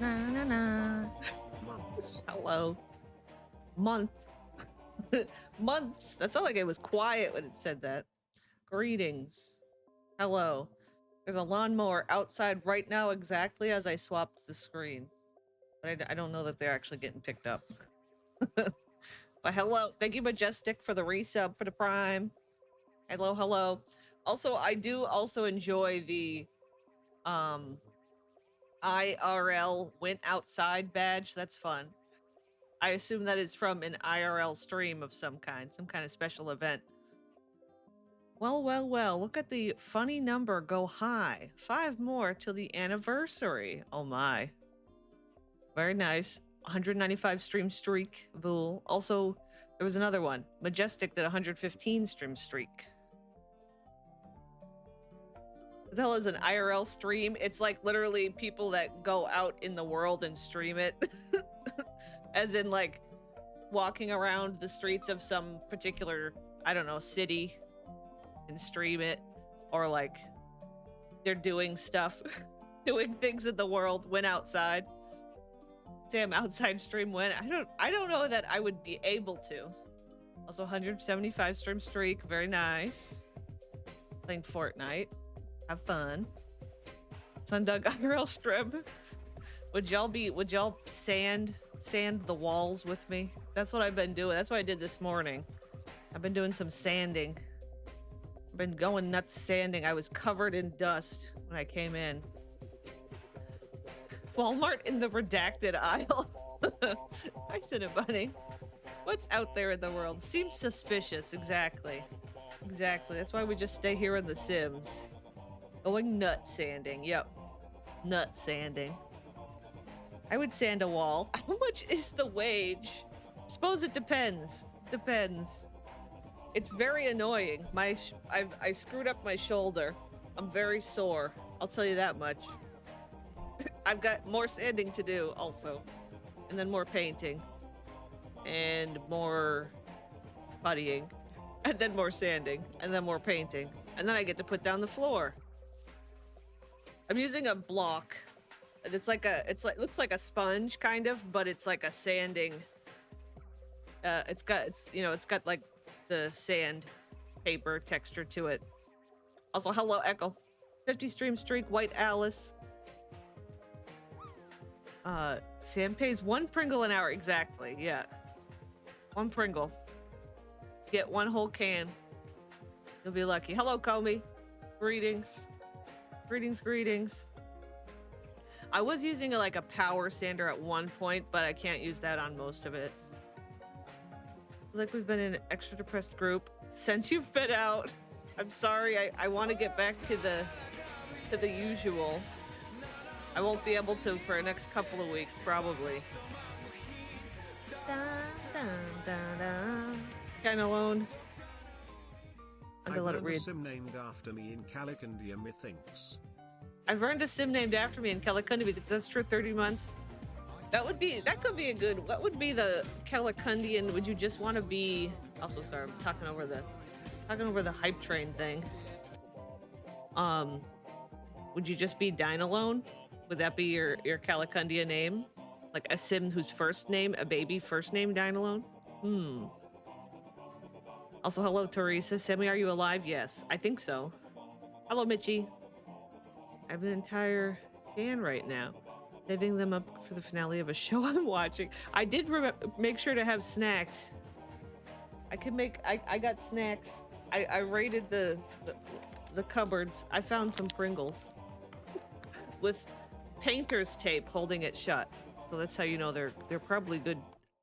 Na na na. Months. Hello. Months. Months. That sounded like it was quiet when it said that. Greetings. Hello. There's a lawnmower outside right now exactly as I swapped the screen. But I don't know that they're actually getting picked up. But hello. Thank you, Majestic, for the resub for the Prime. Hello, hello. Also, I do also enjoy the IRL went outside badge. That's fun. I assume that is from an IRL stream of some kind of special event. Well, well, well, look at the funny number go high. 5 more till the anniversary. Oh my. Very nice. 195 stream streak. Bool. Also, there was another one. Majestic did 115 stream streak. What the hell is an IRL stream? It's like literally people that go out in the world and stream it. As in like walking around the streets of some particular, I don't know, city and stream it. Or like they're doing stuff, doing things in the world, went outside. Damn, outside stream went. I don't know that I would be able to. Also 175 stream streak, very nice. Playing Fortnite. Have fun. Sundug IRL strip. Would y'all sand the walls with me? That's what I've been doing. That's what I did this morning. I've been doing some sanding. I've been going nuts sanding. I was covered in dust when I came in. Walmart in the redacted aisle. Hi, Cinnabunny. What's out there in the world? Seems suspicious. Exactly. Exactly. That's why we just stay here in The Sims. Going nut sanding. Yep. Nut sanding. I would sand a wall. How much is the wage? Suppose it depends. Depends. It's very annoying. I screwed up my shoulder. I'm very sore. I'll tell you that much. I've got more sanding to do also. And then more painting. And more puttying. And then more sanding. And then more painting. And then I get to put down the floor. I'm using a block. It's like looks like a sponge kind of, but it's like a sanding. It's got like the sand paper texture to it. Also, hello Echo. 50 stream streak, White Alice. Sam pays 1 Pringle an hour exactly. Yeah, 1 Pringle. Get 1 whole can. You'll be lucky. Hello Comey. Greetings. Greetings, greetings. I was using like a power sander at one point, but I can't use that on most of it. Like we've been in an extra depressed group since you've been out. I'm sorry. I want to get back to the usual. I won't be able to for the next couple of weeks, probably. Kind of alone. I'm gonna let it read. A sim named after me in Calicandia, methinks. I've earned a sim named after me in Calicandia because that's true. 30 months. That could be a good. What would be the Calicandian? Would you just want to be? Also, sorry, I'm talking over the hype train thing. Would you just be Dynalone? Would that be your Calicandia name? Like a sim whose first name, a baby first name Dynalone? Also, hello, Teresa. Sammy, are you alive? Yes, I think so. Hello, Mitchie. I have an entire can right now. Saving them up for the finale of a show I'm watching. I did make sure to have snacks. I got snacks. I raided the cupboards. I found some Pringles. With painter's tape holding it shut. So that's how you know they're probably good.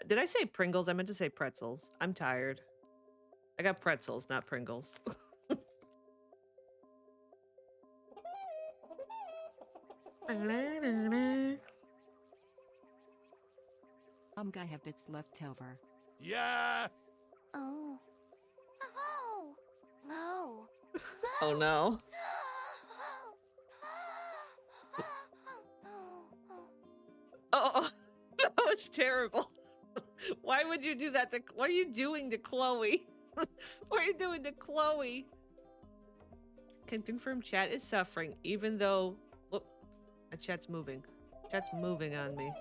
Did I say Pringles? I meant to say pretzels. I'm tired. I got pretzels, not Pringles. Guy have bits left over. Yeah. Oh. Oh. No. Oh no. Oh, that was terrible. Why would you do that to? What are you doing to Chloe? What are you doing to Chloe? Can confirm chat is suffering, even though. Whoop, my chat's moving. Chat's moving on me.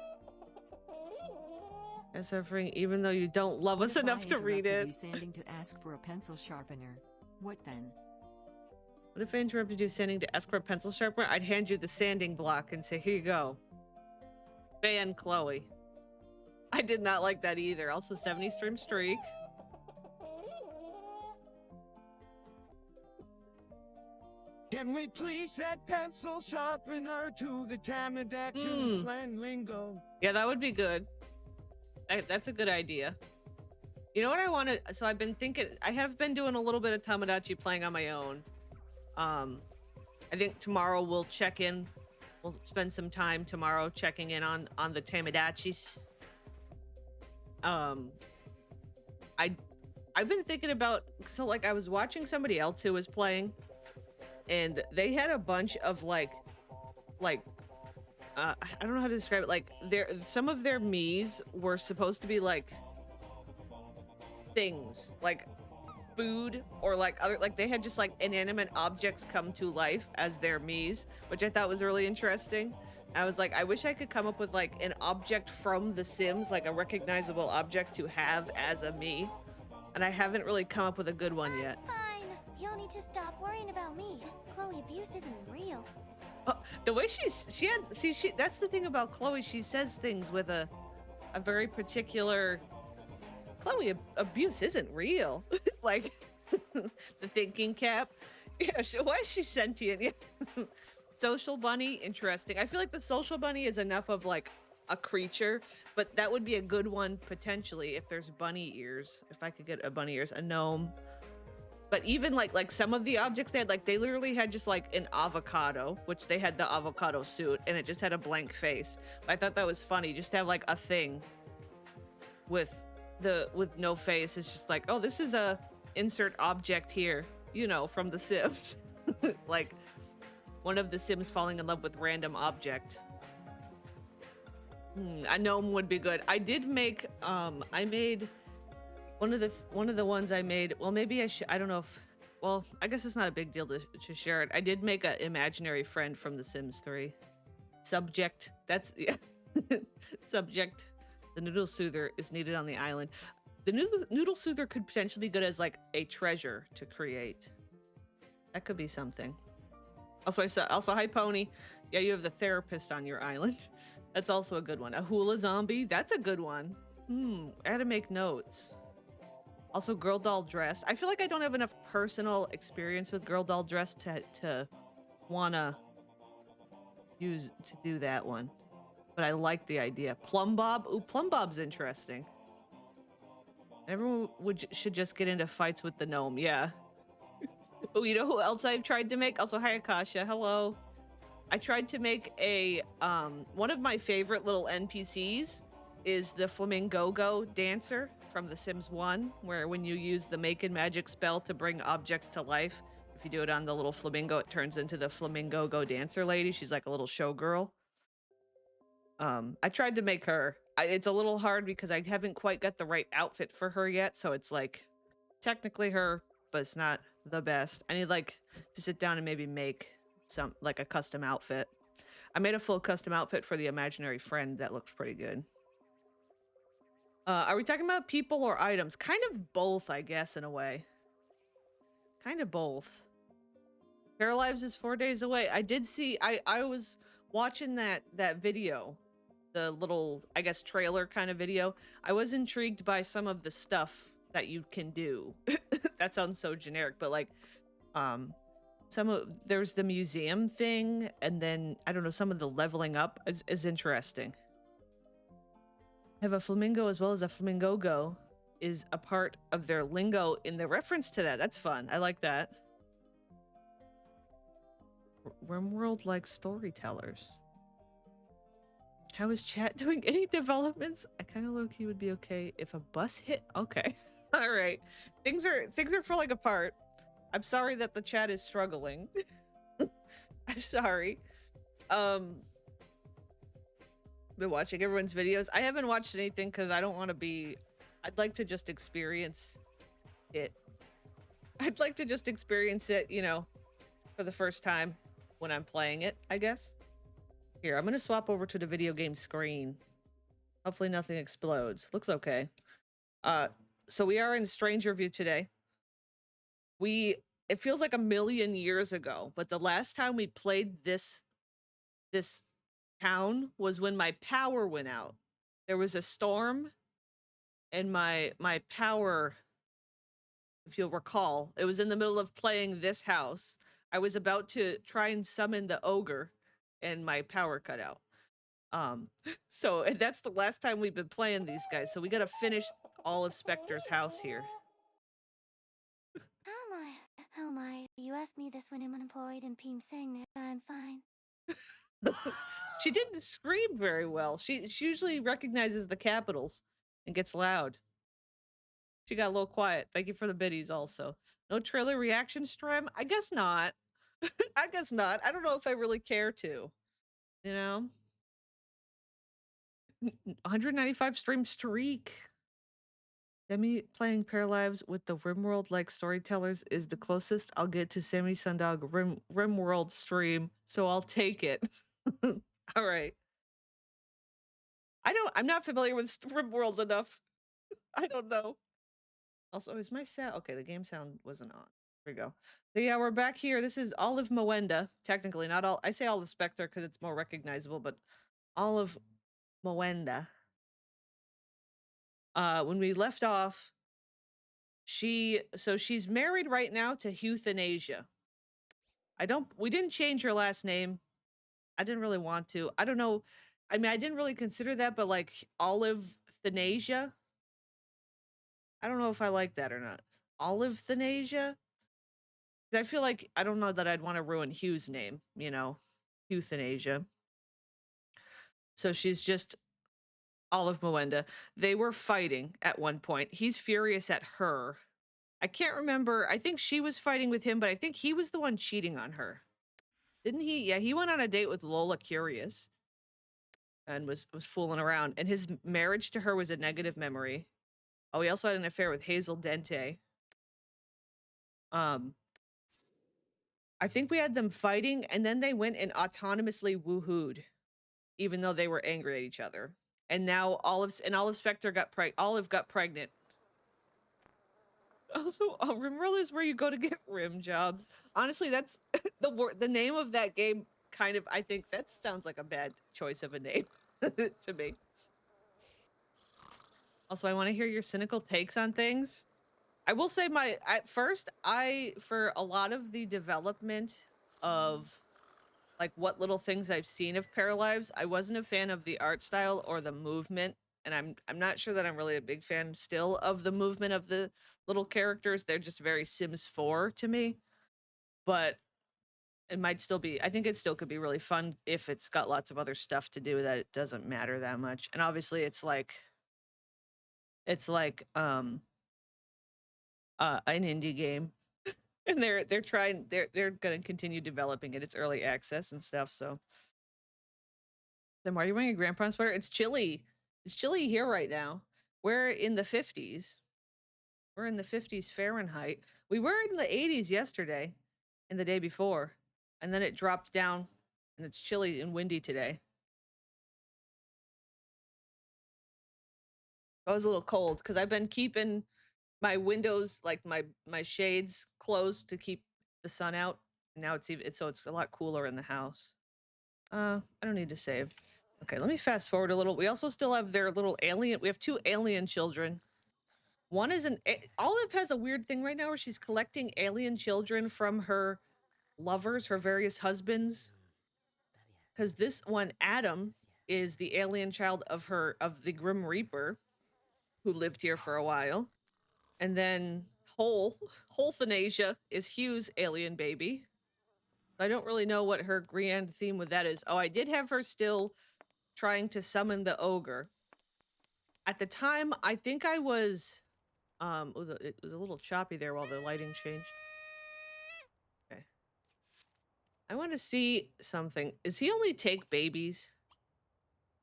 I'm suffering even though you don't love us What if I enough to read interrupted it. you sending to ask for a pencil sharpener? What then? What if I interrupted you sending to ask for a pencil sharpener? I'd hand you the sanding block and say, here you go. Ban Chloe. I did not like that either. Also 70 stream streak. Can we please add pencil sharpener to the Tamagotchi slang lingo? Yeah, that would be good. That's a good idea. You know what I wanted? So I've been thinking, I have been doing a little bit of Tamagotchi playing on my own. I think tomorrow we'll check in. We'll spend some time tomorrow checking in on the Tamagotchis. I've been thinking about, so like I was watching somebody else who was playing, and they had a bunch of like I don't know how to describe it. Like some of their Miis were supposed to be like things, like food or like other, like they had just like inanimate objects come to life as their Miis, which I thought was really interesting. I was like, I wish I could come up with like an object from The Sims, like a recognizable object to have as a Mii. And I haven't really come up with a good one yet. Fine. You'll need to stop worrying about me. Chloe, abuse isn't real. The way that's the thing about Chloe. She says things with a very particular. Chloe, abuse isn't real. Like the thinking cap. Yeah, why is she sentient? Yeah. Social bunny, interesting. I feel like the social bunny is enough of like a creature, but that would be a good one potentially if there's bunny ears. If I could get a bunny ears, a gnome. But even like some of the objects they had, like they literally had just like an avocado, which they had the avocado suit, and it just had a blank face. I thought that was funny, just to have like a thing with no face. It's just like, oh, this is a insert object here, you know, from The Sims. Like one of the Sims falling in love with random object. A gnome would be good. I did make I made one of the ones I made. Well, maybe I don't know if, well, I guess it's not a big deal to share it. I did make an imaginary friend from The Sims 3. Subject, that's, yeah. Subject, the noodle soother is needed on the island. The noodle soother could potentially be good as like a treasure to create. That could be something. Also, hi Pony. Yeah, you have the therapist on your island. That's also a good one. A hula zombie, that's a good one. I had to make notes. Also, girl doll dress. I feel like I don't have enough personal experience with girl doll dress to wanna do that one. But I like the idea. Plumb bob. Ooh, plumb bob's interesting. Everyone should just get into fights with the gnome. Yeah. Oh, you know who else I've tried to make? Also, hi Akasha. Hello. I tried to make a one of my favorite little NPCs is the Flamingo dancer from The Sims 1, where when you use the make and magic spell to bring objects to life, if you do it on the little flamingo, it turns into the Flamingo dancer lady. She's like a little showgirl. I tried to make her. It's a little hard because I haven't quite got the right outfit for her yet, so it's like technically her, but it's not the best. I need like to sit down and maybe make some like a custom outfit. I made a full custom outfit for the imaginary friend that looks pretty good. Are we talking about people or items? Kind of both, I guess, in a way. Kind of both. Paralives is 4 days away. I did see, I was watching that video, the little, I guess, trailer kind of video. I was intrigued by some of the stuff that you can do. That sounds so generic, but like, there's the museum thing, and then, I don't know, some of the leveling up is interesting. Have a flamingo as well as a flamingo is a part of their lingo in the reference to that. That's fun. I like that. Rimworld likes storytellers. How is chat doing? Any developments? I kind of low-key would be okay if a bus hit. Okay. All right. Things are falling apart. I'm sorry that the chat is struggling. I'm sorry. Been watching everyone's videos. I haven't watched anything because I don't want to be. I'd like to just experience it. I'd like to just experience it, you know, for the first time when I'm playing it, I guess. Here, I'm gonna swap over to the video game screen. Hopefully nothing explodes. Looks okay. So we are in Strangerview today. It feels like a million years ago, but the last time we played this town was when my power went out. There was a storm and my power, if you'll recall, it was in the middle of playing this house. I was about to try and summon the ogre and my power cut out. So and that's the last time we've been playing these guys. So we got to finish all of Spectre's house here. Oh my. You asked me this when I'm unemployed and Peem saying that I'm fine. She didn't scream very well. She usually recognizes the capitals and gets loud. She got a little quiet. Thank you for the biddies also. No trailer reaction stream? I guess not. I guess not. I don't know if I really care to. You know? 195 stream streak. Demi playing Paralives with the Rimworld like storytellers is the closest I'll get to Sammy Sundog Rimworld stream, so I'll take it. All right. I'm not familiar with Rimworld enough. I don't know. Also, is my sound okay? The game sound wasn't on. Here we go. So yeah, we're back here. This is Olive Moenda. Technically, not all. I say Olive Spectre because it's more recognizable, but Olive Moenda. When we left off, she's married right now to Euthanasia. We didn't change her last name. I didn't really want to. I don't know. I mean, I didn't really consider that, but like Olive Thanasia. I don't know if I like that or not. Olive Thanasia? I feel like I don't know that I'd want to ruin Hugh's name, you know, Euthanasia. So she's just Olive Moenda. They were fighting at one point. He's furious at her. I can't remember. I think she was fighting with him, but I think he was the one cheating on her. Didn't he? Yeah, he went on a date with Lola Curious and was fooling around. And his marriage to her was a negative memory. Oh, he also had an affair with Hazel Dente. I think we had them fighting, and then they went and autonomously woohooed, even though they were angry at each other. And now Olive Spectre Olive got pregnant. Also, Rimworld is where you go to get rim jobs. Honestly, that's the name of that game. Kind of, I think that sounds like a bad choice of a name to me. Also, I want to hear your cynical takes on things. I will say at first, for a lot of the development of like what little things I've seen of Paralives, I wasn't a fan of the art style or the movement. And I'm not sure that I'm really a big fan still of the movement of the little characters. They're just very Sims 4 to me. But it might still be, I think it still could be really fun if it's got lots of other stuff to do that it doesn't matter that much. And obviously it's like an indie game. And they're gonna continue developing it. It's early access and stuff, so. Then why are you wearing a grandpa sweater? It's chilly. It's chilly here right now. We're in the 50s. We're in the 50s Fahrenheit. We were in the 80s yesterday and the day before. And then it dropped down and it's chilly and windy today. I was a little cold because I've been keeping my windows, like my shades closed to keep the sun out. And now it's a lot cooler in the house. I don't need to save. Okay, let me fast forward a little. We also still have their little alien. We have 2 alien children. One is Olive has a weird thing right now where she's collecting alien children from her lovers, her various husbands. Because this one, Adam, is the alien child of the Grim Reaper, who lived here for a while. And then Thanasia is Hugh's alien baby. I don't really know what her grand theme with that is. Oh, I did have her still trying to summon the ogre. At the time, I think I was, it was a little choppy there while the lighting changed. Okay. I want to see something. Does he only take babies?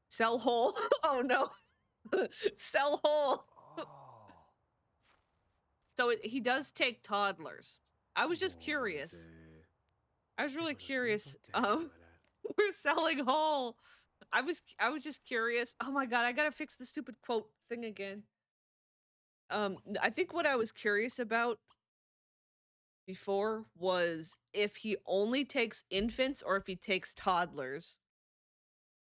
Sell whole? Oh no. Sell whole. So he does take toddlers. I was just curious. I was really curious. We're selling whole. I was just curious. Oh my god, I gotta fix the stupid quote thing again. I think what I was curious about before was if he only takes infants or if he takes toddlers.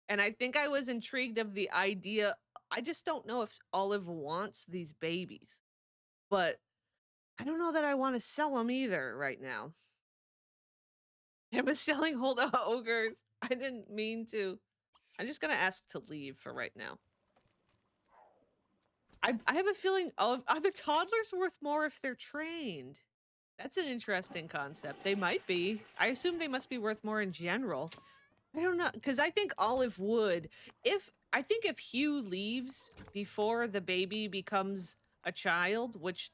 And I think I was intrigued of the idea. I just don't know if Olive wants these babies, but I don't know that I want to sell them either right now. I was selling whole ogres. I didn't mean to. I'm just gonna ask to leave for right now. I have a feeling of are the toddlers worth more if they're trained? That's an interesting concept. They might be. I assume they must be worth more in general. I don't know, because I think Olive would. If Hugh leaves before the baby becomes a child, which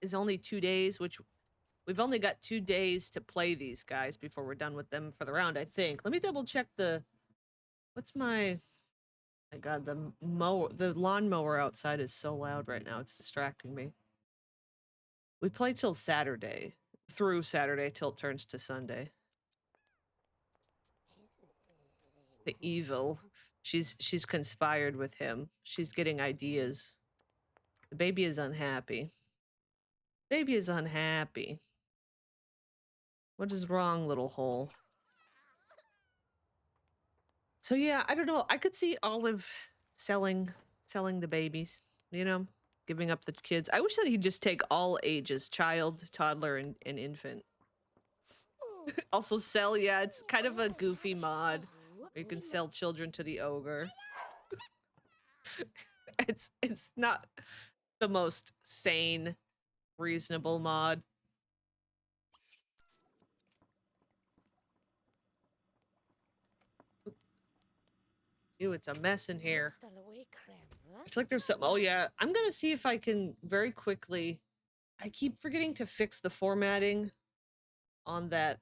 is only 2 days, which we've only got 2 days to play these guys before we're done with them for the round, I think. Let me double check what's my god, the lawnmower outside is so loud right now. It's distracting me. We play till Saturday, through Saturday till it turns to Sunday. The evil. She's conspired with him. She's getting ideas. The baby is unhappy. Baby is unhappy. What is wrong, little hole? So yeah, I don't know. I could see Olive selling the babies, you know, giving up the kids. I wish that he'd just take all ages, child, toddler, and infant. Also sell, yeah, it's kind of a goofy mod. You can sell children to the ogre. It's not the most sane, reasonable mod. Ew, it's a mess in here. I feel like there's something. Oh yeah, I'm gonna see if I can very quickly. I keep forgetting to fix the formatting on the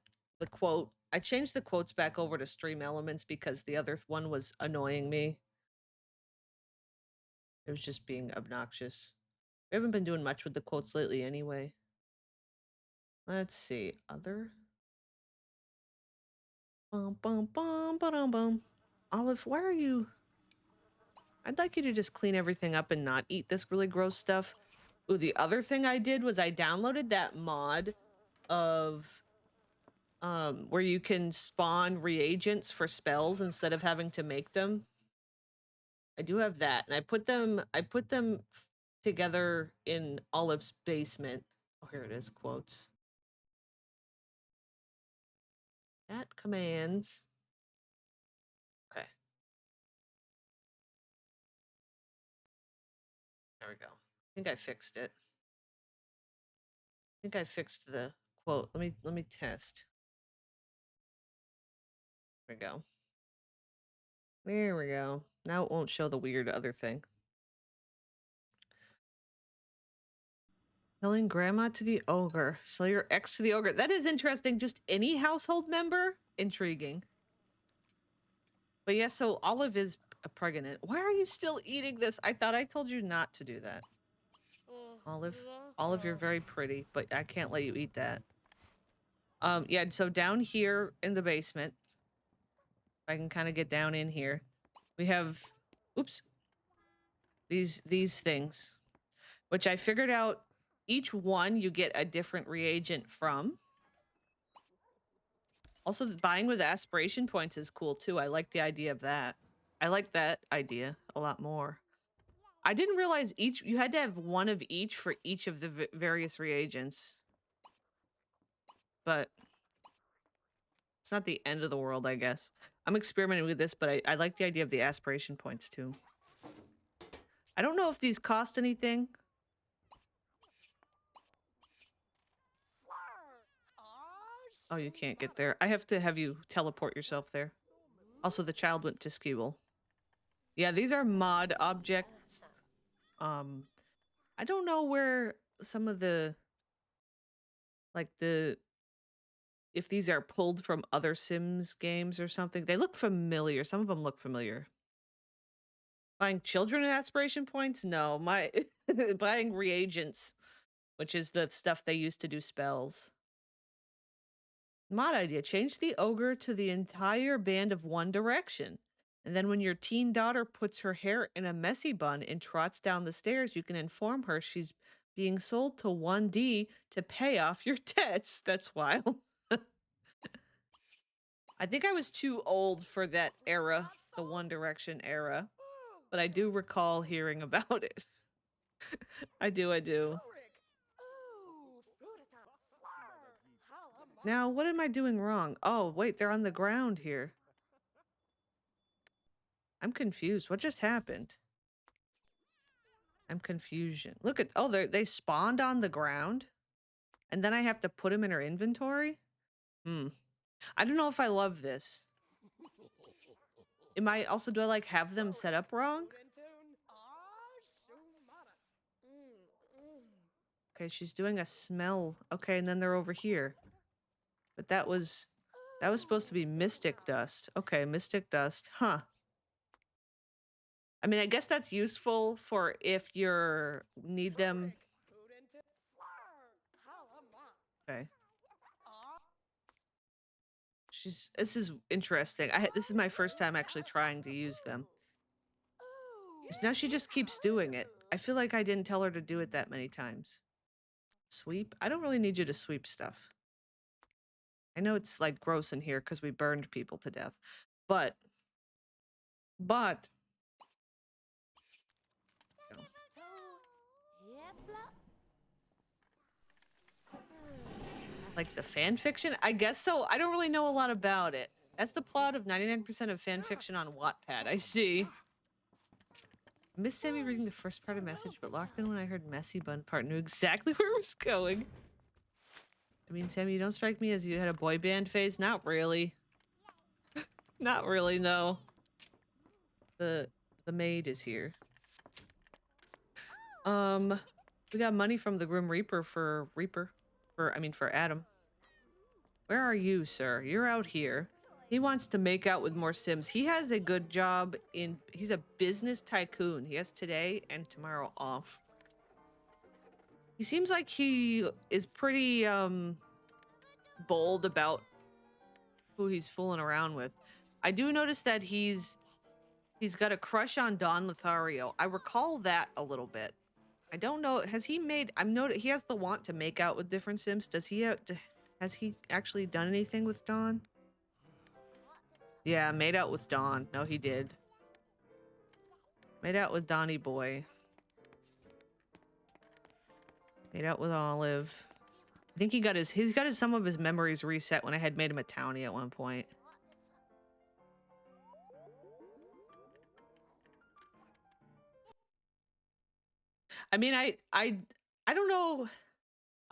quote. I changed the quotes back over to Stream Elements because the other one was annoying me. It was just being obnoxious. We haven't been doing much with the quotes lately anyway. Let's see. Other. Bum, bum, bum, ba-dum, bum. Olive, why are you... I'd like you to just clean everything up and not eat this really gross stuff. Ooh, the other thing I did was I downloaded that mod of where you can spawn reagents for spells instead of having to make them. I do have that, and I put them together in Olive's basement. Oh, here it is, quotes. At commands. Okay. There we go. I think I fixed it. I think I fixed the quote. Let me test. There we go. There we go. Now it won't show the weird other thing. Selling grandma to the ogre. Sell your ex to the ogre. That is interesting. Just any household member? Intriguing. But yeah, so Olive is pregnant. Why are you still eating this? I thought I told you not to do that. Olive. Olive, you're very pretty, but I can't let you eat that. Yeah, so down here in the basement, if I can kind of get down in here, we have, oops, these things, which I figured out each one you get a different reagent from. Also, buying with aspiration points is cool too. I like the idea of that. I like that idea a lot more. I didn't realize you had to have one of each for each of the various reagents. But it's not the end of the world, I guess. I'm experimenting with this, but I like the idea of the aspiration points too. I don't know if these cost anything. Oh, you can't get there. I have to have you teleport yourself there. Also, the child went to school. Yeah, these are mod objects. I don't know where some of the, like if these are pulled from other Sims games or something. They look familiar. Some of them look familiar. Buying children at aspiration points? No, buying reagents, which is the stuff they use to do spells. Mod idea. Change the ogre to the entire band of One Direction. And then when your teen daughter puts her hair in a messy bun and trots down the stairs, you can inform her she's being sold to 1D to pay off your debts. That's wild. I think I was too old for that era, the One Direction era. But I do recall hearing about it. I do. Now, what am I doing wrong? Oh, wait, they're on the ground here. I'm confused. What just happened? I'm confusion. Look at, oh, they spawned on the ground? And then I have to put them in her inventory? I don't know if I love this. Am I also, do I like have them set up wrong? Okay, she's doing a smell. Okay, and then they're over here. But that was supposed to be mystic dust. Okay, mystic dust. Huh. I mean, I guess that's useful for if you're need them. Okay. This is interesting. This is my first time actually trying to use them. Now she just keeps doing it. I feel like I didn't tell her to do it that many times. Sweep? I don't really need you to sweep stuff. I know it's like gross in here because we burned people to death. But like the fan fiction? I guess so. I don't really know a lot about it. That's the plot of 99% of fan fiction on Wattpad. I see. I missed Sammy reading the first part of message, but locked in when I heard messy bun part. Knew exactly where it was going. I mean, Sammy, you don't strike me as you had a boy band phase. Not really. Not really, no. The maid is here. We got money from the Grim Reaper for Adam. Where are you, sir? You're out here. He wants to make out with more Sims. He has a good job he's a business tycoon. He has today and tomorrow off. He seems like he is pretty, bold about who he's fooling around with. I do notice that he's got a crush on Don Lothario. I recall that a little bit. I don't know. Has he made? He has the want to make out with different Sims. Does he has he actually done anything with Don? Yeah, made out with Don. No, he did. Made out with Donnie Boy. Made out with Olive. I think he's got some of his memories reset when I had made him a townie at one point. I mean, I don't know.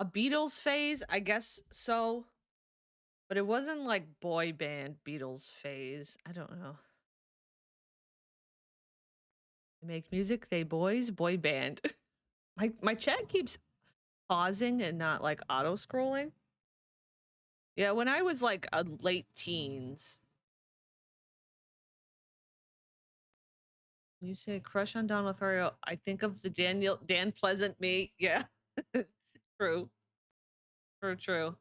A Beatles phase, I guess so. But it wasn't like boy band Beatles phase. I don't know. They make music, they boy band. My chat keeps pausing and not like auto scrolling. Yeah, when I was like a late teens. You say crush on Don Lothario. I think of the Dan Pleasant me. Yeah. True. True.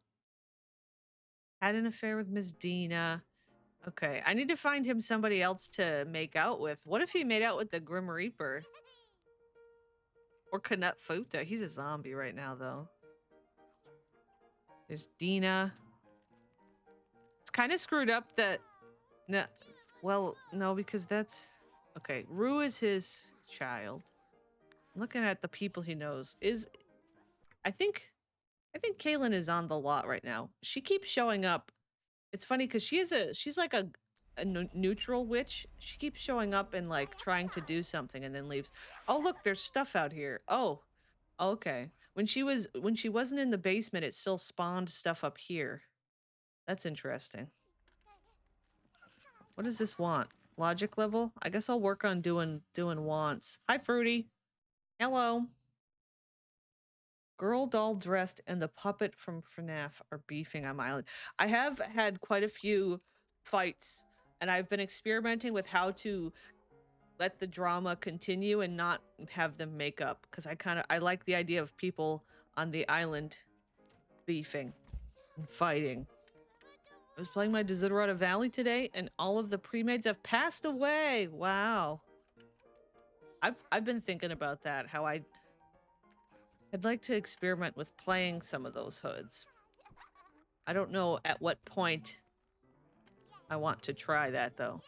Had an affair with Miss Dina. Okay, I need to find him somebody else to make out with. What if he made out with the Grim Reaper? Or Knut Futa. He's a zombie right now, though. There's Dina. It's kind of screwed up that... No, well, no, because that's... Okay, Rue is his child. I'm looking at the people he knows. I think Kaylin is on the lot right now. She keeps showing up. It's funny because she's like a neutral witch. She keeps showing up and like trying to do something and then leaves. Oh, look, there's stuff out here. Oh, okay. When she wasn't in the basement, it still spawned stuff up here. That's interesting. What does this want? Logic level? I guess I'll work on doing wants. Hi, Fruity. Hello. Girl doll dressed and the puppet from FNAF are beefing on my island. I have had quite a few fights, and I've been experimenting with how to let the drama continue and not have them make up, because I like the idea of people on the island beefing and fighting. I was playing my Desiderata Valley today, and all of the pre-mades have passed away. Wow. I've been thinking about that. How I'd like to experiment with playing some of those hoods. I don't know at what point I want to try that though.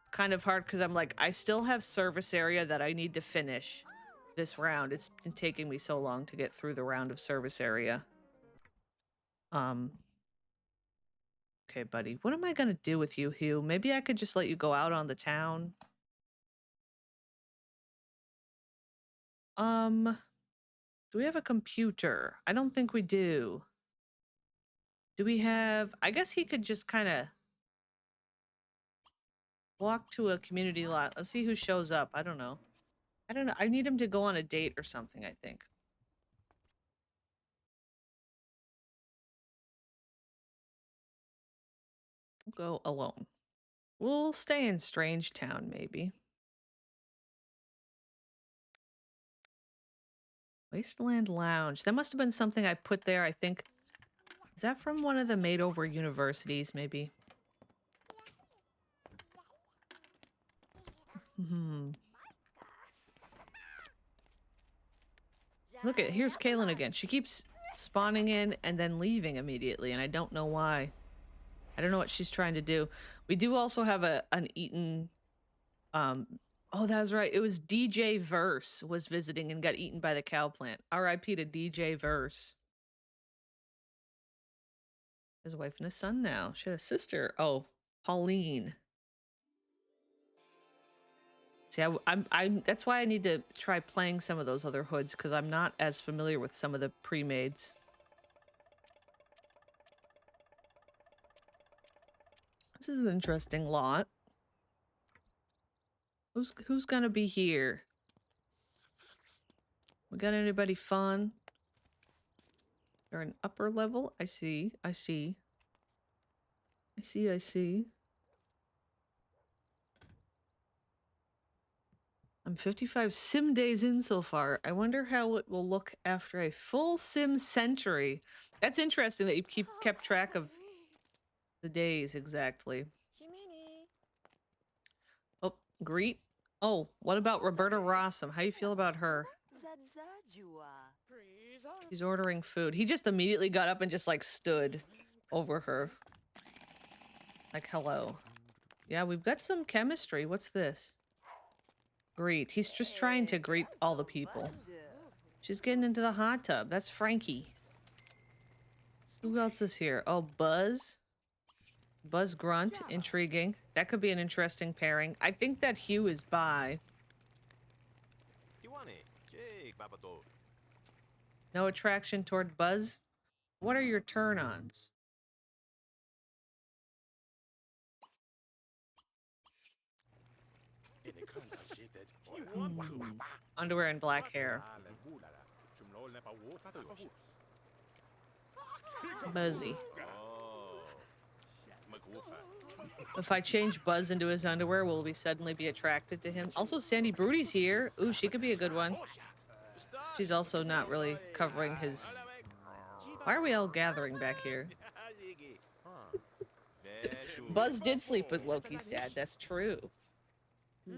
It's kind of hard because I'm like, I still have service area that I need to finish this round. It's been taking me so long to get through the round of service area. Okay, buddy. What am I gonna do with you, Hugh? Maybe I could just let you go out on the town. Do we have a computer? I don't think we do. Do we have... I guess he could just kind of walk to a community lot. Let's see who shows up. I don't know. I need him to go on a date or something, I think. We'll go alone. We'll stay in Strange Town, maybe. Wasteland Lounge. That must have been something I put there, I think. Is that from one of the made-over universities, maybe? Look at, here's Kaylin again. She keeps spawning in and then leaving immediately, and I don't know why. I don't know what she's trying to do. We do also have an eaten... oh, that was right. It was DJ Verse was visiting and got eaten by the cow plant. R.I.P. to DJ Verse. He has a wife and a son now. She had a sister. Oh, Pauline. See, I'm that's why I need to try playing some of those other hoods, because I'm not as familiar with some of the pre-mades. This is an interesting lot. Who's gonna be here? We got anybody fun? They're an upper level. I see. I see. I see. I see. I'm 55 sim days in so far. I wonder how it will look after a full sim century. That's interesting that you kept track of the days exactly. Oh, greet. Oh, what about Roberta Rossum? How you feel about her? She's ordering food. He just immediately got up and just like stood over her. Like, hello. Yeah, we've got some chemistry. What's this? Greet. He's just trying to greet all the people. She's getting into the hot tub. That's Frankie. Who else is here? Oh, Buzz. Buzz Grunt. Intriguing. That could be an interesting pairing. I think that Hugh is bi. No attraction toward Buzz? What are your turn-ons? Underwear and black hair. Buzzy. If I change Buzz into his underwear, will we suddenly be attracted to him? Also, Sandy Brody's here. Ooh, she could be a good one. She's also not really covering his... Why are we all gathering back here? Buzz did sleep with Loki's dad. That's true. I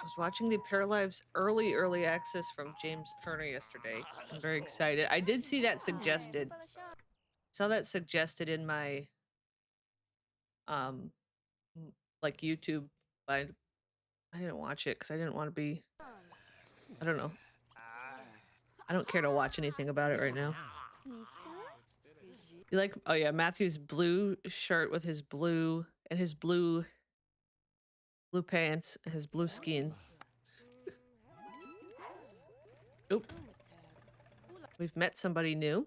was watching the Paralives early access from James Turner yesterday. I'm very excited. I did see that suggested. Saw that suggested in my like YouTube, but I didn't watch it because I didn't want to be... I don't know. I don't care to watch anything about it right now. You like... Oh yeah, Matthew's blue shirt with his blue... and his blue pants, his blue skin. Oop. We've met somebody new.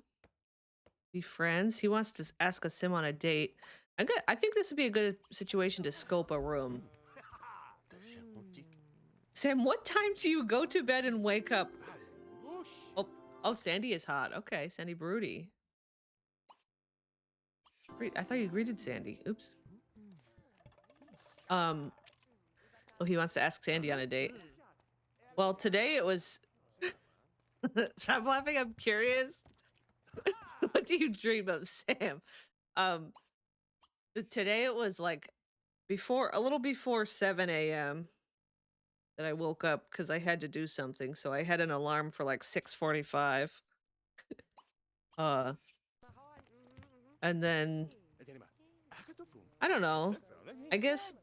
Be friends. He wants to ask a sim on a date. I think this would be a good situation to scope a room. Sam, what time do you go to bed and wake up? Oh, Sandy is hot. Okay, Sandy Broody. I thought you greeted Sandy. Oops. Oh, he wants to ask Sandy on a date. Well, today it was... Stop laughing. I'm curious. What do you dream of, Sam? Um, today it was like a little before 7 a.m. that I woke up because I had to do something. So I had an alarm for like 6:45. Uh, and then I don't know. I guess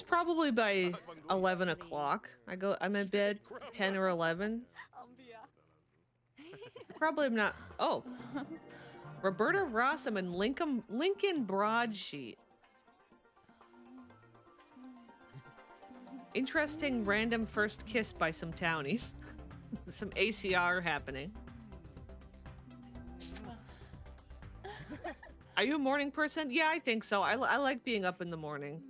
probably by 11 o'clock I'm in bed, 10 or 11. Probably not. Oh, Roberta Rossum and Lincoln Broadsheet. Interesting random first kiss by some townies. Some ACR happening. Are you a morning person? Yeah, I think so. I like being up in the morning.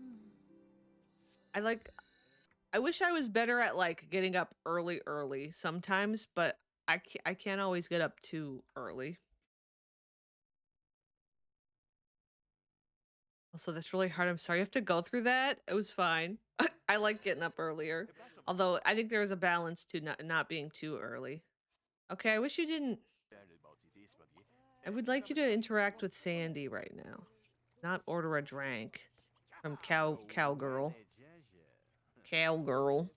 I wish I was better at like getting up early sometimes, but I can't always get up too early. Also, that's really hard. I'm sorry you have to go through that. It was fine. I like getting up earlier. Although I think there is a balance to not being too early. Okay, I wish you didn't. I would like you to interact with Sandy right now. Not order a drink from Cowgirl. Cowgirl.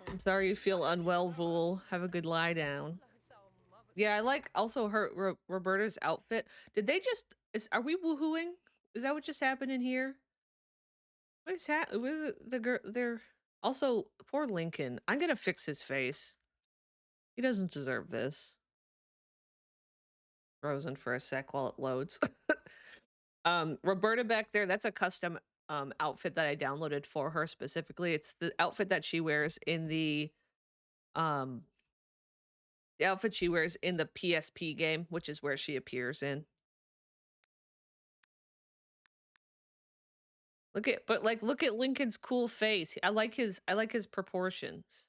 I'm sorry you feel unwell, Vool. Have a good lie down. Yeah, I like also her Roberta's outfit. Did they just are we woohooing? Is that what just happened in here? What is happening? The girl? They're also poor Lincoln. I'm gonna fix his face. He doesn't deserve this. Frozen for a sec while it loads. Roberta back there. That's a custom outfit that I downloaded for her specifically. It's the outfit that she wears in the outfit she wears in the PSP game, which is where she appears in. Look at Lincoln's cool face. I like his proportions.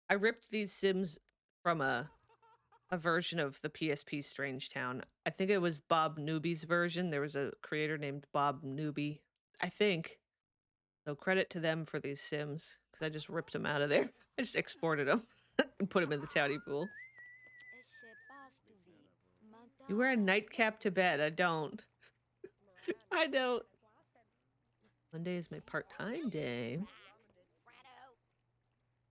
I ripped these Sims from a version of the PSP Strange Town. I think it was Bob Newby's version. There was a creator named Bob Newby, I think. So credit to them for these Sims, because I just ripped them out of there. I just exported them and put them in the townie pool. You wear a nightcap to bed. I don't. I don't. Monday is my part-time day.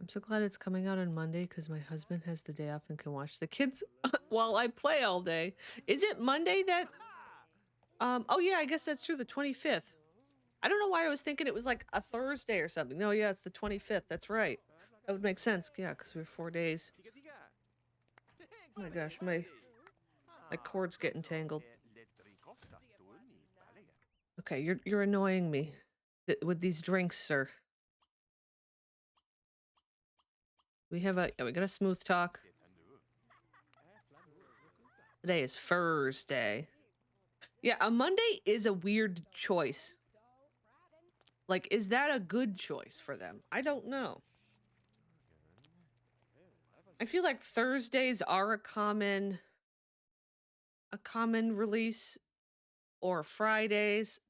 I'm so glad it's coming out on Monday because my husband has the day off and can watch the kids while I play all day. Is it Monday that... oh yeah, I guess that's true, the 25th. I don't know why I was thinking it was like a Thursday or something. No, yeah, it's the 25th. That's right. That would make sense. Yeah, because we have 4 days. Oh my gosh, my cord's getting tangled. Okay, you're annoying me with these drinks, sir. We got a smooth talk. Today is Thursday. Yeah, a Monday is a weird choice. Like, is that a good choice for them? I don't know. I feel like Thursdays are a common release, or Fridays.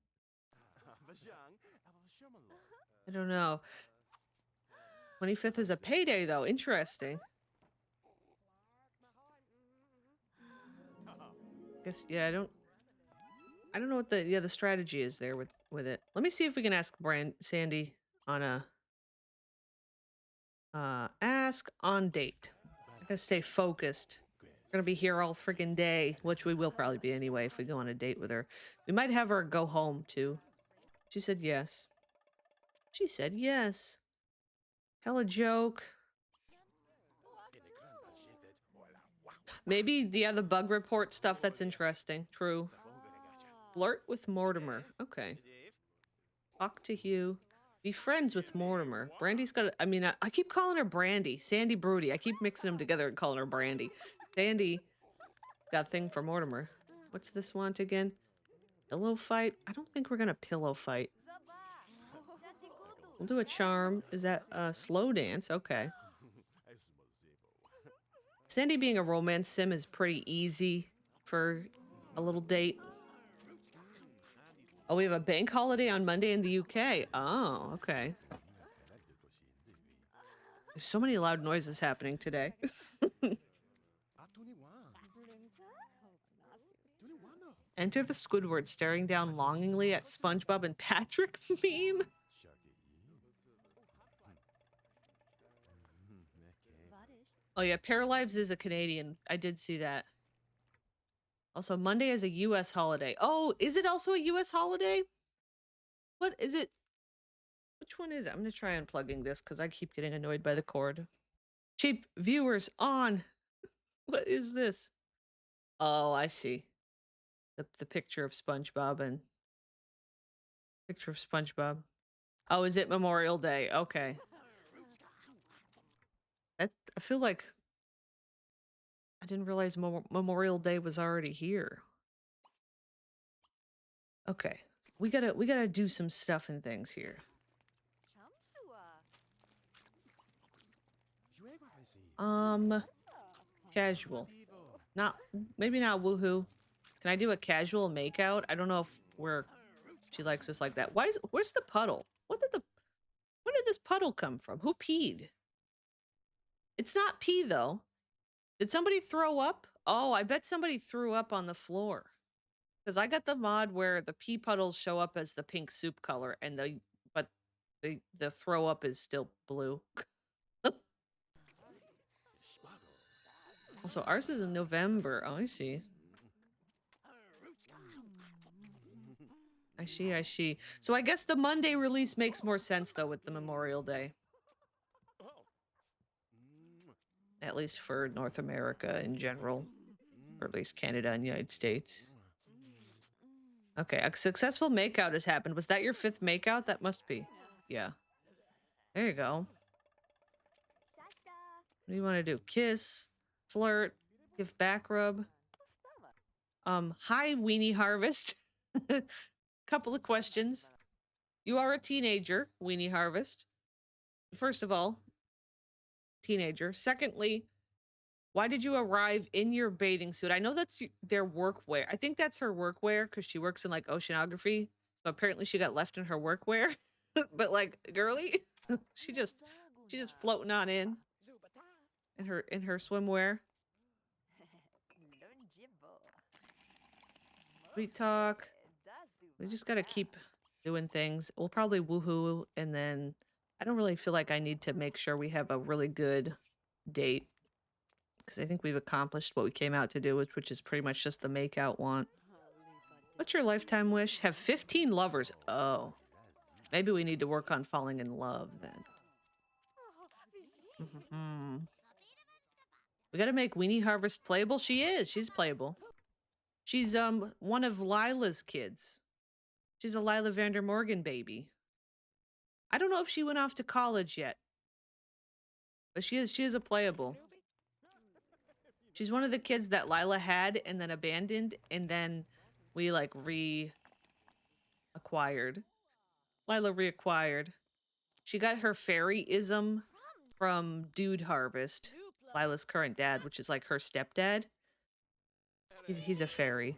I don't know. 25th is a payday, though. Interesting. Guess, yeah, I don't know what the strategy is there with it. Let me see if we can ask Sandy on a ask on date. I gotta stay focused. We're gonna be here all friggin' day, which we will probably be anyway if we go on a date with her. We might have her go home too. She said yes. She said yes. Tell a joke. Maybe the bug report stuff, that's interesting. True. Flirt with Mortimer. Okay. Talk to Hugh. Be friends with Mortimer. Brandy's got I keep calling her Brandy. Sandy Broody. I keep mixing them together and calling her Brandy. Sandy got a thing for Mortimer. What's this want again? Pillow fight? I don't think we're gonna pillow fight. We'll do a charm. Is that a slow dance? Okay. Sandy being a romance sim is pretty easy for a little date. Oh, we have a bank holiday on Monday in the UK. Oh, okay. There's so many loud noises happening today. Enter the Squidward staring down longingly at SpongeBob and Patrick meme. Oh yeah, Paralives is a Canadian. I did see that. Also, Monday is a US holiday. Oh, is it also a US holiday? What is it? Which one is it? I'm gonna try unplugging this because I keep getting annoyed by the cord. Cheap viewers on. What is this? Oh, I see. The picture of SpongeBob and picture of SpongeBob. Oh, is it Memorial Day? Okay. I feel like I didn't realize Memorial Day was already here. Okay. We gotta do some stuff and things here. Casual. Maybe not woohoo. Can I do a casual makeout? I don't know if she likes us like that. Where's the puddle? Where did this puddle come from? Who peed? It's not pee though. Did somebody throw up? Oh, I bet somebody threw up on the floor. Because I got the mod where the pee puddles show up as the pink soup color and the throw up is still blue. Also, ours is in November. Oh, I see. I see. So I guess the Monday release makes more sense, though, with the Memorial Day. At least for North America in general. Or at least Canada and United States. Okay, a successful makeout has happened. Was that your 5th makeout? That must be. Yeah. There you go. What do you want to do? Kiss, flirt, give back rub. Hi, Weenie Harvest. Couple of questions. You are a teenager, Weenie Harvest. First of all, teenager. Secondly, why did you arrive in your bathing suit? I know that's their workwear. I think that's her workwear because she works in like oceanography. So apparently she got left in her workwear. But like, girly, she's just floating on in her swimwear. Sweet talk. We just gotta keep doing things. We'll probably woohoo, and then I don't really feel like I need to make sure we have a really good date. Because I think we've accomplished what we came out to do, which is pretty much just the make-out want. What's your lifetime wish? Have 15 lovers. Oh. Maybe we need to work on falling in love, then. We gotta make Weenie Harvest playable. She is. She's playable. She's, one of Lila's kids. She's a Lila Vander Morgan baby. I don't know if she went off to college yet. But she is a playable. She's one of the kids that Lila had and then abandoned, and then we, like, acquired. Lila reacquired. She got her fairyism from Dude Harvest, Lila's current dad, which is like her stepdad. He's a fairy.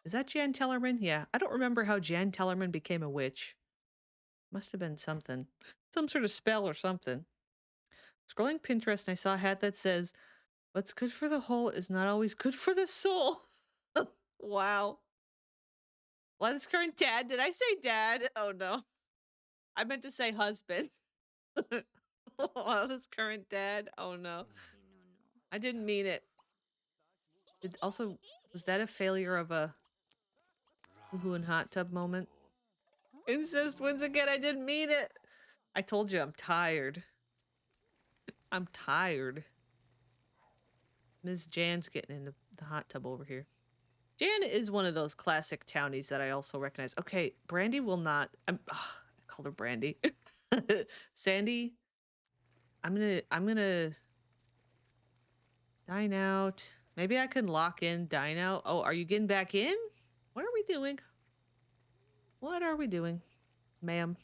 Is that Jan Tellerman? Yeah. I don't remember how Jan Tellerman became a witch. Must have been something. Some sort of spell or something. Scrolling Pinterest, and I saw a hat that says, "What's good for the whole is not always good for the soul." Wow. Lila's current dad. Did I say dad? Oh no. I meant to say husband. Lila's current dad. Oh no. I didn't mean it. Also, was that a failure of a woohoo and hot tub moment? Incest wins again. I didn't mean it. I told you I'm tired. I'm tired. Ms. Jan's getting into the hot tub over here. Jan is one of those classic townies that I also recognize. Okay, Brandy will not. I called her Brandy. Sandy, I'm gonna dine out. Maybe I can lock in dine out. Oh, are you getting back in? What are we doing? What are we doing, ma'am?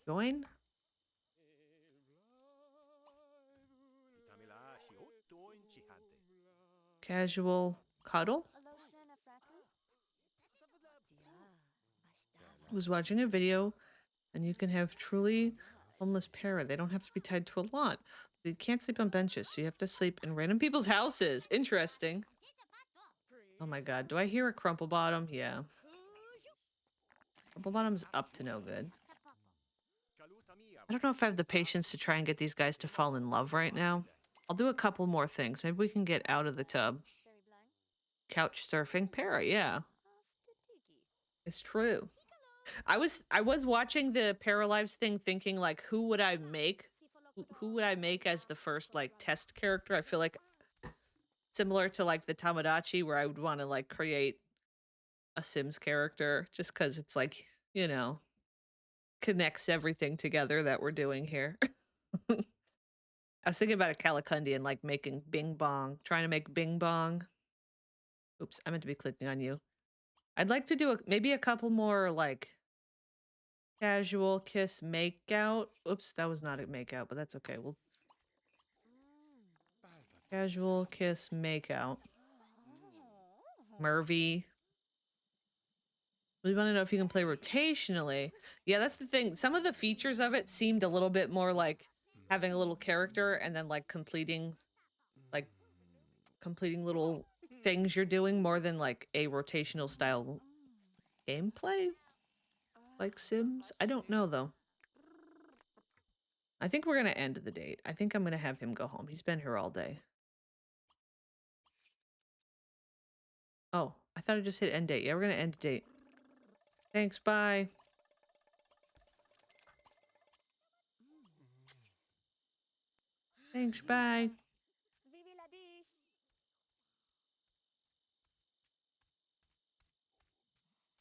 Join? Casual cuddle? was watching a video, and you can have truly homeless para. They don't have to be tied to a lot. They can't sleep on benches, so you have to sleep in random people's houses. Interesting. Oh my god, do I hear a crumple bottom? Yeah. Crumple bottom's up to no good. I don't know if I have the patience to try and get these guys to fall in love right now. I'll do a couple more things. Maybe we can get out of the tub. Couch surfing para, yeah. It's true. I was watching the Paralives thing thinking like who would I make? Who would I make as the first like test character? I feel like similar to like the Tamagotchi where I would want to like create a Sims character just cuz it's like, you know, connects everything together that we're doing here. I was thinking about a Calicondian like making Bing Bong, trying to make Bing Bong. Oops, I meant to be clicking on you. I'd like to do maybe a couple more like casual kiss makeout. Oops, that was not a makeout, but that's okay. We'll casual kiss makeout. Murphy. We want to know if you can play rotationally. Yeah, that's the thing. Some of the features of it seemed a little bit more like having a little character and then like completing little things you're doing more than like a rotational style gameplay like Sims. I don't know though. I think we're going to end the date. I think I'm going to have him go home. He's been here all day. Oh, I thought I just hit end date. Yeah, we're going to end date. Thanks, bye. Thanks, bye.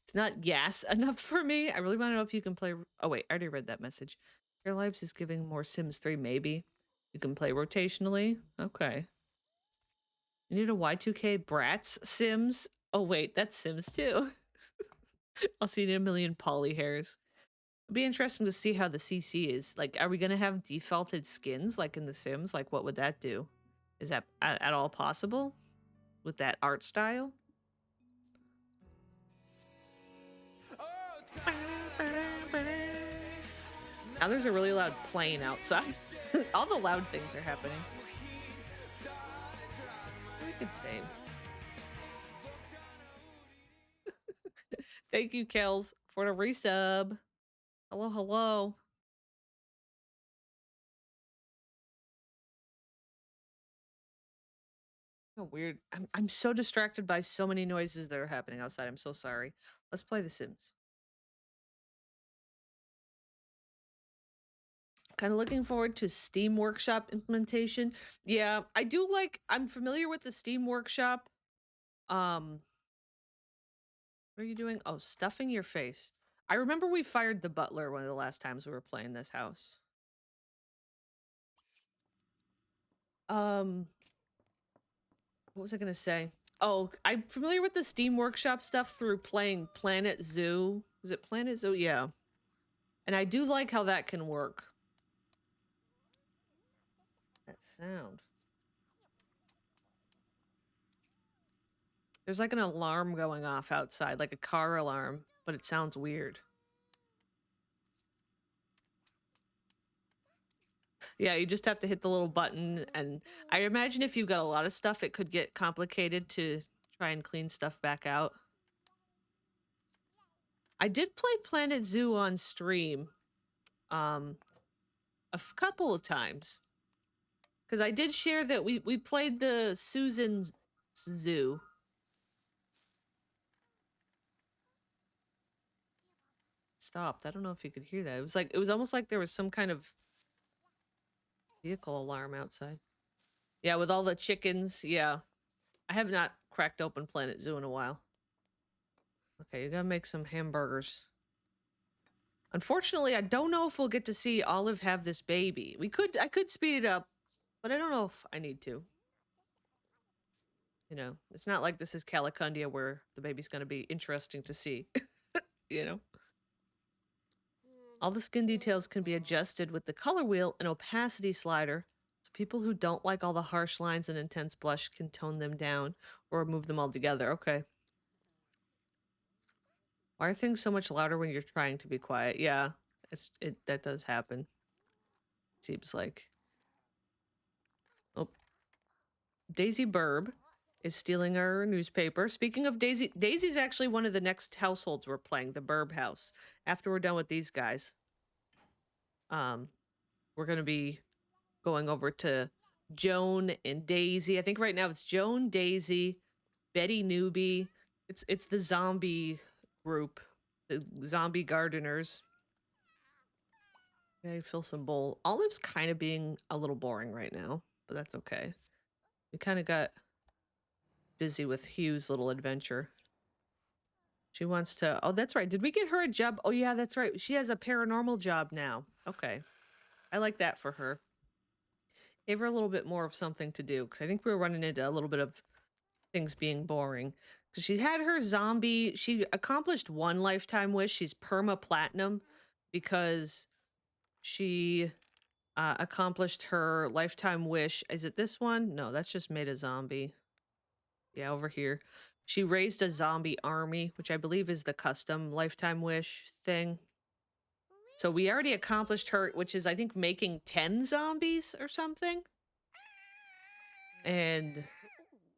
It's not gas enough for me. I really want to know if you can play... Oh, wait, I already read that message. Your Lives is giving more Sims 3, maybe. You can play rotationally. Okay. You need a Y2K Bratz Sims? Oh, wait, that's Sims 2. Also, you need a million poly hairs. It'd be interesting to see how the CC is. Like, are we going to have defaulted skins like in The Sims? Like, what would that do? Is that at all possible with that art style? Now there's a really loud plane outside. All the loud things are happening. We could save. Thank you, Kels, for the resub. Hello, hello. Oh, weird. I'm so distracted by so many noises that are happening outside. I'm so sorry. Let's play The Sims. Kind of looking forward to Steam Workshop implementation. Yeah, I do like, I'm familiar with the Steam Workshop. What are you doing? Oh, stuffing your face. I remember we fired the butler one of the last times we were playing this house. What was I gonna say? Oh, I'm familiar with the Steam Workshop stuff through playing Planet Zoo. Is it Planet Zoo? Yeah. And I do like how that can work. That sound. There's like an alarm going off outside, like a car alarm, but it sounds weird. Yeah, you just have to hit the little button, and I imagine if you've got a lot of stuff, it could get complicated to try and clean stuff back out. I did play Planet Zoo on stream a couple of times. Because I did share that we played the Susan Zoo. Stopped. I don't know if you could hear that. It was almost like there was some kind of vehicle alarm outside. Yeah, with all the chickens. Yeah. I have not cracked open Planet Zoo in a while. Okay, you gotta make some hamburgers. Unfortunately, I don't know if we'll get to see Olive have this baby. I could speed it up, but I don't know if I need to. You know, it's not like this is Calicondia where the baby's gonna be interesting to see. You know? All the skin details can be adjusted with the color wheel and opacity slider, so people who don't like all the harsh lines and intense blush can tone them down or remove them altogether. Okay. Why are things so much louder when you're trying to be quiet? Yeah, that does happen. Seems like. Oh, Daisy Burb is stealing our newspaper. Speaking of Daisy, Daisy's actually one of the next households we're playing, the Burb house. After we're done with these guys, we're gonna be going over to Joan and Daisy. I think right now it's Joan, Daisy, Betty Newbie. It's the zombie group, the zombie gardeners. Okay, fill some bowl. Olive's kind of being a little boring right now, but that's okay. We kind of got busy with Hugh's little adventure. She wants to... Oh, that's right. Did we get her a job? Oh, yeah, that's right. She has a paranormal job now. Okay. I like that for her. Gave her a little bit more of something to do, because I think we were running into a little bit of things being boring. Because she had her zombie... She accomplished one lifetime wish. She's perma-platinum because she accomplished her lifetime wish. Is it this one? No, that's just made a zombie. Yeah, over here. She raised a zombie army, which I believe is the custom lifetime wish thing. So we already accomplished her, which is, I think, making 10 zombies or something. And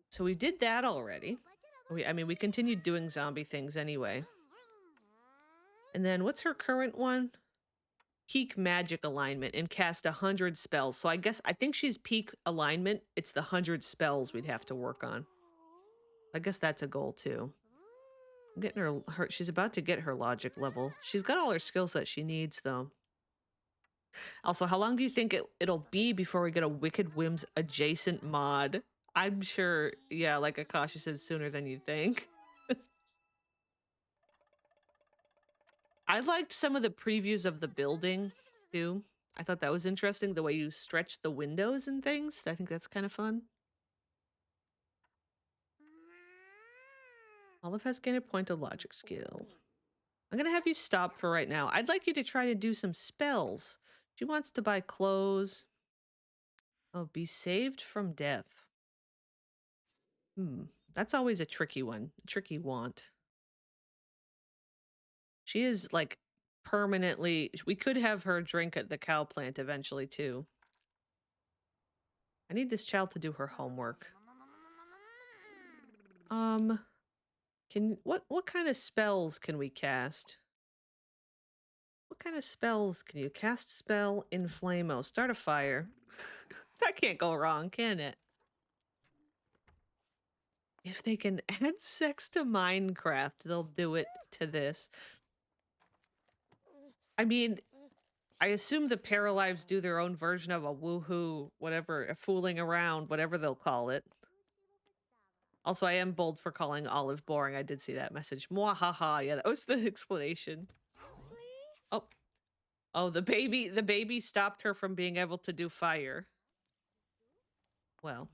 so we did that already. I mean, we continued doing zombie things anyway. And then what's her current one? Peak magic alignment and cast 100 spells. So I think she's peak alignment. It's the 100 spells we'd have to work on. I guess that's a goal too. I'm getting her she's about to get her logic level. She's got all her skills that she needs though. Also, how long do you think it'll be before we get a Wicked Whims adjacent mod? I'm sure, yeah, like Akasha said, sooner than you think. I liked some of the previews of the building too. I thought that was interesting, the way you stretch the windows and things. I think that's kind of fun. Olive has gained a point of logic skill. I'm gonna have you stop for right now. I'd like you to try to do some spells. She wants to buy clothes. Oh, be saved from death. That's always a tricky one. A tricky want. She is like permanently... We could have her drink at the cow plant eventually too. I need this child to do her homework. What kind of spells can we cast? What kind of spells can you cast? Spell Inflamo. Start a fire. That can't go wrong, can it? If they can add sex to Minecraft, they'll do it to this. I mean, I assume the Paralives do their own version of a woohoo, whatever, a fooling around, whatever they'll call it. Also, I am bold for calling Olive boring. I did see that message. Mwahaha. Yeah, that was the explanation. Oh. Oh, the baby stopped her from being able to do fire. Well.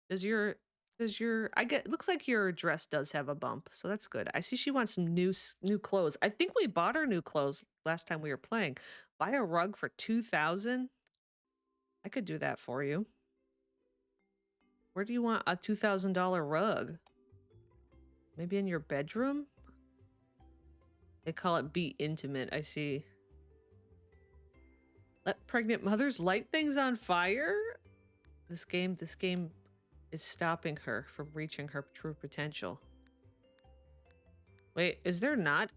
It looks like your dress does have a bump, so that's good. I see she wants some new clothes. I think we bought her new clothes last time we were playing. Buy a rug for 2,000? I could do that for you. Where do you want a $2,000 rug? Maybe in your bedroom? They call it be intimate, I see. Let pregnant mothers light things on fire? This game is stopping her from reaching her true potential. Wait, is there not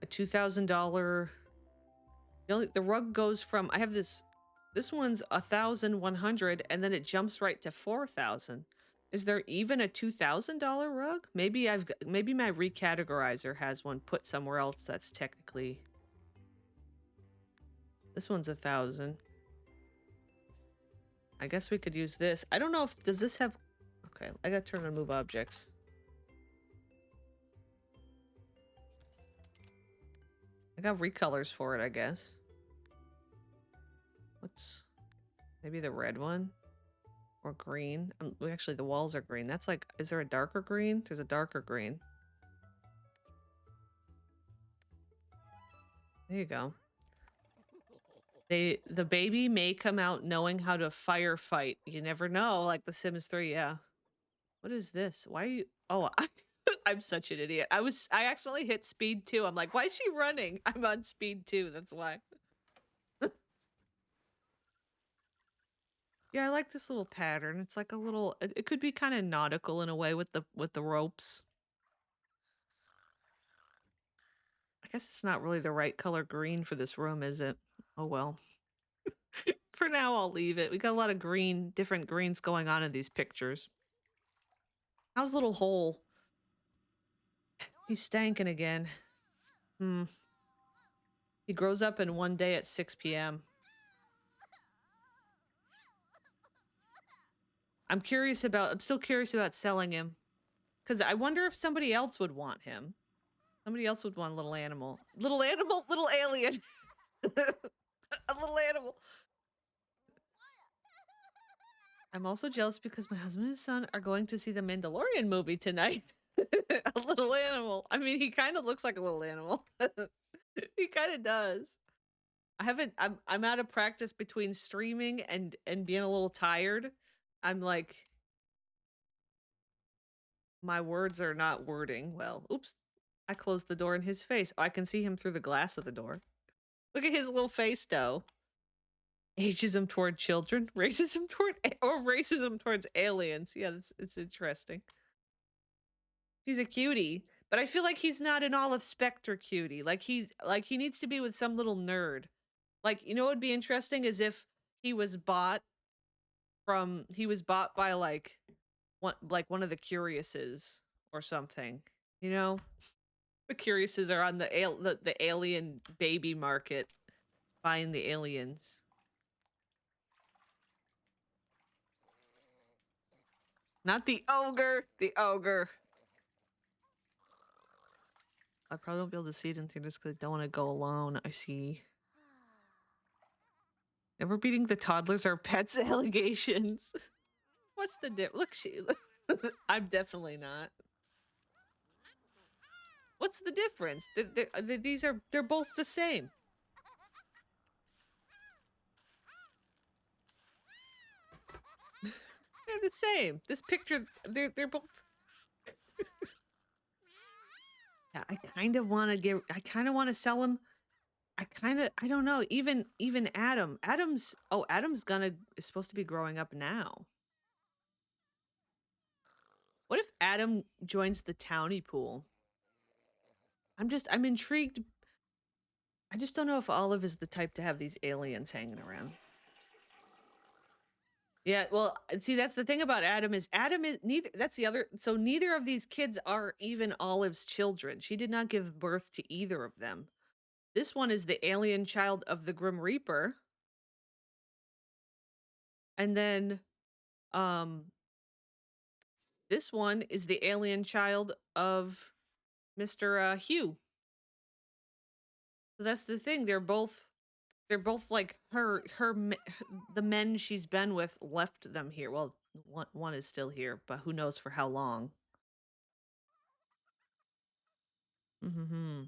a $2,000? The rug goes from... I have this one's 1,100 and then it jumps right to 4,000. Is there even a $2,000 rug? Maybe my recategorizer has one put somewhere else that's technically... This one's 1,000. I guess we could use this. I don't know if... Does this have... Okay, I gotta turn on move objects. I got recolors for it, I guess. What's... Maybe the red one? Or green? Actually, the walls are green. That's like... Is there a darker green? There's a darker green. There you go. The baby may come out knowing how to firefight. You never know, like The Sims 3, yeah. What is this? Why are you... Oh, I'm such an idiot. I accidentally hit speed 2. I'm like, why is she running? I'm on speed 2. That's why. Yeah, I like this little pattern. It's like a little it could be kind of nautical in a way with the ropes. I guess it's not really the right color green for this room, is it? Oh well. For now, I'll leave it. We got a lot of different greens going on in these pictures. How's little hole? He's stanking again. Hmm. He grows up in one day at 6 p.m. I'm still curious about selling him. Because I wonder if somebody else would want him. Somebody else would want a little animal. Little animal, little alien. A little animal. I'm also jealous because my husband and son are going to see the Mandalorian movie tonight. A little animal. I mean, he kind of looks like a little animal. He kind of does. I'm out of practice between streaming and being a little tired. I'm like, my words are not wording well. Oops. I closed the door in his face. Oh, I can see him through the glass of the door. Look at his little face, though. Ages him toward children, raises him towards aliens. Yeah, it's interesting. He's a cutie, but I feel like he's not an Olive Spectre cutie. Like he needs to be with some little nerd. Like, you know what would be interesting is if he was bought by one of the Curiouses or something. You know? The Curiouses are on the alien baby market buying the aliens. Not the ogre, the ogre. I probably won't be able to see it in theaters because I don't want to go alone. I see. Never beating the toddlers or pets allegations. What's the difference? Look, I'm definitely not. What's the difference? They're both the same. They're the same. This picture, they're both. Yeah, I kind of want to sell him. I don't know. Even Adam's is supposed to be growing up now. What if Adam joins the townie pool? I'm intrigued. I just don't know if Olive is the type to have these aliens hanging around. Yeah, well, see, that's the thing about Adam is neither. That's the other. So neither of these kids are even Olive's children. She did not give birth to either of them. This one is the alien child of the Grim Reaper. And then, this one is the alien child of Mr. Hugh. So that's the thing. They're both like the men she's been with left them here. Well, one is still here, but who knows for how long. Mm-hmm.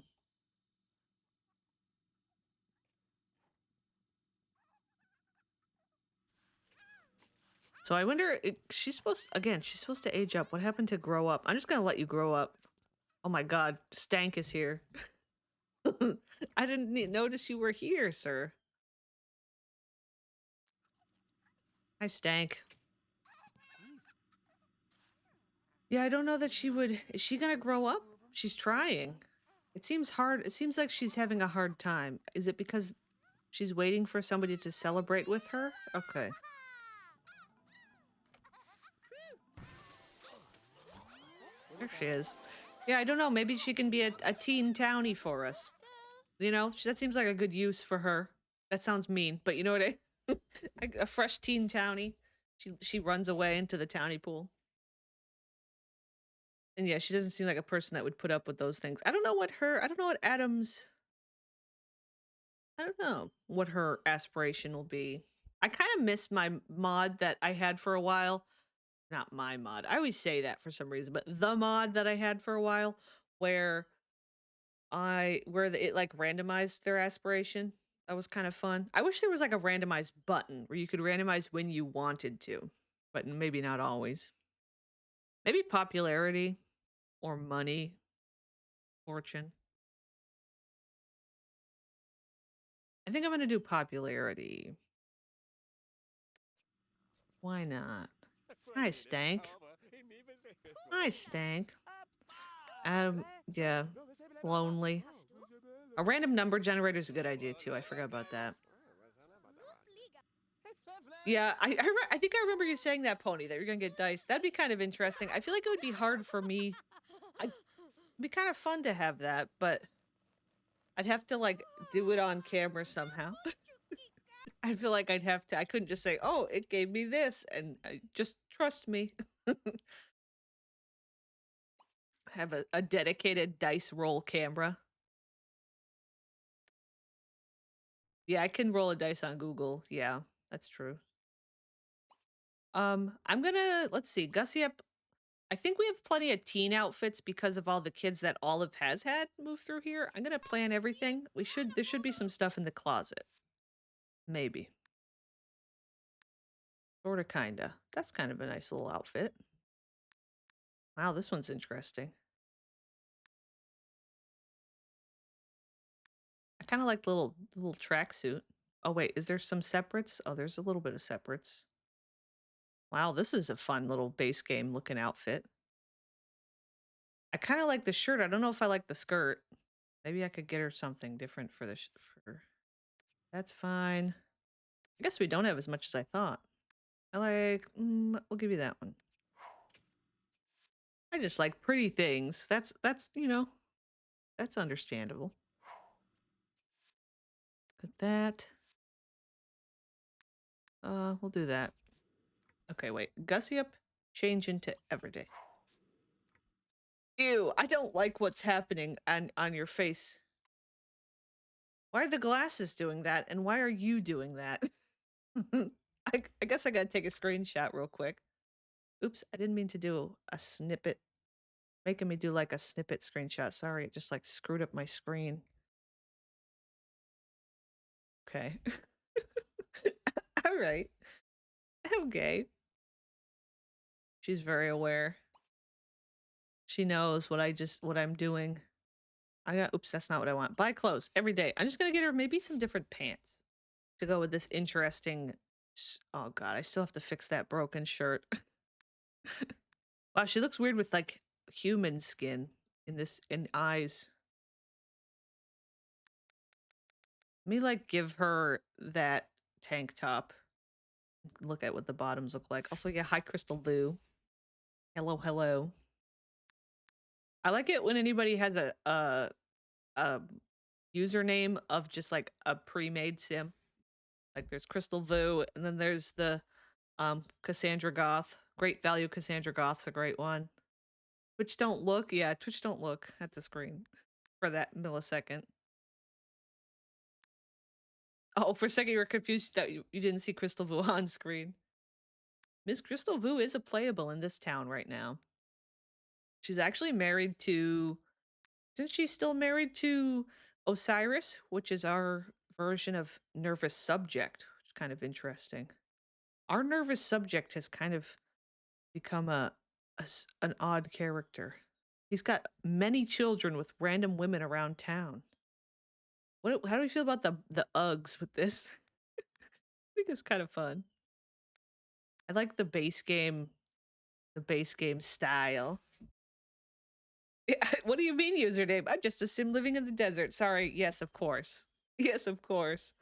So I wonder, she's supposed to age up. What happened to grow up? I'm just gonna let you grow up. Oh my God, Stank is here. I didn't notice you were here, sir. Hi, Stank. Yeah, I don't know that she would. Is she gonna grow up? She's trying. It seems hard. It seems like she's having a hard time. Is it because she's waiting for somebody to celebrate with her? Okay. There she is. Yeah, I don't know. Maybe she can be a teen townie for us. You know, that seems like a good use for her. That sounds mean, but you know what a fresh teen townie. She runs away into the townie pool. And yeah, she doesn't seem like a person that would put up with those things. I don't know what her aspiration will be. I kind of miss my mod that I had for a while. Not my mod. I always say that for some reason, but the mod that I had for a while where it like randomized their aspiration. That was kind of fun. I wish there was like a randomized button where you could randomize when you wanted to, but maybe not always. Maybe popularity or money, fortune. I think I'm gonna do popularity. Why not? Hi, Stank. Hi, Stank. Adam, yeah, lonely. A random number generator is a good idea too. I forgot about that. Yeah, I think I remember you saying that, Pony, that you're gonna get dice. That'd be kind of interesting. I feel like it would be hard for me. It'd be kind of fun to have that, but I'd have to like do it on camera somehow. I feel like I'd have to. I couldn't just say, "Oh, it gave me this," and just trust me. Have a dedicated dice roll camera. Yeah, I can roll a dice on Google. Yeah, that's true. I'm gonna let's see, Gussie up. I think we have plenty of teen outfits because of all the kids that Olive has had move through here. I'm gonna plan everything. There should be some stuff in the closet. Maybe. Sorta kinda. That's kind of a nice little outfit. Wow, this one's interesting. I kind of like the little tracksuit. Oh wait, is there some separates? Oh, there's a little bit of separates. Wow, this is a fun little base game looking outfit. I kind of like the shirt. I don't know if I like the skirt. Maybe I could get her something different for the for. That's fine. I guess we don't have as much as I thought. I like. We'll give you that one. I just like pretty things. That's that's understandable. Put that. We'll do that. Okay, wait. Gussie up. Change into everyday. Ew, I don't like what's happening on your face. Why are the glasses doing that? And why are you doing that? I guess I gotta take a screenshot real quick. Oops, I didn't mean to do a snippet. Making me do like a snippet screenshot. Sorry, it just like screwed up my screen. Okay. All right. Okay. She's very aware. She knows what I'm doing. Oops, that's not what I want. Buy clothes every day. I'm just gonna get her maybe some different pants to go with this interesting. Oh god, I still have to fix that broken shirt. Wow, she looks weird with like human skin in eyes. Let me like give her that tank top. Look at what the bottoms look like. Also, yeah, hi Crystal Lou. Hello, hello. I like it when anybody has a username of just like a pre-made sim. Like there's Crystal Vu, and then there's the Cassandra Goth. Great value Cassandra Goth's a great one. Twitch don't look, yeah, Twitch don't look at the screen for that millisecond. Oh, for a second you were confused that you didn't see Crystal Vu on screen. Miss Crystal Vu is a playable in this town right now. She's actually married to, isn't she still married to Osiris, which is our version of Nervous Subject, which is kind of interesting. Our Nervous Subject has kind of become an odd character. He's got many children with random women around town. How do we feel about the Uggs with this? I think it's kind of fun. I like the base game style. Yeah, what do you mean username? I'm just a sim living in the desert. Sorry. Yes, of course. Yes, of course.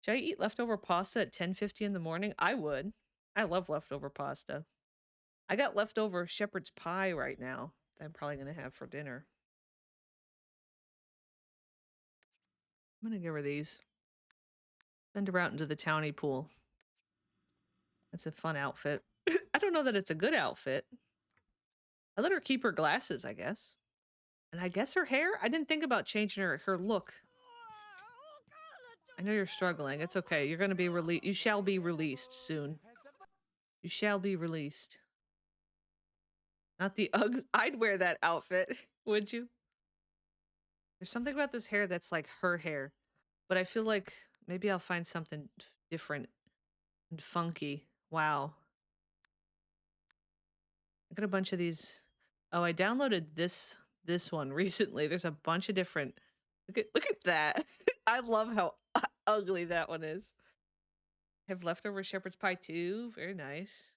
Should I eat leftover pasta at 10:50 in the morning? I would. I love leftover pasta. I got leftover shepherd's pie right now that I'm probably going to have for dinner. I'm going to give her these. Send her out into the towny pool. It's a fun outfit. I don't know that it's a good outfit. I let her keep her glasses, I guess. And I guess her hair? I didn't think about changing her look. I know you're struggling. It's okay. You're going to be released. You shall be released soon. You shall be released. Not the Uggs. I'd wear that outfit. Would you? There's something about this hair that's like her hair. But I feel like maybe I'll find something different and funky. Wow. I got a bunch of these Oh, I downloaded this one recently. There's a bunch of different. Look at that. I love how ugly that one is. Have leftover shepherd's pie too. Very nice.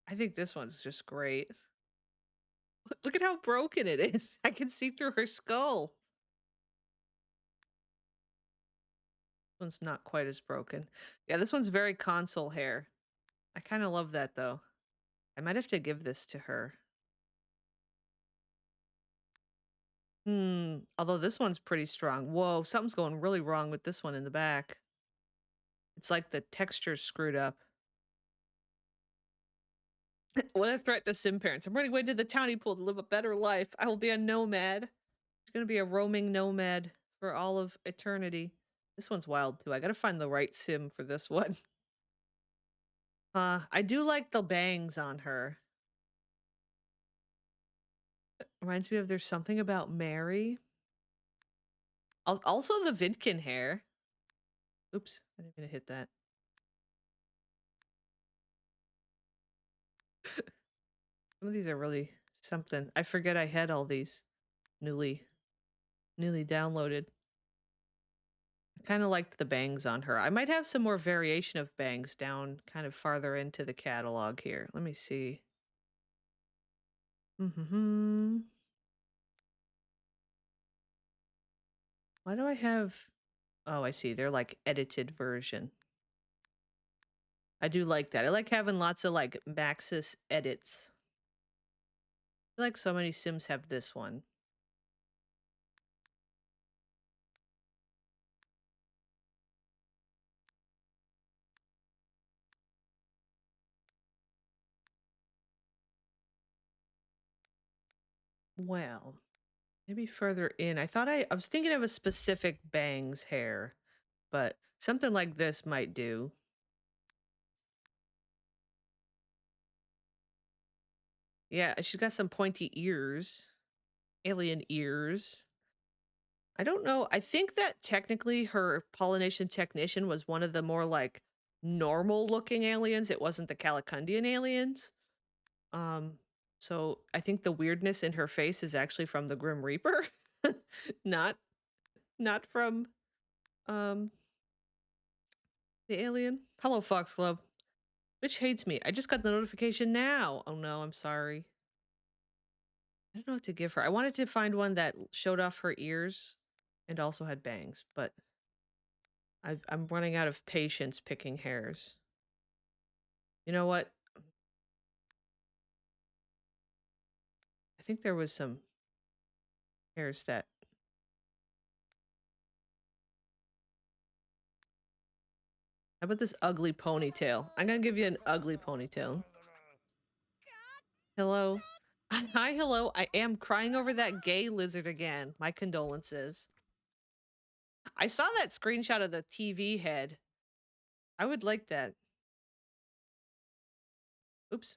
I think this one's just great. Look at how broken it is. I can see through her skull. This one's not quite as broken. Yeah, this one's very console hair. I kind of love that though. I might have to give this to her. Although this one's pretty strong. Whoa, something's going really wrong with this one in the back. It's like the texture's screwed up. What a threat to sim parents. I'm running away to the townie pool to live a better life. I will be a nomad. I'm gonna be a roaming nomad for all of eternity. This one's wild too. I gotta find the right sim for this one. I do like the bangs on her. Reminds me of There's Something About Mary. Also the Vidkin hair. Oops, I didn't mean to hit that. Some of these are really something. I forget I had all these newly downloaded. I kind of liked the bangs on her. I might have some more variation of bangs down kind of farther into the catalog here. Let me see. Why do I have... Oh, I see. They're like edited version. I do like that. I like having lots of like Maxis edits. I feel like so many Sims have this one. Well, maybe further in. I was thinking of a specific bangs hair, but something like this might do. Yeah, she's got some pointy ears. Alien ears. I don't know. I think that technically her pollination technician was one of the more like normal looking aliens. It wasn't the Calicondian aliens. So I think the weirdness in her face is actually from the Grim Reaper. not from the alien. Hello, Fox Club. Which hates me. I just got the notification now. Oh no, I'm sorry. I don't know what to give her. I wanted to find one that showed off her ears and also had bangs, but I'm running out of patience picking hairs. You know what? I think there was some hairs that... How about this ugly ponytail? I'm gonna give you an ugly ponytail. Hello. Hi, hello. I am crying over that gay lizard again. My condolences. I saw that screenshot of the TV head. I would like that. Oops.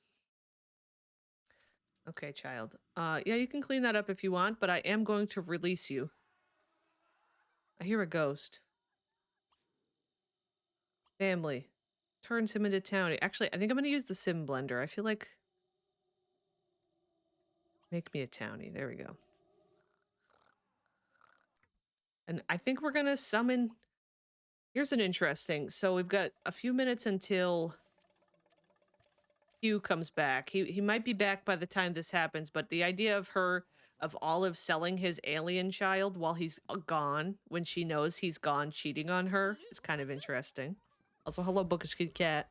Okay, child. Yeah, you can clean that up if you want, but I am going to release you. I hear a ghost. Family. Turns him into townie. Actually, I think I'm going to use the sim blender. I feel like... Make me a townie. There we go. And I think we're going to summon... Here's an interesting... So we've got a few minutes until Hugh comes back. He might be back by the time this happens, but the idea of Olive selling his alien child while he's gone, when she knows he's gone cheating on her, is kind of interesting. Also, hello, Bookish Kid Cat.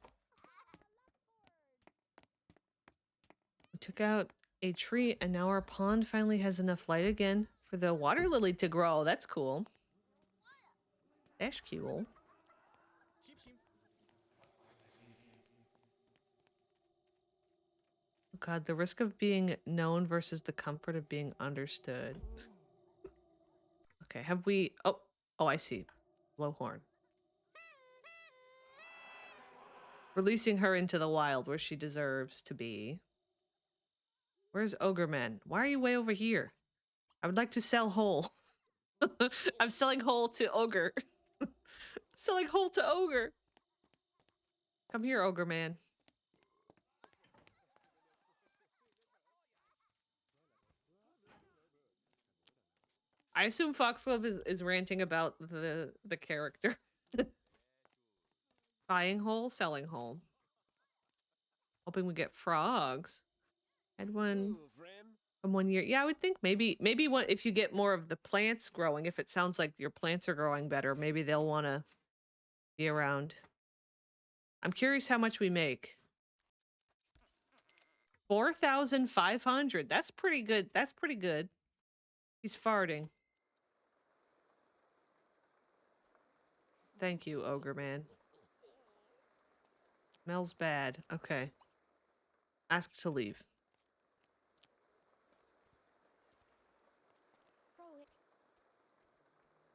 We took out a tree, and now our pond finally has enough light again for the water lily to grow. That's cool. That's cool. Oh God, the risk of being known versus the comfort of being understood. Okay, have we... Oh, I see. Blowhorn. Releasing her into the wild where she deserves to be. Where's Ogre Man? Why are you way over here? I would like to sell whole. I'm selling whole to Ogre. Selling whole to Ogre. Come here, Ogre Man. I assume Foxglove is ranting about the character. Buying hole, selling hole. Hoping we get frogs. Had one from 1 year. Yeah, I would think maybe one if you get more of the plants growing, if it sounds like your plants are growing better, maybe they'll want to be around. I'm curious how much we make. 4,500. That's pretty good. That's pretty good. He's farting. Thank you, Ogre Man. Smells bad. Okay. Ask to leave.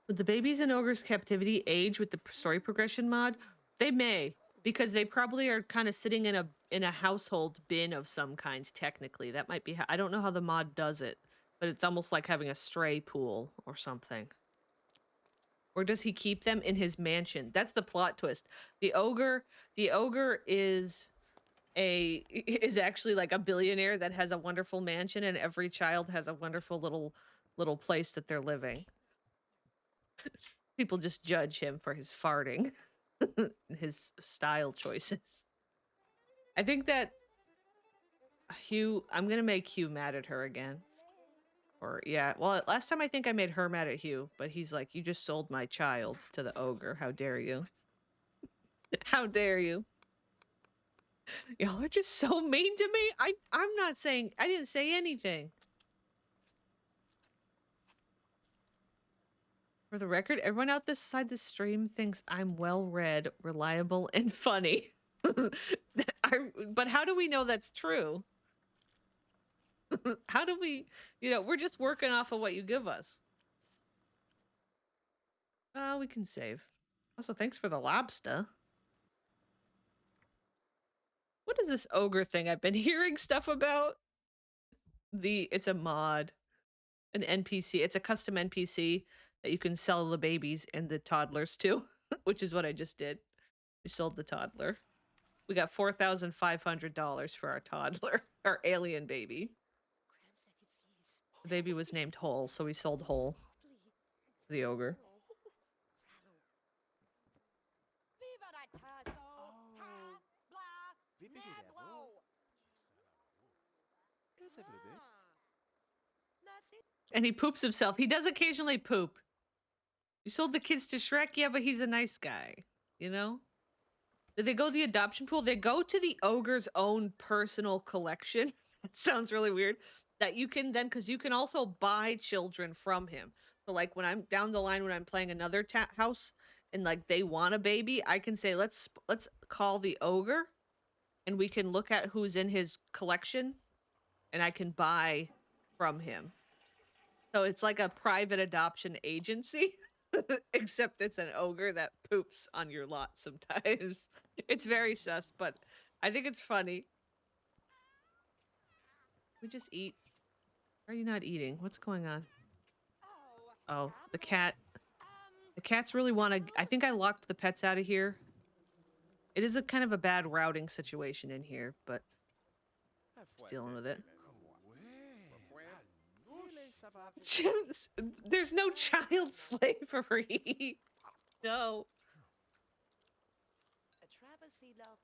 Would the babies in Ogre's captivity age with the story progression mod? They may, because they probably are kind of sitting in a household bin of some kind. Technically, that might be. I don't know how the mod does it, but it's almost like having a stray pool or something. Or does he keep them in his mansion? That's the plot twist. The ogre is actually like a billionaire that has a wonderful mansion, and every child has a wonderful little place that they're living. People just judge him for his farting and his style choices. I think that Hugh, I'm gonna make Hugh mad at her again. Or yeah, well, last time I think I made her mad at Hugh, but he's like, you just sold my child to the ogre. How dare you? How dare you? Y'all are just so mean to me. I'm not saying, I didn't say anything. For the record, everyone out this side the stream thinks I'm well-read, reliable, and funny. But how do we know that's true? How do we, we're just working off of what you give us. We can save. Also, thanks for the lobster. What is this ogre thing I've been hearing stuff about? It's a mod, an NPC. It's a custom NPC that you can sell the babies and the toddlers to, which is what I just did. We sold the toddler. We got $4,500 for our toddler, our alien baby. The baby was named Hole, so we sold Hole to the ogre. And he poops himself. He does occasionally poop. You sold the kids to Shrek? Yeah, but he's a nice guy. You know? Did they go to the adoption pool? They go to the ogre's own personal collection. It sounds really weird. That you can then, because you can also buy children from him. So like when I'm down the line, when I'm playing another house and like they want a baby, I can say, let's call the ogre and we can look at who's in his collection and I can buy from him. So it's like a private adoption agency, except it's an ogre that poops on your lot sometimes. It's very sus, but I think it's funny. We just eat. Why are you not eating? What's going on? Oh, the cat. The cats really want to... I think I locked the pets out of here. It is a kind of a bad routing situation in here, but just dealing with it. There's no child slavery. No.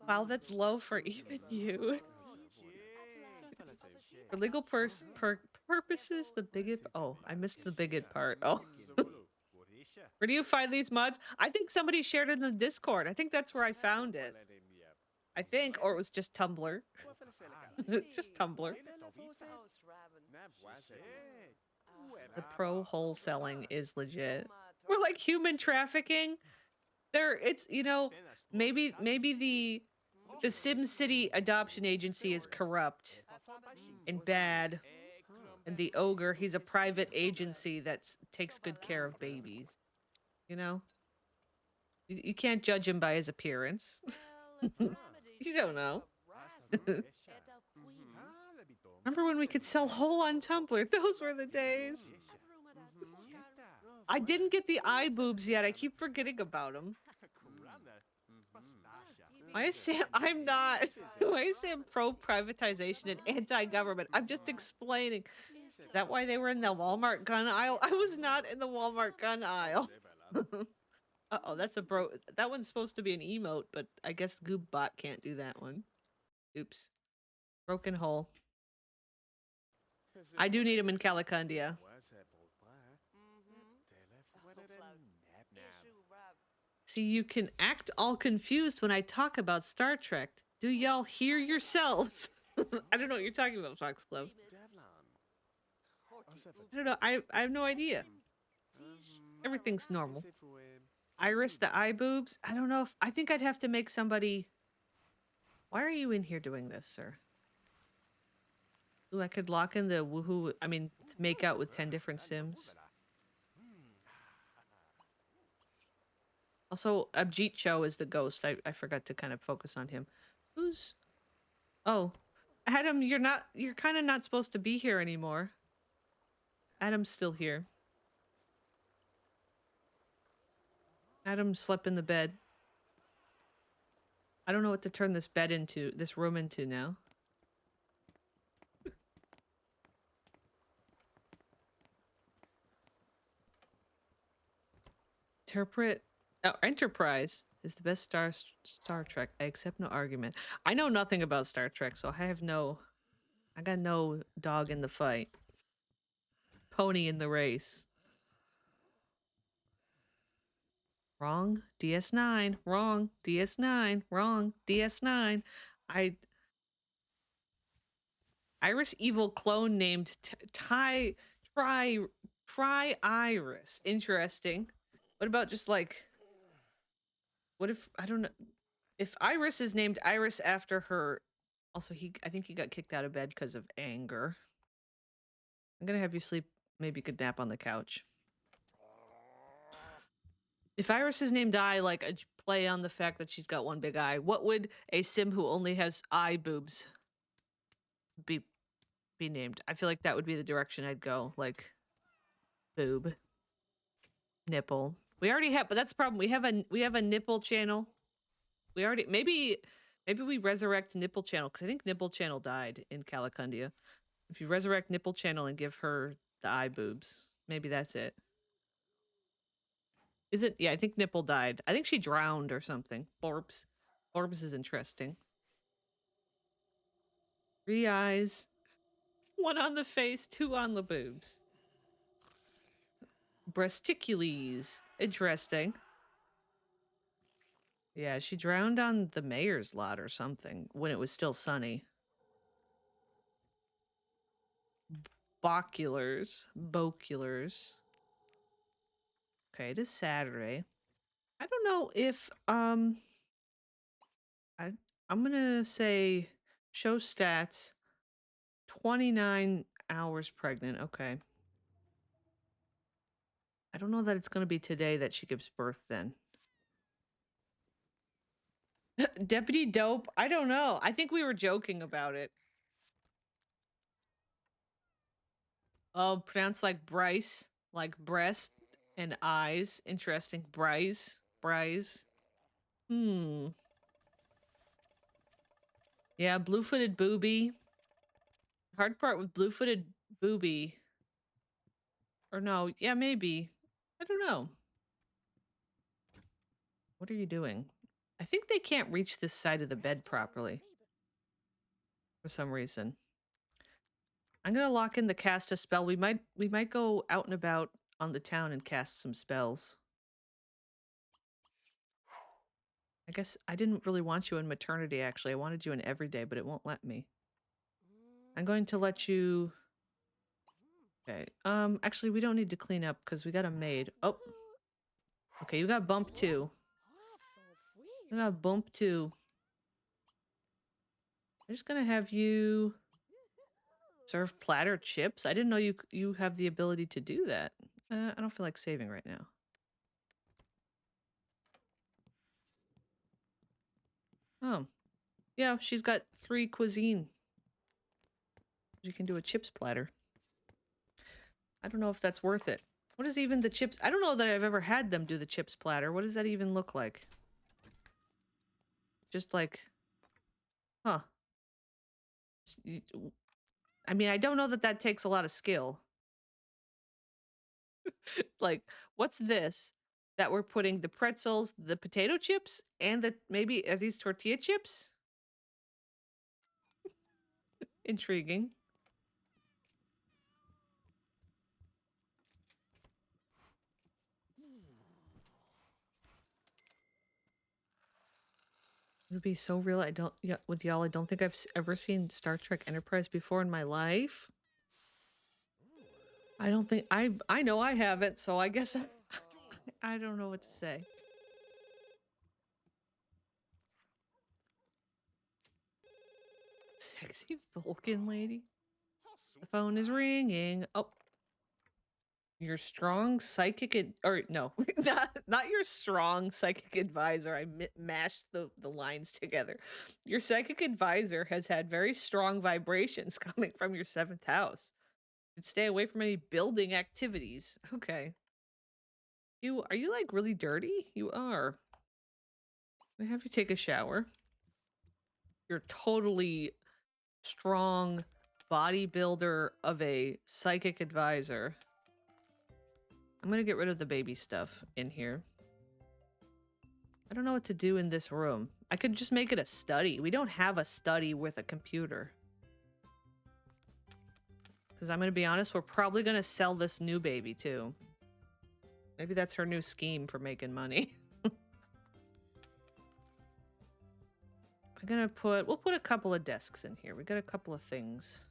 Wow, that's low for even you. For legal purposes, the bigot... Oh, I missed the bigot part. Oh. Where do you find these mods? I think somebody shared it in the Discord. I think that's where I found it. I think, or it was just Tumblr. Just Tumblr. The pro wholesaling is legit. We're like human trafficking. It's, maybe the SimCity adoption agency is corrupt and bad. And the ogre, he's a private agency that takes good care of babies. You can't judge him by his appearance. You don't know. Remember when we could sell Whole on Tumblr? Those were the days. I didn't get the eye boobs yet. I keep forgetting about them. Why say I'm not? Why say I'm pro-privatization and anti-government? I'm just explaining. Is that why they were in the Walmart gun aisle? I was not in the Walmart gun aisle. Uh-oh, that's a that one's supposed to be an emote, but I guess Goobbot can't do that one. Oops. Broken hole. I do need him in Calicandia. See, you can act all confused when I talk about Star Trek. Do y'all hear yourselves? I don't know what you're talking about, Foxglove. I don't know. I have no idea. Everything's normal. Iris, the eye boobs. I don't know if I think I'd have to make somebody. Why are you in here doing this, sir? Ooh, I could lock in the woohoo. I mean, to make out with 10 different Sims. Also, Abjeet Cho is the ghost. I forgot to kind of focus on him. Who's... Oh. Adam, you're kind of not supposed to be here anymore. Adam's still here. Adam slept in the bed. I don't know what to turn this room into now. Enterprise is the best Star Trek. I accept no argument. I know nothing about Star Trek, so I got no dog in the fight. Pony in the race. Wrong. DS9. Wrong. DS9. Wrong. DS9. Iris Evil clone named Try Iris. Interesting. What about just like... What if... I don't know. If Iris is named Iris after her... Also, I think he got kicked out of bed because of anger. I'm gonna have you sleep. Maybe you could nap on the couch. If Iris is named I, like a play on the fact that she's got one big eye, what would a sim who only has eye boobs be named? I feel like that would be the direction I'd go. Like boob, nipple. We already have, but that's the problem. We have a nipple channel. We already maybe we resurrect nipple channel because I think nipple channel died in Calicandia. If you resurrect nipple channel and give her the eye boobs, maybe that's it. Is it? Yeah, I think nipple died. I think she drowned or something. Orbs. Orbs is interesting. 3 eyes. 1 on the face, 2 on the boobs. Breasticules. Interesting. Yeah, she drowned on the mayor's lot or something when it was still sunny. Boculars. Boculars. Okay, it is Saturday. I don't know if I'm gonna say show stats 29 hours pregnant. Okay. I don't know that it's gonna be today that she gives birth then. Deputy Dope? I don't know. I think we were joking about it. Oh, pronounced like Bryce, like breast and eyes. Interesting. Bryce. Bryce. Yeah, blue-footed booby. Hard part with blue-footed booby. Or no, yeah, maybe. I don't know. What are you doing? I think they can't reach this side of the bed properly. For some reason. I'm gonna lock in the cast a spell. We might go out and about on the town and cast some spells. I guess I didn't really want you in maternity, actually. I wanted you in everyday, but it won't let me. I'm going to let you... Okay. Actually, we don't need to clean up because we got a maid. Oh. Okay, you got bump 2. You got bump 2. I'm just gonna have you serve platter chips. I didn't know you have the ability to do that. I don't feel like saving right now. Oh. Yeah, she's got 3 cuisine. You can do a chips platter. I don't know if that's worth it. What is even the chips? I don't know that I've ever had them do the chips platter. What does that even look like? Just like... Huh. I mean, I don't know that that takes a lot of skill. Like, what's this? That we're putting the pretzels, the potato chips, and the maybe are these tortilla chips? Intriguing. It'd be so real. I don't, yeah, with y'all, I don't think I've ever seen Star Trek Enterprise before in my life. I don't think I know I haven't, so I guess I don't know what to say. Sexy Vulcan lady. The phone is ringing. Oh, your strong psychic or no, not your strong psychic advisor. I mashed the lines together. Your psychic advisor has had very strong vibrations coming from your 7th house. Stay away from any building activities. Okay. Are you like really dirty? You are. I have you take a shower. You're totally strong bodybuilder of a psychic advisor. I'm gonna get rid of the baby stuff in here. I don't know what to do in this room. I could just make it a study. We don't have a study with a computer. Because I'm gonna be honest, we're probably gonna sell this new baby too. Maybe that's her new scheme for making money. We'll put a couple of desks in here. We got a couple of things.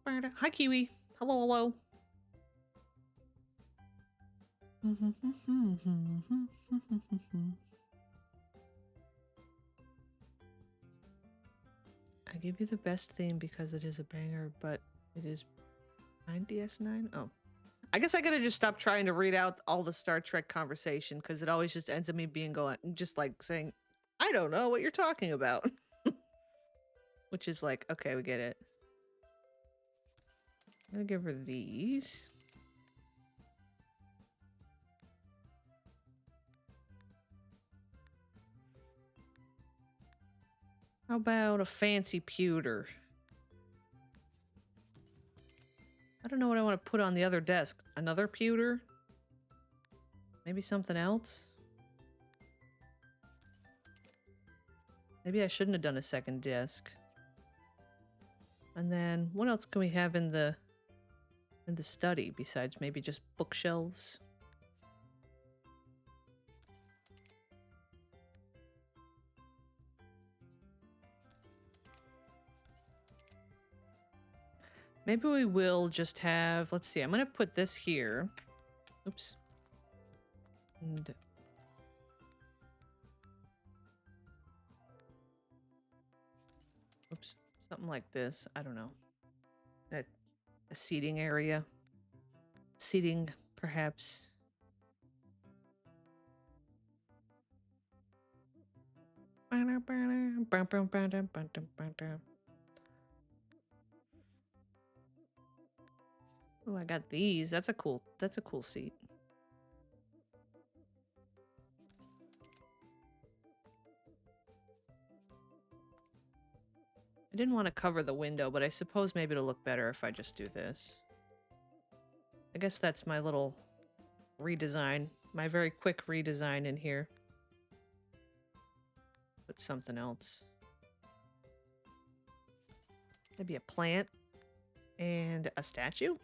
Hi, Kiwi. Hello, hello. I give you the best theme because it is a banger, but it is 9DS9? Oh. I guess I gotta just stop trying to read out all the Star Trek conversation because it always just ends up me just like saying, I don't know what you're talking about. Which is like, okay, we get it. I'm gonna give her these. How about a fancy pewter? I don't know what I want to put on the other desk. Another pewter? Maybe something else? Maybe I shouldn't have done a second desk. And then what else can we have in the study besides maybe just bookshelves? Maybe we will just have, let's see, I'm gonna put this here. Oops. And oops, something like this. I don't know. A seating area. Seating, perhaps. Oh, I got these. That's a cool seat. I didn't want to cover the window, but I suppose maybe it'll look better if I just do this. I guess that's my little redesign. My very quick redesign in here. Put something else. Maybe a plant and a statue.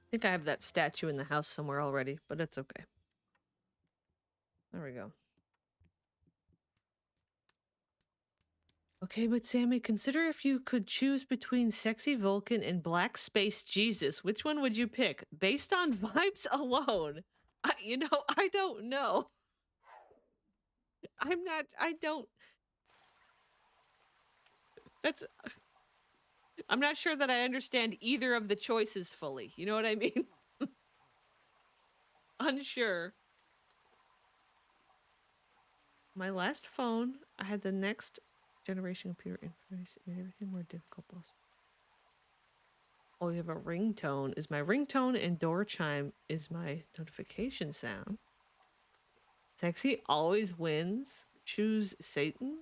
I think I have that statue in the house somewhere already, but it's okay. There we go. Okay, but Sammy, consider if you could choose between Sexy Vulcan and Black Space Jesus. Which one would you pick? Based on vibes alone. I don't know. I'm not sure that I understand either of the choices fully. You know what I mean? Unsure. My last phone, I had the next generation computer interface. It made everything more difficult. Oh, you have a ringtone. Is my ringtone and door chime is my notification sound. Sexy always wins. Choose Satan.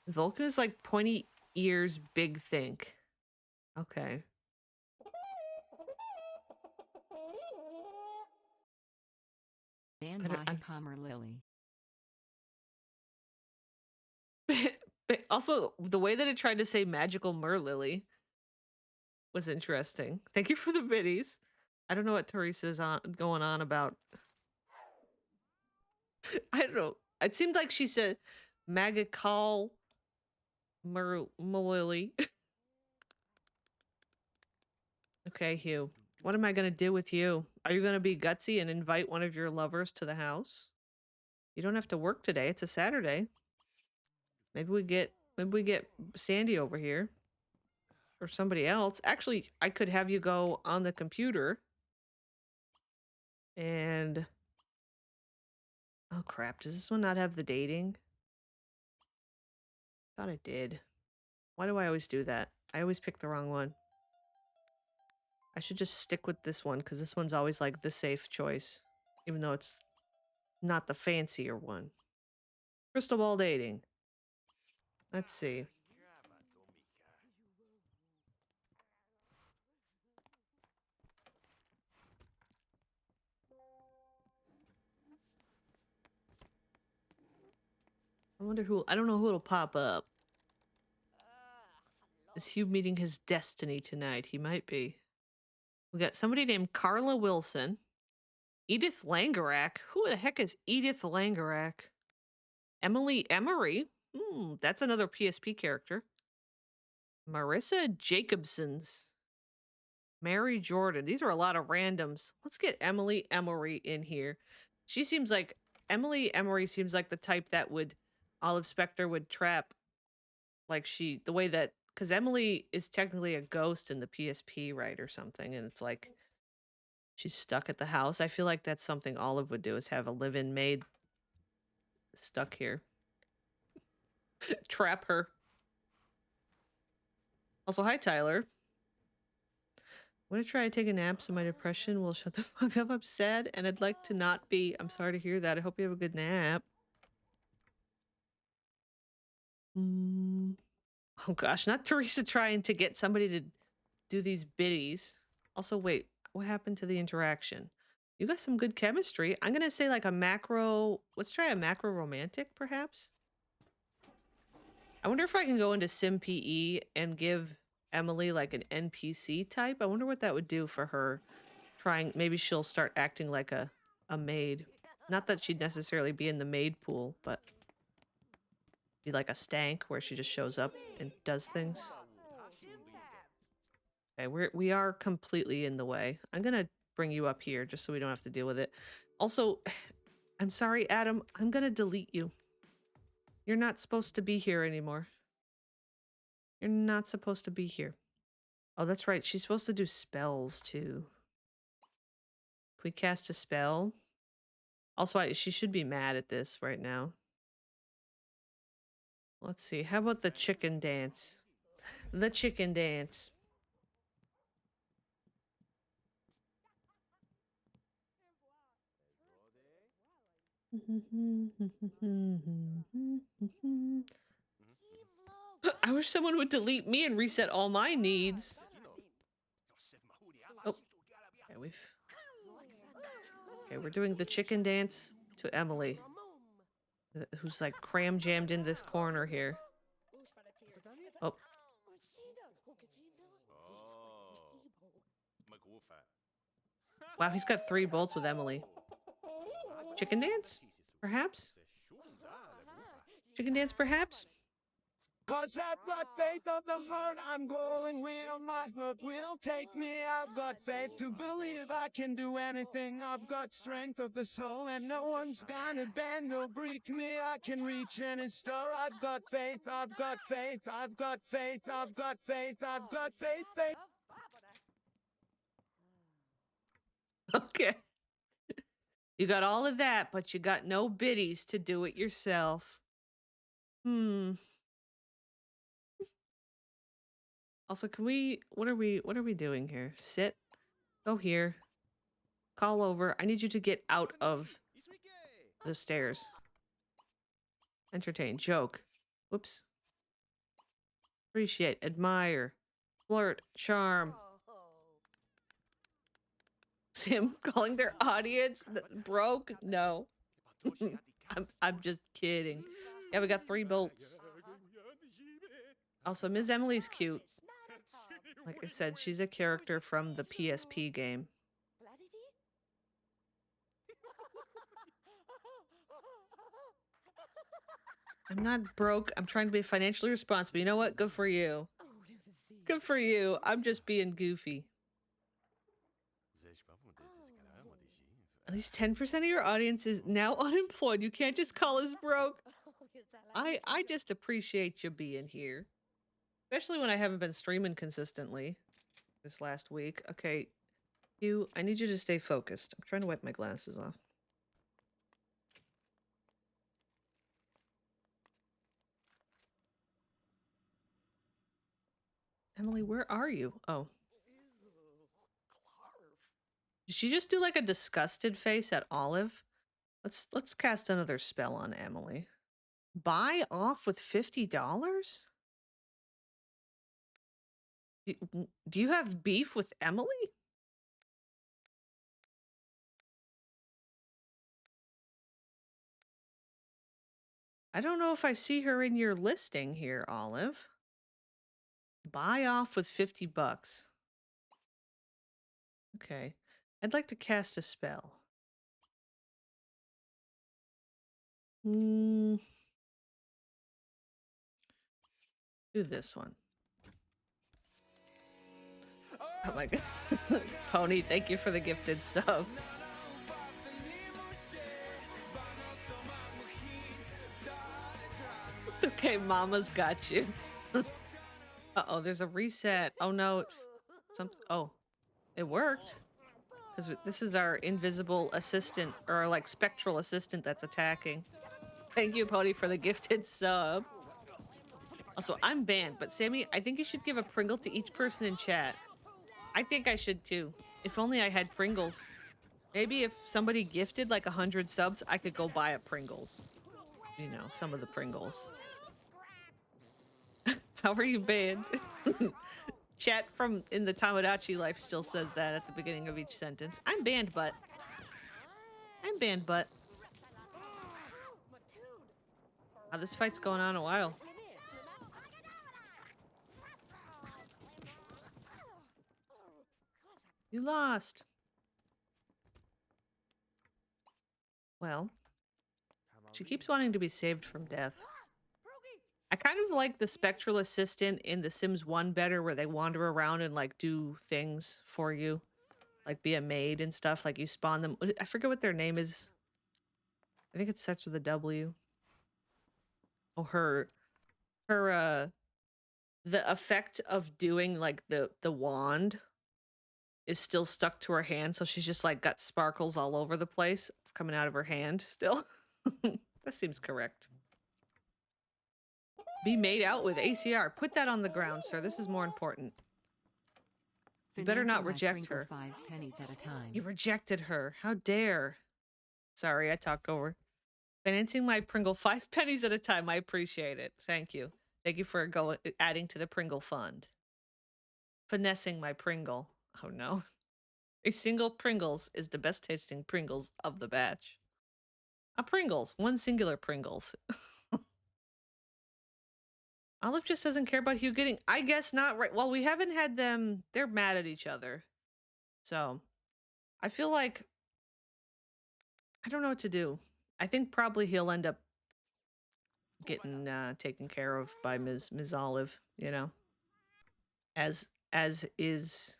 Vulcan is like pointy ears, big think. Okay. Dan I don't- I- Mahikamer Lily. But also, the way that it tried to say magical Merlily was interesting. Thank you for the biddies. I don't know what Teresa's going on about. I don't know. It seemed like she said magical Merlily. Okay, Hugh. What am I going to do with you? Are you going to be gutsy and invite one of your lovers to the house? You don't have to work today. It's a Saturday. Maybe we get Sandy over here or somebody else. Actually, I could have you go on the computer and oh crap, does this one not have the dating? Thought it did. Why do I always do that? I always pick the wrong one. I should just stick with this one because this one's always like the safe choice, even though it's not the fancier one. Crystal ball dating. Let's see. I wonder who, I don't know who it'll pop up. Is Hugh meeting his destiny tonight? He might be. We got somebody named Carla Wilson. Edith Langerak. Who the heck is Edith Langerak? Emily Emery. That's another PSP character. Marissa Jacobsons. Mary Jordan. These are a lot of randoms. Let's get Emily Emery in here. She seems like Emily Emery seems like the type that would Olive Spectre would trap. Like the way that because Emily is technically a ghost in the PSP, right, or something, and it's like she's stuck at the house. I feel like that's something Olive would do is have a live-in maid stuck here. Trap her. Also, hi Tyler. Want to try to take a nap so my depression will shut the fuck up? I'm sad and I'd like to not be. I'm sorry to hear that. I hope you have a good nap. Oh gosh, not Teresa trying to get somebody to do these biddies. Also, wait, what happened to the interaction? You got some good chemistry. I'm gonna say like a macro. Let's try a macro romantic, perhaps. I wonder if I can go into SimPE and give Emily like an NPC type. I wonder what that would do for her. Maybe she'll start acting like a maid. Not that she'd necessarily be in the maid pool, but be like a stank where she just shows up and does things. Okay, we are completely in the way. I'm gonna bring you up here just so we don't have to deal with it. Also, I'm sorry, Adam. I'm gonna delete you. You're not supposed to be here anymore. You're not supposed to be here. Oh, that's right. She's supposed to do spells too. Can we cast a spell? Also, she should be mad at this right now. Let's see. How about the chicken dance? The chicken dance. I wish someone would delete me and reset all my needs. Oh, okay, we're doing the chicken dance to Emily, who's like cram jammed in this corner here. Oh. Wow, he's got 3 bolts with Emily. Chicken dance? Perhaps? Chicken dance, perhaps? Cause I've got faith of the heart, I'm going where my heart will take me. I've got faith to believe I can do anything. I've got strength of the soul and no one's gonna bend or break me. I can reach any star. I've got faith, I've got faith, I've got faith, I've got faith, I've got faith, faith. Okay. You got all of that, but you got no biddies to do it yourself. Also, can we, what are we doing here? Sit, go here, call over. I need you to get out of the stairs. Entertain, joke. Whoops. Appreciate, admire, flirt, charm. Sim calling their audience broke? No. I'm just kidding. Yeah, we got 3 bolts. Also, Ms. Emily's cute. Like I said, she's a character from the PSP game. I'm not broke. I'm trying to be financially responsible. You know what? Good for you. Good for you. I'm just being goofy. At least 10% of your audience is now unemployed. You can't just call us broke. I just appreciate you being here. Especially when I haven't been streaming consistently this last week. Okay, I need you to stay focused. I'm trying to wipe my glasses off. Emily, where are you? Oh. Did she just do like a disgusted face at Olive? Let's cast another spell on Emily. Buy off with $50? Do you have beef with Emily? I don't know if I see her in your listing here, Olive. Buy off with $50. Okay. I'd like to cast a spell. Do this one. Oh my god. Pony, thank you for the gifted sub. It's okay, Mama's got you. Uh-oh, there's a reset. Oh no. Oh, it worked. Because this is our invisible assistant, or like spectral assistant that's attacking. Thank you, Pony, for the gifted sub. Also, I'm banned, but Sammy, I think you should give a Pringle to each person in chat. I think I should too. If only I had Pringles. Maybe if somebody gifted like 100 subs, I could go buy a Pringles. You know, some of the Pringles. How are you banned? Chat from in the Tamagotchi life still says that at the beginning of each sentence. I'm banned, but. I'm banned, but. Oh, this fight's going on a while. You lost. Well, she keeps wanting to be saved from death. I kind of like the spectral assistant in The Sims 1 better, where they wander around and like do things for you. Like be a maid and stuff. Like you spawn them. I forget what their name is. I think it starts with a W. Oh, the effect of doing like the wand is still stuck to her hand, so she's just like got sparkles all over the place coming out of her hand still. That seems correct. Be made out with ACR. Put that on the ground, sir. This is more important. You better not reject her. 5 pennies at a time. You rejected her. How dare. Sorry, I talked over. Financing my Pringle 5 pennies at a time. I appreciate it. Thank you. Thank you for adding to the Pringle fund. Finessing my Pringle. Oh no. A single Pringles is the best tasting Pringles of the batch. A Pringles. One singular Pringles. Olive just doesn't care about Hugh getting... I guess not right... Well, we haven't had them... They're mad at each other. So, I feel like... I don't know what to do. I think probably he'll end up getting taken care of by Ms. Olive, you know? As is...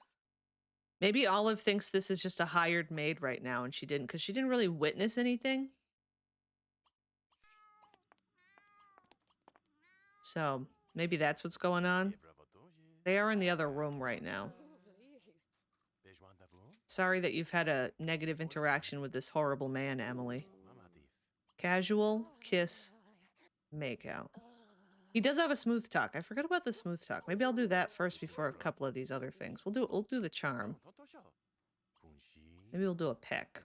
Maybe Olive thinks this is just a hired maid right now, and she didn't, because she didn't really witness anything. So, maybe that's what's going on. They are in the other room right now. Sorry that you've had a negative interaction with this horrible man, Emily. Casual, kiss, make out. He does have a smooth talk. I forgot about the smooth talk. Maybe I'll do that first before a couple of these other things. We'll do the charm. Maybe we'll do a peck.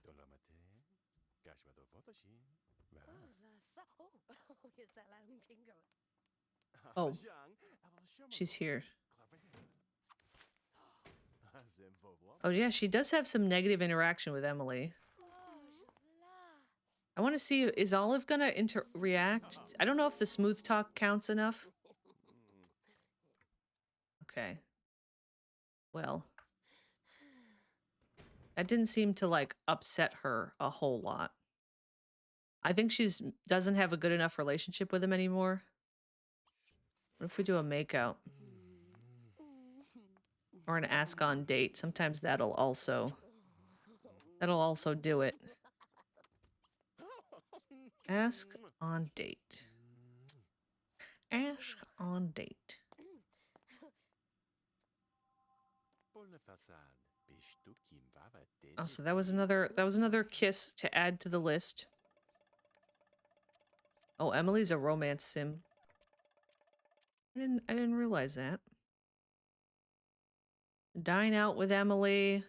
Oh, she's here. Oh yeah, she does have some negative interaction with Emily. I want to see, is Olive gonna react? I don't know if the smooth talk counts enough. Okay. Well, that didn't seem to like upset her a whole lot. I think she's doesn't have a good enough relationship with him anymore. What if we do a makeout? Or an ask on date? Sometimes that'll also do it. Ask on date. Ask on date. Oh, so that was another kiss to add to the list. Oh, Emily's a romance sim. I didn't realize that. Dine out with Emily.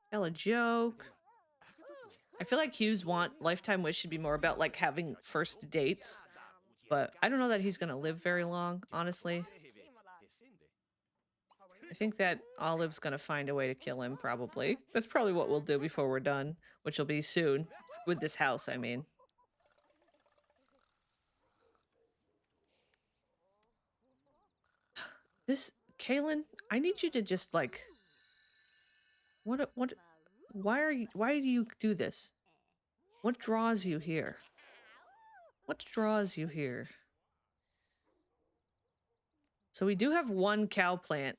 Tell a joke. I feel like Hugh's lifetime wish should be more about like having first dates. But I don't know that he's gonna live very long, honestly. I think that Olive's gonna find a way to kill him, probably. That's probably what we'll do before we're done, which will be soon. With this house, I mean. Kaylin, I need you to just like... why do you do this? What draws you here? What draws you here? So we do have one cow plant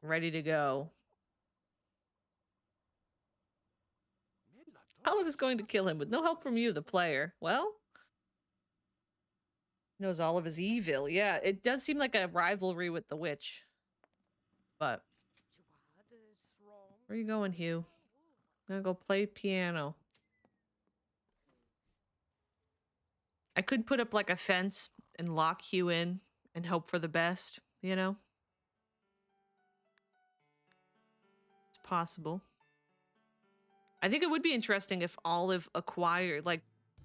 ready to go. Olive is going to kill him with no help from you, the player. Well, he knows Olive is evil. Yeah, it does seem like a rivalry with the witch. But where are you going, Hugh? I'm gonna go play piano. I could put up like a fence and lock Hugh in and hope for the best, you know? It's possible. I think it would be interesting if Olive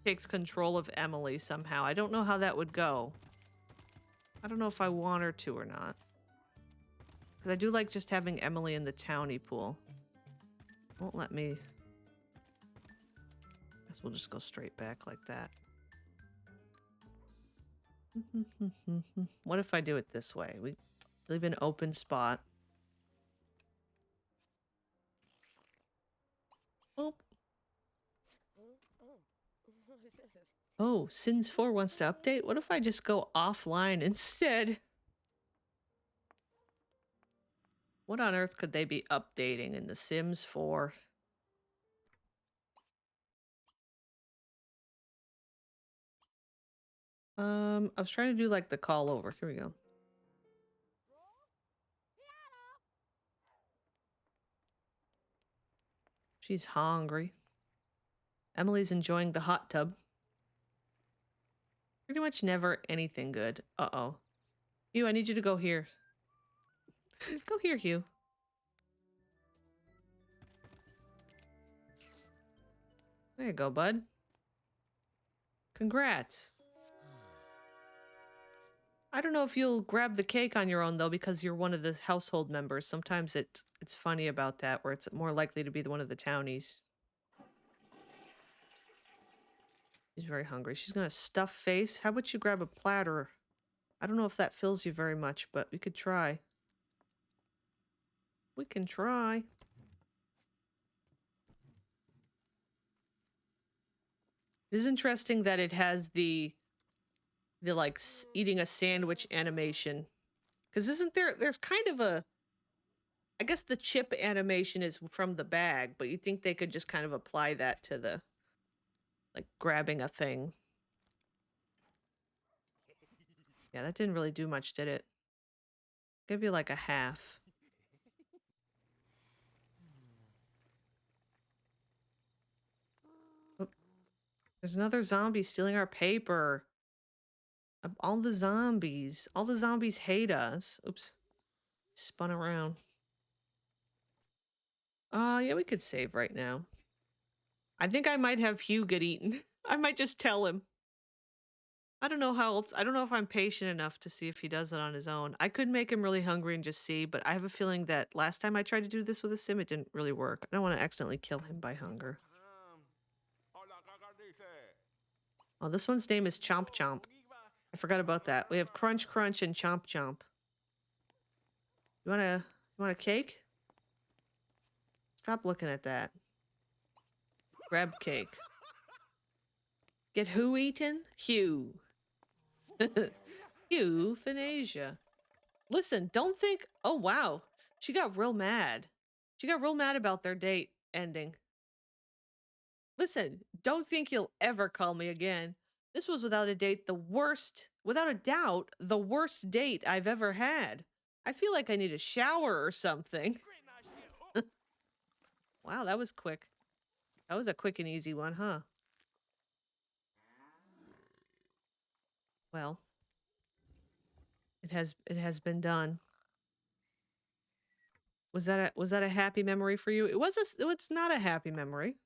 takes control of Emily somehow. I don't know how that would go. I don't know if I want her to or not. Because I do like just having Emily in the townie pool. Won't let me. Guess we'll just go straight back like that. What if I do it this way? We leave an open spot. Oh. Oh, Sins 4 wants to update? What if I just go offline instead? What on earth could they be updating in The Sims 4? I was trying to do like the call over. Here we go. She's hungry. Emily's enjoying the hot tub. Pretty much never anything good. Uh-oh. Hugh, I need you to go here. Go here, Hugh. There you go, bud. Congrats. I don't know if you'll grab the cake on your own, though, because you're one of the household members. Sometimes it's funny about that, where it's more likely to be one of the townies. She's very hungry. She's gonna stuff face. How about you grab a platter? I don't know if that fills you very much, but we could try. We can try. It is interesting that it has the like eating a sandwich animation. Because there's kind of a, I guess the chip animation is from the bag, but you think they could just kind of apply that to the, like grabbing a thing. Yeah, that didn't really do much, did it? Give you like a half. Oh, there's another zombie stealing our paper. All the zombies. All the zombies hate us. Oops. Spun around. Yeah, we could save right now. I think I might have Hugh get eaten. I might just tell him. I don't know how else. I don't know if I'm patient enough to see if he does it on his own. I could make him really hungry and just see, but I have a feeling that last time I tried to do this with a sim, it didn't really work. I don't want to accidentally kill him by hunger. Oh, this one's name is Chomp Chomp. I forgot about that. We have Crunch Crunch and Chomp Chomp. You want a cake? Stop looking at that. Grab cake. Get who eaten? Hugh. Euthanasia. Listen, don't think... Oh, wow. She got real mad. She got real mad about their date ending. Listen, don't think you'll ever call me again. This was without a doubt, the worst date I've ever had. I feel like I need a shower or something. Wow, that was quick. That was a quick and easy one, huh? Well, it has been done. Was that a happy memory for you? It's not a happy memory.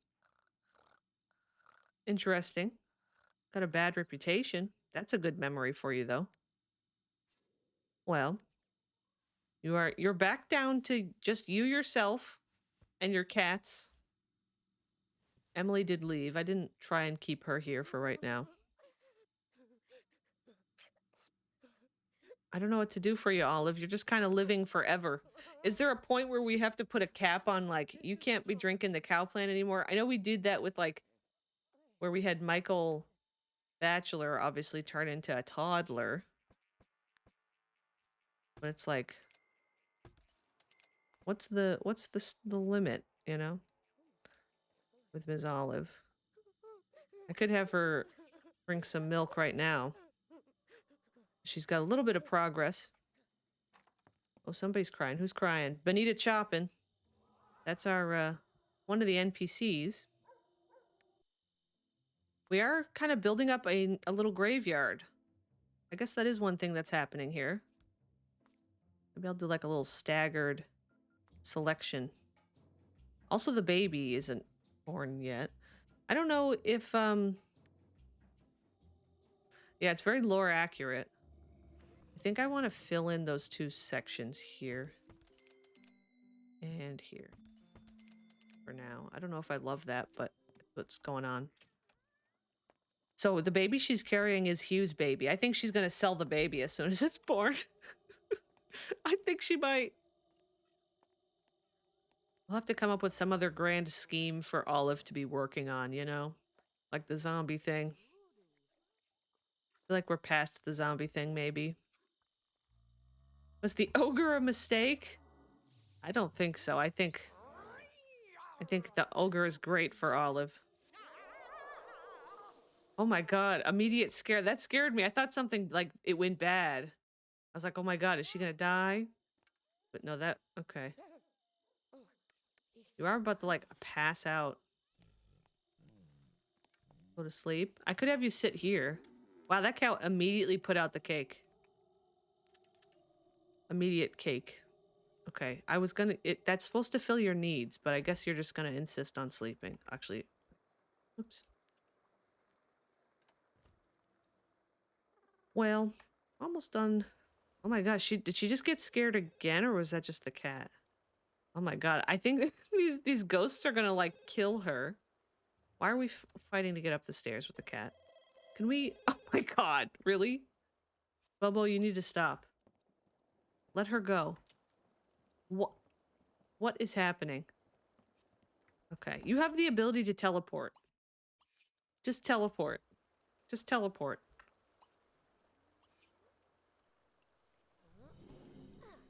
Interesting. Got a bad reputation. That's a good memory for you though. Well, you're back down to just you, yourself, and your cats. Emily did leave. I didn't try and keep her here for right now. I don't know what to do for you, Olive. You're just kind of living forever. Is there a point where we have to put a cap on, like, you can't be drinking the cow plant anymore? I know we did that with, like, where we had Michael Bachelor obviously turn into a toddler. But it's like, what's the limit, you know? With Ms. Olive. I could have her drink some milk right now. She's got a little bit of progress. Oh, somebody's crying. Who's crying? Bonita Choppin. That's our, one of the NPCs. We are kind of building up a little graveyard. I guess that is one thing that's happening here. Maybe I'll do like a little staggered selection. Also, the baby isn't born yet. I don't know if, yeah, it's very lore accurate. I think I want to fill in those two sections here. And here. For now. I don't know if I love that, but what's going on? So the baby she's carrying is Hugh's baby. I think she's going to sell the baby as soon as it's born. I think she might. We'll have to come up with some other grand scheme for Olive to be working on, you know? Like the zombie thing. I feel like we're past the zombie thing, maybe. Was the ogre a mistake? I don't think so. I think the ogre is great for Olive. Oh my god, immediate scare. That scared me. I thought something, like, it went bad. I was like, oh my god, is she gonna die? But no, that... Okay. You are about to, like, pass out. Go to sleep. I could have you sit here. Wow, that cow immediately put out the cake. Immediate cake. Okay, I was gonna... That's supposed to fill your needs, but I guess you're just gonna insist on sleeping. Actually... Oops. Well, almost done. Oh my gosh, did she just get scared again, or was that just the cat? Oh my god, I think these ghosts are gonna, like, kill her. Why are we fighting to get up the stairs with the cat? Can we... Oh my god, really? Bobo, you need to stop. Let her go. What is happening? Okay, you have the ability to teleport. Just teleport. Just teleport.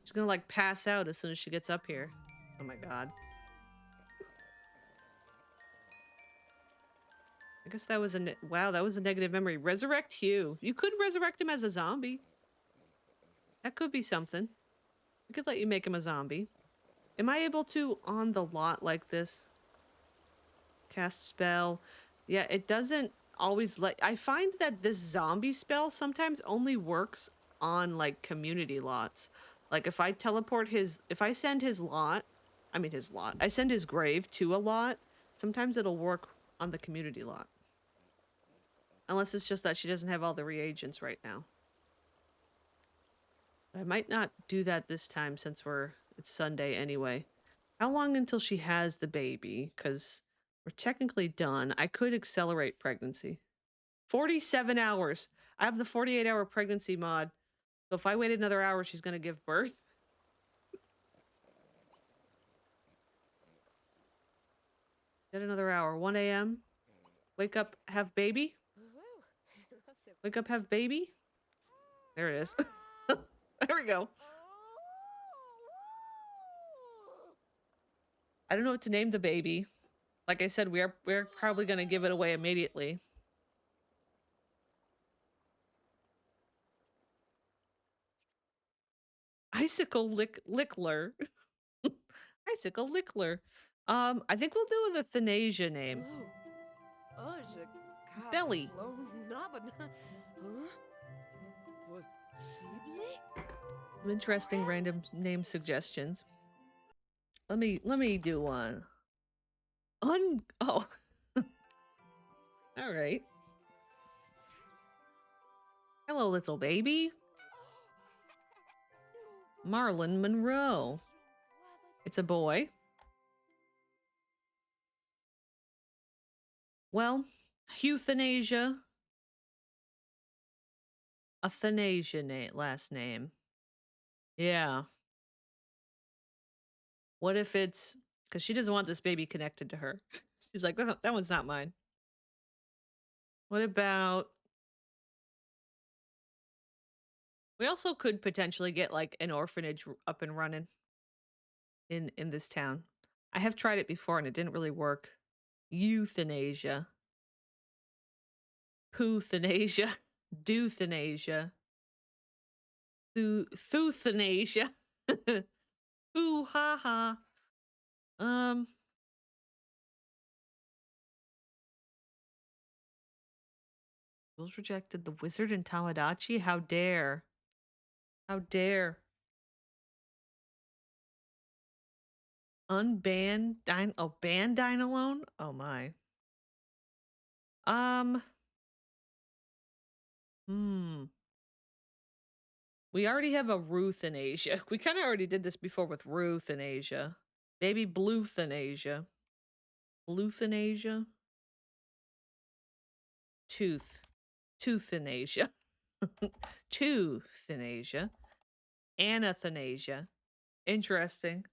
She's gonna, like, pass out as soon as she gets up here. Oh my god. I guess that was wow, that was a negative memory. Resurrect Hugh. You could resurrect him as a zombie. That could be something. We could let you make him a zombie. Am I able to, on the lot like this, cast spell? Yeah, it doesn't always let. I find that this zombie spell sometimes only works on like community lots. Like if I teleport if I send his lot, I send his grave to a lot, sometimes it'll work on the community lot. Unless it's just that she doesn't have all the reagents right now. I might not do that this time since it's Sunday anyway. How long until she has the baby? Because we're technically done. I could accelerate pregnancy. 47 hours. I have the 48-hour pregnancy mod. So if I wait another hour, she's going to give birth. Get another hour. 1 a.m. Wake up, have baby. Wake up, have baby. There it is. There we go. I don't know what to name the baby. Like I said, we're probably going to give it away immediately. Icicle Lickler. Icicle Lickler. I think we'll do the Thanasia name. Belly. Some interesting random name suggestions. Let me do one. Oh. All right. Hello, little baby. Marlon Monroe. It's a boy. Well, euthanasia. A Thanasia last name. Yeah. What if it's... Because she doesn't want this baby connected to her. She's like, that one's not mine. What about... We also could potentially get like an orphanage up and running in this town. I have tried it before and it didn't really work. Euthanasia. Poothanasia. Doothanasia. Thoothanasia. Ooh ha ha. Rules rejected. The wizard and Tamagotchi? How dare. How dare. Unbanned ban Dine-Alone? Oh my. We already have a Ruthanasia. We kind of already did this before with Ruthanasia. Baby Bluthanasia. Bluthanasia? Toothanasia. Toothanasia. Anathanasia. Interesting.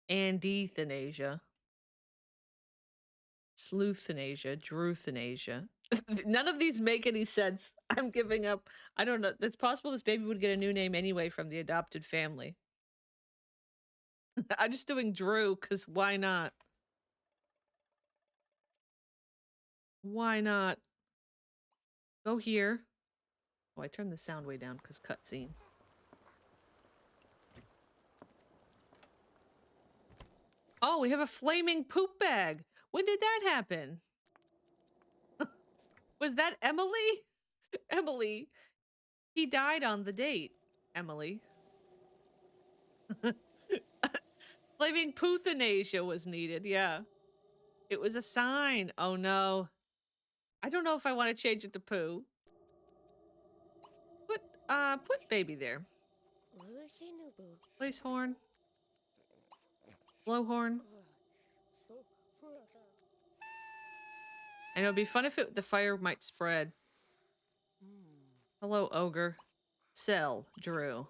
Andethanasia. Sleuthanasia. Druthanasia. None of these make any sense. I'm giving up. I don't know. It's possible this baby would get a new name anyway from the adopted family. I'm just doing Drew, because why not? Why not? Go here. Oh, I turned the sound way down because cutscene. Oh, we have a flaming poop bag. When did that happen? Was that Emily? Emily. He died on the date, Emily. Flaming Poothanasia was needed, yeah. It was a sign. Oh no. I don't know if I want to change it to poo. Put baby there. Place horn. Blow horn. And it would be fun if the fire might spread. Hello, ogre. Sell, Drew.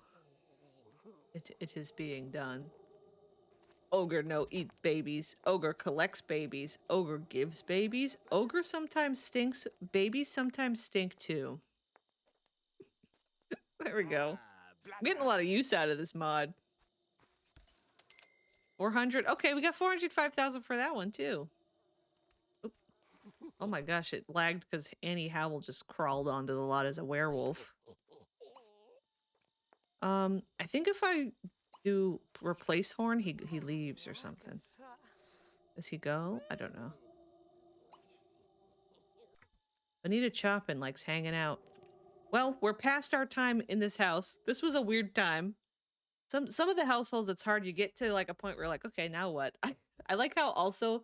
It is being done. Ogre no eat babies. Ogre collects babies. Ogre gives babies. Ogre sometimes stinks. Babies sometimes stink too. There we go. I'm getting a lot of use out of this mod. 400. Okay, we got 405,000 for that one too. Oop. Oh my gosh, it lagged because Annie Howell just crawled onto the lot as a werewolf. I think if I do replace horn, he leaves or something. Does he go? I don't know. Anita Chopin likes hanging out. Well, we're past our time in this house. This was a weird time. Some of the households, it's hard. You get to like a point where you're like, okay, now what? I like how also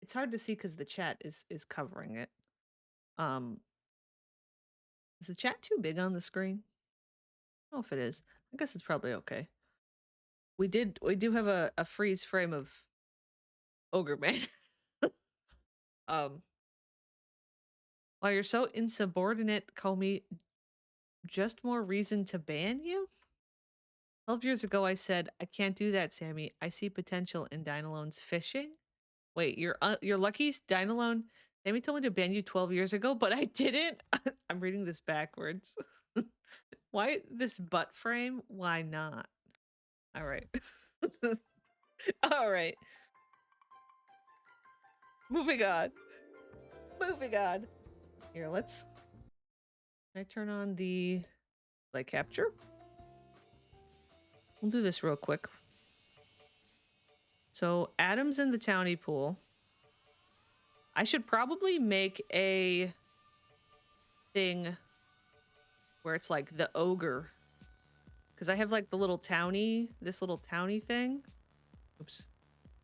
it's hard to see because the chat is covering it. Um, is the chat too big on the screen? I don't know if it is. I guess it's probably okay. We do have a freeze frame of Ogre Man. um, while you're so insubordinate, Comey, just more reason to ban you? 12 years ago, I said, I can't do that, Sammy. I see potential in Dynalone's fishing. Wait, you're lucky Dynalone. Sammy told me to ban you 12 years ago, but I didn't. I'm reading this backwards. Why this butt frame? Why not? All right. All right. Moving on. Moving on. Here, let's. Can I turn on the light capture? We'll do this real quick. So Adam's in the townie pool. I should probably make a thing where it's like the ogre. Because I have like the little townie, this little townie thing. Oops.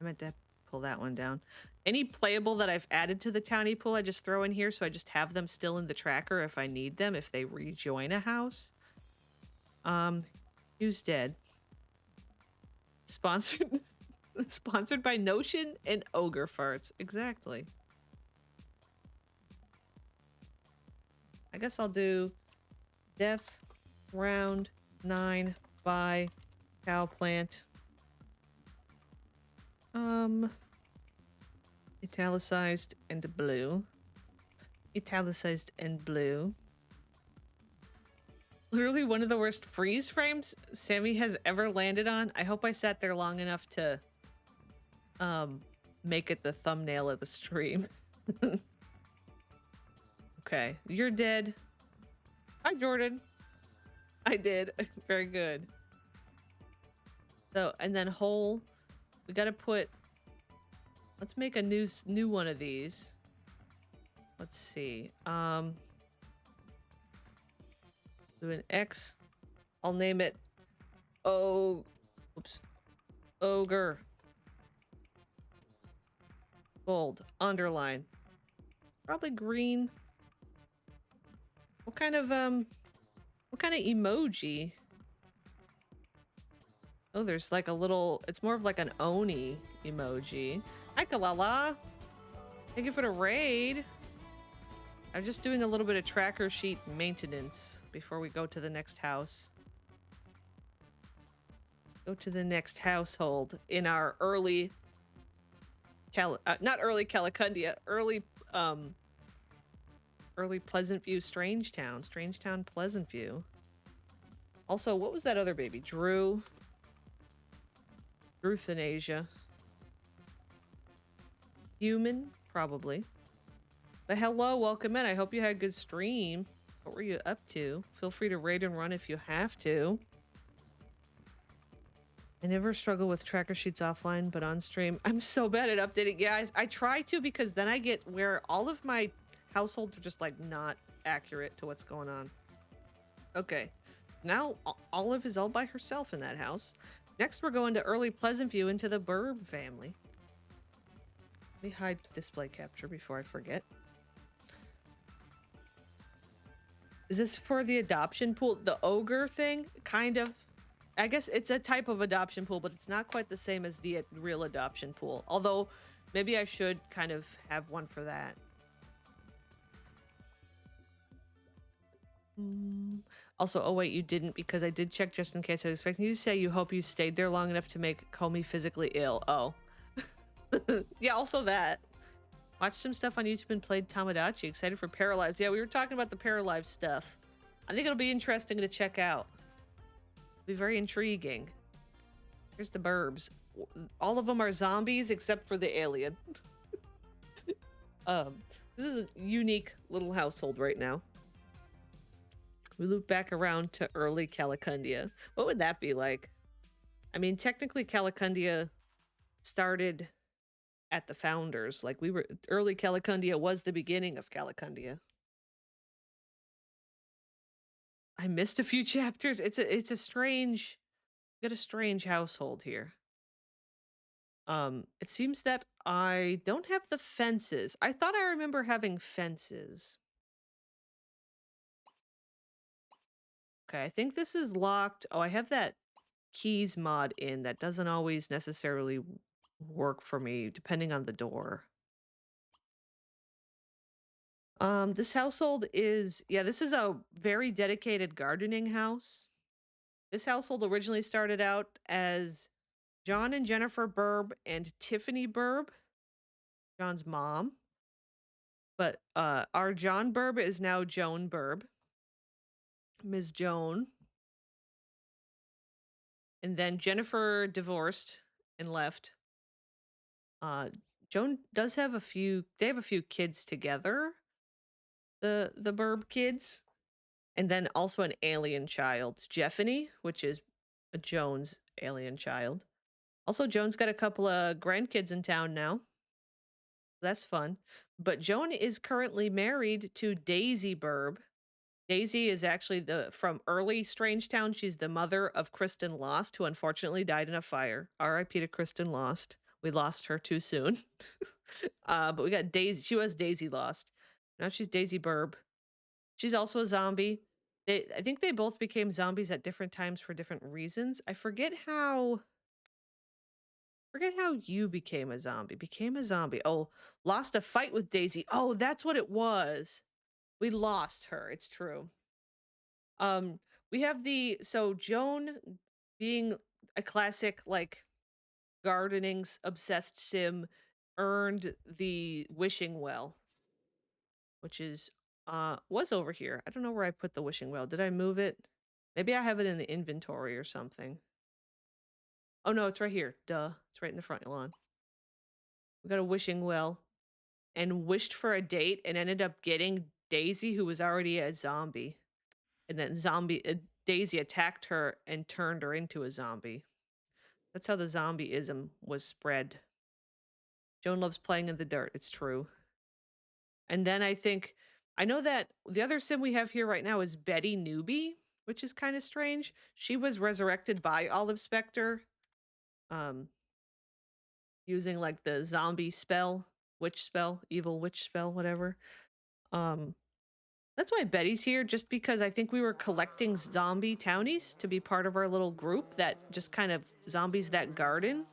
I meant to pull that one down. Any playable that I've added to the townie pool, I just throw in here so I just have them still in the tracker if I need them, if they rejoin a house. Who's dead? Sponsored sponsored by Notion and Ogre Farts. Exactly. I guess I'll do death round 9 by cow plant. Italicized and blue. Italicized and blue. Literally one of the worst freeze frames Sammy has ever landed on. I hope I sat there long enough to make it the thumbnail of the stream. Okay, you're dead. Hi, Jordan. I did. Very good. So, and then hole. We gotta put. Let's make a new one of these. Let's see. Do an X. I'll name it. Oh, oops. Ogre. Bold. Underline. Probably green. What kind of emoji? Oh, there's like a little, it's more of like an Oni emoji. Hi, Kalala. Thank you for the raid. I'm just doing a little bit of tracker sheet maintenance before we go to the next house. Go to the next household in our early, not early Calicundia, early Pleasant View, Strangetown, Pleasant View. Also, what was that other baby? Drew. Euthanasia. Human, probably. But hello, welcome in. I hope you had a good stream. What were you up to? Feel free to raid and run if you have to. I never struggle with tracker sheets offline, but on stream, I'm so bad at updating. Yeah, I try to because then I get where all of my households are just like not accurate to what's going on. Okay, now Olive is all by herself in that house. Next, we're going to early Pleasant View into the Burb family. Let me hide display capture before I forget. Is this for the adoption pool? The ogre thing? Kind of. I guess it's a type of adoption pool, but it's not quite the same as the real adoption pool. Although, maybe I should kind of have one for that. Also, oh wait, you didn't, because I did check just in case. I was expecting you to say you hope you stayed there long enough to make Comey physically ill. Oh. Yeah, also that. Watched some stuff on YouTube and played Tamagotchi. Excited for Paralives. Yeah, we were talking about the Paralives stuff. I think it'll be interesting to check out. It'll be very intriguing. Here's the Burbs. All of them are zombies except for the alien. This is a unique little household right now. We loop back around to early Calicundia. What would that be like? I mean, technically Calicundia started at the founders. Like we were early Calicandia was the beginning of Calicandia. I missed a few chapters. It's a strange, got a strange household here. It seems that I don't have the fences. I thought I remember having fences. Okay, I think this is locked. Oh, I have that keys mod in that doesn't always necessarily work for me depending on the door. This household is, yeah, this is a very dedicated gardening house. This household originally started out as John and Jennifer Burb and Tiffany Burb, John's mom. But our John Burb is now Joan Burb, Ms. Joan. And then Jennifer divorced and left. Joan does have a few, they have a few kids together, the Burb kids. And then also an alien child, Jeffany, which is a Jones alien child. Also, Joan's got a couple of grandkids in town now. That's fun. But Joan is currently married to Daisy Burb. Daisy is actually from early Strangetown. She's the mother of Kristen Lost, who unfortunately died in a fire. R.I.P. to Kristen Lost. We lost her too soon. But we got Daisy. She was Daisy Lost. Now she's Daisy Burb. She's also a zombie. I think they both became zombies at different times for different reasons. I forget how you became a zombie. Became a zombie. Oh, lost a fight with Daisy. Oh, that's what it was. We lost her. It's true. We have so Joan being a classic like gardening obsessed sim earned the wishing well, which is was over here. I don't know where I put the wishing well. Did I move it? Maybe I have it in the inventory or something. Oh no, it's right here. Duh. It's right in the front lawn. We got a wishing well and wished for a date and ended up getting Daisy, who was already a zombie. And then Daisy attacked her and turned her into a zombie. That's how the zombieism was spread. Joan loves playing in the dirt. It's true. And then I know that the other sim we have here right now is Betty Newbie, which is kind of strange. She was resurrected by Olive Spectre, using like the zombie spell, witch spell, evil witch spell, whatever. That's why Betty's here, just because I think we were collecting zombie townies to be part of our little group that just kind of zombies that garden.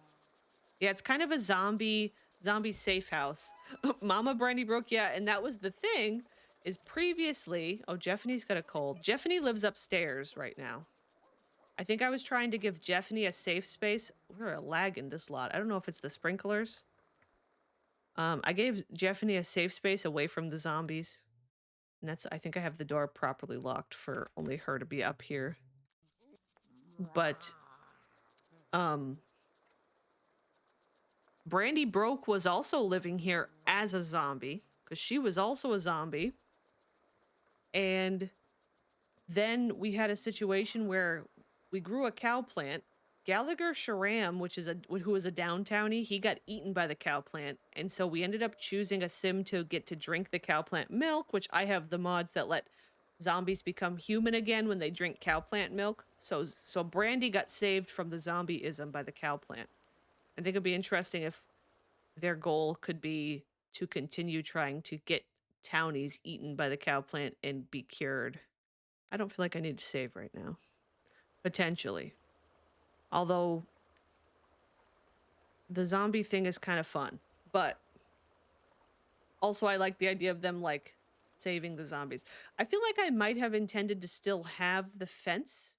Yeah, it's kind of a zombie safe house. Mama Brandy broke, yeah, and that was the thing, is previously, oh, Jeffany's got a cold. Jeffany lives upstairs right now. I think I was trying to give Jeffany a safe space. We're a lag in this lot. I don't know if it's the sprinklers. I gave Jeffany a safe space away from the zombies. And I think I have the door properly locked for only her to be up here. But, Brandy Broke was also living here as a zombie, because she was also a zombie. And then we had a situation where we grew a cow plant. Gallagher Sharam, who is a downtownie, he got eaten by the cow plant. And so we ended up choosing a sim to get to drink the cow plant milk, which I have the mods that let zombies become human again when they drink cow plant milk. So Brandy got saved from the zombieism by the cow plant. I think it'd be interesting if their goal could be to continue trying to get townies eaten by the cow plant and be cured. I don't feel like I need to save right now. Potentially. Although the zombie thing is kind of fun. But also I like the idea of them like saving the zombies. I feel like I might have intended to still have the fence.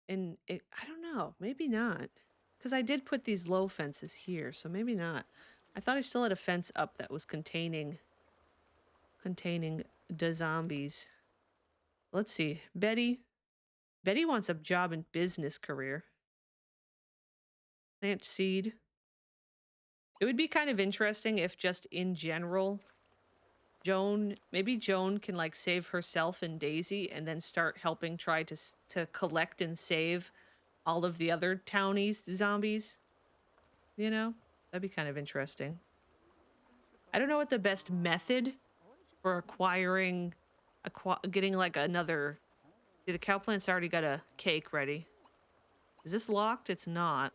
And I don't know. Maybe not. Because I did put these low fences here. So maybe not. I thought I still had a fence up that was containing the zombies. Let's see. Betty wants a job and business career. Plant seed. It would be kind of interesting if just in general, maybe Joan can like save herself and Daisy and then start helping try to collect and save all of the other townies, zombies. You know? That'd be kind of interesting. I don't know what the best method for acquiring, getting like another. See, the cow plant's already got a cake ready. Is this locked? It's not.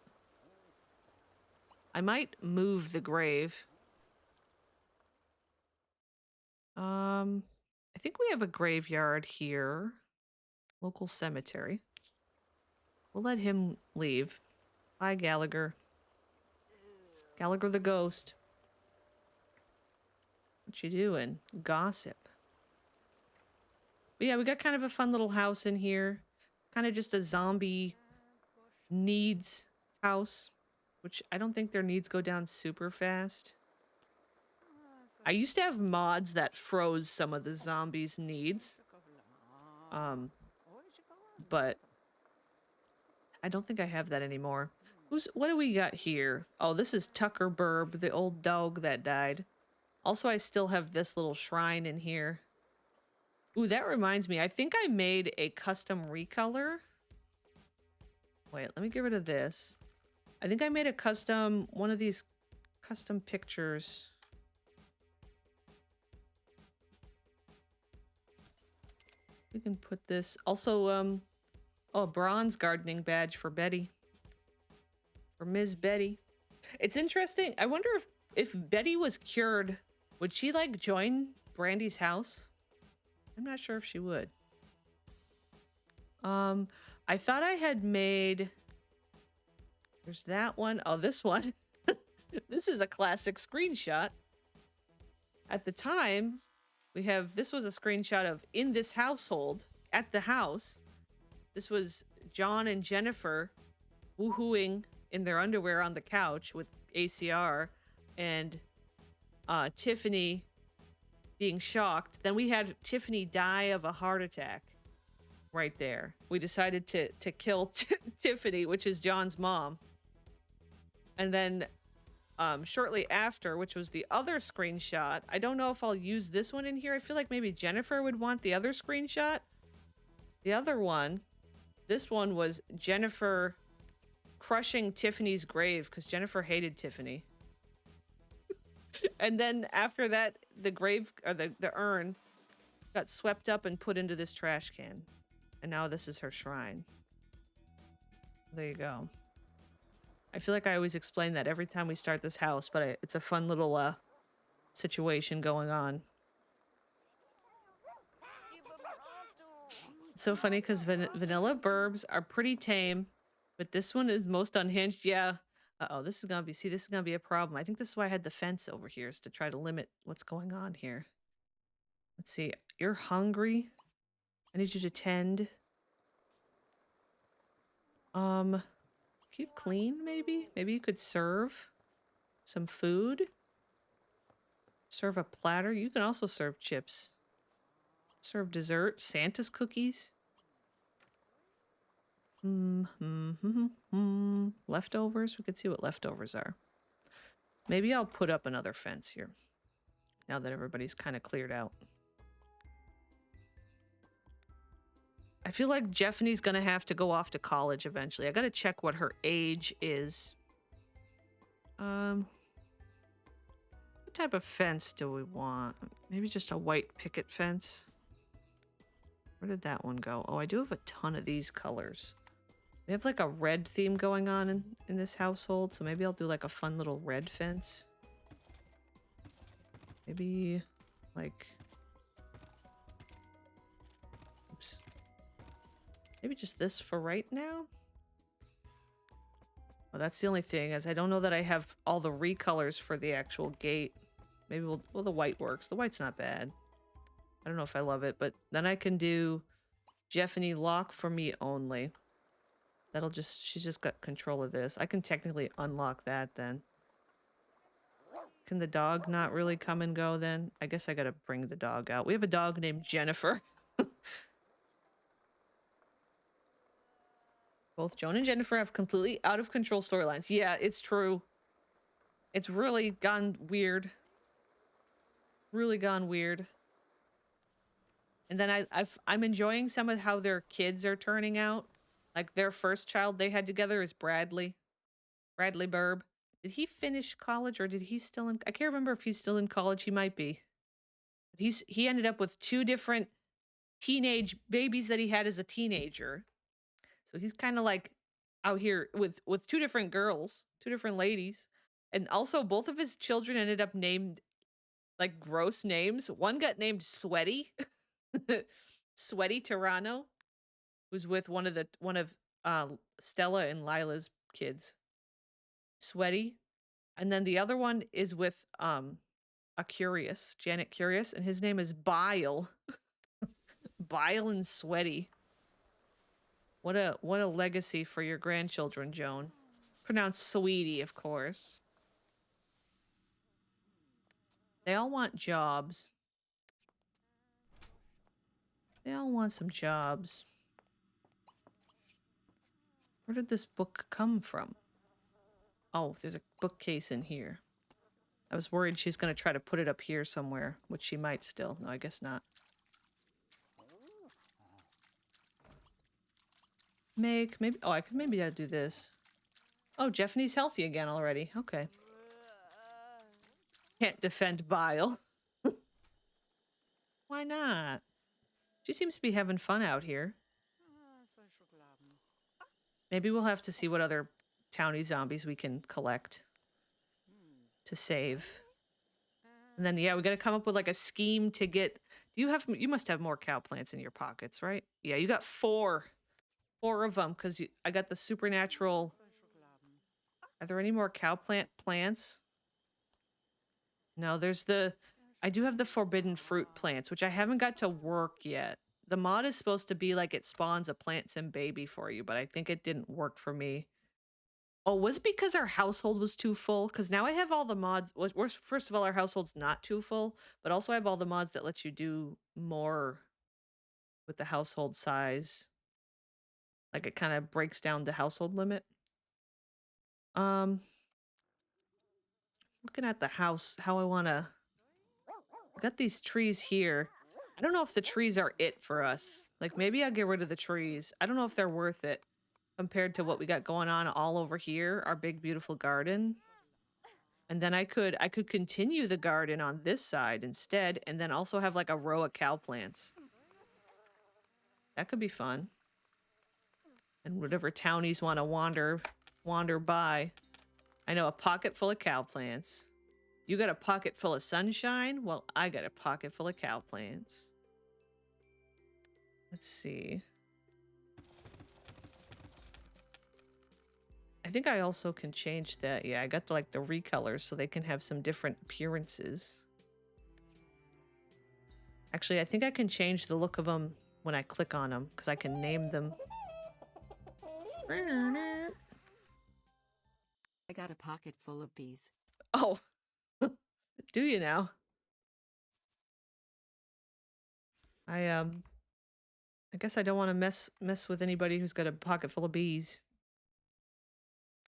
I might move the grave. I think we have a graveyard here. Local cemetery. We'll let him leave. Bye, Gallagher. Gallagher the ghost. What you doing? Gossip. But yeah, we got kind of a fun little house in here. Kind of just a zombie needs house, which I don't think their needs go down super fast. I used to have mods that froze some of the zombies' needs. But I don't think I have that anymore. What do we got here? Oh, this is Tucker Burb, the old dog that died. Also, I still have this little shrine in here. Ooh, that reminds me. I think I made a custom recolor. Wait, let me get rid of this. I think I made a one of these custom pictures. We can put this. Also, oh, a bronze gardening badge for Betty. For Ms. Betty. It's interesting. I wonder if Betty was cured, would she like join Brandy's house? I'm not sure if she would. I thought I had made. There's that one. Oh, this one. This is a classic screenshot. At the time, this was a screenshot of in this household at the house. This was John and Jennifer woohooing in their underwear on the couch with ACR, and Tiffany being shocked. Then we had Tiffany die of a heart attack right there. We decided to kill Tiffany, which is John's mom. And then shortly after, which was the other screenshot, I don't know if I'll use this one in here. I feel like maybe Jennifer would want the other screenshot. The other one, this one was Jennifer crushing Tiffany's grave because Jennifer hated Tiffany. And then after that, the grave, or the urn got swept up and put into this trash can. And now this is her shrine. There you go. I feel like I always explain that every time we start this house, but it's a fun little situation going on. It's so funny because vanilla burbs are pretty tame, but this one is most unhinged. Yeah. Uh-oh, this is gonna be a problem. I think this is why I had the fence over here, is to try to limit what's going on here. Let's see. You're hungry. I need you to tend. Keep clean, maybe? Maybe you could serve some food. Serve a platter. You can also serve chips. Serve dessert. Santa's cookies. Leftovers. We could see what leftovers are. Maybe I'll put up another fence here, now that everybody's kind of cleared out. I feel like Jeffany's gonna have to go off to college eventually. I gotta check what her age is. What type of fence do we want? Maybe just a white picket fence. Where did that one go? Oh, I do have a ton of these colors. We have like a red theme going on in this household, so maybe I'll do like a fun little red fence. Maybe like... Oops. Maybe just this for right now? Well, that's the only thing, is I don't know that I have all the recolors for the actual gate. Maybe well, the white works. The white's not bad. I don't know if I love it, but then I can do Jeffany lock for me only. That'll just, she's just got control of this. I can technically unlock that then. Can the dog not really come and go then? I guess I gotta bring the dog out. We have a dog named Jennifer. Both Joan and Jennifer have completely out of control storylines. Yeah, it's true. It's really gone weird. Really gone weird. And then I'm enjoying some of how their kids are turning out. Like their first child they had together is Bradley. Bradley Burb. Did he finish college or did he still in? I can't remember if he's still in college. He might be. He ended up with two different teenage babies that he had as a teenager. So he's kind of like out here with two different girls, two different ladies. And also both of his children ended up named like gross names. One got named Sweaty. Sweaty Tirano, who's with one of Stella and Lila's kids. Sweaty. And then the other one is with a Curious, Janet Curious, and his name is Bile. Bile and Sweaty. What a legacy for your grandchildren, Joan. Pronounced Sweetie, of course. They all want jobs. They all want some jobs. Where did this book come from? Oh, there's a bookcase in here. I was worried she's going to try to put it up here somewhere, which she might still. No, I guess not. Maybe, oh, I could maybe do this. Oh, Jeffany's healthy again already. Okay. Can't defend Bile. Why not? She seems to be having fun out here. Maybe we'll have to see what other townie zombies we can collect to save. And then, yeah, we got to come up with like a scheme to get... You must have more cow plants in your pockets, right? Yeah, you got four of them because I got the supernatural... Are there any more cow plants? No, there's I do have the forbidden fruit plants, which I haven't got to work yet. The mod is supposed to be like it spawns a plant sim baby for you, but I think it didn't work for me. Oh, was it because our household was too full? Because now I have all the mods. First of all, our household's not too full, but also I have all the mods that let you do more with the household size. Like it kind of breaks down the household limit. Looking at the house, how I want to... I got these trees here. I don't know if the trees are it for us. Like, maybe I'll get rid of the trees. I don't know if they're worth it compared to what we got going on all over here, our big, beautiful garden. And then I could continue the garden on this side instead, and then also have like a row of cow plants. That could be fun. And whatever townies want to wander by. I know a pocket full of cow plants. You got a pocket full of sunshine? Well, I got a pocket full of cow plants. Let's see. I think I also can change that. Yeah, I got like the recolors so they can have some different appearances. Actually, I think I can change the look of them when I click on them because I can name them. I got a pocket full of bees. Oh, do you now? I guess I don't want to mess with anybody who's got a pocket full of bees.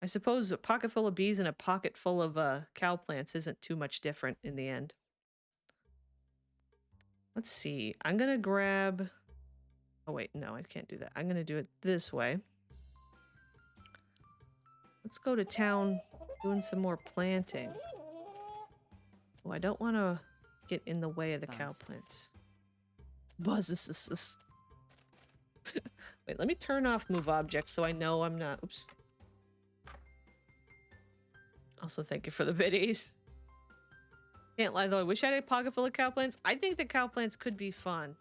I suppose a pocket full of bees and a pocket full of cow plants isn't too much different in the end. Let's see. I'm gonna grab... Oh wait, no, I can't do that. I'm gonna do it this way. Let's go to town doing some more planting. Oh, I don't want to get in the way of the cow plants. Buzzes. Wait, let me turn off move objects so I know I'm not... Oops. Also, thank you for the biddies. Can't lie though, I wish I had a pocket full of cow plants. I think the cow plants could be fun.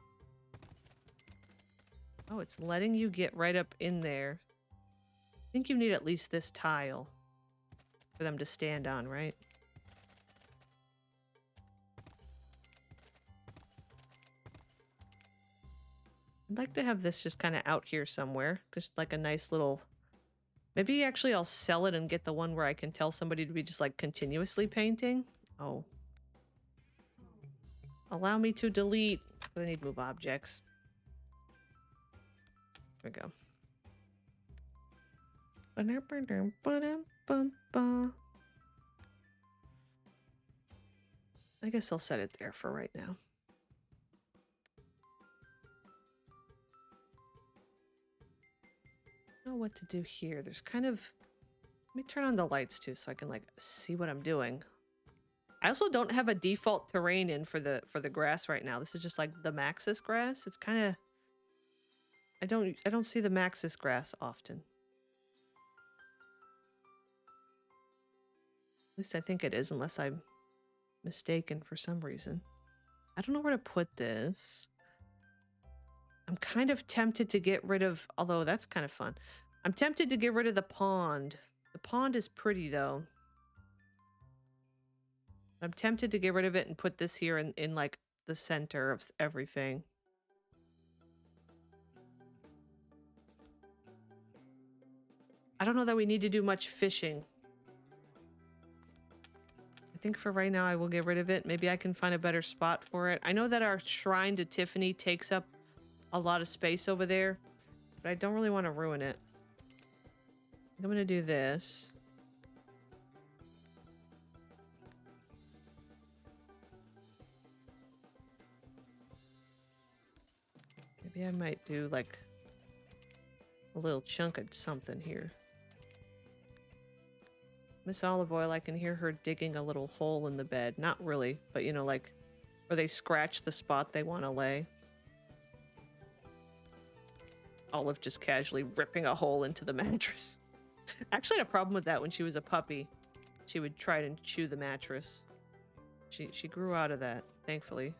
Oh, it's letting you get right up in there. I think you need at least this tile for them to stand on, right? I'd like to have this just kind of out here somewhere. Just like a nice little... Maybe actually I'll sell it and get the one where I can tell somebody to be just like continuously painting. Oh. Allow me to delete. I need move objects. There we go. I guess I'll set it there for right now. I don't know what to do here. There's kind of Let me turn on the lights too so I can like see what I'm doing. I also don't have a default terrain in for the grass right now. This is just like the Maxis grass. It's kind of I don't see the Maxis grass often. At least I think it is, unless I'm mistaken for some reason. I don't know where to put this. I'm kind of tempted to get rid of, although that's kind of fun. I'm tempted to get rid of the pond. The pond is pretty though. I'm tempted to get rid of it and put this here in like the center of everything. I don't know that we need to do much fishing. I think for right now I will get rid of it. Maybe I can find a better spot for it. I know that our shrine to Tiffany takes up a lot of space over there, but I don't really want to ruin it. I'm gonna do this. Maybe I might do like a little chunk of something here. Miss Olive Oil, I can hear her digging a little hole in the bed. Not really, but you know, like where they scratch the spot they want to lay. Olive just casually ripping a hole into the mattress. Actually had a problem with that when she was a puppy. She would try to chew the mattress. She grew out of that, thankfully.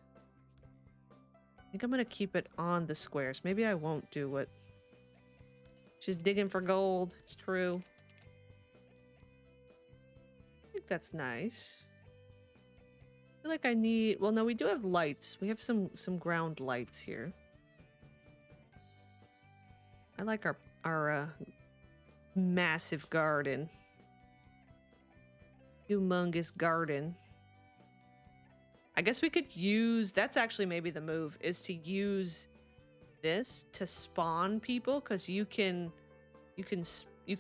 I think I'm gonna keep it on the squares. Maybe I won't do what... She's digging for gold. It's true. I think that's nice. I feel like I need... Well, no, we do have lights. We have some ground lights here. I like our massive garden. Humongous garden. I guess we could use... That's actually maybe the move, is to use this to spawn people, because you can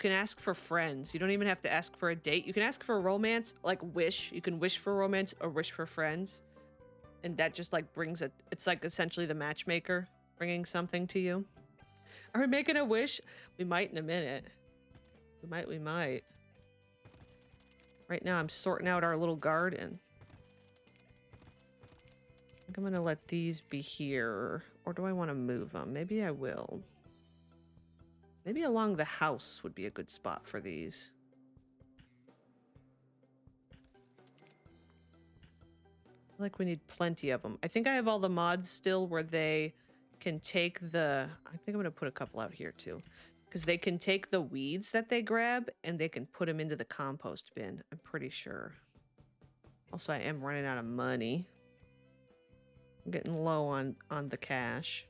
ask for friends. You don't even have to ask for a date. You can ask for romance, like wish. You can wish for romance or wish for friends. And that just like brings it. It's like essentially the matchmaker bringing something to you. Are we making a wish? We might in a minute. We might. Right now I'm sorting out our little garden. I think I'm gonna let these be here. Or do I want to move them? Maybe I will. Maybe along the house would be a good spot for these. I feel like we need plenty of them. I think I have all the mods still where they can take the... I think I'm going to put a couple out here too. Because they can take the weeds that they grab and they can put them into the compost bin. I'm pretty sure. Also, I am running out of money. I'm getting low on the cash.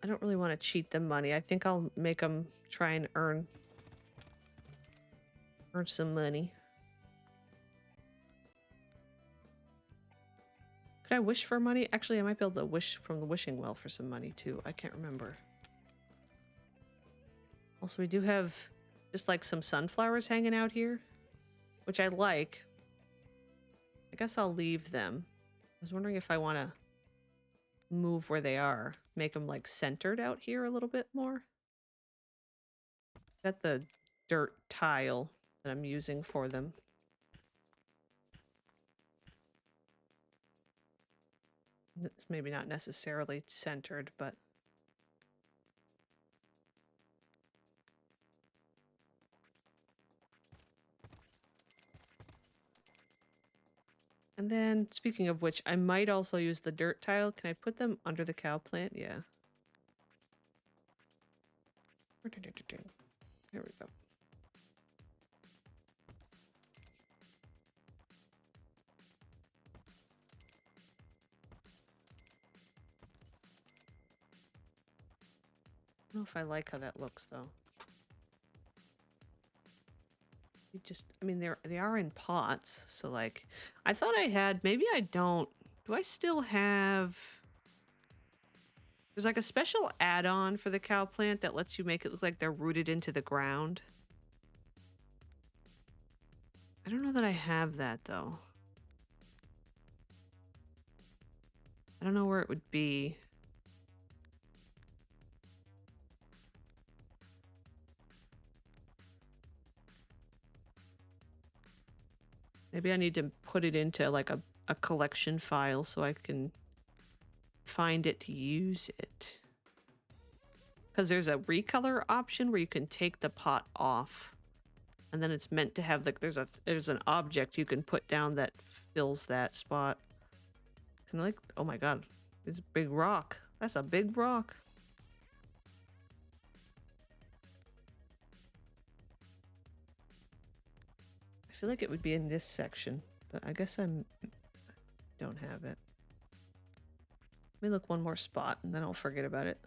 I don't really want to cheat them money. I think I'll make them try and earn some money. Could I wish for money? Actually, I might be able to wish from the wishing well for some money too. I can't remember. Also, we do have just like some sunflowers hanging out here, which I like. I guess I'll leave them. I was wondering if I want to move where they are, make them like centered out here a little bit more. Got the dirt tile that I'm using for them. It's maybe not necessarily centered, but and then, speaking of which, I might also use the dirt tile. Can I put them under the cow plant? Yeah. There we go. I don't know if I like how that looks, though. I mean, they are in pots, so like, I thought I had, maybe I don't. Do I still have, there's like a special add-on for the cow plant that lets you make it look like they're rooted into the ground. I don't know that I have that, though. I don't know where it would be. Maybe I need to put it into like a collection file so I can find it to use it. Because there's a recolor option where you can take the pot off. And then it's meant to have like there's an object you can put down that fills that spot. Can I like, oh my god, it's a big rock. That's a big rock. I feel like it would be in this section, but I guess don't have it. Let me look one more spot and then I'll forget about it.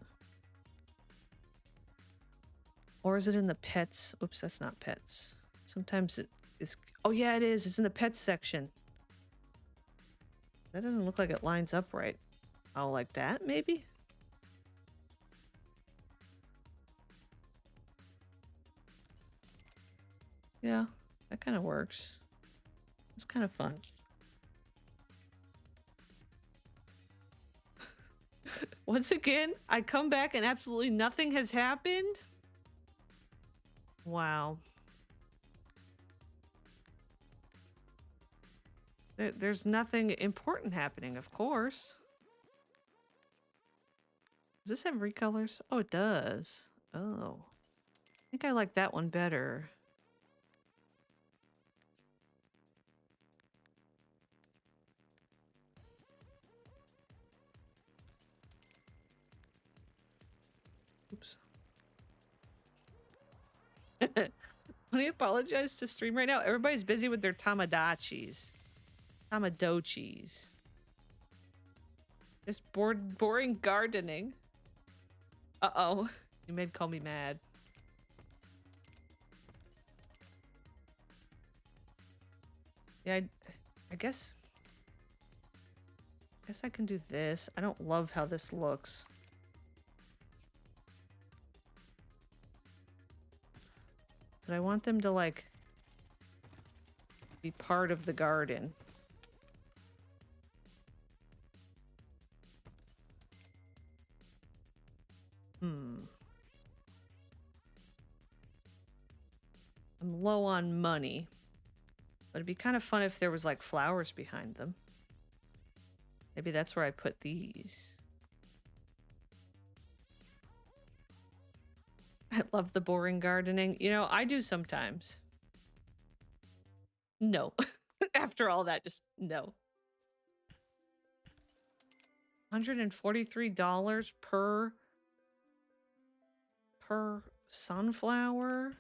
Or is it in the pets? Oops, that's not pets. Sometimes it's... Oh yeah, it is. It's in the pets section. That doesn't look like it lines up right. Oh, like that, maybe? Yeah, that kind of works. It's kind of fun. Once again, I come back and absolutely nothing has happened? Wow. There's nothing important happening, of course. Does this have recolors? Oh, it does. Oh. I think I like that one better. Oops. Let me apologize to stream right now. Everybody's busy with their Tamagotchis. Tamagotchis. Just boring gardening. Uh-oh. You made call me mad. Yeah, I guess I can do this. I don't love how this looks. But I want them to, like, be part of the garden. I'm low on money. But it'd be kind of fun if there was, like, flowers behind them. Maybe that's where I put these. I love the boring gardening. You know, I do sometimes. No. After all that, just no. $143 per sunflower?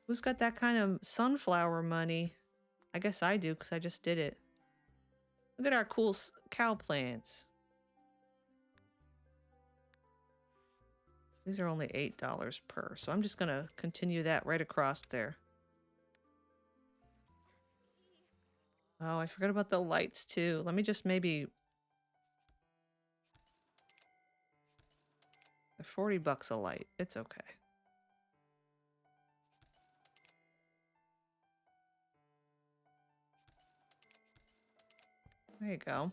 Who's got that kind of sunflower money? I guess I do, because I just did it. Look at our cool cow plants. These are only $8 per, so I'm just going to continue that right across there. Oh, I forgot about the lights, too. Let me just maybe... They're $40 a light. It's okay. There you go.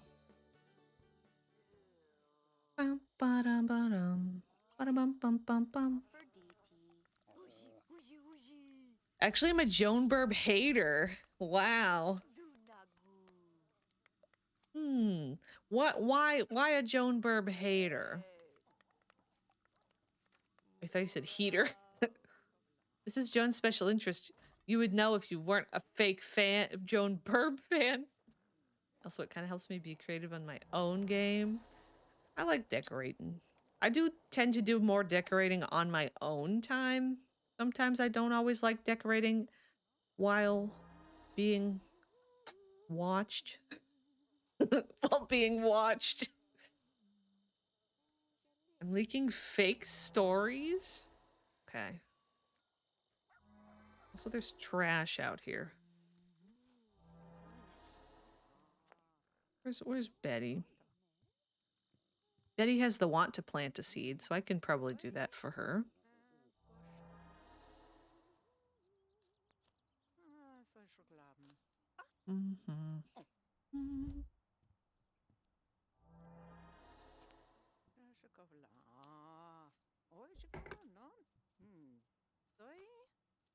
Bum, ba-dum, ba-dum. Ba-dum, bum, bum, bum. Actually, I'm a Joan Burb hater. Wow. Why a Joan Burb hater? I thought you said heater. This is Joan's special interest. You would know if you weren't a fake fan, Joan Burb fan. Also, it kind of helps me be creative on my own game. I like decorating. I do tend to do more decorating on my own time. Sometimes I don't always like decorating while being watched. While being watched. I'm leaking fake stories? Okay. Also, there's trash out here. Where's Betty? Betty has the want to plant a seed, so I can probably do that for her.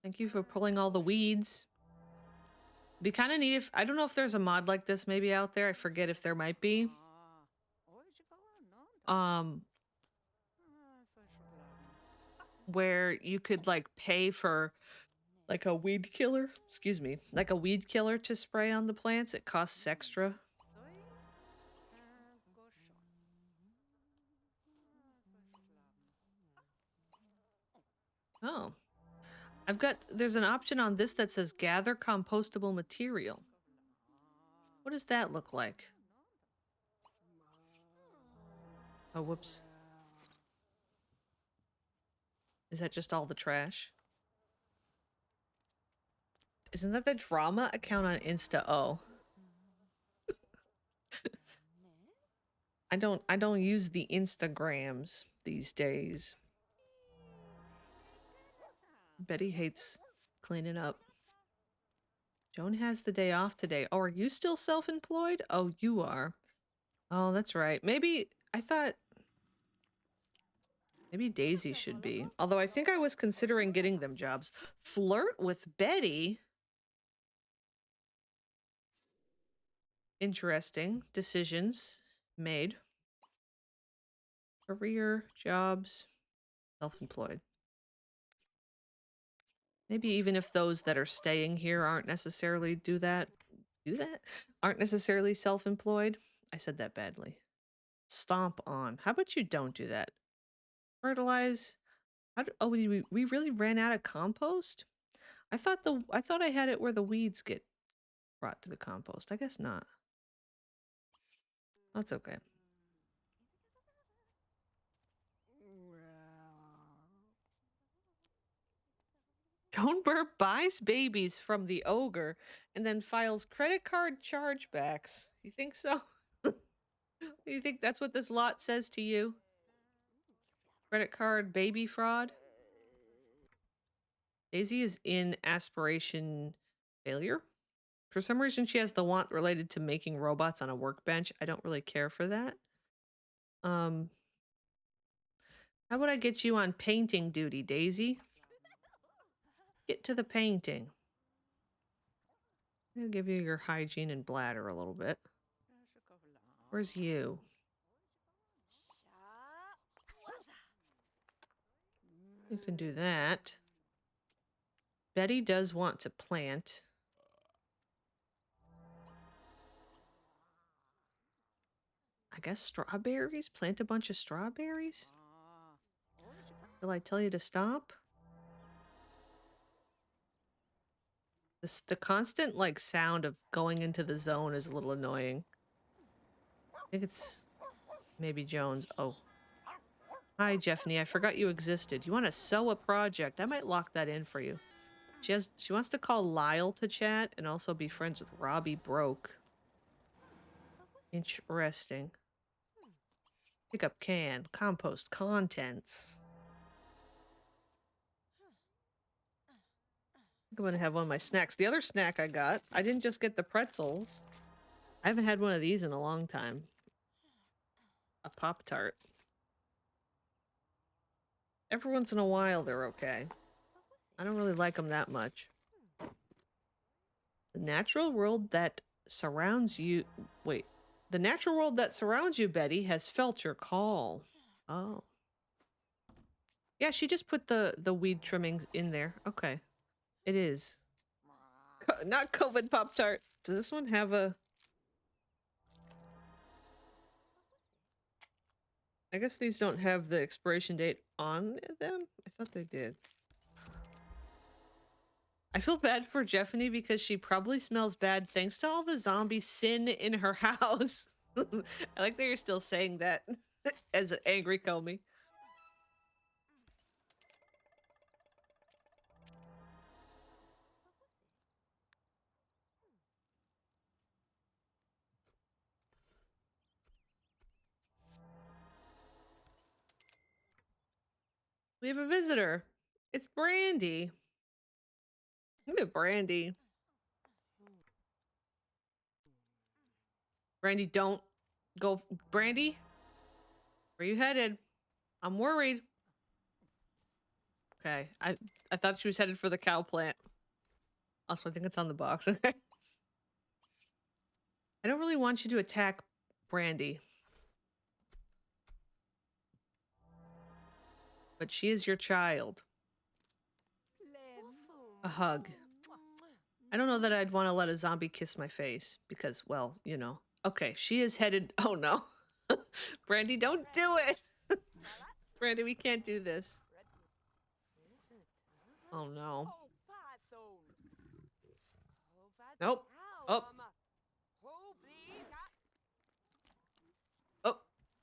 Thank you for pulling all the weeds. Be kind of neat if I don't know if there's a mod like this maybe out there. I forget if there might be. Where you could like pay for like a weed killer, excuse me, like a weed killer to spray on the plants. It costs extra. Oh, there's an option on this that says gather compostable material. What does that look like? Oh, whoops. Is that just all the trash? Isn't that the drama account on Insta? Oh. I don't use the Instagrams these days. Betty hates cleaning up. Joan has the day off today. Oh, are you still self-employed? Oh, you are. Oh, that's right. Maybe I thought maybe Daisy should be. Although I think I was considering getting them jobs. Flirt with Betty. Interesting decisions made. Career, jobs, self-employed. Maybe even if those that are staying here aren't necessarily aren't necessarily self-employed. I said that badly. Stomp on. How about you don't do that? Fertilize. Oh, we really ran out of compost? I thought I had it where the weeds get brought to the compost. I guess not. That's okay. Joan Burp buys babies from the ogre and then files credit card chargebacks. You think so? You think that's what this lot says to you? Credit card baby fraud? Daisy is in aspiration failure. For some reason, she has the want related to making robots on a workbench. I don't really care for that. How would I get you on painting duty, Daisy? Get to the painting. I'll give you your hygiene and bladder a little bit. Where's you? You can do that. Betty does want to plant. I guess strawberries? Plant a bunch of strawberries? Will I tell you to stop? The constant, like, sound of going into the zone is a little annoying. I think it's maybe Jones. Oh. Hi, Jeffney. I forgot you existed. You want to sew a project? I might lock that in for you. She wants to call Lyle to chat and also be friends with Robbie Broke. Interesting. Pick up can. Compost. Contents. I'm going to have one of my snacks. The other snack I got, I didn't just get the pretzels. I haven't had one of these in a long time. A Pop-Tart. Every once in a while, they're okay. I don't really like them that much. The natural world that surrounds you... Wait. The natural world that surrounds you, Betty, has felt your call. Oh. Yeah, she just put the weed trimmings in there. Okay. It is. Not COVID Pop-Tart. Does this one have a... I guess these don't have the expiration date on them? I thought they did. I feel bad for Jeffany because she probably smells bad thanks to all the zombie sin in her house. I like that you're still saying that as an angry Comey. We have a visitor. It's Brandy. Look at Brandy. Brandy, don't go. Brandy? Where you headed? I'm worried. Okay. I thought she was headed for the cow plant. Also, I think it's on the box. Okay. I don't really want you to attack Brandy. But she is your child. A hug. I don't know that I'd want to let a zombie kiss my face because, well, you know. Okay, she is headed. Oh no. Brandy, don't do it. Brandy, we can't do this. Oh no. Nope. Oh. Oh.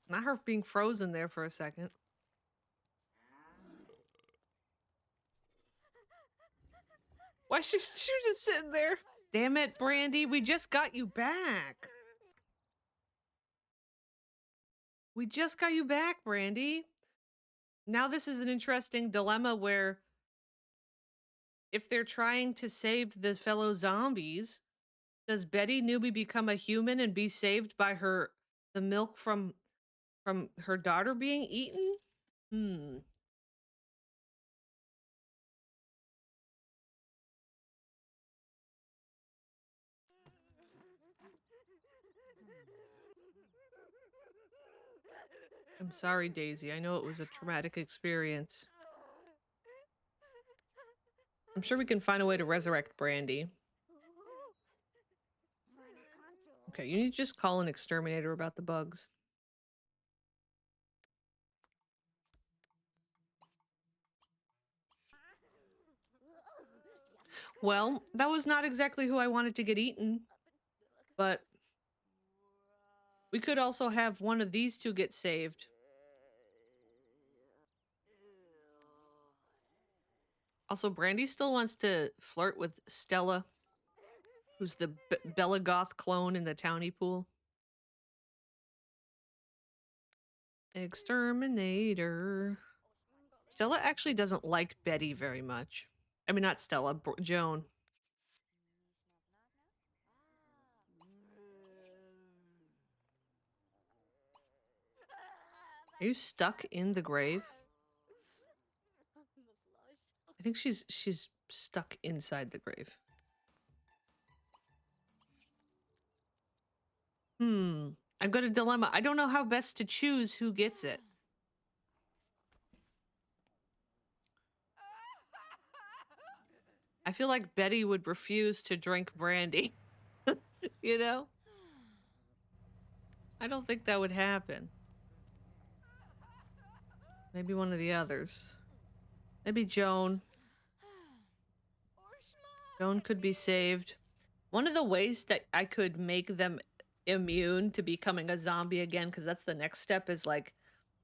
Not her being frozen there for a second. Why she was just sitting there? Damn it, Brandy. We just got you back. We just got you back, Brandy. Now this is an interesting dilemma where if they're trying to save the fellow zombies, does Betty Newbie become a human and be saved by the milk from her daughter being eaten? Hmm. I'm sorry, Daisy. I know it was a traumatic experience. I'm sure we can find a way to resurrect Brandy. Okay, you need to just call an exterminator about the bugs. Well, that was not exactly who I wanted to get eaten, but we could also have one of these two get saved. Also, Brandy still wants to flirt with Stella, who's the Bella Goth clone in the townie pool. Exterminator. Stella actually doesn't like Betty very much. I mean, not Stella, Joan. Are you stuck in the grave? I think she's stuck inside the grave. I've got a dilemma. I don't know how best to choose who gets it. I feel like Betty would refuse to drink brandy. You know? I don't think that would happen. Maybe one of the others. Maybe Joan. Joan could be saved. One of the ways that I could make them immune to becoming a zombie again, because that's the next step, is like,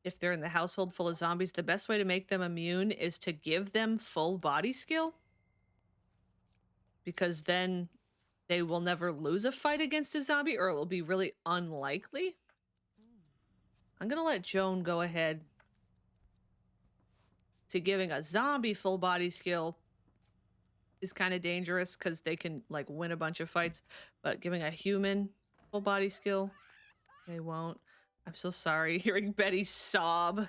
if they're in the household full of zombies, the best way to make them immune is to give them full body skill. Because then they will never lose a fight against a zombie, or it will be really unlikely. I'm gonna let Joan go ahead to giving a zombie full body skill is kind of dangerous because they can like win a bunch of fights, but giving a human full body skill, they won't. I'm so sorry hearing Betty sob.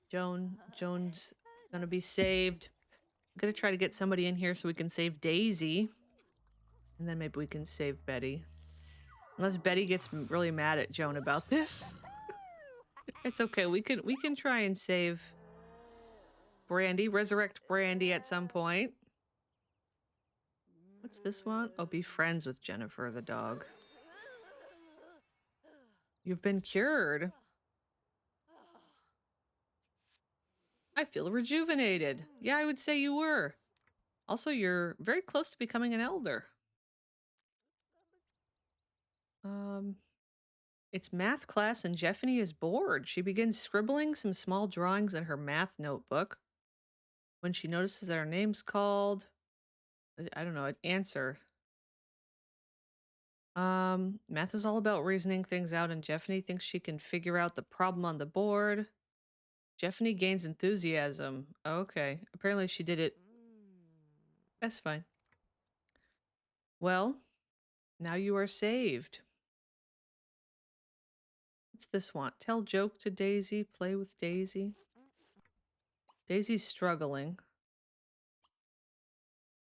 Joan's gonna be saved. I'm gonna try to get somebody in here so we can save Daisy. And then maybe we can save Betty. Unless Betty gets really mad at Joan about this. It's okay. We can try and save Brandy, resurrect Brandy at some point. What's this one? Oh, be friends with Jennifer the dog. You've been cured. I feel rejuvenated. Yeah, I would say you were. Also, you're very close to becoming an elder. It's math class and Jeffany is bored. She begins scribbling some small drawings in her math notebook. When she notices that her name's called, I don't know, an answer. Math is all about reasoning things out, and Jeffany thinks she can figure out the problem on the board. Jeffany gains enthusiasm. Okay, apparently she did it. That's fine. Well, now you are saved. What's this want? Tell joke to Daisy, play with Daisy. Daisy's struggling.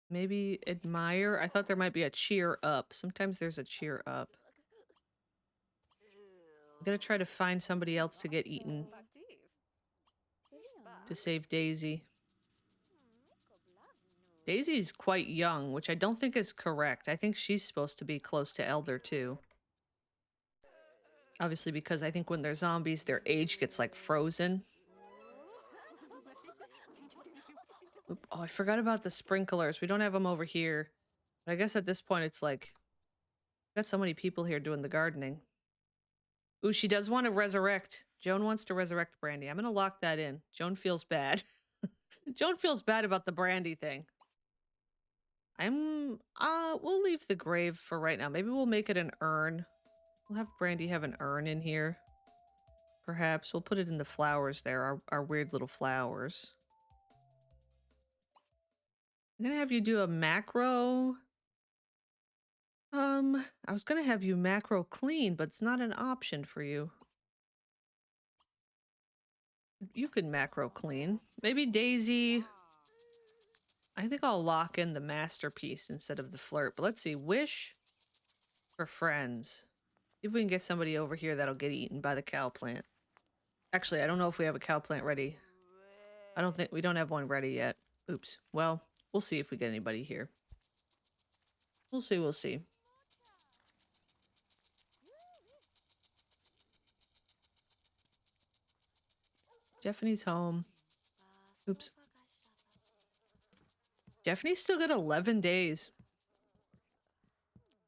Maybe admire? I thought there might be a cheer up. Sometimes there's a cheer up. I'm gonna try to find somebody else to get eaten to save Daisy. Daisy's quite young, which I don't think is correct. I think she's supposed to be close to elder too. Obviously, because I think when they're zombies, their age gets like frozen. Oop, oh, I forgot about the sprinklers. We don't have them over here. But I guess at this point, it's like, got so many people here doing the gardening. Ooh, she does want to resurrect. Joan wants to resurrect Brandy. I'm going to lock that in. Joan feels bad. Joan feels bad about the Brandy thing. We'll leave the grave for right now. Maybe we'll make it an urn. We'll have Brandy have an urn in here. Perhaps we'll put it in the flowers there, our weird little flowers. I'm gonna have you do a macro. I was gonna have you macro clean, but it's not an option for you. You can macro clean. Maybe Daisy. I think I'll lock in the masterpiece instead of the flirt. But let's see. Wish for friends. See if we can get somebody over here that'll get eaten by the cow plant. Actually, I don't know if we have a cow plant ready. I don't think we don't have one ready yet. Oops. Well, we'll see if we get anybody here. We'll see, we'll see. Jeffany's home. Oops. Jeffany's still got 11 days.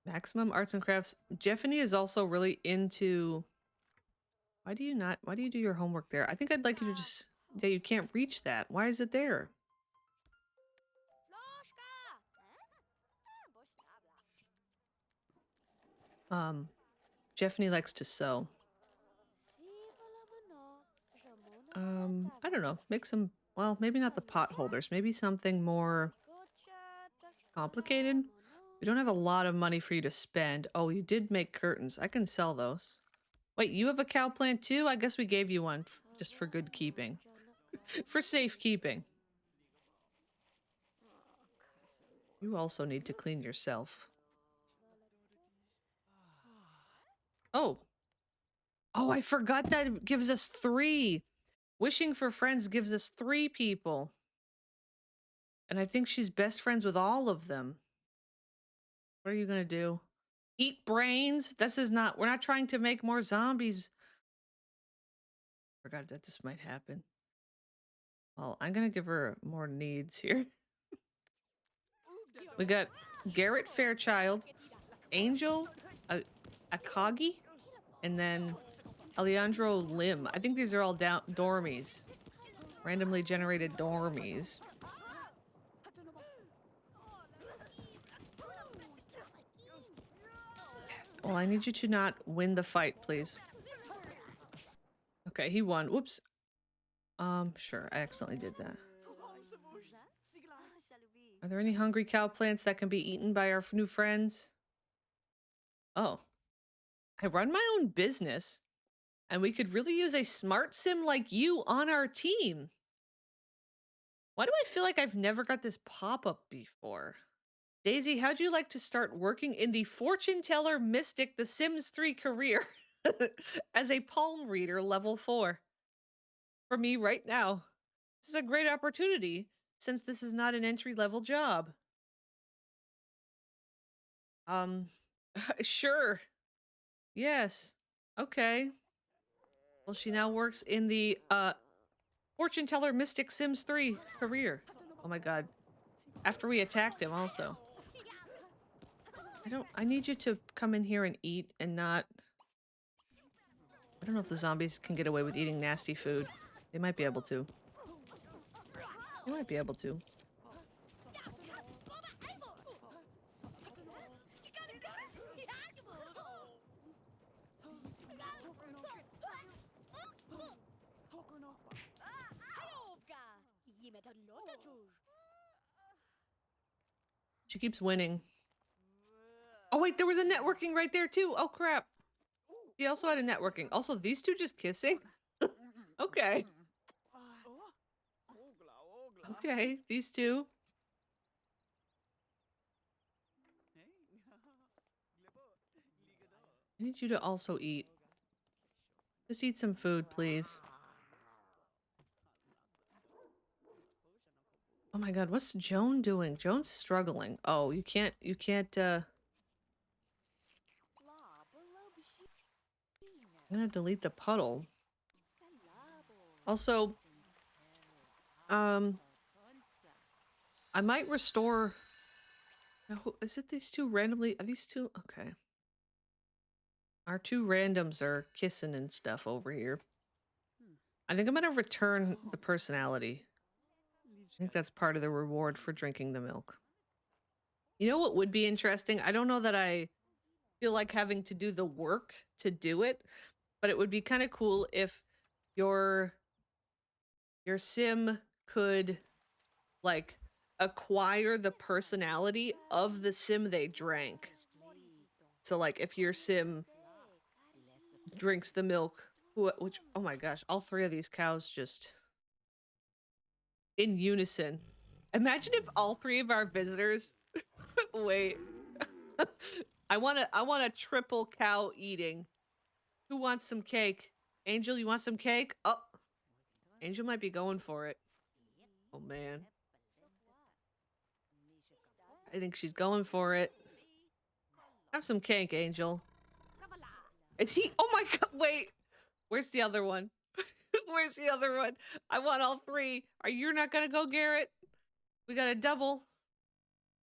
Maximum arts and crafts. Jeffany is also really into... Why do you do your homework there? I think I'd like you to just... Yeah, you can't reach that. Why is it there? Jeffany likes to sew. I don't know. Make some... Well, maybe not the pot holders. Maybe something more complicated. We don't have a lot of money for you to spend. Oh, you did make curtains. I can sell those. Wait, you have a cow plant too? I guess we gave you one just for good keeping. For safekeeping. You also need to clean yourself. Oh. Oh, I forgot that it gives us 3. Wishing for friends gives us 3 people. And I think she's best friends with all of them. What are you gonna do? Eat brains? This is not... We're not trying to make more zombies. Forgot that this might happen. Well, I'm gonna give her more needs here. We got Garrett Fairchild, Angel, Akagi, and then Alejandro Lim. I think these are all dormies. Randomly generated dormies. Well, I need you to not win the fight, please. Okay, he won. Whoops. Sure, I accidentally did that. Are there any hungry cow plants that can be eaten by our new friends? Oh. I run my own business, and we could really use a smart sim like you on our team. Why do I feel like I've never got this pop-up before? Daisy, how'd you like to start working in the fortune teller mystic The Sims 3 career as a palm reader level 4? For me right now. This is a great opportunity since this is not an entry-level job. Sure. Yes. Okay. Well, she now works in the fortune teller mystic Sims 3 career. Oh my god. After we attacked him also. I need you to come in here and eat and not... I don't know if the zombies can get away with eating nasty food. They might be able to. They might be able to. She keeps winning. Oh wait, there was a networking right there too. Oh crap. She also had a networking. Also, these two just kissing? Okay. Okay, these two. I need you to also eat. Just eat some food, please. Oh my god, what's Joan doing? Joan's struggling. Oh, you can't, I'm gonna delete the puddle. Also, um, I might restore... No, is it these two randomly? Are these two? Okay. Our two randoms are kissing and stuff over here. I think I'm gonna return the personality. I think that's part of the reward for drinking the milk. You know what would be interesting? I don't know that I feel like having to do the work to do it, but it would be kind of cool if your sim could like acquire the personality of the sim they drank. So like if your sim drinks the milk, which oh my gosh, all three of these cows just in unison. Imagine if all three of our visitors wait. I want a triple cow eating. Who wants some cake? Angel, you want some cake? Oh, Angel might be going for it. Oh man. I think she's going for it. Have some cake, Angel. Is he? Oh my god, wait. Where's the other one? Where's the other one? I want all three. Are you not gonna go, Garrett? We got a double.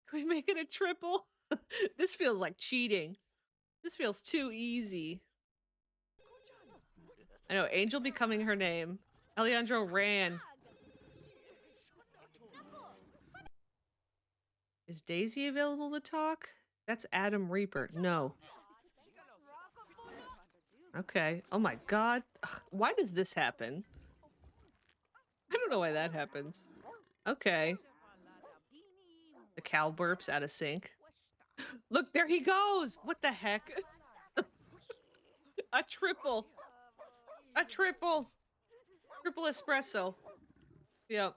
Can we make it a triple? This feels like cheating. This feels too easy. I know, Angel becoming her name. Alejandro ran. Is Daisy available to talk? That's Adam Reaper. No. Okay. Oh my god. Ugh, why does this happen? I don't know why that happens. Okay. The cow burps out of sync. Look, there he goes! What the heck? A triple. A triple. Triple espresso. Yep.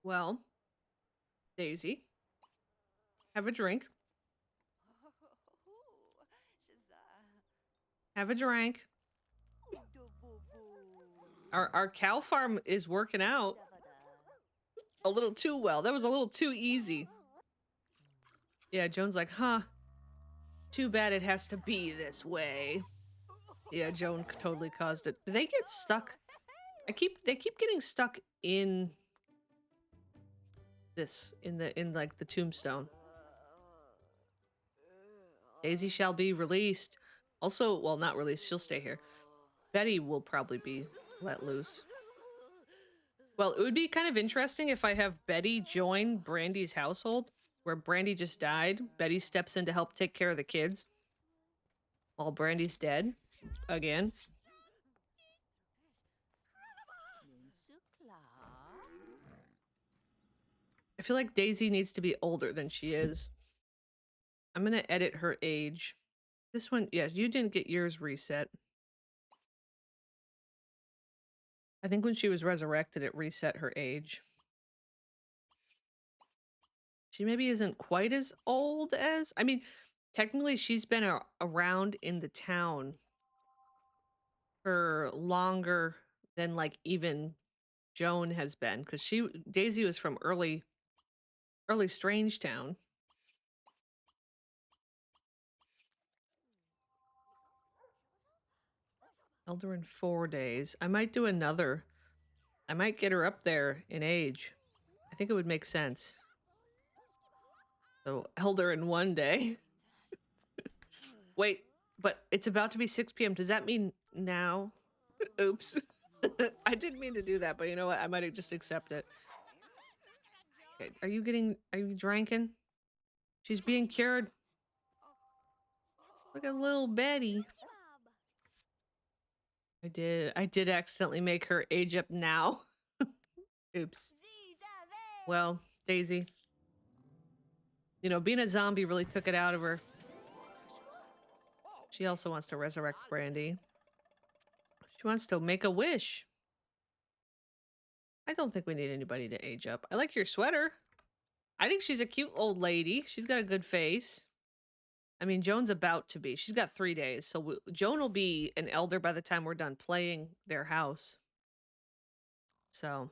Well, Daisy, have a drink. Have a drink. Our cow farm is working out a little too well. That was a little too easy. Yeah, Joan's like, huh. Too bad it has to be this way. Yeah, Joan totally caused it. Do they get stuck? They keep getting stuck in this, in like the tombstone. Daisy shall be released. Also, well, not released. She'll stay here. Betty will probably be let loose. Well, it would be kind of interesting if I have Betty join Brandy's household, where Brandy just died. Betty steps in to help take care of the kids while Brandy's dead again. I feel like Daisy needs to be older than she is. I'm gonna edit her age. This one, yeah, you didn't get yours reset. I think when she was resurrected, it reset her age. She maybe isn't quite as old as... I mean, technically she's been around in the town for longer than like even Joan has been, because Daisy was from early Strangetown. Elder in 4 days. I might do another. I might get her up there in age. I think it would make sense. So Elder in 1 day. Wait, but it's about to be 6 p.m. Does that mean now? Oops. I didn't mean to do that, but you know what? I might just accept it. Okay, are you drinking? She's being cured. Look at little Betty. I did accidentally make her age up now. Oops. Well, Daisy. You know, being a zombie really took it out of her. She also wants to resurrect Brandy. She wants to make a wish. I don't think we need anybody to age up. I like your sweater. I think she's a cute old lady. She's got a good face. I mean, Joan's about to be. She's got 3 days. So Joan will be an elder by the time we're done playing their house. So,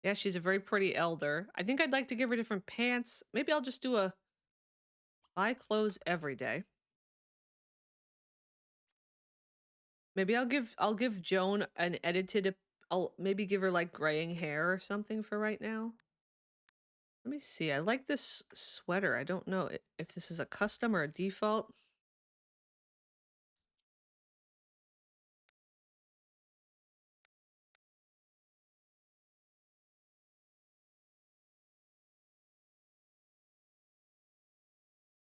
yeah, she's a very pretty elder. I think I'd like to give her different pants. Maybe I'll just do a buy clothes every day. Maybe I'll give Joan an edited. I'll maybe give her like graying hair or something for right now. Let me see. I like this sweater. I don't know if this is a custom or a default.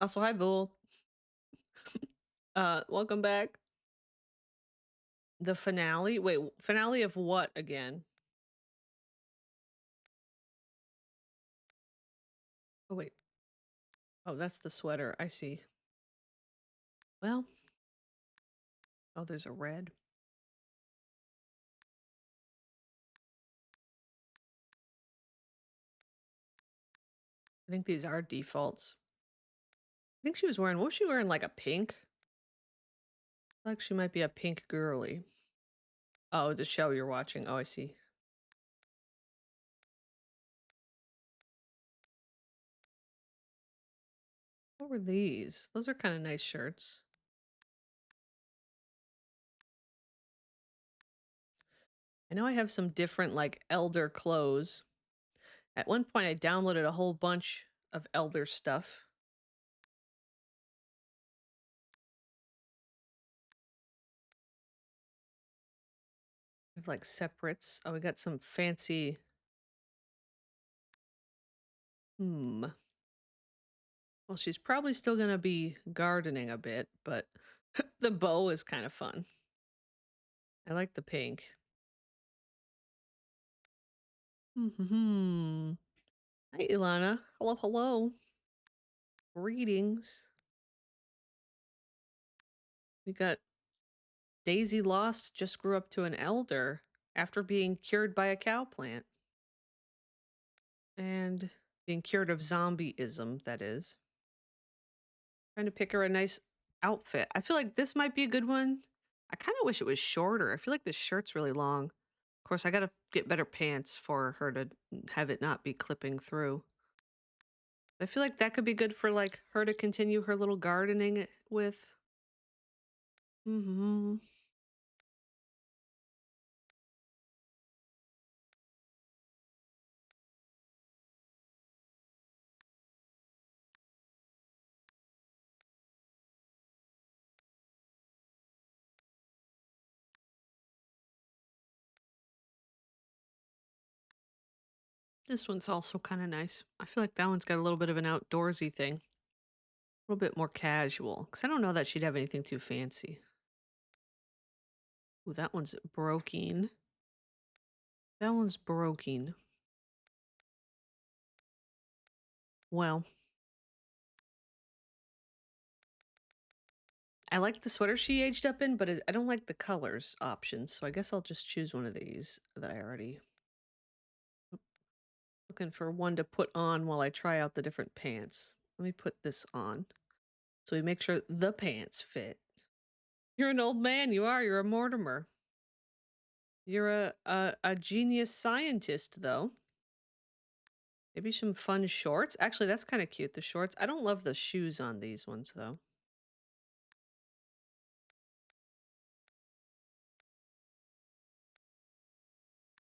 Also, hi, Bull. Welcome back. The finale? Wait, finale of what again? Oh, wait. Oh, that's the sweater. I see. Well. Oh, there's a red. I think these are defaults. I think she was wearing, what was she wearing? Like a pink? Like she might be a pink girly. Oh, the show you're watching. Oh, I see. What were these? Those are kind of nice shirts. I know I have some different like elder clothes. At one point I downloaded a whole bunch of elder stuff. I have like separates. Oh, we got some fancy. Well, she's probably still gonna be gardening a bit, but the bow is kind of fun. I like the pink. Hi, Ilana. Hello, hello. Greetings. We got Daisy Lost just grew up to an elder after being cured by a cow plant. And being cured of zombieism, that is. Trying to pick her a nice outfit. I feel like this might be a good one. I kind of wish it was shorter. I feel like this shirt's really long. Of course, I gotta get better pants for her to have it not be clipping through. I feel like that could be good for like her to continue her little gardening with. This one's also kind of nice. I feel like that one's got a little bit of an outdoorsy thing. A little bit more casual. Because I don't know that she'd have anything too fancy. Ooh, that one's broken. That one's broken. Well. I like the sweater she aged up in, but I don't like the colors options. So I guess I'll just choose one of these that I already... Looking for one to put on while I try out the different pants. Let me put this on. So we make sure the pants fit. You're an old man, you are. You're a Mortimer. You're a genius scientist, though. Maybe some fun shorts. Actually, that's kind of cute, the shorts. I don't love the shoes on these ones, though.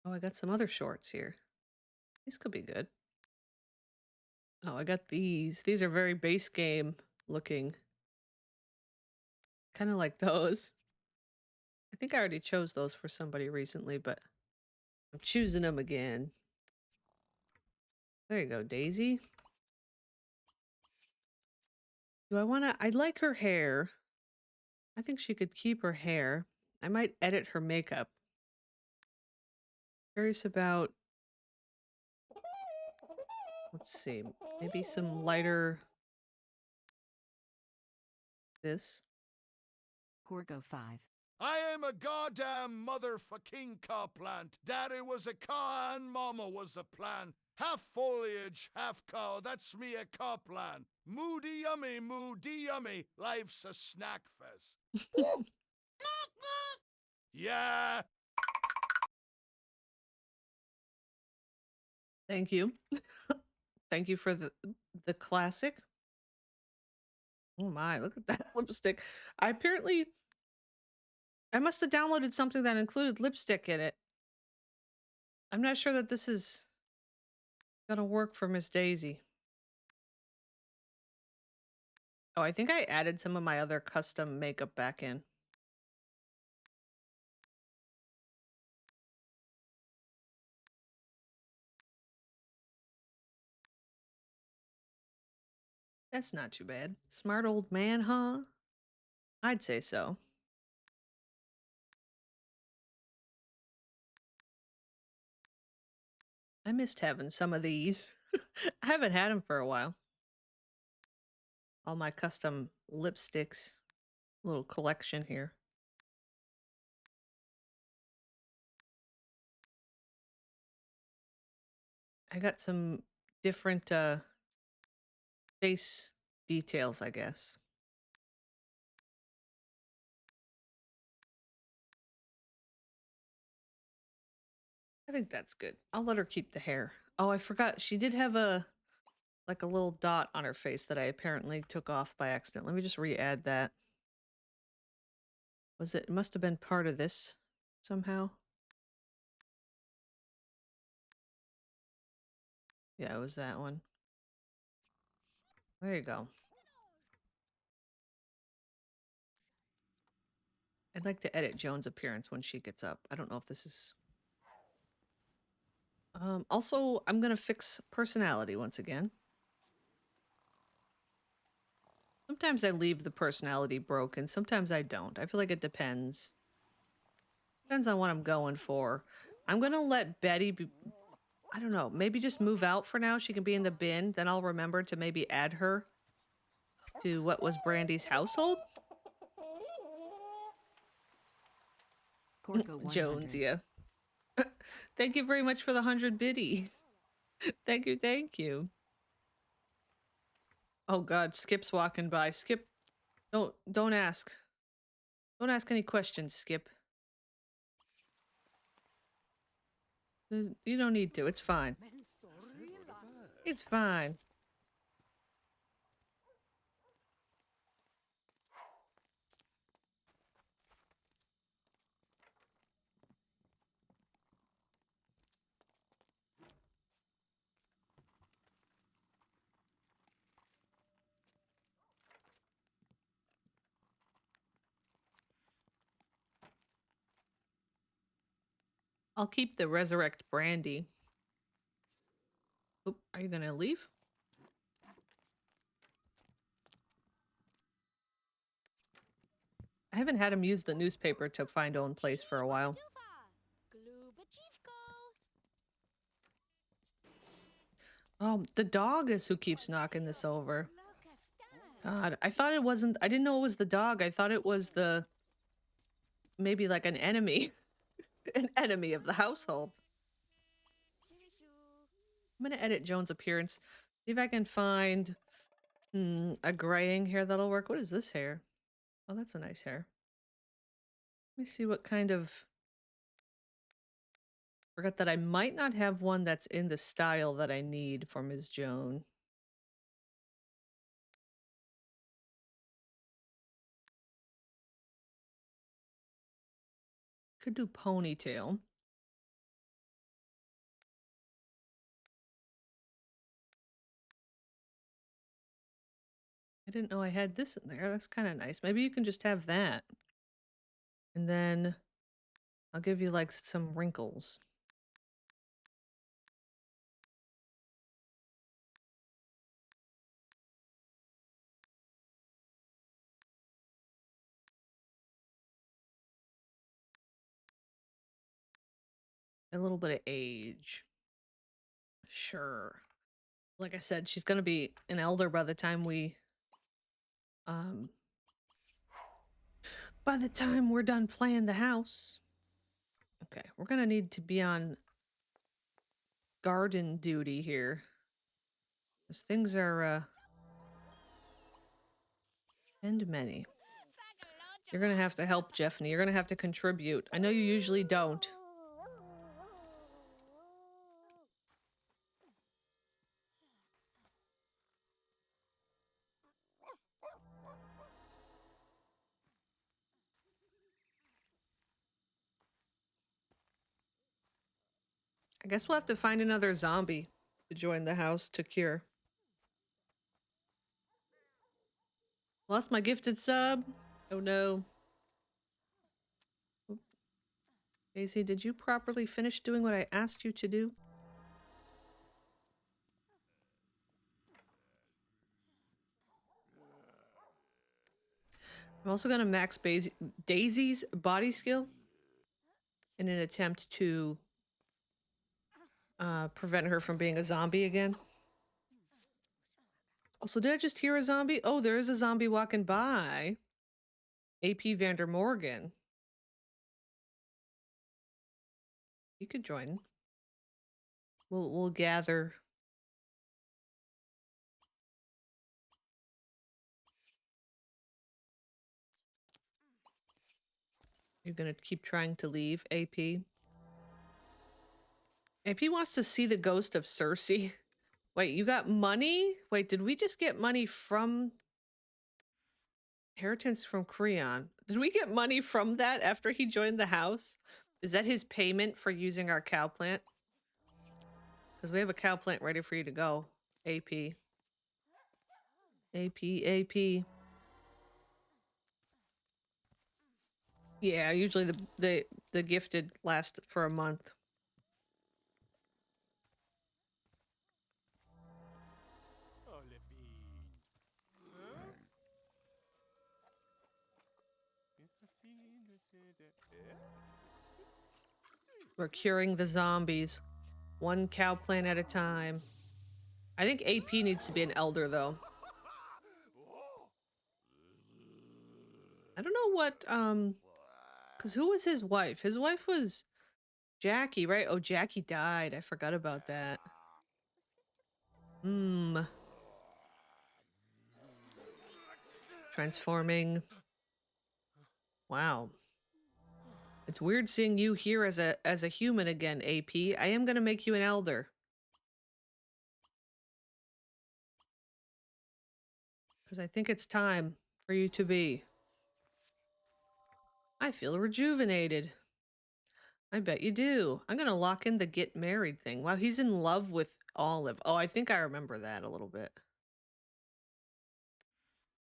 Oh, I got some other shorts here. These could be good. Oh, I got these. These are very base game looking. Kind of like those. I think I already chose those for somebody recently, but I'm choosing them again. There you go, Daisy. Do I want to... I like her hair. I think she could keep her hair. I might edit her makeup. Curious about... Let's see. Maybe some lighter this. Corgo 5. I am a goddamn motherfucking cow plant. Daddy was a cow and mama was a plant. Half foliage, half cow, that's me a cow plant. Moody yummy, life's a snack fest. Yeah. Thank you. Thank you for the classic. Oh my, look at that lipstick. I must have downloaded something that included lipstick in it. I'm not sure that this is gonna work for Miss Daisy. Oh, I think I added some of my other custom makeup back in. That's not too bad. Smart old man, huh? I'd say so. I missed having some of these. I haven't had them for a while. All my custom lipsticks. Little collection here. I got some different face details, I guess. I think that's good. I'll let her keep the hair. Oh, I forgot. She did have a little dot on her face that I apparently took off by accident. Let me just re-add that. It must have been part of this somehow. Yeah, it was that one. There you go. I'd like to edit Joan's appearance when she gets up. I don't know if this is... also, I'm gonna fix personality once again. Sometimes I leave the personality broken, sometimes I don't. I feel like it depends. Depends on what I'm going for. I'm gonna let Betty be... I don't know, maybe just move out for now. She can be in the bin. Then I'll remember to maybe add her to what was Brandy's household. Corgo 100. Jones, yeah. Thank you very much for the 100 biddies. Thank you, thank you. Oh God, Skip's walking by. Skip, don't ask. Don't ask any questions, Skip. You don't need to. It's fine. It's fine. I'll keep the resurrect brandy. Oop, are you gonna leave? I haven't had him use the newspaper to find own place for a while. Oh, the dog is who keeps knocking this over. God, I thought it wasn't... I didn't know it was the dog. I thought it was the... maybe like an enemy. An enemy of the household. I'm gonna edit Joan's appearance. See if I can find a graying hair that'll work. What is this hair? Oh, that's a nice hair. Let me see what kind of... Forgot that I might not have one that's in the style that I need for Ms. Joan. Could do ponytail. I didn't know I had this in there. That's kind of nice. Maybe you can just have that. And then I'll give you like some wrinkles. A little bit of age. Sure. Like I said, she's gonna be an elder by the time um we're done playing the house. Okay, we're gonna need to be on garden duty here. Because things are and many. You're gonna have to help, Jeffney. You're gonna have to contribute. I know you usually don't. I guess we'll have to find another zombie to join the house to cure. Lost my gifted sub. Oh no. Oop. Daisy, did you properly finish doing what I asked you to do? I'm also gonna max Daisy's body skill in an attempt to prevent her from being a zombie again. Also, did I just hear a zombie? Oh, there is a zombie walking by. AP Vander Morgan. You could join. We'll gather. You're gonna keep trying to leave, AP. AP wants to see the ghost of Cersei. Wait, you got money? Wait, did we just get money from inheritance from Creon? Did we get money from that after he joined the house? Is that his payment for using our cow plant? Because we have a cow plant ready for you to go, AP. AP. Yeah, usually the gifted last for a month. We're curing the zombies. One cow plant at a time. I think AP needs to be an elder, though. I don't know what, because who was his wife? His wife was Jackie, right? Oh, Jackie died. I forgot about that. Transforming. Wow. It's weird seeing you here as a human again, AP. I am gonna make you an elder. Because I think it's time for you to be. I feel rejuvenated. I bet you do. I'm gonna lock in the get married thing. Wow, he's in love with Olive. Oh, I think I remember that a little bit.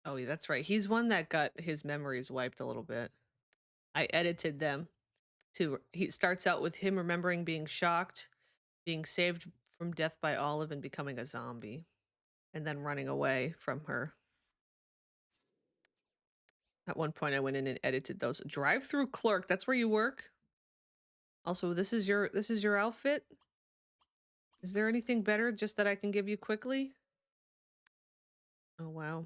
Oh, yeah, that's right. He's one that got his memories wiped a little bit. I edited them to. He starts out with him remembering being shocked, being saved from death by Olive, and becoming a zombie, and then running away from her. At one point, I went in and edited those. Drive-through clerk. That's where you work. Also, this is your outfit. Is there anything better just that I can give you quickly? Oh wow.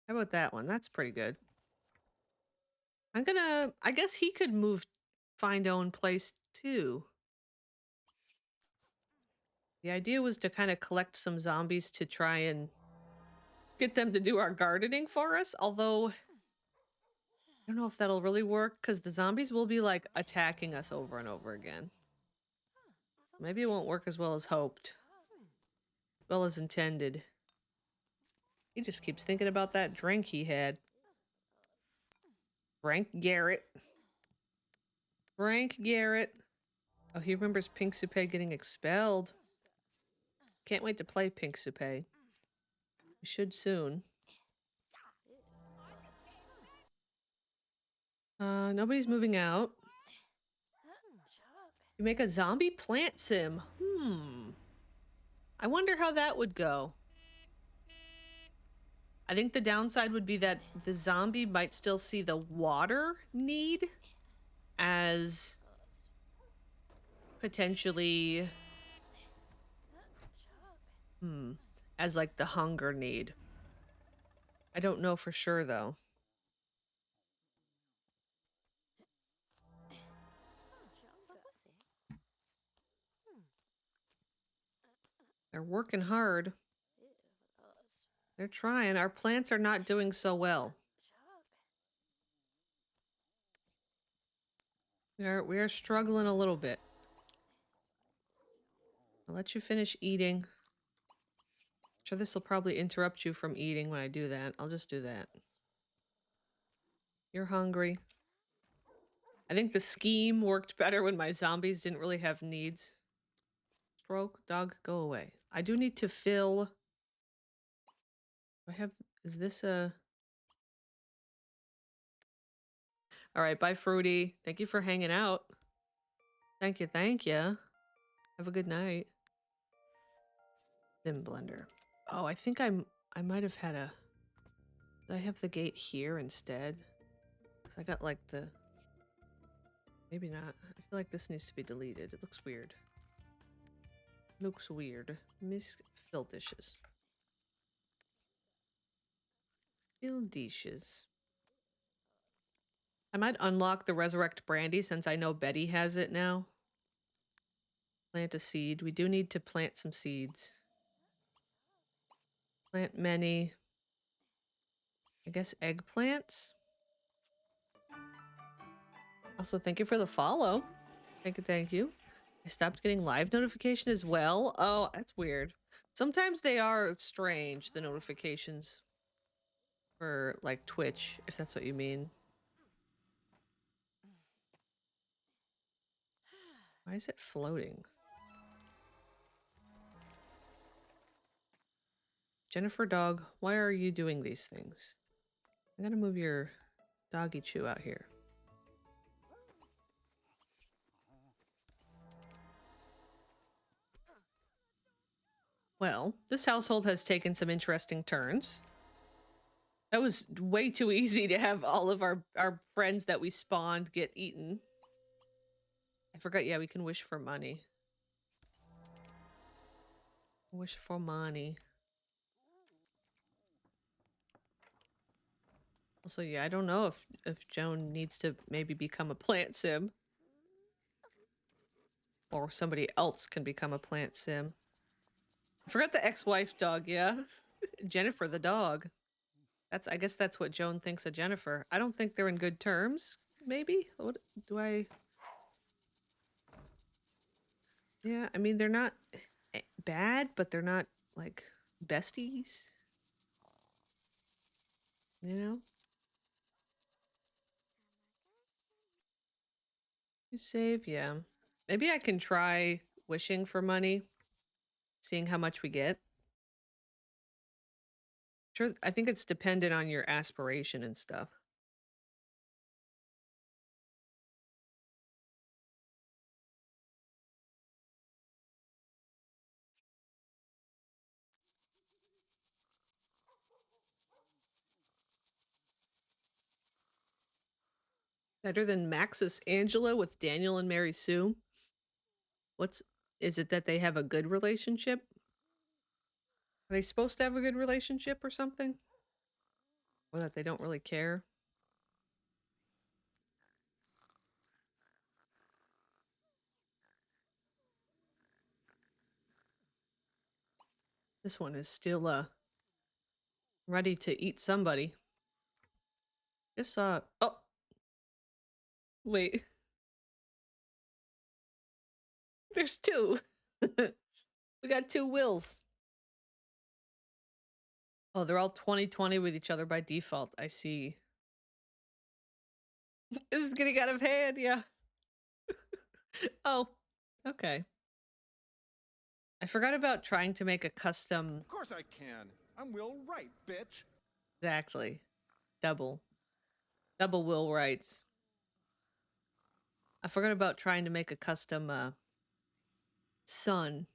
How about that one? That's pretty good. I guess he could move, find own place too. The idea was to kind of collect some zombies to try and get them to do our gardening for us. Although, I don't know if that'll really work because the zombies will be like attacking us over and over again. Maybe it won't work as well as hoped. As well as intended. He just keeps thinking about that drink he had. Frank Garrett. Frank Garrett. Oh, he remembers Pink Soupe getting expelled. Can't wait to play Pink Soupe. We should soon. Nobody's moving out. You make a zombie plant sim. I wonder how that would go. I think the downside would be that the zombie might still see the water need as potentially as like the hunger need. I don't know for sure though. They're working hard. They're trying. Our plants are not doing so well. We are struggling a little bit. I'll let you finish eating. I'm sure this will probably interrupt you from eating when I do that. I'll just do that. You're hungry. I think the scheme worked better when my zombies didn't really have needs. Stroke, dog, go away. I do need to fill. Is this a... All right, bye, Fruity. Thank you for hanging out. Thank you, thank you. Have a good night. Sim blender. Oh, I think I might have had a... Did I have the gate here instead? Because I got like the... Maybe not. I feel like this needs to be deleted. It looks weird. Looks weird. Miss fill dishes. Fill dishes. I might unlock the resurrect brandy since I know Betty has it now. Plant a seed. We do need to plant some seeds. Plant many. I guess eggplants. Also, thank you for the follow. Thank you. I stopped getting live notification as well. Oh, that's weird. Sometimes they are strange, the notifications. For, like, Twitch, if that's what you mean. Why is it floating? Jennifer dog, why are you doing these things? I gotta move your doggy chew out here. Well, this household has taken some interesting turns. That was way too easy to have all of our friends that we spawned get eaten. I forgot, yeah, we can wish for money. Wish for money. Also, yeah, I don't know if Joan needs to maybe become a plant sim. Or somebody else can become a plant sim. I forgot the ex-wife dog, yeah. Jennifer the dog. I guess that's what Joan thinks of Jennifer. I don't think they're in good terms. Maybe? What do I... Yeah, I mean, they're not bad, but they're not, like, besties. You know? You save? Yeah. Maybe I can try wishing for money, seeing how much we get. Sure, I think it's dependent on your aspiration and stuff. Better than Maxis Angela with Daniel and Mary Sue? Is it that they have a good relationship? Are they supposed to have a good relationship or something? Or that they don't really care? This one is still, ready to eat somebody. Just saw... Oh! Wait. There's two! We got two Wills. Oh, they're all 2020 with each other by default. I see. This is getting out of hand, yeah. Oh, okay. I forgot about trying to make a custom... Of course I can. I'm Will Wright, bitch. Exactly. Double Will Wrights. I forgot about trying to make a custom, son.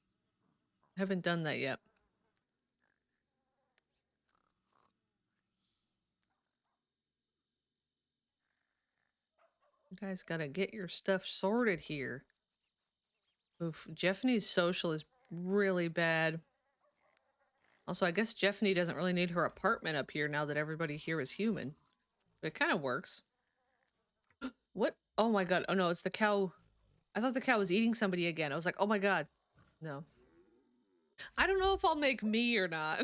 I haven't done that yet. You guys gotta get your stuff sorted here. Oof, Jeffany's social is really bad. Also, I guess Jeffney doesn't really need her apartment up here now that everybody here is human. But it kind of works. What? Oh my god. Oh no, it's the cow. I thought the cow was eating somebody again. I was like, oh my god. No. I don't know if I'll make me or not.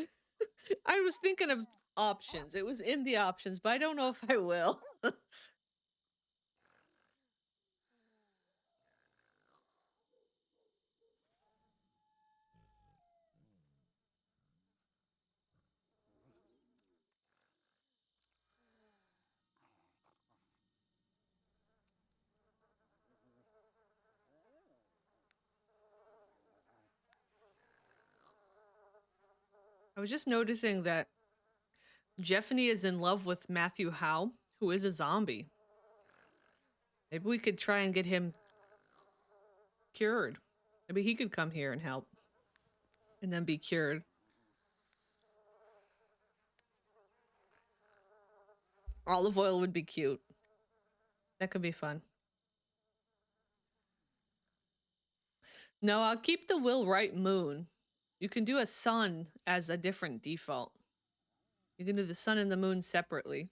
I was thinking of options. It was in the options, but I don't know if I will. I was just noticing that Jeffney is in love with Matthew Howe, who is a zombie. Maybe we could try and get him cured. Maybe he could come here and help. And then be cured. Olive oil would be cute. That could be fun. No, I'll keep the Will Wright moon. You can do a sun as a different default. You can do the sun and the moon separately.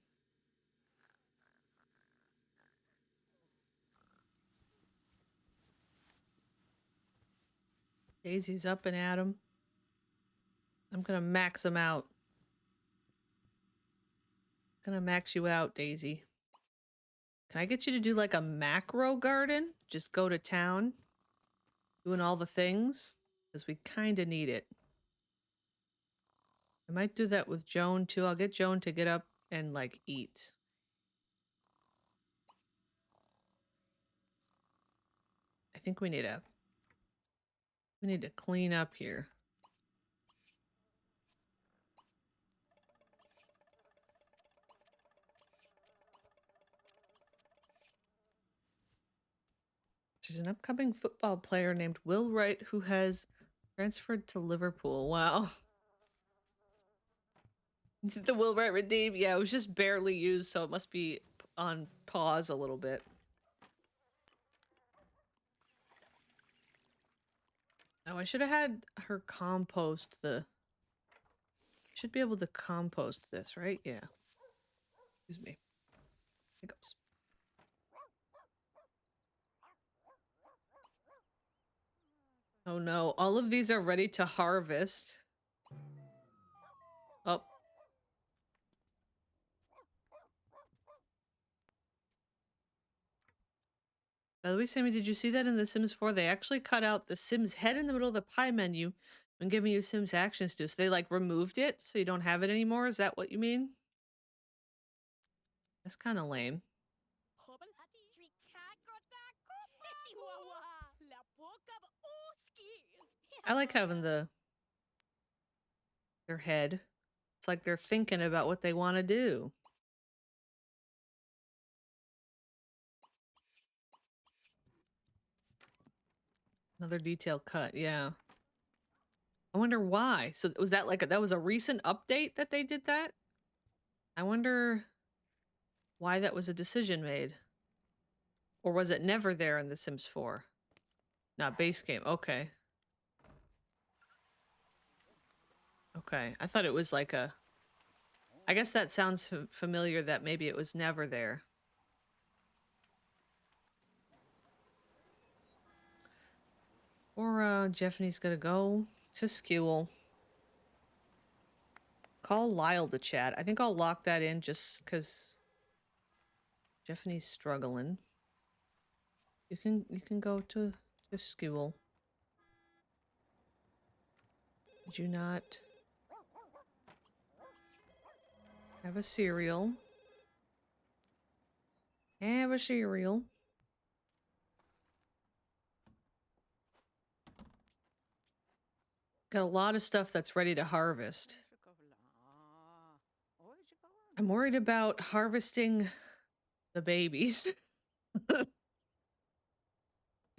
Daisy's up and at him. I'm gonna max him out. Gonna max you out, Daisy. Can I get you to do like a macro garden? Just go to town. Doing all the things. Because we kind of need it. I might do that with Joan too. I'll get Joan to get up and like eat. I think we need to clean up here. There's an upcoming football player named Will Wright who has transferred to Liverpool. Wow. The Will Wright redeem? Yeah, it was just barely used, so it must be on pause a little bit. Oh, I should have had her compost the... Should be able to compost this, right? Yeah. Excuse me. Here goes. Oh no, all of these are ready to harvest. Oh. By the way, Sammy, did you see that in The Sims 4? They actually cut out the Sims head in the middle of the pie menu when giving you Sims actions to. So they like removed it so you don't have it anymore. Is that what you mean? That's kind of lame. I like having their head. It's like they're thinking about what they want to do. Another detail cut, yeah. I wonder why. So was that like that was a recent update that they did that? I wonder why that was a decision made. Or was it never there in The Sims 4? Not base game. Okay. Okay. I thought it was like a... I guess that sounds familiar that maybe it was never there. Or Jeffney's gonna go to school. Call Lyle to chat. I think I'll lock that in just because Jeffney's struggling. You can go to school. Did you not have a cereal? Have a cereal. Got a lot of stuff that's ready to harvest. I'm worried about harvesting the babies. I'm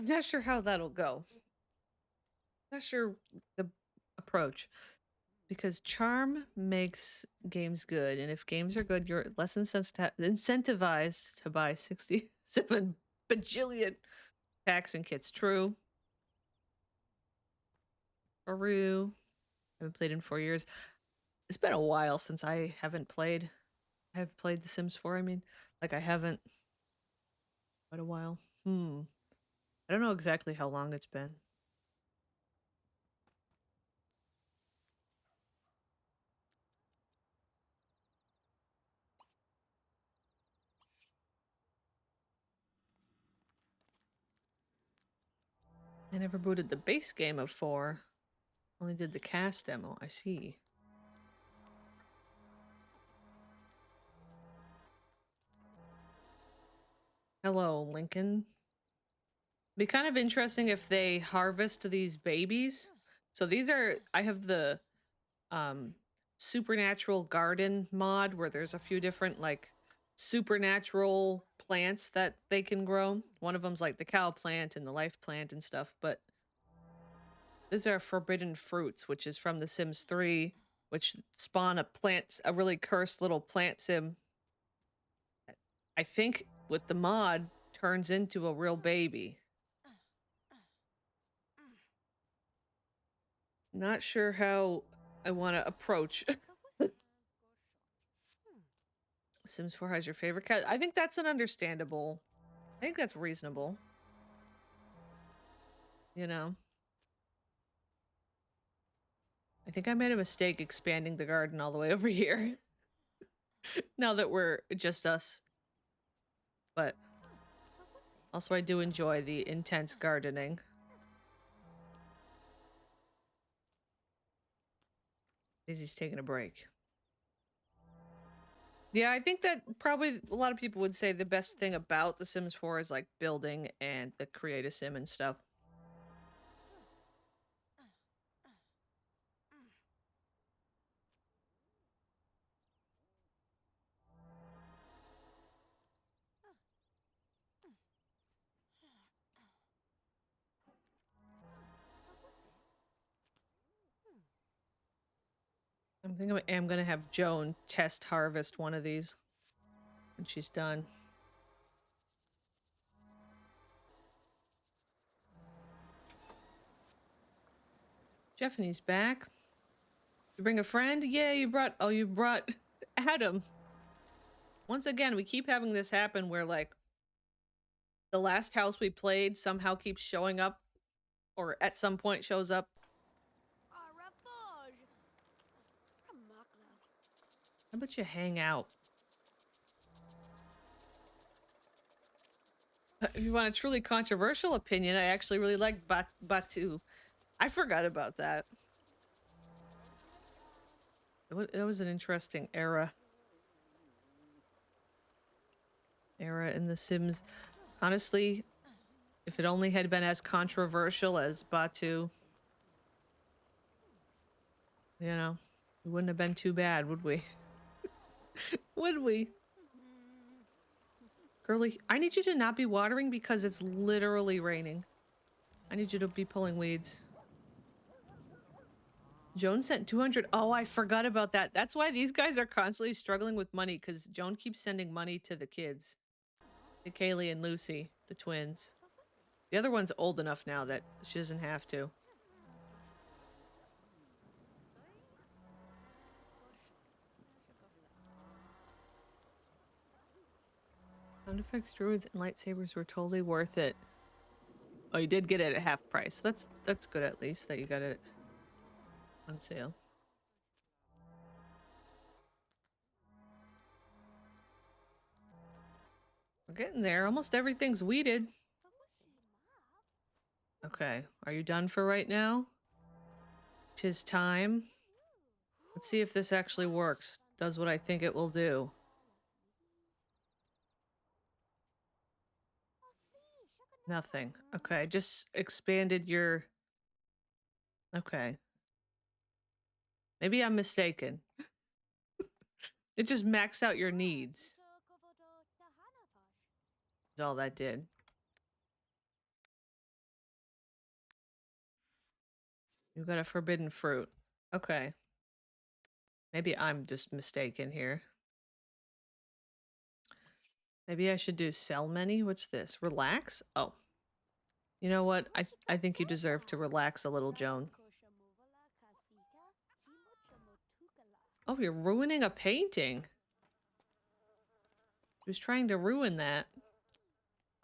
not sure how that'll go. Not sure the approach. Because charm makes games good, and if games are good, you're less incentivized to buy 67 bajillion packs and kits. True. True. Haven't played in 4 years. It's been a while since I haven't played. I've played The Sims 4, I mean. Like, I haven't. Quite a while. I don't know exactly how long it's been. I never booted the base game of 4. Only did the cast demo. I see. Hello, Lincoln. Be kind of interesting if they harvest these babies. So these are, I have the supernatural garden mod where there's a few different like supernatural plants that they can grow. One of them's like the cow plant and the life plant and stuff, but these are forbidden fruits, which is from The Sims 3, which spawn a really cursed little plant sim. I think with the mod turns into a real baby. Not sure how I want to approach. Sims 4 has your favorite cat. I think that's understandable. I think that's reasonable. You know? I think I made a mistake expanding the garden all the way over here. Now that we're just us. But also I do enjoy the intense gardening. Daisy's taking a break. Yeah, I think that probably a lot of people would say the best thing about The Sims 4 is like building and the create a sim and stuff. I'm thinking I'm gonna have Joan test harvest one of these when she's done. Jeffany's back. You bring a friend? Yeah, you brought Adam. Once again, we keep having this happen where like the last house we played somehow keeps showing up or at some point shows up. How about you hang out? If you want a truly controversial opinion, I actually really like Batu. I forgot about that. That was an interesting era. Era in The Sims. Honestly, if it only had been as controversial as Batu, you know, it wouldn't have been too bad, would we? Would we? Girly, I need you to not be watering because it's literally raining. I need you to be pulling weeds. Joan sent 200. Oh, I forgot about that. That's why these guys are constantly struggling with money, because Joan keeps sending money to the kids. To Kaylee and Lucy, the twins. The other one's old enough now that she doesn't have to. Sound effects, druids, and lightsabers were totally worth it. Oh, you did get it at half price. That's good at least that you got it on sale. We're getting there. Almost everything's weeded. Okay, are you done for right now? 'Tis time. Let's see if this actually works. Does what I think it will do. Nothing. Okay, just expanded your... Okay. Maybe I'm mistaken. It just maxed out your needs. That's all that did. You got a forbidden fruit. Okay. Maybe I'm just mistaken here. Maybe I should do sell many. What's this? Relax? Oh. You know what? I think you deserve to relax a little, Joan. Oh, you're ruining a painting. Who's trying to ruin that?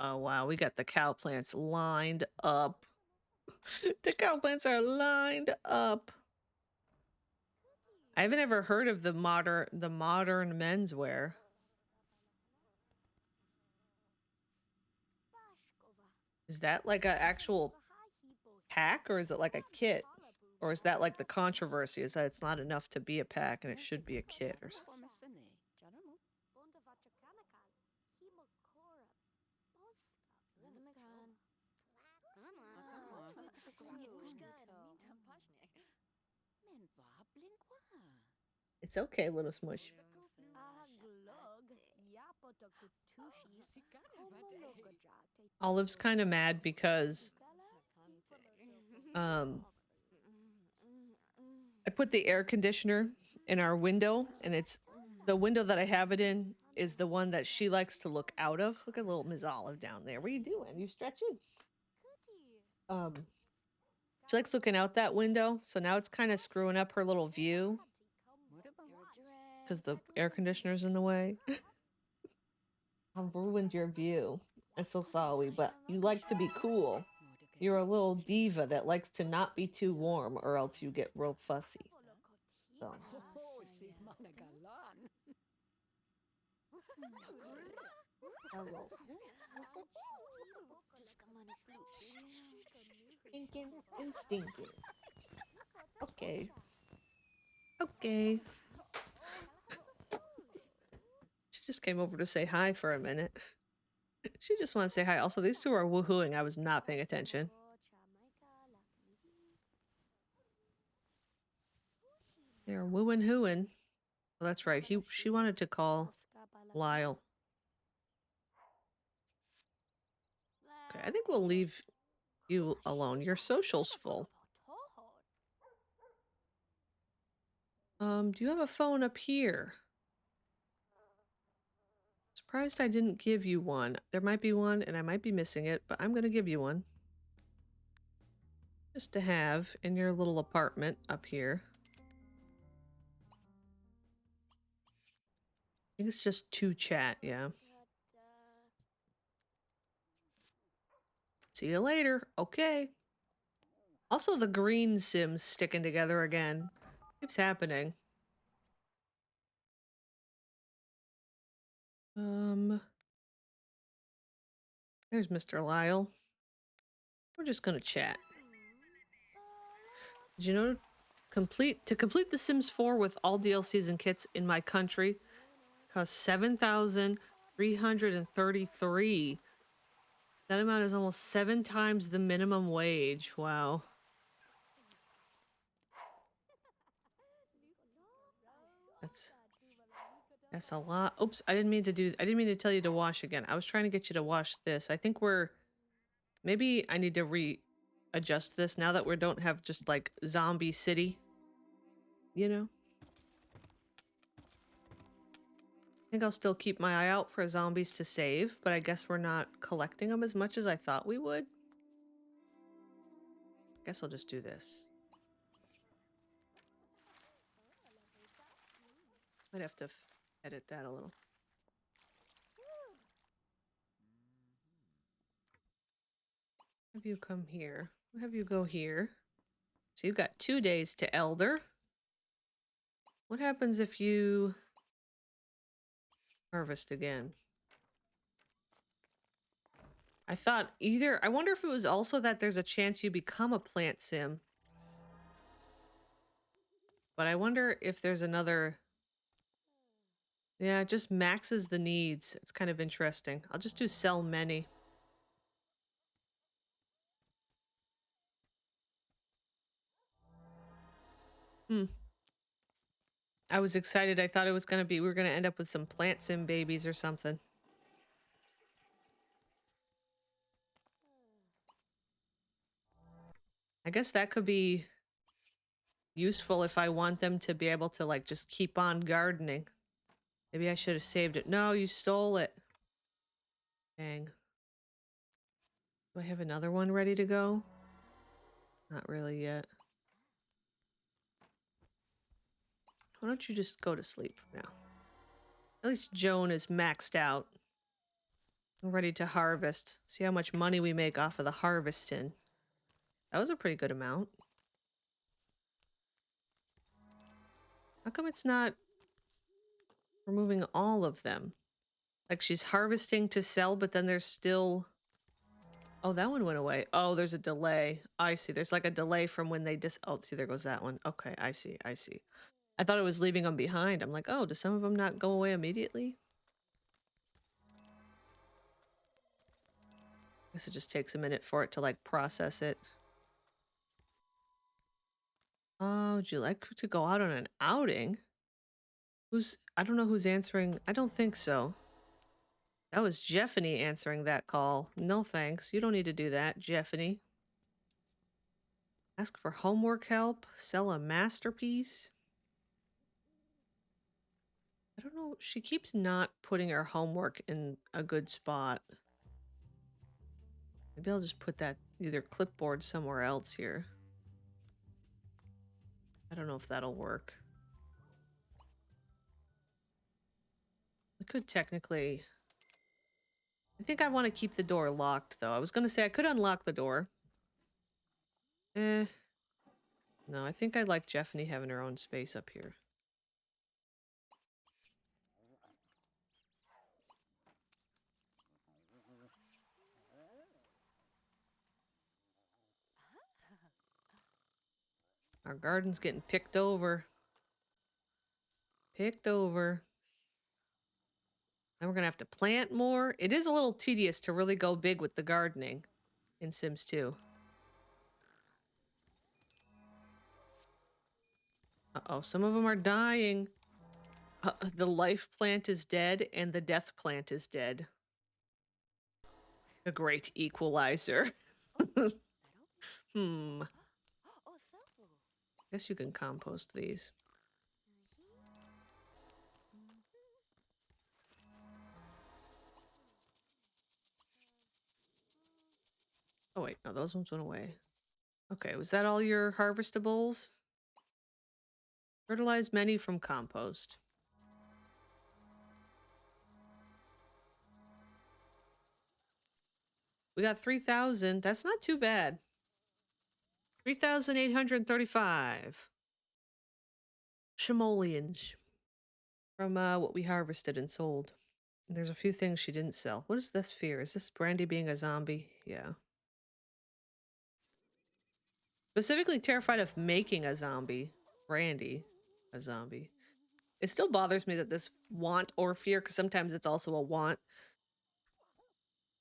Oh, wow. We got the cow plants lined up. The cow plants are lined up. I haven't ever heard of the modern menswear. Is that like an actual pack, or is it like a kit? Or is that like the controversy is that it's not enough to be a pack and it should be a kit or something? It's okay, little smush. Olive's kind of mad because I put the air conditioner in our window, and it's the window that I have it in is the one that she likes to look out of. Look at little Miss Olive down there. What are you doing? You stretching? She likes looking out that window, so now it's kind of screwing up her little view because the air conditioner's in the way. I've ruined your view. I'm so sorry, but you like to be cool. You're a little diva that likes to not be too warm, or else you get real fussy. So. Stinking and stinking. Okay. Okay. She just came over to say hi for a minute. She just wants to say hi. Also, these two are woohooing. I was not paying attention. They're wooing hooing. Oh, that's right. She wanted to call Lyle. Okay, I think we'll leave you alone. Your social's full. Do you have a phone up here? Surprised I didn't give you one. There might be one, and I might be missing it, but I'm gonna give you one. Just to have in your little apartment up here. I think it's just to chat, yeah. See you later. Okay. Also, the green Sims sticking together again. Keeps happening. There's Mr. Lyle. We're just gonna chat. Did you know to complete The Sims 4 with all DLCs and kits in my country costs 7,333. That amount is almost 7 times the minimum wage. Wow. That's a lot. Oops, I didn't mean to tell you to wash again. I was trying to get you to wash this. I think maybe I need to readjust this now that we don't have just like zombie city. You know? I think I'll still keep my eye out for zombies to save, but I guess we're not collecting them as much as I thought we would. Guess I'll just do this. Might have to edit that a little. Have you come here? Have you go here? So you've got 2 days to elder. What happens if you harvest again? I wonder if it was also that there's a chance you become a plant sim. But I wonder if there's another. Yeah, it just maxes the needs. It's kind of interesting. I'll just do sell many. I was excited. I thought it was going to be, we were going to end up with some plant sim babies or something. I guess that could be useful if I want them to be able to like just keep on gardening. Maybe I should have saved it. No, you stole it. Dang. Do I have another one ready to go? Not really yet. Why don't you just go to sleep for now? At least Joan is maxed out. I'm ready to harvest. See how much money we make off of the harvesting. That was a pretty good amount. How come it's not removing all of them? Like she's harvesting to sell, but then there's still... Oh, that one went away. Oh, there's a delay. I see. There's like a delay from when they Oh, see, there goes that one. Okay, I see. I see. I thought it was leaving them behind. I'm like, oh, do some of them not go away immediately? Guess it just takes a minute for it to like process it. Oh, would you like to go out on an outing? I don't know who's answering. I don't think so. That was Jeffany answering that call. No thanks. You don't need to do that, Jeffany. Ask for homework help. Sell a masterpiece. I don't know. She keeps not putting her homework in a good spot. Maybe I'll just put that either clipboard somewhere else here. I don't know if that'll work. I could technically... I think I want to keep the door locked, though. I was going to say I could unlock the door. No, I think I like Jeffany having her own space up here. Our garden's getting picked over. Picked over. Then we're going to have to plant more. It is a little tedious to really go big with the gardening in Sims 2. Uh-oh, some of them are dying. The life plant is dead and the death plant is dead. A great equalizer. Guess you can compost these. Oh wait, no, those ones went away. Okay, was that all your harvestables? Fertilize many from compost. We got 3,000. That's not too bad. 3,835 simoleons from what we harvested and sold. There's a few things she didn't sell. What is this fear? Is this Brandy being a zombie? Yeah. Specifically terrified of making a zombie. Brandy, a zombie. It still bothers me that this want or fear, because sometimes it's also a want,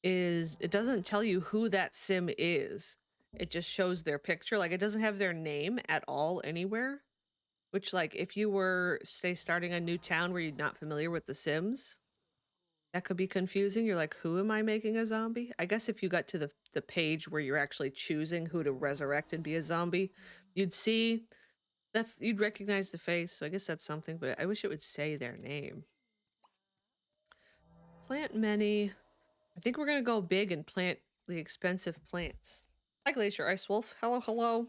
is it doesn't tell you who that sim is. It just shows their picture. Like, it doesn't have their name at all anywhere. Which, like, if you were, say, starting a new town where you're not familiar with the Sims, that could be confusing. You're like, who am I making a zombie? I guess if you got to the page where you're actually choosing who to resurrect and be a zombie, you'd see that you'd recognize the face. So I guess that's something, but I wish it would say their name. Plant many. I think we're going to go big and plant the expensive plants. Hi, Glacier Ice Wolf. Hello, hello.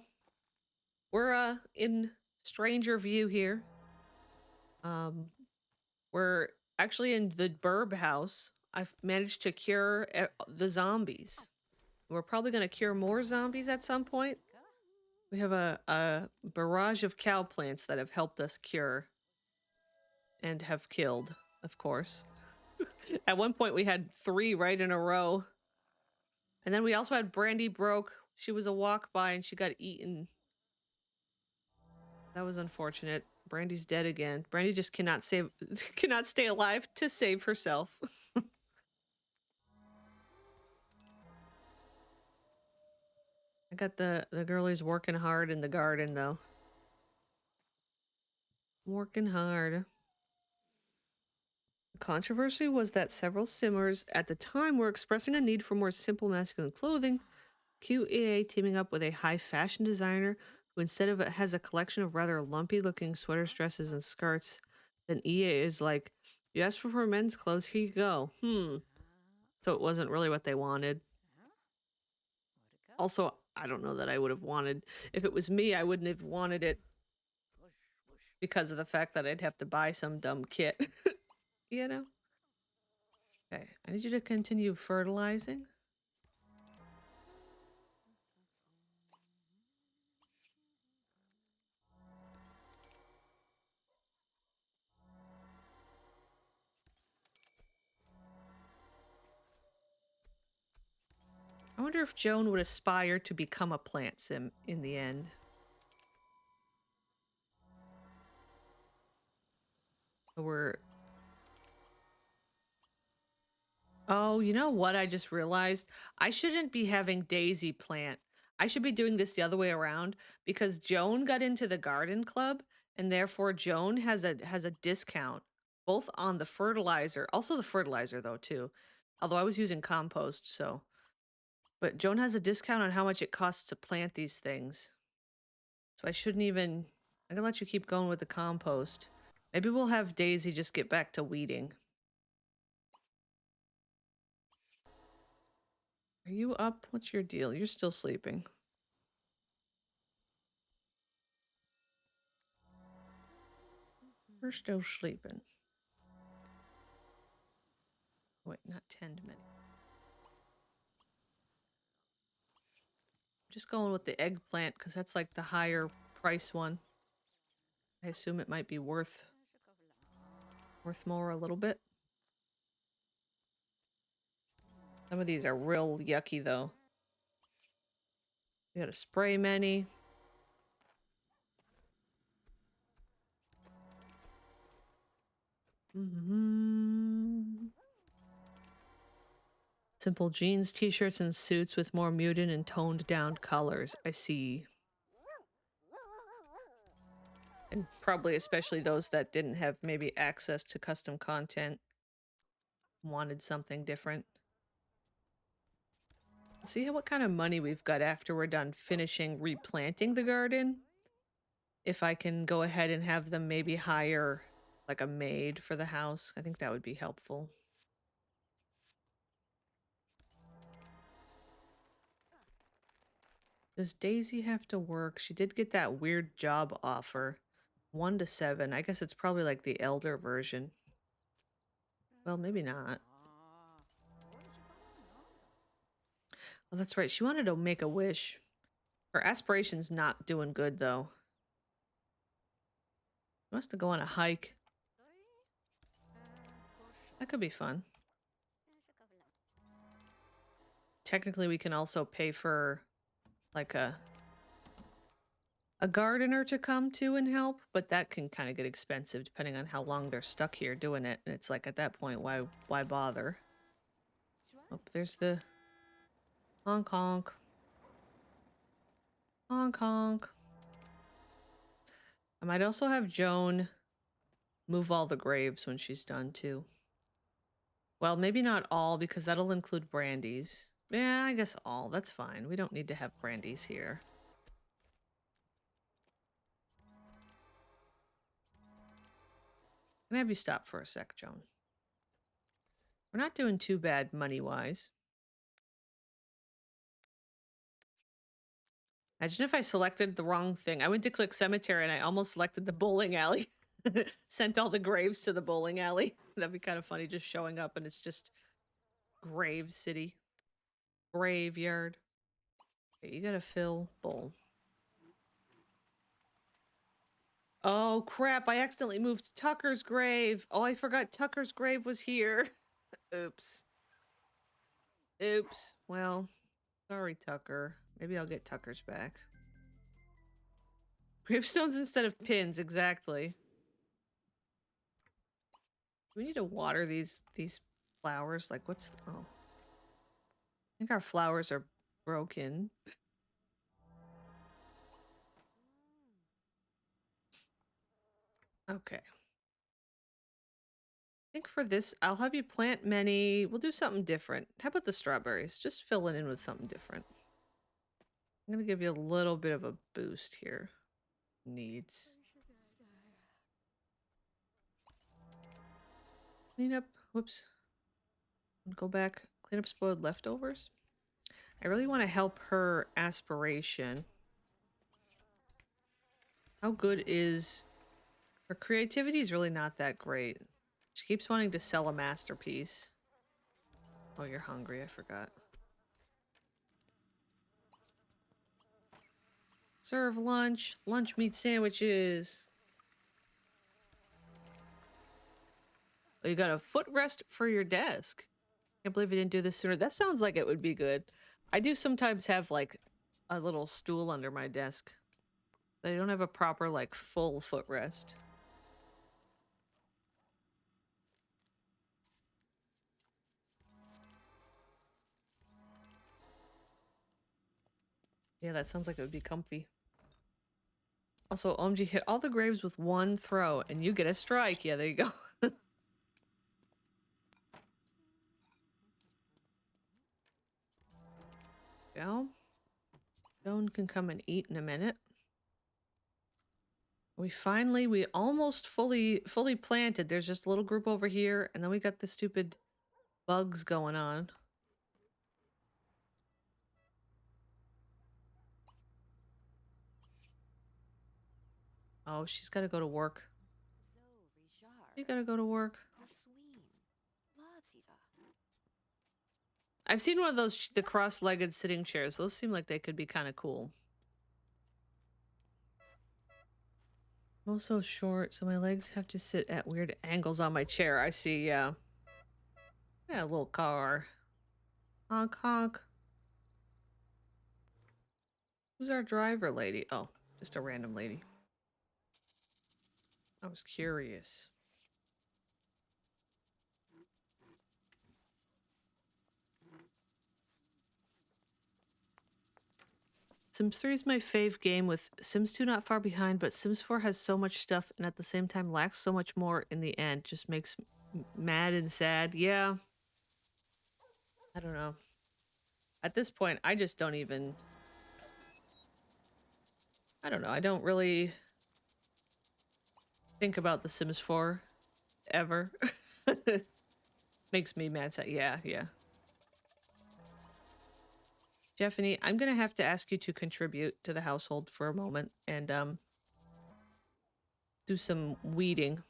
We're in Strangerview here. We're actually in the Burb house. I've managed to cure the zombies. We're probably going to cure more zombies at some point. We have a barrage of cow plants that have helped us cure and have killed, of course. At one point we had 3 right in a row. And then we also had Brandy broke. She was a walk by and she got eaten. That was unfortunate. Brandy's dead again. Brandy just cannot stay alive to save herself. I got the girlies working hard in the garden though. Working hard. The controversy was that several simmers at the time were expressing a need for more simple masculine clothing. QEA teaming up with a high fashion designer who instead of it has a collection of rather lumpy looking sweaters, dresses, and skirts, then EA is like, you asked for men's clothes, here you go. So it wasn't really what they wanted. Also, I don't know that I would have wanted, if it was me, I wouldn't have wanted it because of the fact that I'd have to buy some dumb kit, you know? Okay, I need you to continue fertilizing. I wonder if Joan would aspire to become a plant sim in the end. Or... Oh, you know what? I just realized I shouldn't be having Daisy plant. I should be doing this the other way around because Joan got into the garden club and therefore Joan has a discount both on the fertilizer, also the fertilizer though too. Although I was using compost, so but Joan has a discount on how much it costs to plant these things. So I shouldn't even I'm gonna let you keep going with the compost. Maybe we'll have Daisy just get back to weeding. Are you up? What's your deal? You're still sleeping. We're still sleeping. Wait, not tend many. Just going with the eggplant because that's like the higher price one. I assume it might be worth more a little bit. Some of these are real yucky though. You gotta spray many. Simple jeans, t-shirts, and suits with more muted and toned down colors. I see. And probably especially those that didn't have maybe access to custom content. Wanted something different. See what kind of money we've got after we're done finishing replanting the garden. If I can go ahead and have them maybe hire like a maid for the house, I think that would be helpful. Does Daisy have to work? She did get that weird job offer. 1 to 7. I guess it's probably like the elder version. Well, maybe not. Oh, that's right. She wanted to make a wish. Her aspiration's not doing good, though. She wants to go on a hike. That could be fun. Technically, we can also pay for, like, a gardener to come to and help, but that can kind of get expensive depending on how long they're stuck here doing it. And it's like, at that point, why bother? Oh, there's the... Honk honk. Honk honk. I might also have Joan move all the graves when she's done too. Well, maybe not all because that'll include Brandy's. Yeah, I guess all. That's fine. We don't need to have Brandy's here. Can I have you stop for a sec, Joan? We're not doing too bad money-wise. Imagine if I selected the wrong thing. I went to click cemetery and I almost selected the bowling alley. Sent all the graves to the bowling alley. That'd be kind of funny just showing up and it's just Grave City. Graveyard. Okay, you gotta fill bowl. Oh crap, I accidentally moved Tucker's grave. Oh, I forgot Tucker's grave was here. Oops. Oops. Well, sorry, Tucker. Maybe I'll get Tucker's back. Gravestones instead of pins, exactly. Do we need to water these flowers? Like, what's... Oh. I think our flowers are broken. Okay. I think for this, I'll have you plant many. We'll do something different. How about the strawberries? Just fill it in with something different. I'm going to give you a little bit of a boost here. Needs. Clean up. Whoops. Go back. Clean up spoiled leftovers. I really want to help her aspiration. How good is Her creativity is really not that great. She keeps wanting to sell a masterpiece. Oh, you're hungry. I forgot. Serve lunch. Lunch meat sandwiches. Oh, you got a footrest for your desk. Can't believe I didn't do this sooner. That sounds like it would be good. I do sometimes have like a little stool under my desk. But I don't have a proper like full footrest. Yeah, that sounds like it would be comfy. Also, OMG hit all the graves with one throw, and you get a strike. Yeah, there you go. Go. Stone can come and eat in a minute. We almost fully planted. There's just a little group over here, and then we got the stupid bugs going on. Oh, she's got to go to work. You got to go to work. I've seen one of those, the cross-legged sitting chairs. Those seem like they could be kind of cool. I'm also short, so my legs have to sit at weird angles on my chair. I see, yeah. Yeah, a little car. Honk, honk. Who's our driver lady? Oh, just a random lady. I was curious. Sims 3 is my fave game, with Sims 2 not far behind, but Sims 4 has so much stuff and at the same time lacks so much more in the end. Just makes mad and sad. Yeah. I don't know. At this point, I just don't even... I don't know. I don't really think about The Sims 4 ever. Makes me mad sad. Yeah, yeah. Jeffany, I'm gonna have to ask you to contribute to the household for a moment and do some weeding.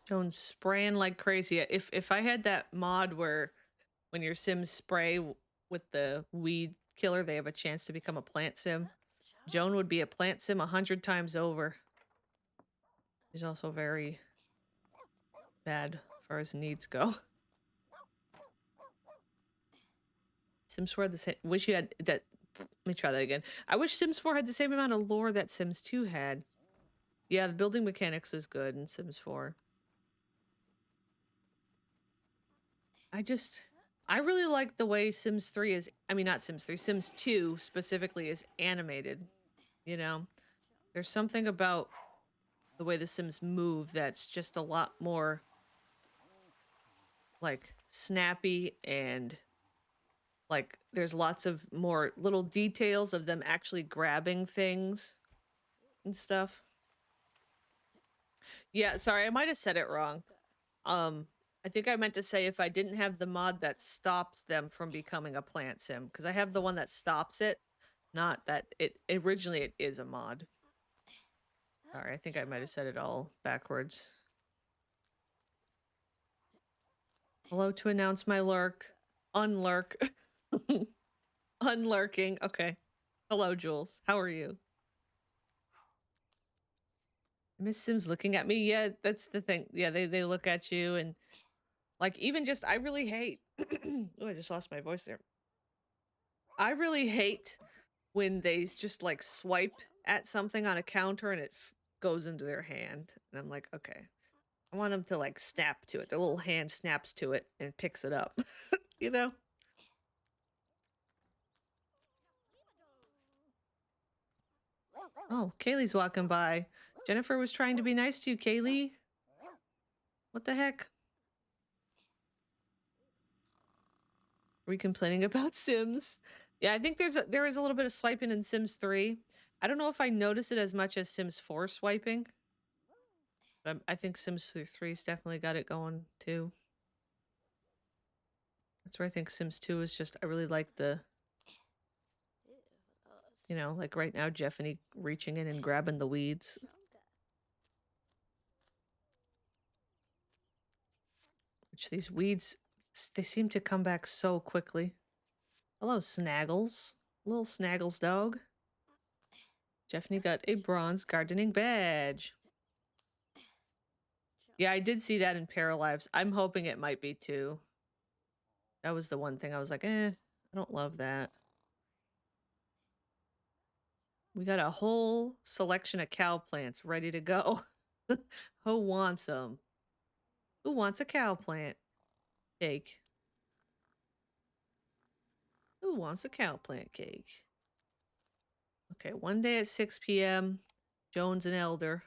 Joan's spraying like crazy. If I had that mod where when your Sims spray with the weed killer, they have a chance to become a plant sim, Joan would be a plant sim 100 times over. She's also very bad as far as needs go. Sims 4 had the same... Wish you had that... Let me try that again. I wish Sims 4 had the same amount of lore that Sims 2 had. Yeah, the building mechanics is good in Sims 4. I really like the way Sims 3 is... I mean, not Sims 3. Sims 2 specifically is animated. You know? There's something about the way the Sims move that's just a lot more... like, snappy, and... like, there's lots of more little details of them actually grabbing things and stuff. Yeah, sorry, I might have said it wrong. I think I meant to say if I didn't have the mod that stops them from becoming a plant sim, because I have the one that stops it, not that it originally it is a mod. Sorry, I think I might have said it all backwards. Hello to announce my lurk. Unlurk. Unlurking. Okay. Hello, Jules. How are you? Miss Sims looking at me. Yeah, that's the thing. Yeah, they look at you, and like, even just, I really hate... Oh, I just lost my voice there. I really hate when they just like swipe at something on a counter and it goes into their hand. And I'm like, okay. I want them to like snap to it. Their little hand snaps to it and picks it up. You know? Oh, Kaylee's walking by. Jennifer was trying to be nice to you, Kaylee. What the heck? Are we complaining about Sims? Yeah, I think there is a little bit of swiping in Sims 3. I don't know if I notice it as much as Sims 4 swiping. But I think Sims 3's definitely got it going too. That's where I think Sims 2 is just, I really like the, you know, like right now, Jeffany reaching in and grabbing the weeds. Which these weeds, they seem to come back so quickly. Hello, Snaggles. Little Snaggles dog. Jeffany got a bronze gardening badge. Yeah, I did see that in Paralives. I'm hoping it might be too. That was the one thing I was like, I don't love that. We got a whole selection of cow plants ready to go. Who wants them? Who wants a cow plant cake? Who wants a cow plant cake? Okay, one day at 6 p.m. Jones and Elder.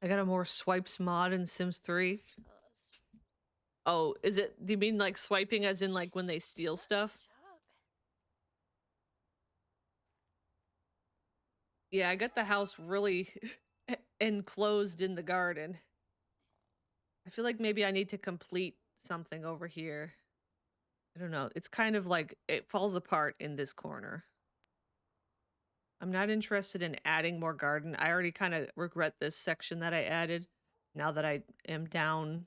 I got a more swipes mod in Sims 3. Oh, is it? Do you mean like swiping as in like when they steal stuff? Yeah, I got the house really enclosed in the garden. I feel like maybe I need to complete something over here. I don't know. It's kind of like it falls apart in this corner. I'm not interested in adding more garden. I already kind of regret this section that I added now that I am down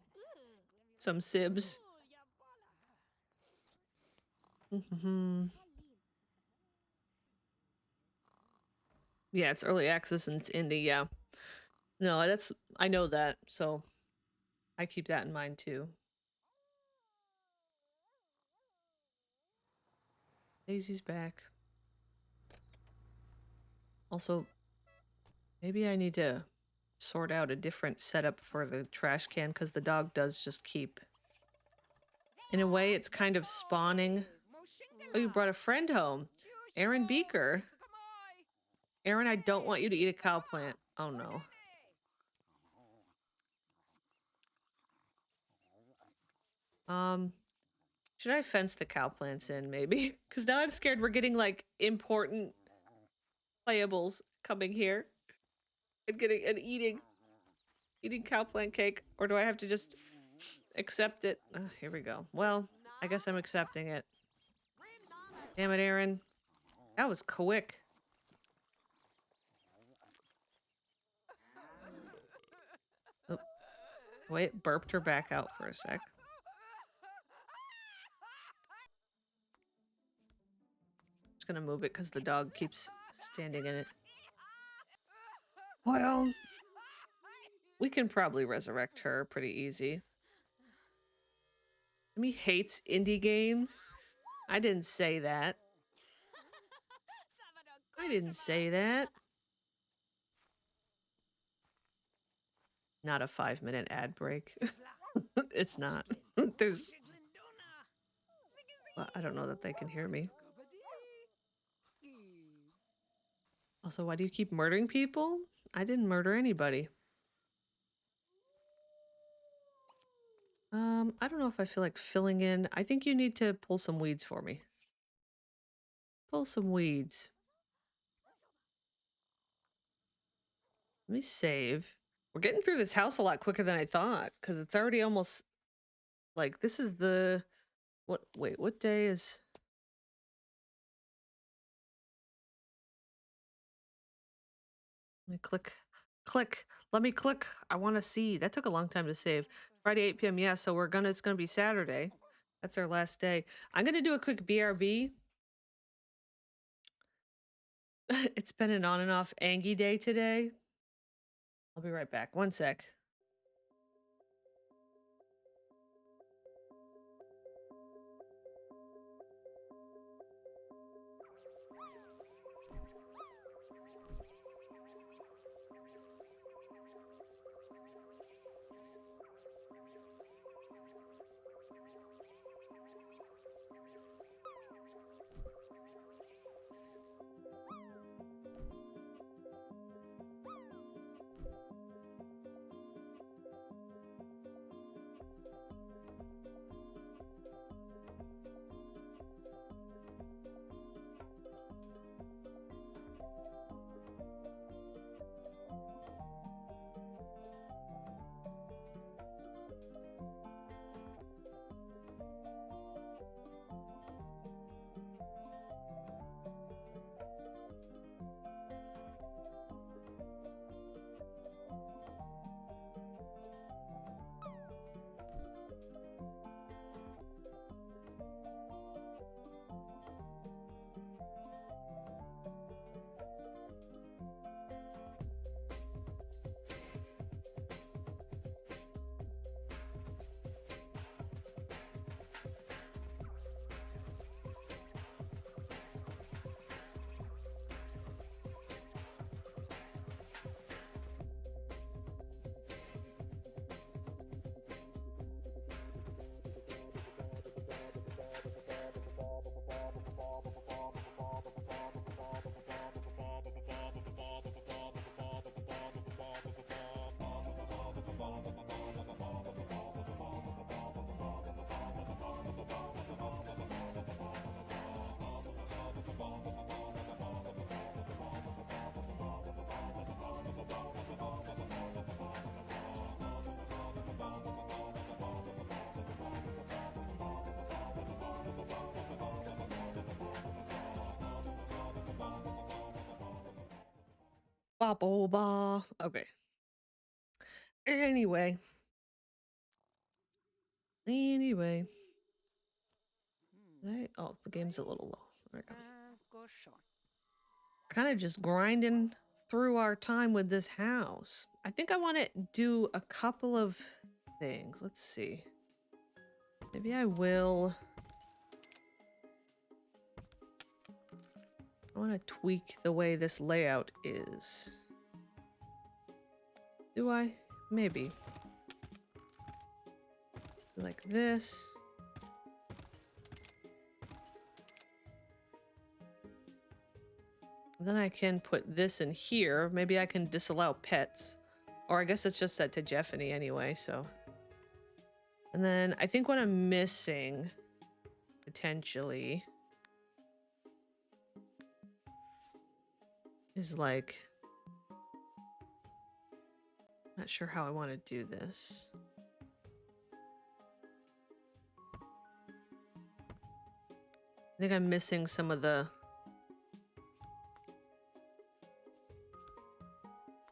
some Sims. Yeah, it's early access and it's indie, yeah. No, that's, I know that, so I keep that in mind too. Daisy's back. Also, maybe I need to sort out a different setup for the trash can because the dog does just keep. In a way, it's kind of spawning. Oh, you brought a friend home. Aaron Beaker. Aaron, I don't want you to eat a cow plant. Oh no. Should I fence the cow plants in maybe? Because now I'm scared we're getting like important playables coming here and getting and eating cow plant cake, or do I have to just accept it? Here we go. Well, I guess I'm accepting it. Damn it, Aaron. That was quick. Oh, wait, burped her back out for a sec. Just gonna move it because the dog keeps standing in it. Well, we can probably resurrect her pretty easy. Amy hates indie games. I didn't say that. I didn't say that. Not a 5-minute ad break. It's not. There's... Well, I don't know that they can hear me. Also, why do you keep murdering people? I didn't murder anybody. I don't know if I feel like filling in. I think you need to pull some weeds for me. Pull some weeds. Let me save. We're getting through this house a lot quicker than I thought, because it's already almost like this is the wait, what day is let me click. Let me click. I want to see. That took a long time to save. Friday 8 p.m. Yeah, so it's gonna be Saturday. That's our last day. I'm gonna do a quick BRB. It's been an on and off Angie day today. I'll be right back. One sec. Ba ba ba. Okay. Anyway. Anyway. Right? Oh, the game's a little low. There we go. Kind of just grinding through our time with this house. I think I want to do a couple of things. Let's see. Maybe I will. I want to tweak the way this layout is. Do I? Maybe. Like this. Then I can put this in here. Maybe I can disallow pets. Or I guess it's just set to Jeffany anyway, so. And then I think what I'm missing, potentially, is like... Not sure how I want to do this. I think I'm missing some of the...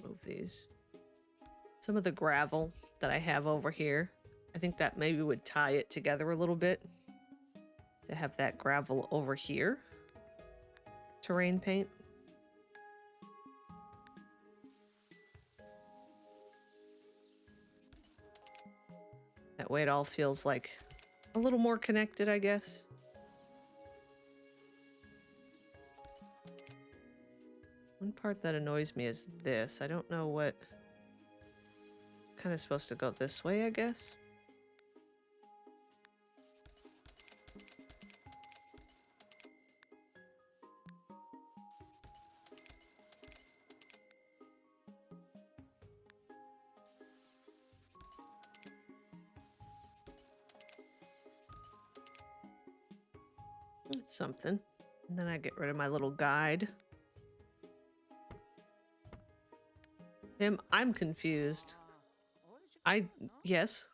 Move these. Some of the gravel that I have over here. I think that maybe would tie it together a little bit. To have that gravel over here. Terrain paint. That way it all feels like a little more connected, I guess. One part that annoys me is this. I don't know what... Kind of supposed to go this way, I guess. That's something. And then I get rid of my little guide. I'm confused. Yes.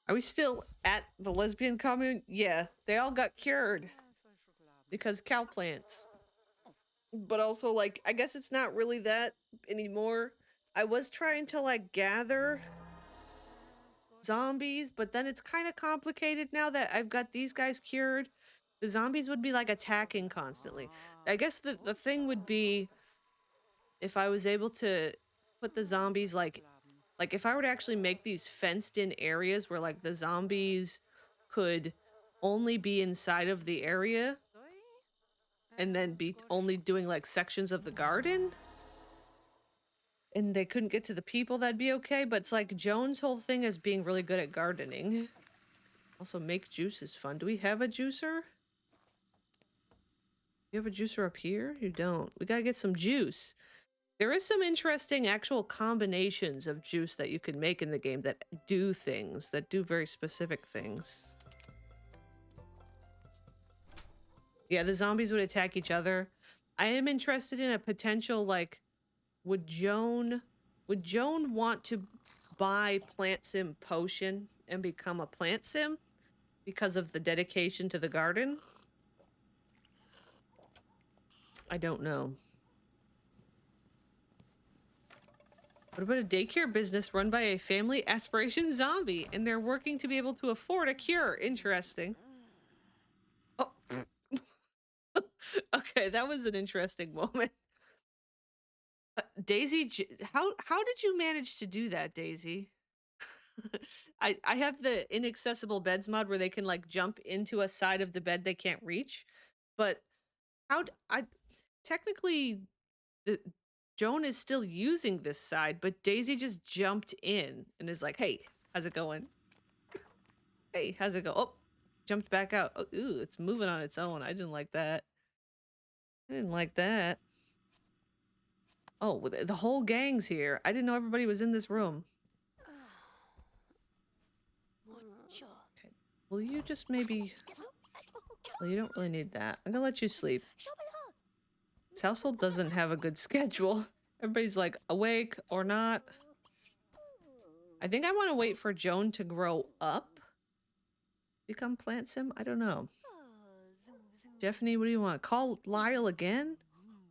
Are we still at the lesbian commune? Yeah, they all got cured. Because cow plants. But also, like, I guess it's not really that anymore. I was trying to, like, gather zombies, but then it's kind of complicated now that I've got these guys cured. The zombies would be, like, attacking constantly. I guess the thing would be... If I was able to put the zombies like if I were to actually make these fenced in areas where like the zombies could only be inside of the area and then be only doing like sections of the garden and they couldn't get to the people, that'd be okay. But it's like Joan's whole thing is being really good at gardening. Also, make juice is fun. Do we have a juicer? You have a juicer up here? You don't. We gotta get some juice. There is some interesting actual combinations of juice that you can make in the game that do things, that do very specific things. Yeah, the zombies would attack each other. I am interested in a potential, like, would Joan want to buy Plant Sim Potion and become a Plant Sim because of the dedication to the garden? I don't know. What about a daycare business run by a family aspiration zombie, and they're working to be able to afford a cure? Interesting. Oh. Okay, that was an interesting moment. Daisy, how did you manage to do that, Daisy? I have the inaccessible beds mod where they can like jump into a side of the bed they can't reach, but technically the Joan is still using this side, but Daisy just jumped in and is like, "Hey, how's it going? Hey, how's it go?" Oh, jumped back out. Oh, ooh, it's moving on its own. I didn't like that. I didn't like that. Oh, the whole gang's here. I didn't know everybody was in this room. Okay. Will you just maybe... Well, you don't really need that. I'm gonna let you sleep. This household doesn't have a good schedule. Everybody's like awake or not. I think I want to wait for Joan to grow up. Become Plant Sim? I don't know. Jeffany, what do you want? Call Lyle again?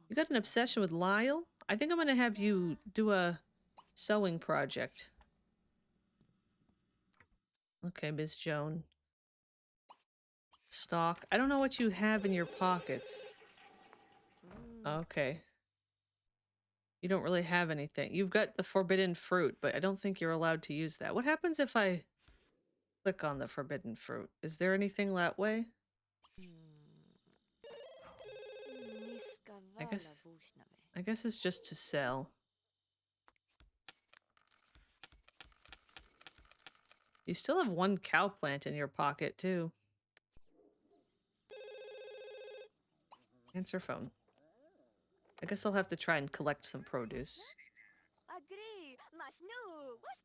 You got an obsession with Lyle? I think I'm gonna have you do a sewing project. Okay, Miss Joan. Stock. I don't know what you have in your pockets. Okay. You don't really have anything. You've got the forbidden fruit, but I don't think you're allowed to use that. What happens if I click on the forbidden fruit? Is there anything that way? I guess it's just to sell. You still have one cow plant in your pocket, too. Answer phone. I guess I'll have to try and collect some produce.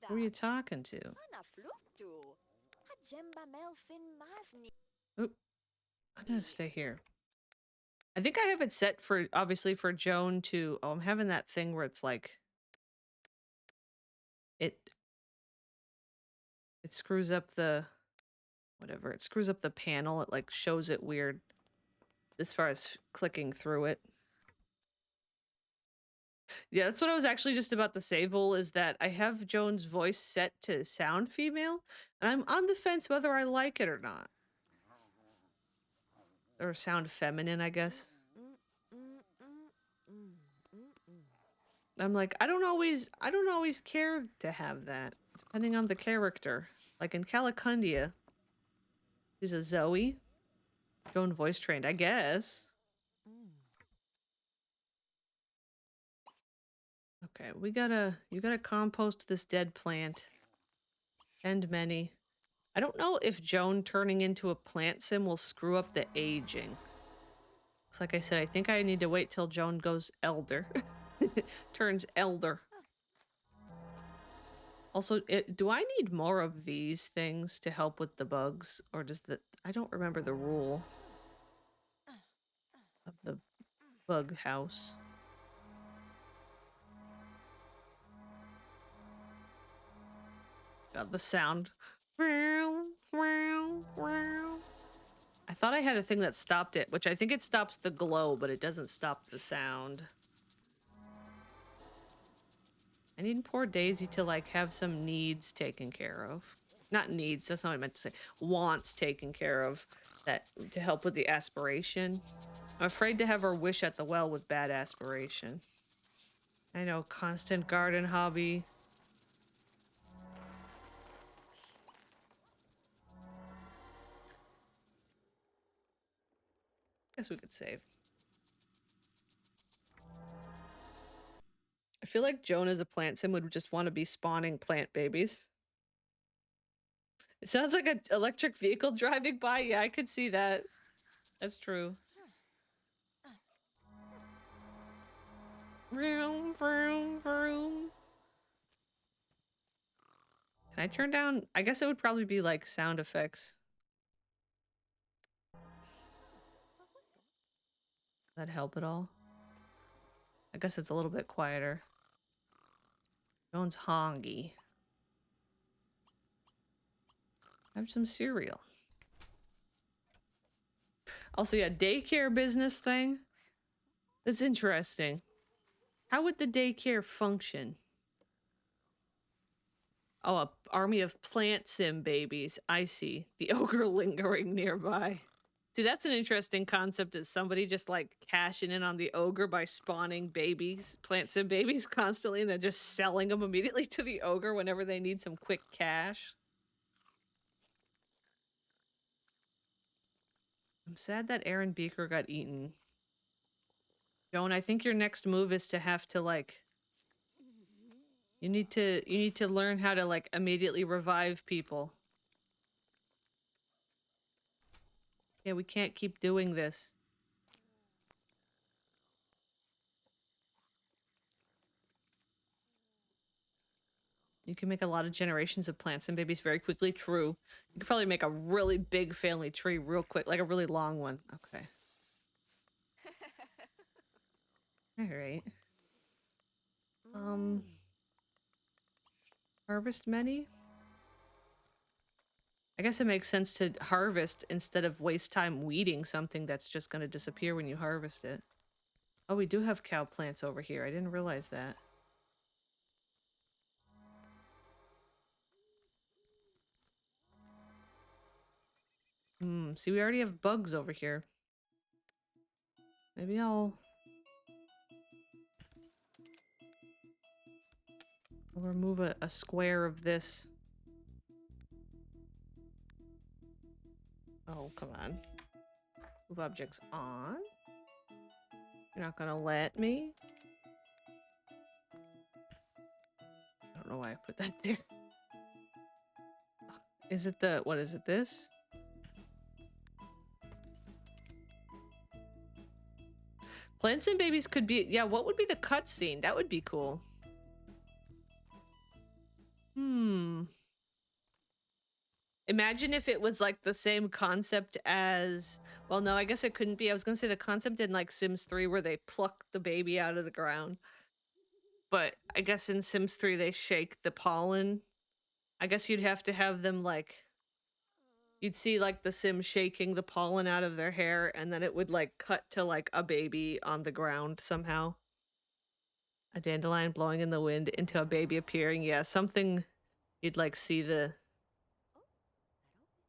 Who are you talking to? Oop. I'm gonna stay here. I think I have it set for, obviously, for Joan to... Oh, I'm having that thing where it's like... It screws up the... Whatever. It screws up the panel. It, like, shows it weird as far as clicking through it. Yeah, that's what I was actually just about to say, Vol, is that I have Joan's voice set to sound female, and I'm on the fence whether I like it or not. Or sound feminine, I guess. I'm like, I don't always care to have that, depending on the character. Like in Calicandia, she's a Zoe. Joan voice trained, I guess. Okay, you gotta compost this dead plant. And many. I don't know if Joan turning into a plant sim will screw up the aging. It's like I said, I think I need to wait till Joan goes elder. Turns elder. Also, do I need more of these things to help with the bugs? Or does the... I don't remember the rule of the bug house. God, the sound. I thought I had a thing that stopped it, which I think it stops the glow, but it doesn't stop the sound. I need poor Daisy to, like, have some needs taken care of. Not needs, that's not what I meant to say. Wants taken care of, that to help with the aspiration. I'm afraid to have her wish at the well with bad aspiration. I know, constant garden hobby. Guess we could save. I feel like Joan as a plant sim would just want to be spawning plant babies. It sounds like an electric vehicle driving by. Yeah, I could see that. That's true. Vroom, vroom, vroom. Can I turn down? I guess it would probably be like sound effects. Does that help at all? I guess it's a little bit quieter. Joan's hongy. Have some cereal. Also, yeah, daycare business thing. That's interesting. How would the daycare function? Oh, an army of plant sim babies. I see. The ogre lingering nearby. See, that's an interesting concept, is somebody just like cashing in on the ogre by spawning babies, plant sim babies constantly, and then just selling them immediately to the ogre whenever they need some quick cash. I'm sad that Aaron Beaker got eaten. Joan, I think your next move is to have to, like, you need to learn how to, like, immediately revive people. Yeah, we can't keep doing this. You can make a lot of generations of plants and babies very quickly. True. You could probably make a really big family tree real quick, like a really long one. Okay. All right. Harvest many? I guess it makes sense to harvest instead of waste time weeding something that's just going to disappear when you harvest it. Oh, we do have cow plants over here. I didn't realize that. See, we already have bugs over here. Maybe I'll remove a square of this. Oh, come on. Move objects on? You're not gonna let me? I don't know why I put that there. Is it the... what is it, this? Plants and babies could be... yeah, what would be the cutscene? That would be cool. Imagine if it was like the same concept as... well, no, I guess it couldn't be. I was gonna say the concept in like Sims 3 where they pluck the baby out of the ground. But I guess in Sims 3 they shake the pollen. I guess you'd have to have them like... you'd see like the Sim shaking the pollen out of their hair, and then it would like cut to like a baby on the ground somehow. A dandelion blowing in the wind into a baby appearing. Yeah, something you'd like see the...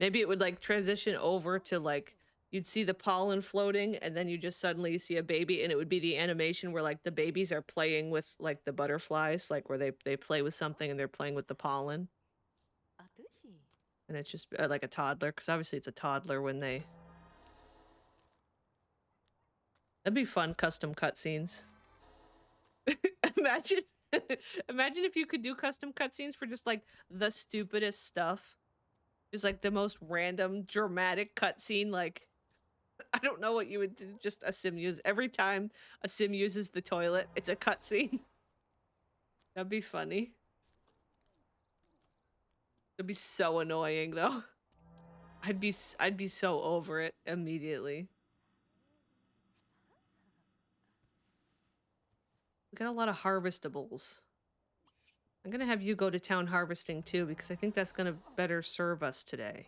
maybe it would like transition over to like you'd see the pollen floating, and then you just suddenly see a baby, and it would be the animation where like the babies are playing with like the butterflies, like where they play with something and they're playing with the pollen. And it's just like a toddler, because obviously it's a toddler when they... that'd be fun, custom cutscenes. Imagine, imagine if you could do custom cutscenes for just like the stupidest stuff. Just like the most random dramatic cutscene. Like, I don't know what you would do. Just a sim use. Every time a sim uses the toilet, it's a cutscene. That'd be funny. It'd be so annoying though. I'd be so over it immediately. We got a lot of harvestables. I'm gonna have you go to town harvesting too, because I think that's gonna better serve us today.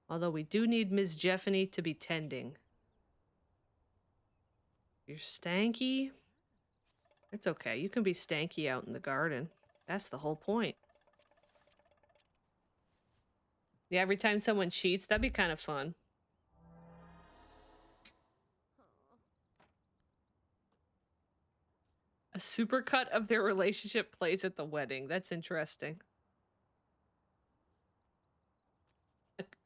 Although we do need Ms. Jeffany to be tending. You're stanky? It's okay. You can be stanky out in the garden. That's the whole point. Yeah, every time someone cheats, that'd be kind of fun. A supercut of their relationship plays at the wedding. That's interesting.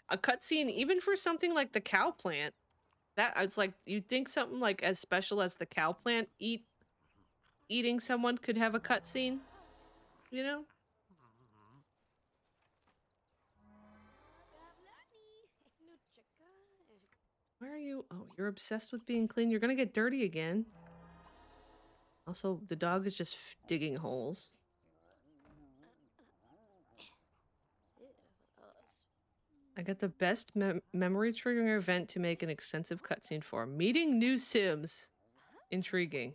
A cutscene, even for something like the cow plant. That it's like you'd think something like as special as the cow plant eating someone could have a cutscene, you know? Where are you? Oh, you're obsessed with being clean. You're gonna get dirty again. Also, the dog is just digging holes. I got the best memory triggering event to make an extensive cutscene for. Meeting new Sims. Intriguing.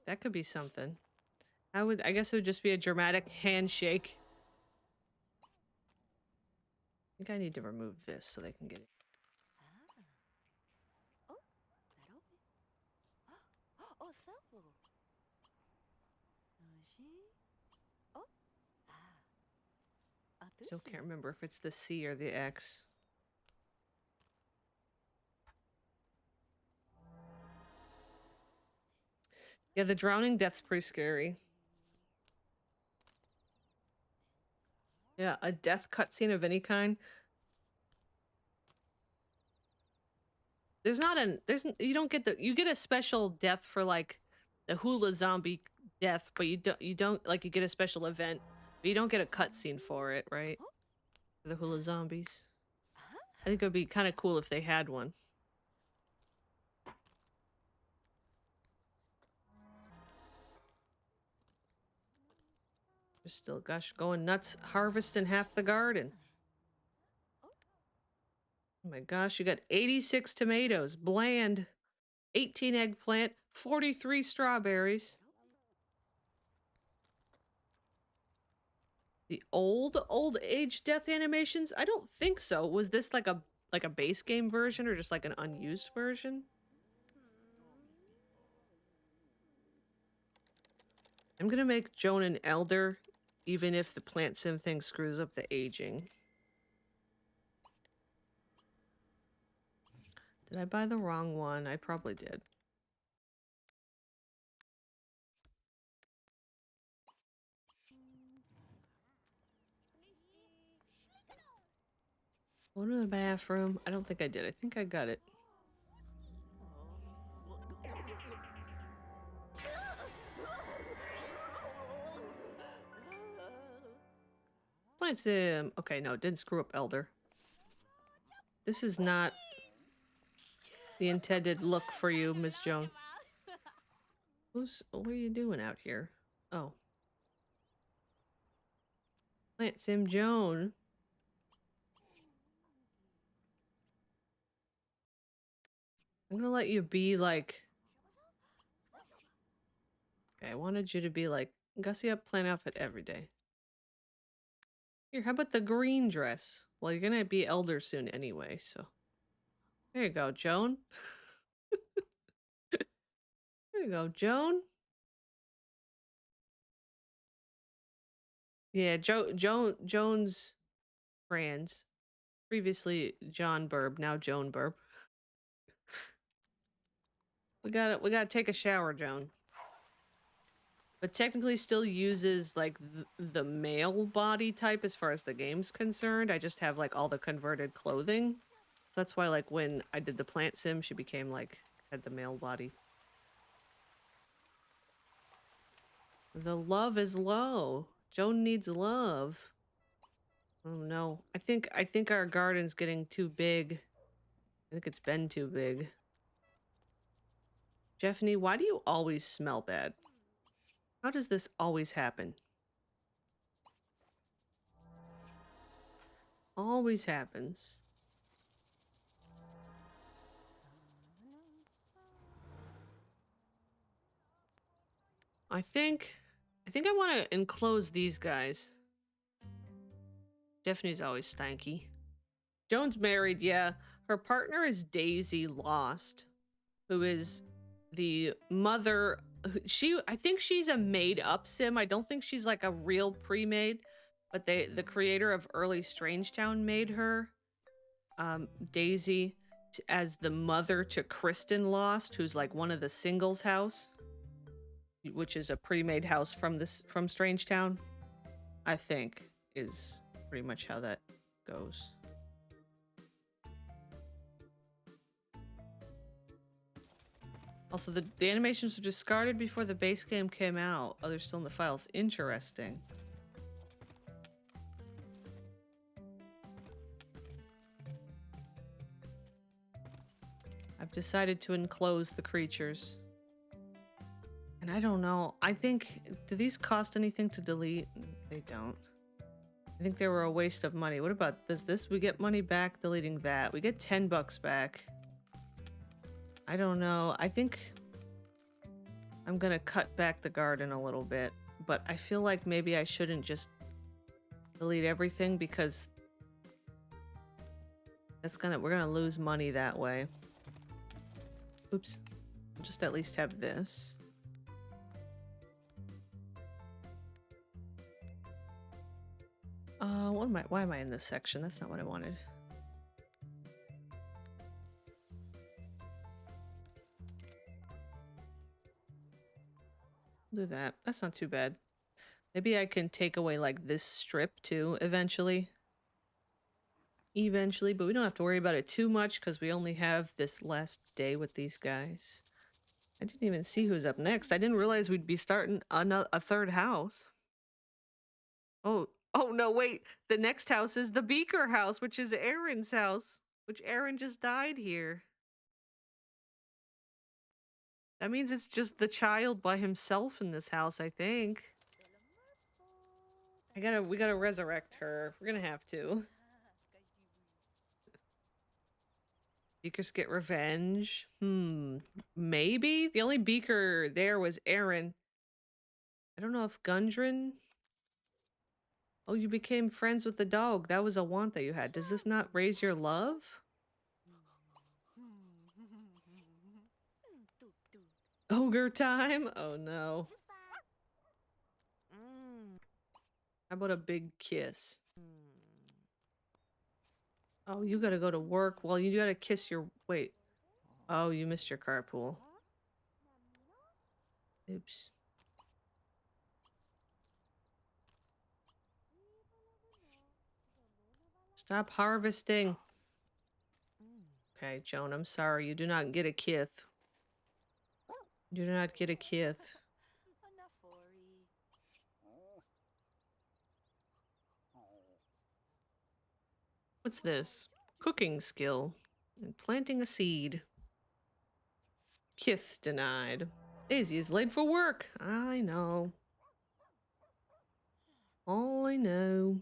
That could be something. I guess it would just be a dramatic handshake. I think I need to remove this so they can get it. Still can't remember if it's the C or the X. Yeah, the drowning death's pretty scary. Yeah, a death cutscene of any kind. There's not an you don't get you get a special death for like the hula zombie death, but you don't like you get a special event, but you don't get a cutscene for it, right? For the hula zombies. I think it would be kind of cool if they had one. They're still, gosh, going nuts, harvesting half the garden. Oh my gosh, you got 86 tomatoes, bland, 18 eggplant, 43 strawberries. The old age death animations? I don't think so. Was this like a like a base game version or just like an unused version. I'm gonna make Joan an elder, even if the plant sim thing screws up the aging. Did I buy the wrong one? I probably did. Go to the bathroom. I don't think I did. I think I got it. Plant sim. Okay, no, it didn't screw up elder. This is not the intended look for you, Miss Joan. What are you doing out here? Oh. Plant sim Joan. I'm gonna let you be like... Okay, I wanted you to be like, gussy up plant outfit every day. Here, how about the green dress? Well, you're gonna be elder soon anyway, so... There you go, Joan. There you go, Joan. Yeah, Joan's friends. Previously John Burb, now Joan Burb. We gotta take a shower, Joan. But technically still uses like the male body type as far as the game's concerned. I just have like all the converted clothing. That's why like when I did the plant sim, she became like, had the male body. The love is low. Joan needs love. Oh no. I think our garden's getting too big. I think it's been too big. Jeffney, why do you always smell bad? How does this always happen? Always happens. I think I want to enclose these guys. Jeffney's always stanky. Joan's married, yeah. Her partner is Daisy Lost, who is the mother. I think she's a made-up sim. I don't think she's like a real pre-made, but the creator of early Strangetown made her, Daisy, as the mother to Kristen Lost, who's like one of the singles house, which is a pre-made house from Strangetown. I think is pretty much how that goes. Also, the animations were discarded before the base game came out. Oh, they're still in the files. Interesting. I've decided to enclose the creatures. And I don't know. I think... Do these cost anything to delete? They don't. I think they were a waste of money. What about this? We get money back deleting that. We get 10 bucks back. I don't know. I think I'm gonna cut back the garden a little bit, but I feel like maybe I shouldn't just delete everything because we're gonna lose money that way. Oops. I'll just at least have this. Why am I in this section? That's not what I wanted. Do that. That's not too bad. Maybe I can take away like this strip too eventually. But we don't have to worry about it too much because we only have this last day with these guys. I didn't even see who's up next. I didn't realize we'd be starting a third house. Oh no, wait. The next house is the Beaker house, which is Aaron's house, which Aaron just died here. That means it's just the child by himself in this house, I think. We gotta resurrect her. We're gonna have to. Beakers get revenge. Maybe? The only Beaker there was Aaron. I don't know if Gundren... Oh, you became friends with the dog. That was a want that you had. Does this not raise your love? Ogre time? Oh no. How about a big kiss? Oh, you gotta go to work. Well, you gotta kiss your... Wait. Oh, you missed your carpool. Oops. Stop harvesting. Okay, Joan, I'm sorry. You do not get a kith. You do not get a kith. What's this? Cooking skill. And planting a seed. Kith denied. Daisy is late for work. I know. I know.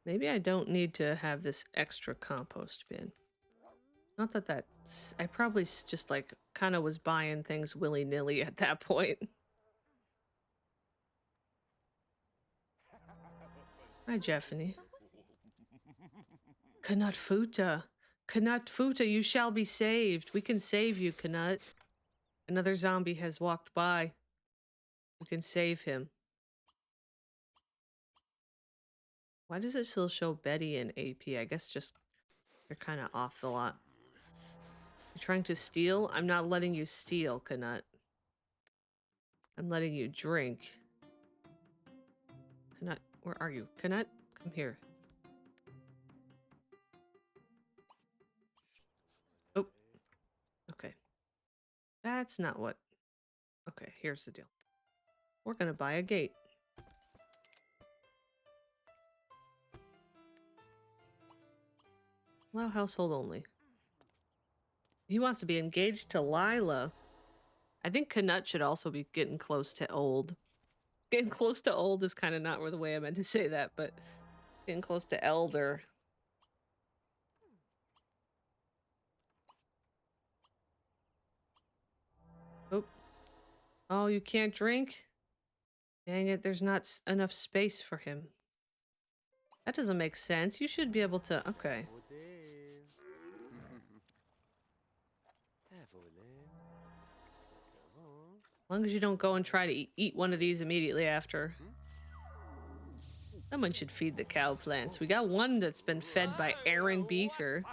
Maybe I don't need to have this extra compost bin. Not that that's... I probably just, like, kind of was buying things willy-nilly at that point. Hi, Jeffany. Knut Futa, you shall be saved. We can save you, Knut. Another zombie has walked by. We can save him. Why does it still show Betty and AP? I guess just they're kind of off the lot. You're trying to steal? I'm not letting you steal, Knut. I'm letting you drink. Knut, where are you? Knut, come here. Oh. Okay. That's not what... Okay, here's the deal. We're gonna buy a gate. Allow household only. He wants to be engaged to Lila. I think Knut should also be getting close to old. Getting close to old is kind of not the way I meant to say that, but getting close to elder. Oh. Oh, you can't drink? Dang it, there's not enough space for him. That doesn't make sense. You should be able to... Okay. As long as you don't go and try to eat one of these immediately after. Someone should feed the cow plants. We got one that's been fed by Aaron Beaker.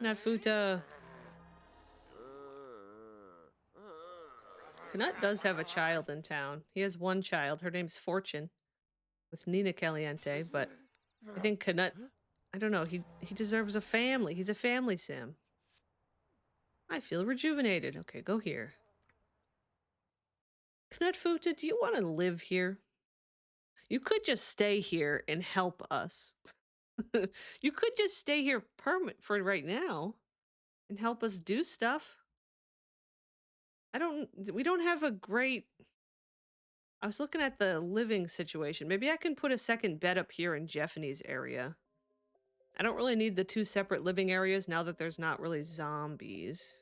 Kanafuta. Knut does have a child in town. He has one child. Her name's Fortune. With Nina Caliente, but I think Knut... I don't know. He deserves a family. He's a family sim. I feel rejuvenated. Okay, go here. Knutfuta, do you want to live here? You could just stay here and help us. You could just stay here permanent for right now and help us do stuff. We don't have a great... I was looking at the living situation. Maybe I can put a second bed up here in Jeffany's area. I don't really need the two separate living areas now that there's not really zombies.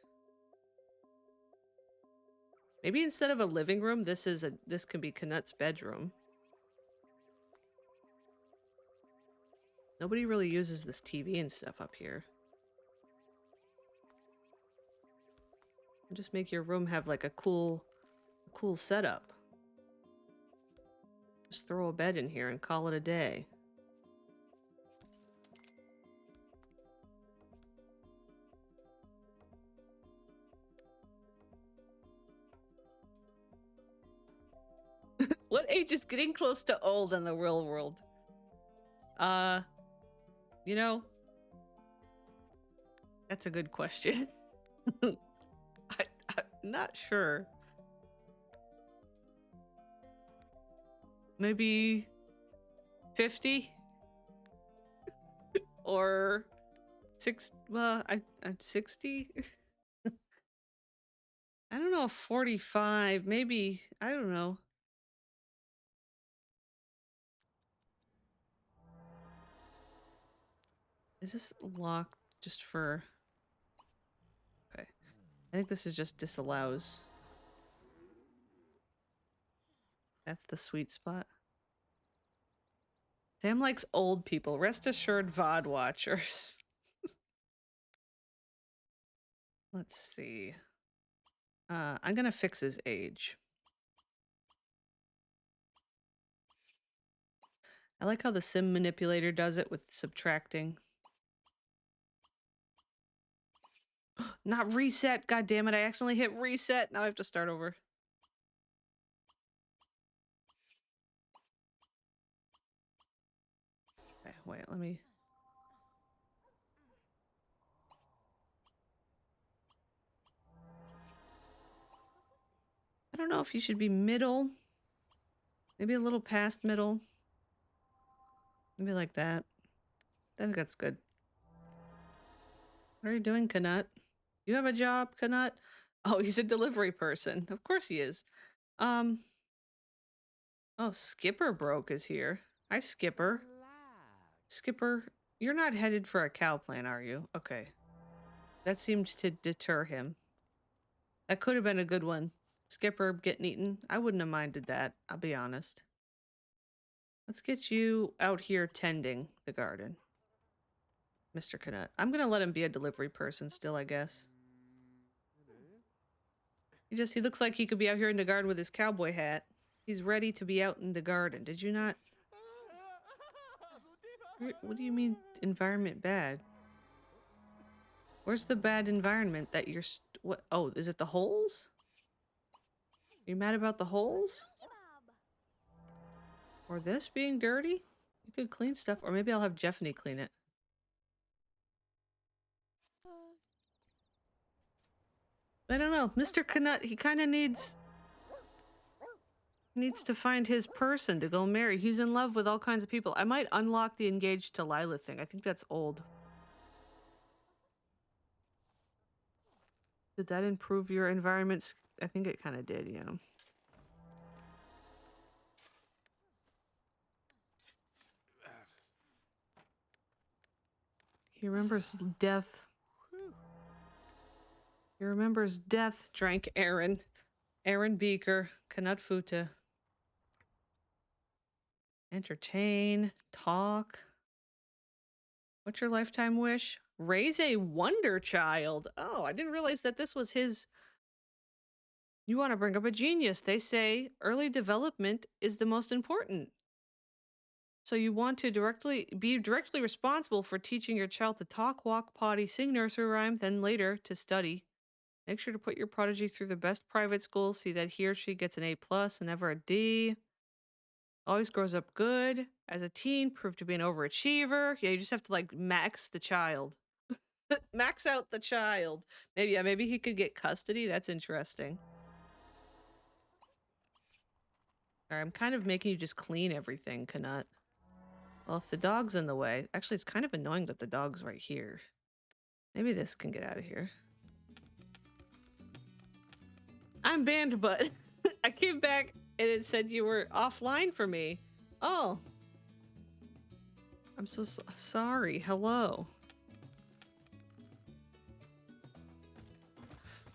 Maybe instead of a living room, this can be Knut's bedroom. Nobody really uses this TV and stuff up here. Just make your room have like a cool setup. Just throw a bed in here and call it a day. What age is getting close to old in the real world? You know, that's a good question. I'm not sure. Maybe 50 or 6. Well, I'm 60. I don't know, 45, maybe. I don't know. Is this locked just for... Okay. I think this is just disallows. That's the sweet spot. Sam likes old people. Rest assured, VOD watchers. Let's see. I'm gonna fix his age. I like how the sim manipulator does it with subtracting. Not reset. God damn it. I accidentally hit reset. Now I have to start over. Okay, wait, let me. I don't know if you should be middle. Maybe a little past middle. Maybe like that. I think that's good. What are you doing, Kanut? You have a job, Kanut? Oh, he's a delivery person. Of course he is. Oh, Skipper Broke is here. Hi, Skipper. Skipper, you're not headed for a cow plant, are you? Okay. That seemed to deter him. That could have been a good one. Skipper getting eaten. I wouldn't have minded that, I'll be honest. Let's get you out here tending the garden. Mr. Canut. I'm gonna let him be a delivery person still, I guess. He looks like he could be out here in the garden with his cowboy hat. He's ready to be out in the garden. Did you not? What do you mean environment bad? Where's the bad environment that you're... what? Oh, is it the holes? Are you mad about the holes? Or this being dirty? You could clean stuff. Or maybe I'll have Jeffany clean it. I don't know. Mr. Canut, he kind of needs to find his person to go marry. He's in love with all kinds of people. I might unlock the engaged to Lila thing. I think that's old. Did that improve your environments? I think it kind of did, yeah. He remembers death. He remembers death, drank Aaron. Aaron Beaker, Kanut Futa. Entertain, talk. What's your lifetime wish? Raise a wonder child. Oh, I didn't realize that this was his... You want to bring up a genius. They say early development is the most important. So you want to be directly responsible for teaching your child to talk, walk, potty, sing nursery rhyme, then later to study. Make sure to put your prodigy through the best private schools. See that he or she gets an A+ and never a D. Always grows up good. As a teen, prove to be an overachiever. Yeah, you just have to like max the child. Max out the child. Maybe he could get custody. That's interesting. All right, I'm kind of making you just clean everything, Kanut. Well, if the dog's in the way... Actually, it's kind of annoying that the dog's right here. Maybe this can get out of here. I'm banned, but I came back and it said you were offline for me. Oh. I'm so sorry. Hello.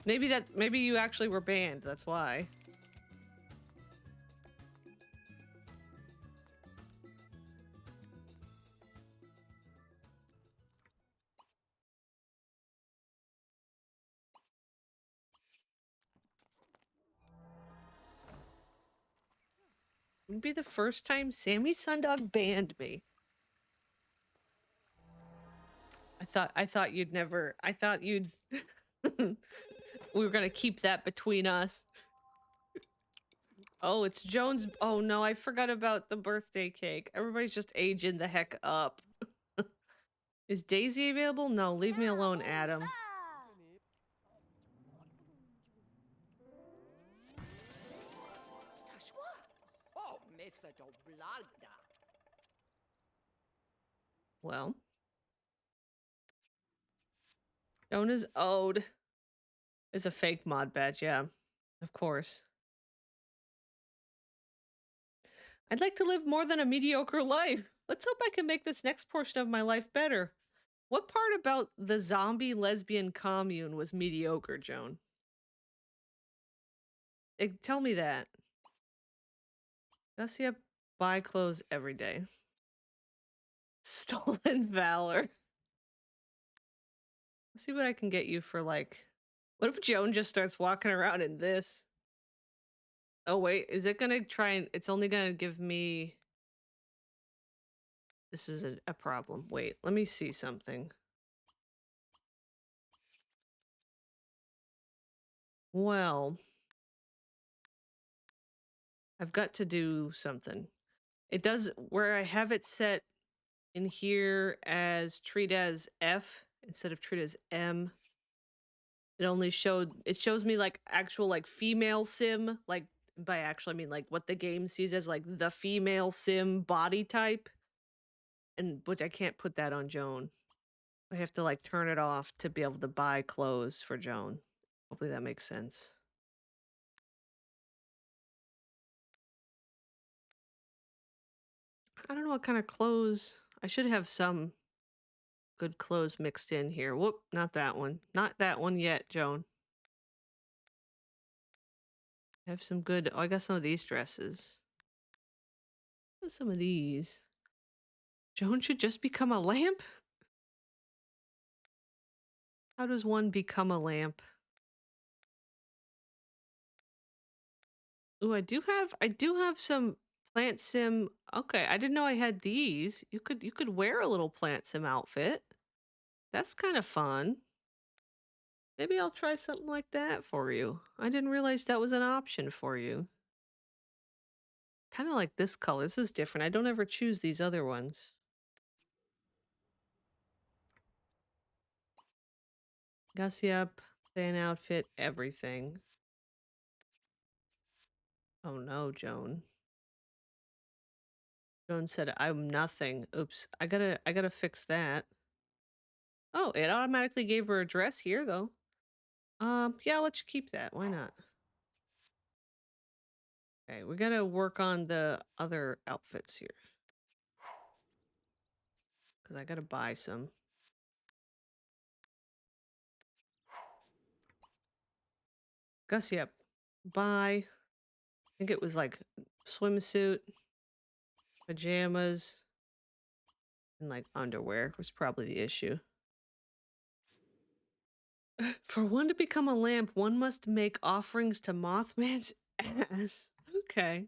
Maybe you actually were banned. That's why. It would be the first time Sammy Sundog banned me. I thought you'd never... I thought you'd... We were gonna keep that between us. Oh, it's Jones. Oh no, I forgot about the birthday cake. Everybody's just aging the heck up. Is Daisy available? No, leave me alone, Adam. Well. Jonas Ode is a fake mod badge, yeah. Of course. I'd like to live more than a mediocre life. Let's hope I can make this next portion of my life better. What part about the zombie lesbian commune was mediocre, Joan? Tell me that. Garcia buy clothes every day. Stolen valor. Let's see what I can get you for like What if Joan just starts walking around in this? Oh wait, is it gonna try and it's only gonna give me this is a problem. Wait, let me see something. Well, I've got to do something. It does where I have it set in here as treat as F instead of treat as M. It shows me like actual like female sim, like by actual I mean like what the game sees as like the female sim body type. And which I can't put that on Joan. I have to like turn it off to be able to buy clothes for Joan. Hopefully that makes sense. I don't know what kind of clothes. I should have some good clothes mixed in here. Whoop, not that one. Not that one yet, Joan. I have some good. Oh, I got some of these dresses. Some of these. Joan should just become a lamp? How does one become a lamp? Ooh, I do have some plant sim. Okay, I didn't know I had these. You could wear a little plant sim outfit. That's kind of fun. Maybe I'll try something like that for you. I didn't realize that was an option for you. Kind of like this color. This is different. I don't ever choose these other ones. Gussy up, plan outfit, everything. Oh no, Joan. Joan said I'm nothing. Oops. I gotta fix that. Oh, it automatically gave her a dress here though. Yeah, I'll let you keep that. Why not? Okay, we gotta work on the other outfits here. Because I gotta buy some. Gussy up. Buy. I think it was like swimsuit, pajamas, and like underwear was probably the issue. For one to become a lamp, one must make offerings to Mothman's ass. Okay.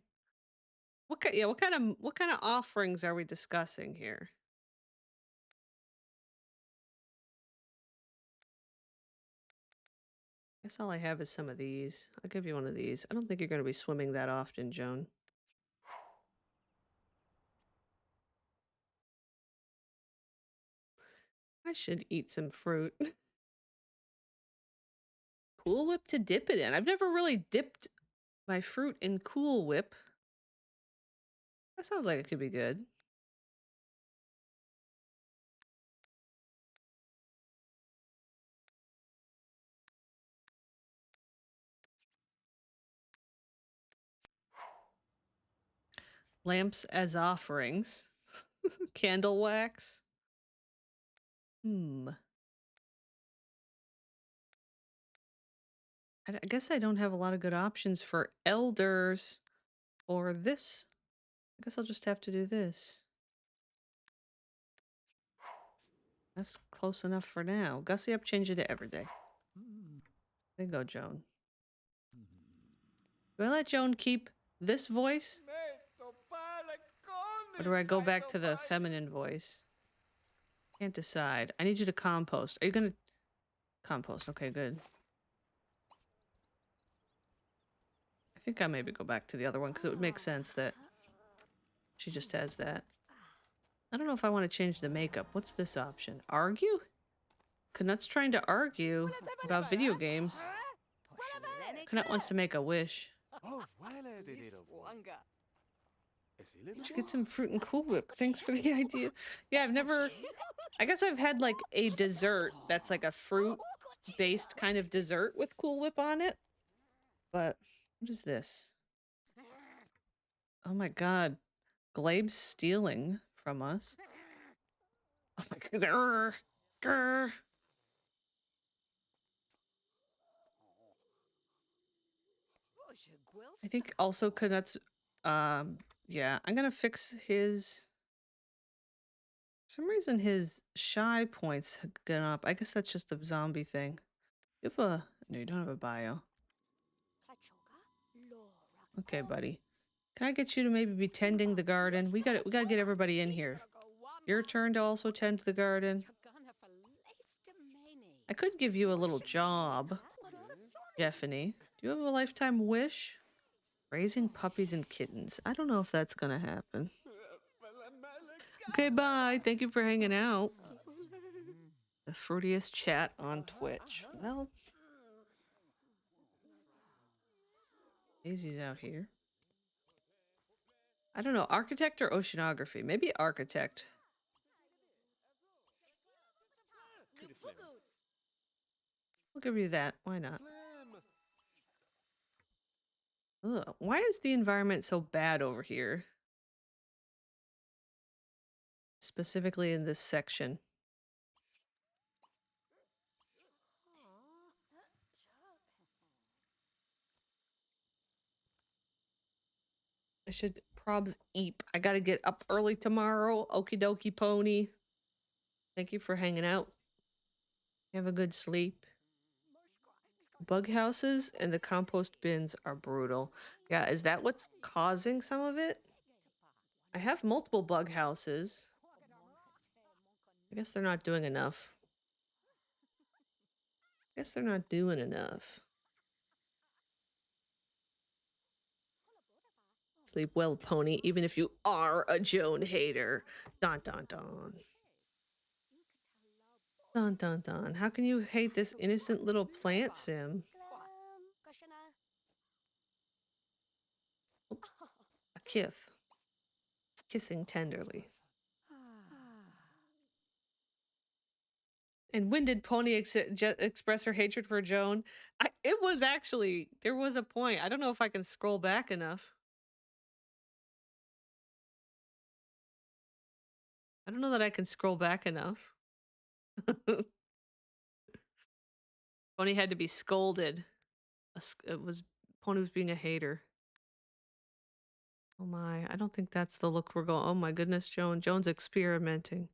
What kind of offerings are we discussing here? Guess all I have is some of these. I'll give you one of these. I don't think you're going to be swimming that often, Joan. I should eat some fruit. Cool Whip to dip it in. I've never really dipped my fruit in Cool Whip. That sounds like it could be good. Lamps as offerings. Candle wax. I guess I don't have a lot of good options for elders or this. I guess I'll just have to do this. That's close enough for now. Gussy up, change it to everyday. There you go, Joan. Do I let Joan keep this voice? Or do I go back to the feminine voice? Can't decide. I need you to compost. Are you gonna compost? Okay, good. I think I maybe go back to the other one because it would make sense that she just has that. I don't know if I want to change the makeup. What's this option? Argue? Knut's trying to argue about video games. Knut wants to make a wish. You should get some fruit and Cool Whip. Thanks for the idea. Yeah, I guess I've had like a dessert that's like a fruit-based kind of dessert with Cool Whip on it. But what is this? Oh my god. Glabe's stealing from us. Oh my god. Grr. I think also Knut's yeah, I'm gonna fix his for some reason his shy points have gone up. I guess that's just a zombie thing. You have No, you don't have a bio. Okay, buddy. Can I get you to maybe be tending the garden? We gotta get everybody in here. Your turn to also tend the garden. I could give you a little job, Jeffany. Do you have a lifetime wish? Raising puppies and kittens. I don't know if that's gonna happen. Okay, bye. Thank you for hanging out. The fruitiest chat on Twitch. Well, Daisy's out here. I don't know, architect or oceanography? Maybe architect. We'll give you that. Why not? Ugh, why is the environment so bad over here? Specifically in this section. I should probs eep. I gotta get up early tomorrow. Okie dokie pony. Thank you for hanging out. Have a good sleep. Bug houses and the compost bins are brutal. Yeah, is that what's causing some of it? I have multiple bug houses. I guess they're not doing enough. Guess they're not doing enough. Sleep well, pony, even if you are a Joan hater. Dun dun dun. Dun dun dun. How can you hate this innocent little plant sim? A kiss. Kissing tenderly. And when did Pony express her hatred for Joan? It was actually, there was a point. I don't know if I can scroll back enough. I don't know that I can scroll back enough. Pony had to be scolded. Pony was being a hater. Oh my, I don't think that's the look we're going. Oh my goodness, Joan. Joan's experimenting.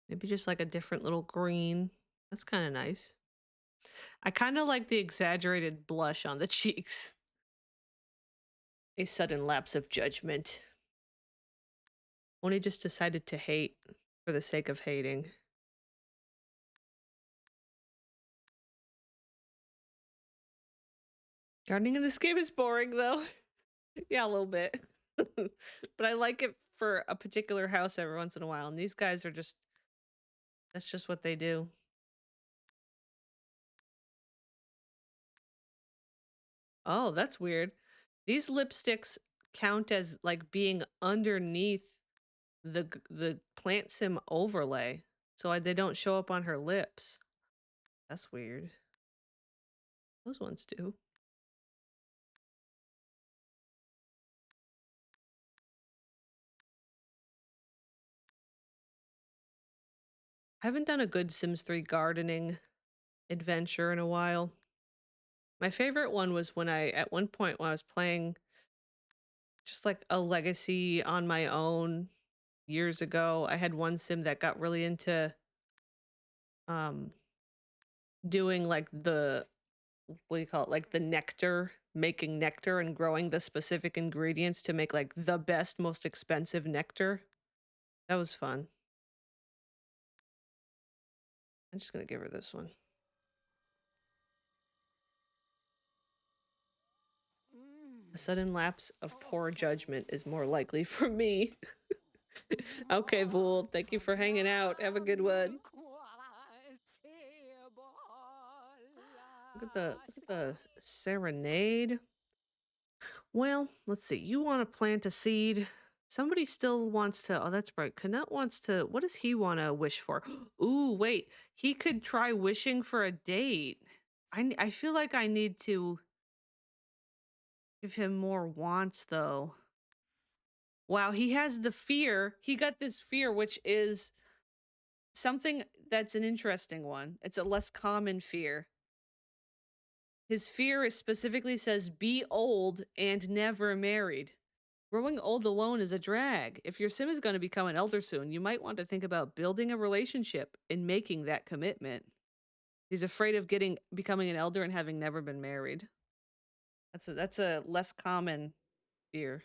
Maybe just like a different little green. That's kind of nice. I kind of like the exaggerated blush on the cheeks. A sudden lapse of judgment. Pony just decided to hate for the sake of hating. Gardening in this game is boring, though. Yeah, a little bit. But I like it for a particular house every once in a while. And these guys are just... That's just what they do. Oh, that's weird. These lipsticks count as, like, being underneath the plant sim overlay. So they don't show up on her lips. That's weird. Those ones do. I haven't done a good Sims 3 gardening adventure in a while. My favorite one was when at one point when I was playing just like a legacy on my own years ago, I had one sim that got really into doing like the, what do you call it? Like the nectar, making nectar and growing the specific ingredients to make like the best, most expensive nectar. That was fun. I'm just gonna give her this one. A sudden lapse of poor judgment is more likely for me. Okay, Vool, thank you for hanging out. Have a good one. Look at the serenade. Well, let's see. You want to plant a seed. Somebody still wants to. Oh, that's right. Canut wants to. What does he want to wish for? Ooh, wait. He could try wishing for a date. I feel like I need to give him more wants, though. Wow, he has the fear. He got this fear, which is something that's an interesting one. It's a less common fear. His fear is specifically says, be old and never married. Growing old alone is a drag. If your sim is going to become an elder soon, you might want to think about building a relationship and making that commitment. He's afraid of becoming an elder and having never been married. That's a less common fear.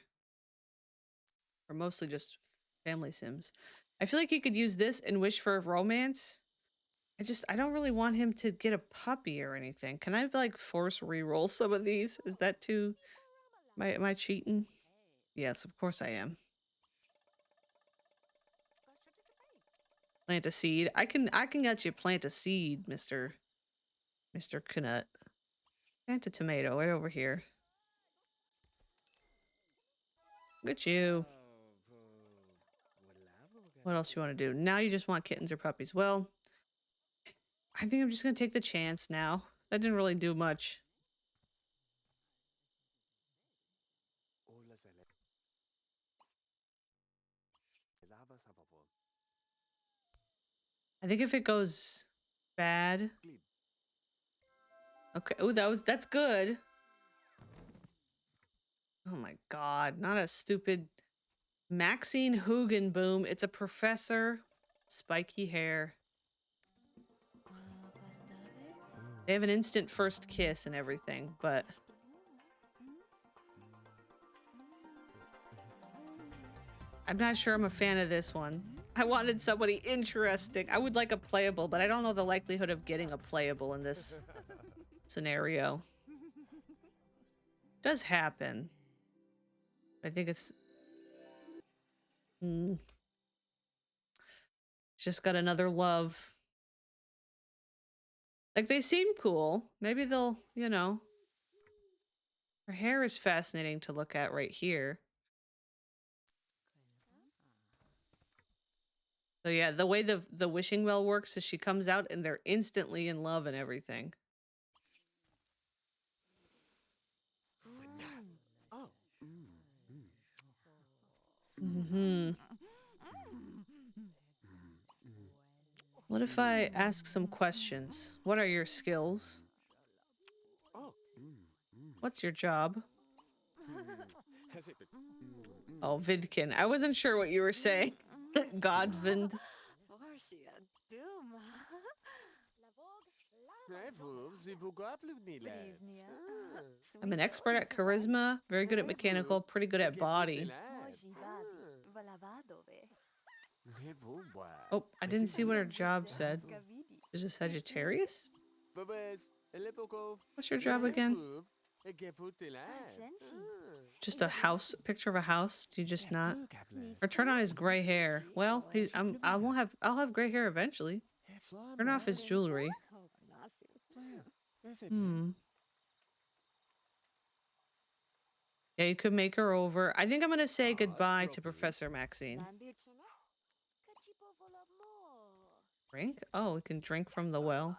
Or mostly just family sims. I feel like he could use this and wish for romance. I don't really want him to get a puppy or anything. Can I like force re-roll some of these? Is that too am I cheating? Yes, of course I am. Plant a seed. I can let you plant a seed, Mr. Knut. Plant a tomato right over here. Look at you. What else you want to do? Now you just want kittens or puppies. Well, I think I'm just gonna take the chance now. That didn't really do much. I think if it goes bad. Okay. Oh, that's good. Oh my god, not a stupid Maxine Hugenboom. It's a professor. Spiky hair. They have an instant first kiss and everything, but I'm not sure I'm a fan of this one. I wanted somebody interesting. I would like a playable, but I don't know the likelihood of getting a playable in this scenario. It does happen. I think it's just got another love. Like, they seem cool. Maybe they'll, you know. Her hair is fascinating to look at right here. So yeah, the way the wishing well works is she comes out and they're instantly in love and everything. What if I ask some questions? What are your skills? What's your job? Oh, Vidkin. I wasn't sure what you were saying. Godvind. I'm an expert at charisma, very good at mechanical, pretty good at body. Oh, I didn't see what her job said. Is it Sagittarius? What's your job again? Just a house, picture of a house. Do you just not? Or turn on his gray hair. Well, I'll have gray hair eventually. Turn off his jewelry. Yeah, you could make her over. I think I'm gonna say goodbye to Professor Maxine. Drink? Oh, we can drink from the well.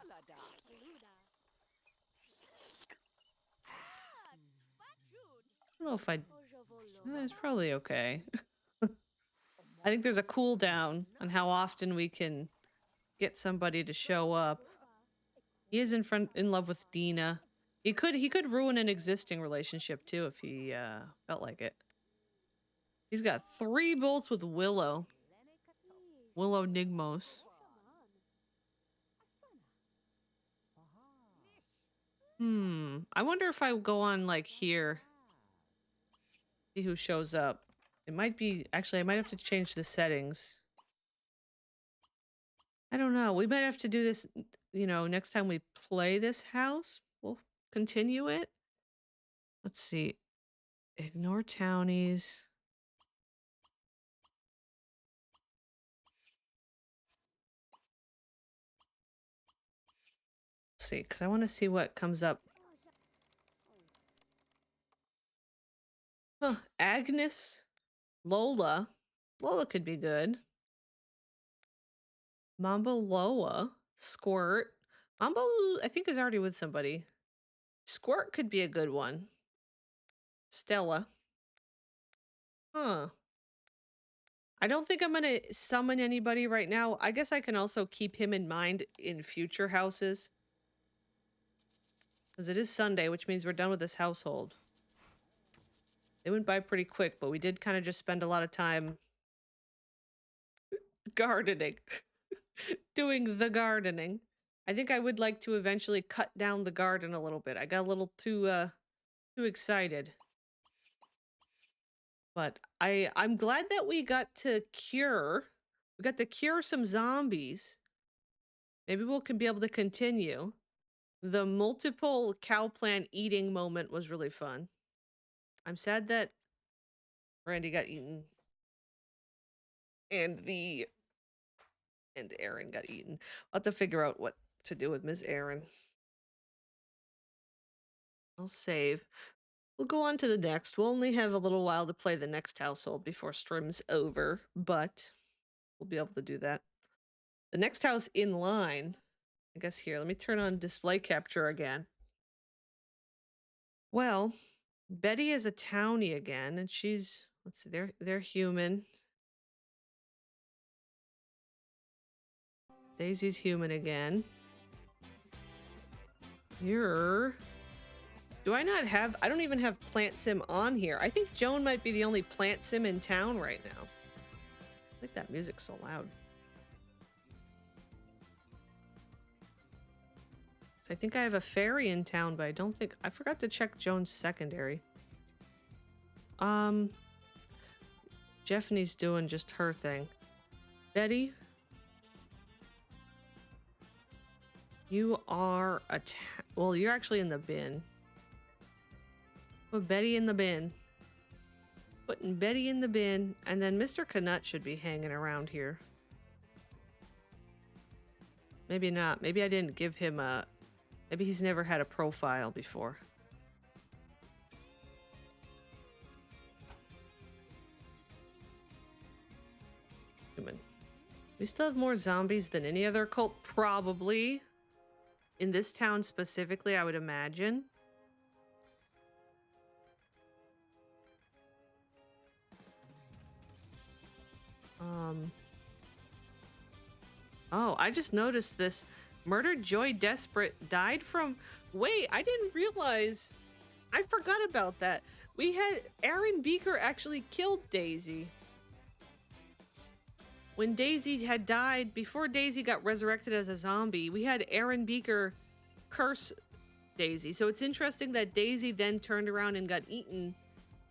I don't know if it's probably okay. I think there's a cooldown on how often we can get somebody to show up. He is in love with Dina. He could ruin an existing relationship too if he felt like it. He's got 3 bolts with Willow. Willow Nigmos. I wonder if I go on like here. See who shows up. It might be actually I might have to change the settings. I don't know. We might have to do this, you know, next time we play this house. We'll continue it. Let's see. Ignore townies. Let's see, because I want to see what comes up. Huh, Agnes. Lola. Lola could be good. Mambo Loa. Squirt. Mambo, I think, is already with somebody. Squirt could be a good one. Stella. Huh. I don't think I'm gonna summon anybody right now. I guess I can also keep him in mind in future houses. Because it is Sunday, which means we're done with this household. They went by pretty quick, but we did kind of just spend a lot of time gardening, doing the gardening. I think I would like to eventually cut down the garden a little bit. I got a little too excited. But I'm glad that we got to cure some zombies. Maybe we'll can be able to continue. The multiple cow plant eating moment was really fun. I'm sad that Randy got eaten and Aaron got eaten. I'll have to figure out what to do with Miss Aaron. I'll save. We'll go on to the next. We'll only have a little while to play the next household before stream's over, but we'll be able to do that. The next house in line, I guess here, let me turn on display capture again. Well, Betty is a townie again, and she's, let's see, they're human. Daisy's human again. Do I not have, I don't even have Plant Sim on here. I think Joan might be the only Plant Sim in town right now. I think that music's so loud. So I think I have a fairy in town, but I don't think, I forgot to check Joan's secondary. Jeffney's doing just her thing. Betty? You are well, you're actually in the bin. Put Betty in the bin. Putting Betty in the bin, and then Mr. Canut should be hanging around here. Maybe not. Maybe I didn't give him a... Maybe he's never had a profile before. Human. We still have more zombies than any other cult, probably. In this town specifically, I would imagine. Oh, I just noticed this. Murdered Joy Desperate died from... Wait, I didn't realize... I forgot about that. We had... Aaron Beaker actually killed Daisy. When Daisy had died, before Daisy got resurrected as a zombie, we had Aaron Beaker curse Daisy. So it's interesting that Daisy then turned around and got eaten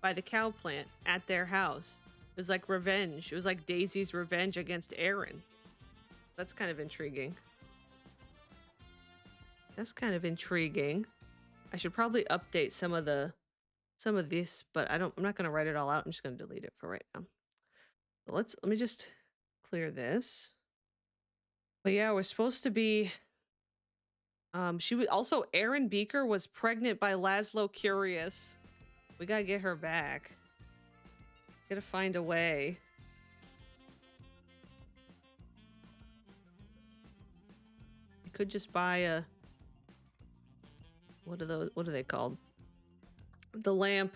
by the cow plant at their house. It was like revenge. It was like Daisy's revenge against Aaron. That's kind of intriguing. That's kind of intriguing. I should probably update some of this, but I'm not going to write it all out. I'm just going to delete it for right now. So let me just clear this. But yeah, we're supposed to be she was also Aaron Beaker was pregnant by Laszlo Curious. We got to get her back. Got to find a way. I could just buy a... What are they called? The lamp.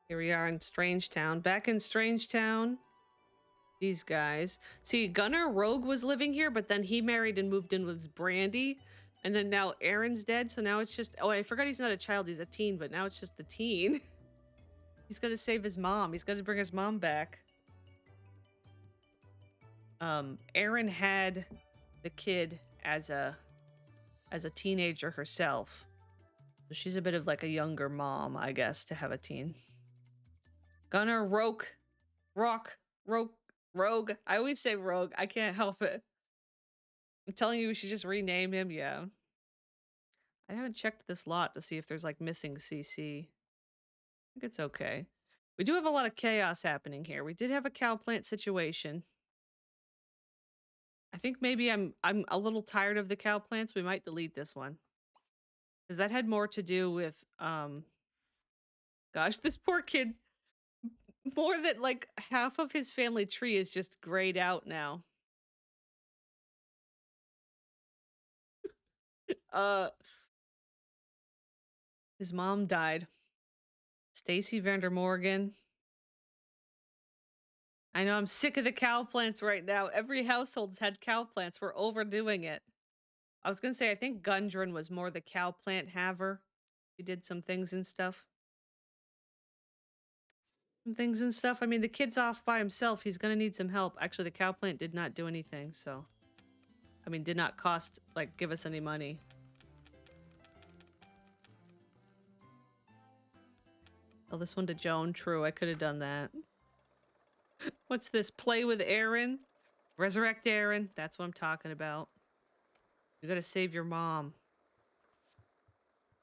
Here we are in Strangetown. Back in Strangetown. These guys. See, Gunnar Rogue was living here, but then he married and moved in with Brandy. And then now Aaron's dead, so now it's just... Oh, I forgot he's not a child, he's a teen, but now it's just the teen. He's gonna save his mom. He's gonna bring his mom back. Aaron had the kid as a teenager herself. So she's a bit of like a younger mom, I guess, to have a teen. Gunnar Rogue. I always say Rogue. I can't help it. I'm telling you, we should just rename him. Yeah. I haven't checked this lot to see if there's like missing CC. I think it's okay. We do have a lot of chaos happening here. We did have a cow plant situation. I think maybe I'm a little tired of the cow plants. We might delete this one. Because that had more to do with gosh, this poor kid. More than like half of his family tree is just grayed out now. His mom died. Stacy Vandermorgan. I know, I'm sick of the cow plants right now. Every household's had cow plants. We're overdoing it. I was gonna say, I think Gundren was more the cow plant haver. He did some things and stuff. Some things and stuff. I mean, the kid's off by himself. He's gonna need some help. Actually, the cow plant did not do anything, so. I mean, did not cost, like, give us any money. Oh, this one to Joan. True, I could have done that. What's this? Play with Aaron? Resurrect Aaron. That's what I'm talking about. You gotta save your mom.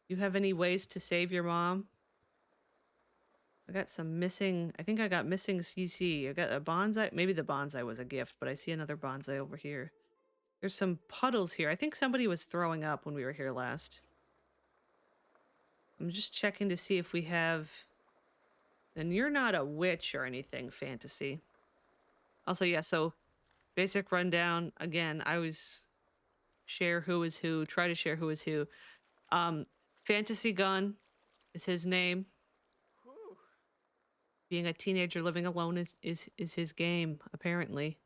You have any ways to save your mom? I got some missing... I think I got missing CC. I got a bonsai. Maybe the bonsai was a gift, but I see another bonsai over here. There's some puddles here. I think somebody was throwing up when we were here last. I'm just checking to see if we have... And you're not a witch or anything, Fantasy. Also, yeah, so basic rundown. Again, I always share who is who, try to share who is who. Fantasy Gun is his name. Being a teenager living alone is his game, apparently.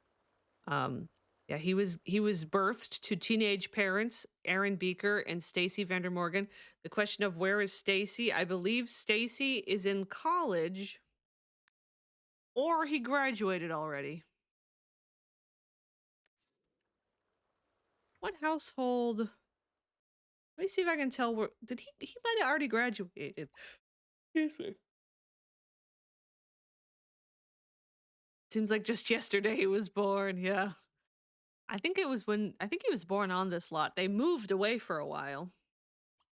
Yeah, he was birthed to teenage parents, Aaron Beaker and Stacy Vandermorgan. The question of where is Stacy? I believe Stacy is in college, or he graduated already. What household? Let me see if I can tell where. Did he might have already graduated. Excuse me. Seems like just yesterday he was born. Yeah. I think he was born on this lot. They moved away for a while.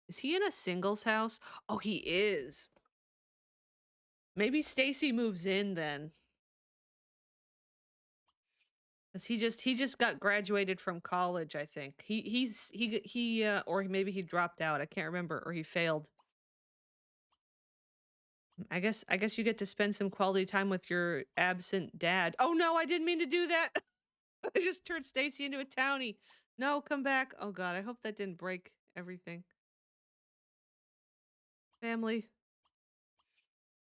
Is he in a singles house? Oh, he is. Maybe Stacy moves in then. Cause he just got graduated from college, I think. Or maybe he dropped out. I can't remember, or he failed. I guess you get to spend some quality time with your absent dad. Oh no, I didn't mean to do that. I just turned Stacy into a townie. No, come back. Oh god, I hope that didn't break everything. Family.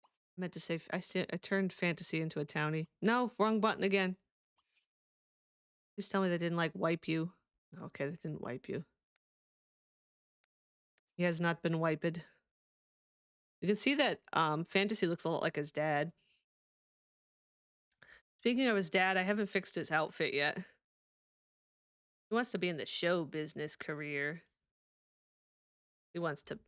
I meant to say I turned Fantasy into a townie. No, wrong button again. Just tell me they didn't like wipe you. Okay, they didn't wipe you. He has not been wiped. You can see that Fantasy looks a lot like his dad. Speaking of his dad, I haven't fixed his outfit yet. He wants to be in the show business career. He wants to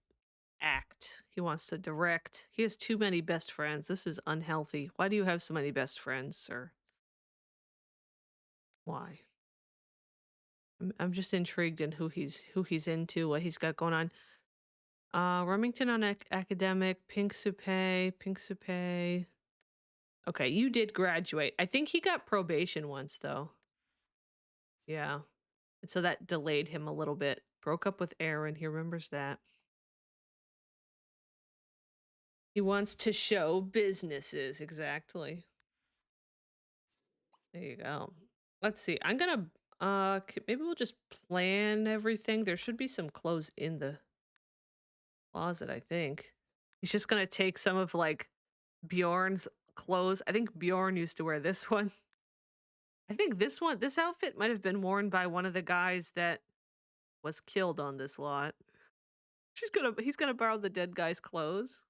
act. He wants to direct. He has too many best friends. This is unhealthy. Why do you have so many best friends, sir? Why? I'm just intrigued in who he's into, what he's got going on. Remington on academic, Pink Soupe. Okay, you did graduate. I think he got probation once though. Yeah. And so that delayed him a little bit. Broke up with Aaron. He remembers that. He wants to show businesses. Exactly. There you go. Let's see. I'm gonna maybe we'll just plan everything. There should be some clothes in the closet, I think. He's just gonna take some of like Bjorn's clothes. I think Bjorn used to wear this one. I think this outfit might have been worn by one of the guys that was killed on this lot. He's gonna borrow the dead guy's clothes.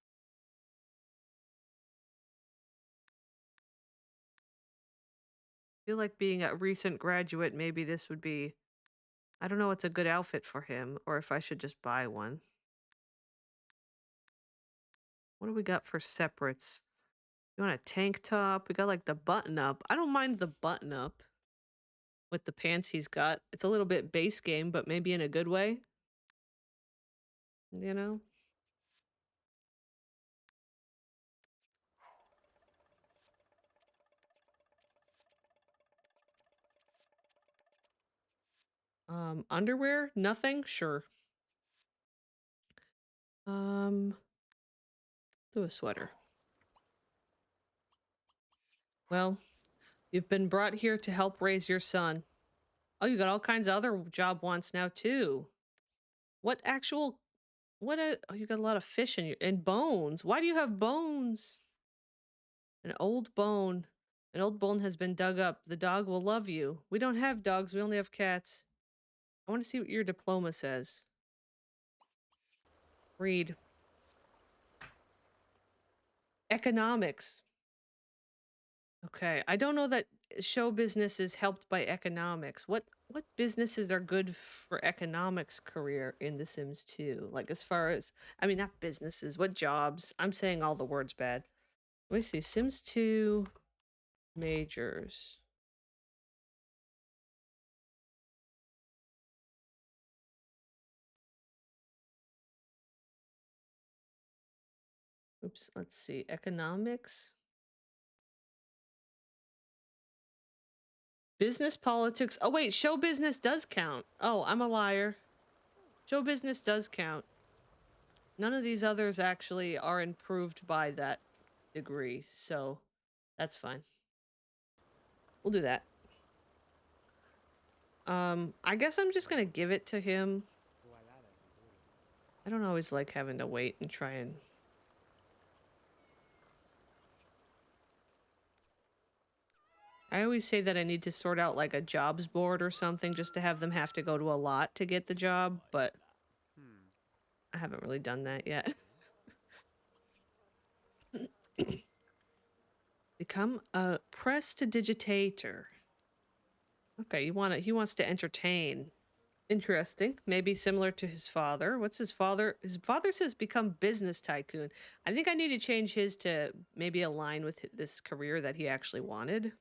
I feel like being a recent graduate, maybe this would be, I don't know what's a good outfit for him, or if I should just buy one. What do we got for separates? You want a tank top? We got like the button up. I don't mind the button up with the pants he's got. It's a little bit base game, but maybe in a good way. You know? Underwear? Nothing? Sure. Do a sweater. Well, you've been brought here to help raise your son. Oh, you got all kinds of other job wants now too. Oh, you got a lot of fish and bones. Why do you have bones? An old bone. An old bone has been dug up. The dog will love you. We don't have dogs. We only have cats. I want to see what your diploma says. Read. Economics. Okay, I don't know that show business is helped by economics. What businesses are good for economics career in The Sims 2? Like as far as I mean not businesses, what jobs? I'm saying all the words bad. Let me see. Sims 2 majors. Oops, let's see. Economics. Business politics. Oh wait, show business does count. Oh, I'm a liar. Show business does count. None of these others actually are improved by that degree, so that's fine. We'll do that. I guess I'm just gonna give it to him. I don't always like having to wait and try and... I always say that I need to sort out like a jobs board or something just to have them have to go to a lot to get the job, but I haven't really done that yet. Become a prestidigitator. Okay, he wants to entertain. Interesting. Maybe similar to his father. What's his father? His father says become business tycoon. I think I need to change his to maybe align with this career that he actually wanted.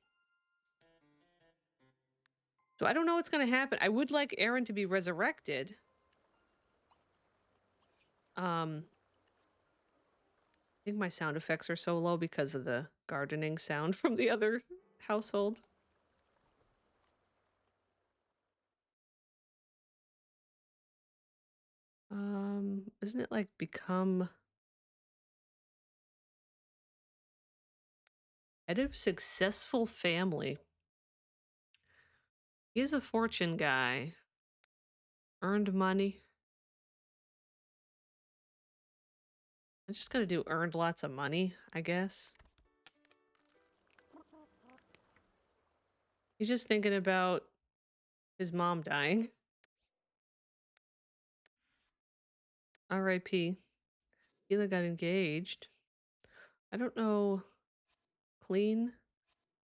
So I don't know what's going to happen. I would like Aaron to be resurrected. I think my sound effects are so low because of the gardening sound from the other household. Isn't it like become head of successful family? He's a fortune guy. Earned money. I'm just gonna do earned lots of money, I guess. He's just thinking about his mom dying. R.I.P. Hila got engaged. I don't know. Clean.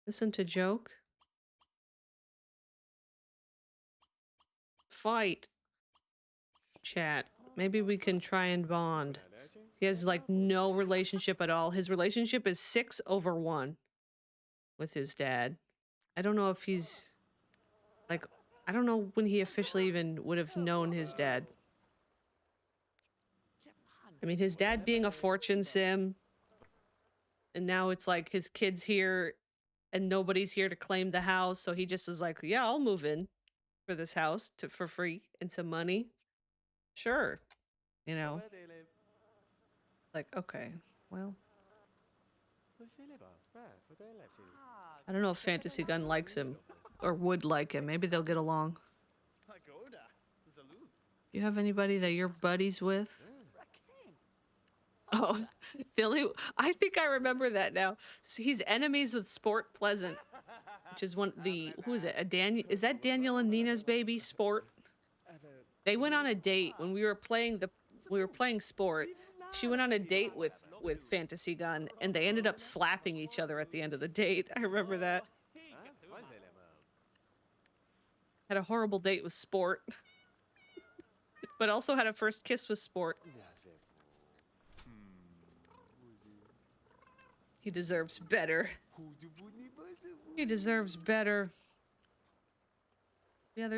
Listen to joke. Fight. Chat. Maybe we can try and bond. He has like no relationship at all. His relationship is 6/1 with his dad. I don't know if he's like, I don't know when he officially even would have known his dad. I mean, his dad being a fortune sim, and now it's like his kid's here and nobody's here to claim the house. So he just is like, yeah, I'll move in for this house for free and some money. Sure. You know, like, okay, well, I don't know if Fantasy Gun likes him or would like him. Maybe they'll get along. Do you have anybody that you're buddies with? Oh, Billy, I think I remember that now. So he's enemies with Sport Pleasant, which is who is it? Is that Daniel and Nina's baby, Sport? They went on a date when we were playing Sport. She went on a date with Fantasy Gun, and they ended up slapping each other at the end of the date. I remember that. Had a horrible date with Sport, but also had a first kiss with Sport. He deserves better. He deserves better. Yeah,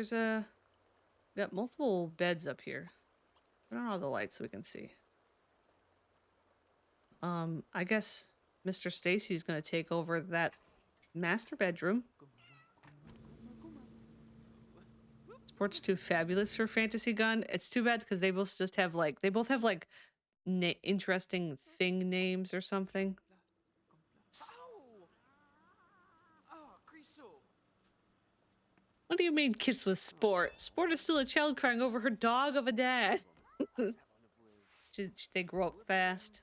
got multiple beds up here. Turn on all the lights so we can see. I guess Mr. Stacy's gonna take over that master bedroom. Sport's too fabulous for Fantasy Gun. It's too bad because they both have like interesting thing names or something. What do you mean kiss with Sport? Sport is still a child crying over her dog of a dad. They grow up fast.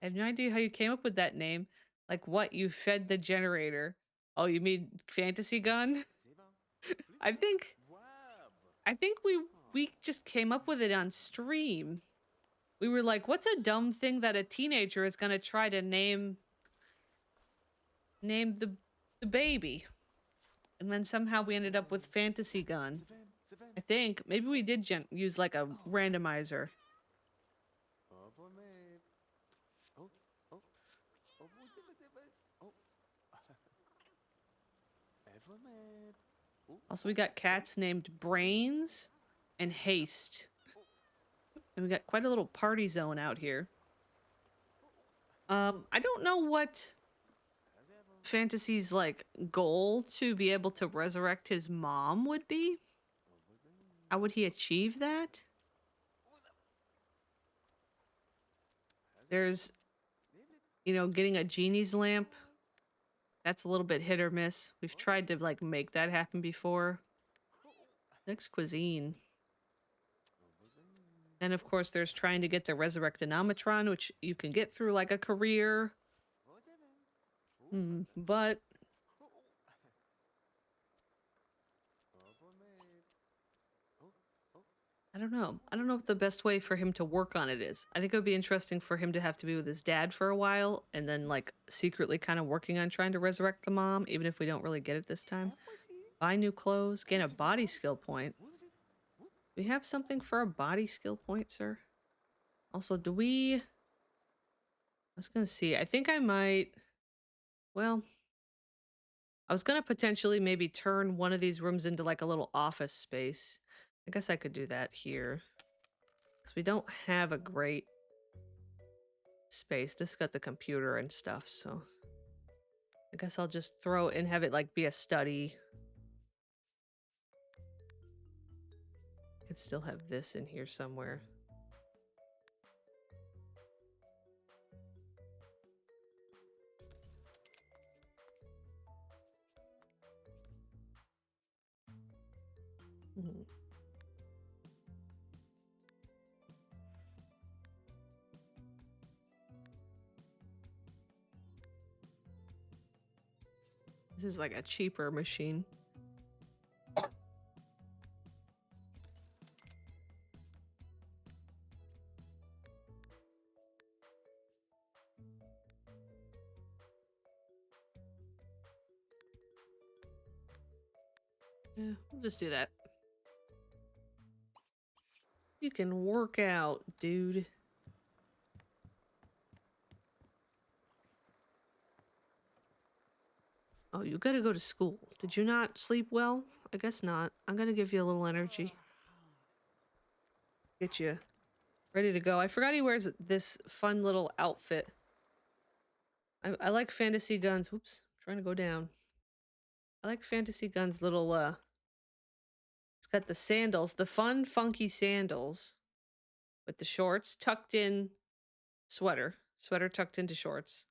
I have no idea how you came up with that name. Like what? You fed the generator. Oh, you mean Fantasy Gun? I think I think we just came up with it on stream. We were like, what's a dumb thing that a teenager is gonna try to name the baby? And then somehow we ended up with Fantasy Gun. I think maybe we did use like a randomizer. Also, we got cats named Brains and Haste. And we got quite a little party zone out here. I don't know what Fantasy's like goal to be able to resurrect his mom would be. How would he achieve that? There's, you know, getting a genie's lamp. That's a little bit hit or miss. We've tried to like make that happen before. Next cuisine. And of course, there's trying to get the Resurrectinometron, which you can get through like a career. But I don't know. I don't know what the best way for him to work on it is. I think it would be interesting for him to have to be with his dad for a while and then like secretly kind of working on trying to resurrect the mom, even if we don't really get it this time. Buy new clothes, gain a body skill point. Do we have something for a body skill point, sir? Also, do we... I was gonna see. I think I might... Well... I was gonna potentially maybe turn one of these rooms into like a little office space. I guess I could do that here. Because we don't have a great space. This got the computer and stuff, so... I guess I'll just throw it and have it like be a study. Could still have this in here somewhere. This is like a cheaper machine. Yeah, we'll just do that. You can work out, dude. Oh, you gotta go to school. Did you not sleep well? I guess not. I'm gonna give you a little energy. Get you ready to go. I forgot he wears this fun little outfit. I like Fantasy Gun's... Whoops. I'm trying to go down. I like Fantasy Gun's little, it's got the sandals. The fun, funky sandals. With the shorts tucked in. Sweater. Sweater tucked into shorts.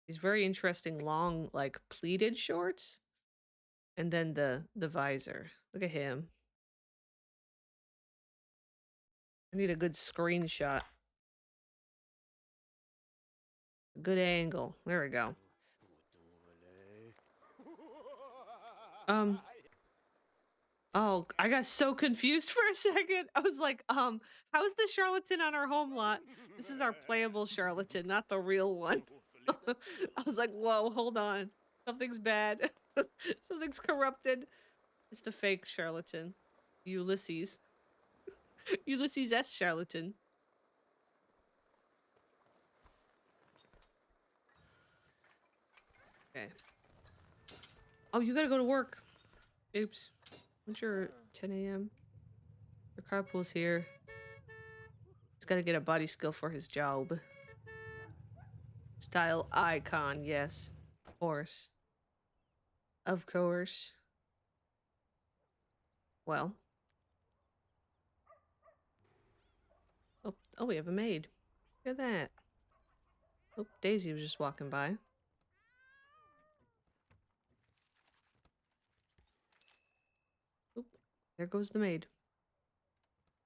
These very interesting long, like, pleated shorts. And then the visor. Look at him. I need a good screenshot. A good angle. There we go. Oh, I got so confused for a second. I was like, how's the charlatan on our home lot? This is our playable charlatan, not the real one. I was like, whoa, hold on. Something's bad. Something's corrupted. It's the fake charlatan. Ulysses. Ulysses S. charlatan. Okay. Oh, you gotta go to work. Oops. When's your 10 a.m.? The carpool's here. He's gotta get a body skill for his job. Style icon, yes. Of course. Of course. Well. Oh, we have a maid. Look at that. Oh, Daisy was just walking by. Oop, there goes the maid.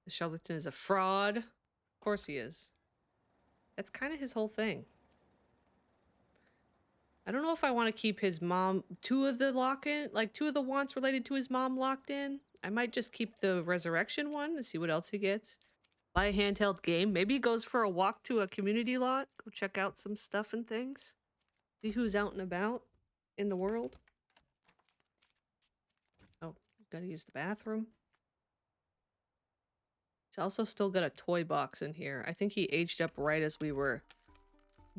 The charlatan is a fraud. Of course he is. That's kind of his whole thing. I don't know if I want to keep his mom, two of the wants related to his mom locked in. I might just keep the resurrection one and see what else he gets. Buy a handheld game. Maybe he goes for a walk to a community lot. Go check out some stuff and things. See who's out and about in the world. Oh, gotta use the bathroom. He's also still got a toy box in here. I think he aged up right as we were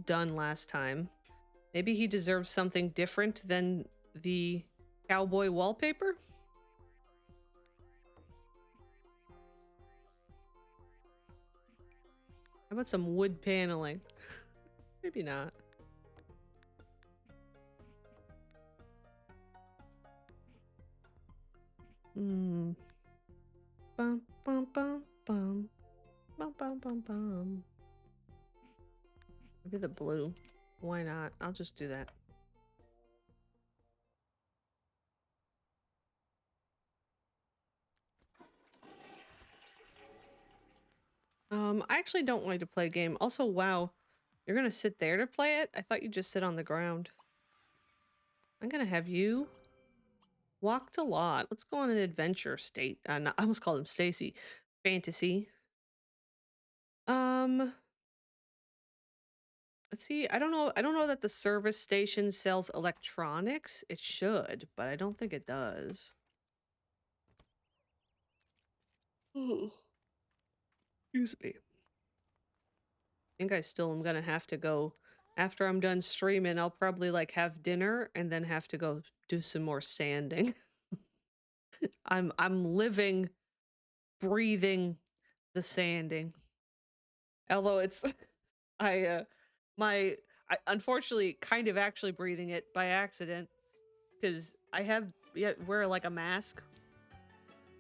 done last time. Maybe he deserves something different than the cowboy wallpaper? How about some wood paneling? Maybe not. Hmm. Bum bum bum bum. Bum bum bum bum. Maybe the blue. Why not? I'll just do that. I actually don't want you to play a game. Also, wow, you're gonna sit there to play it? I thought you'd just sit on the ground. I'm gonna have you walk to lot. Let's go on an adventure state. I almost called him Stacy. Fantasy. Let's see. I don't know. I don't know that the service station sells electronics. It should, but I don't think it does. Ooh. Excuse me. I think I still am gonna have to go after I'm done streaming. I'll probably like have dinner and then have to go do some more sanding. I'm living, breathing the sanding. Although it's I unfortunately kind of actually breathing it by accident because I wear like a mask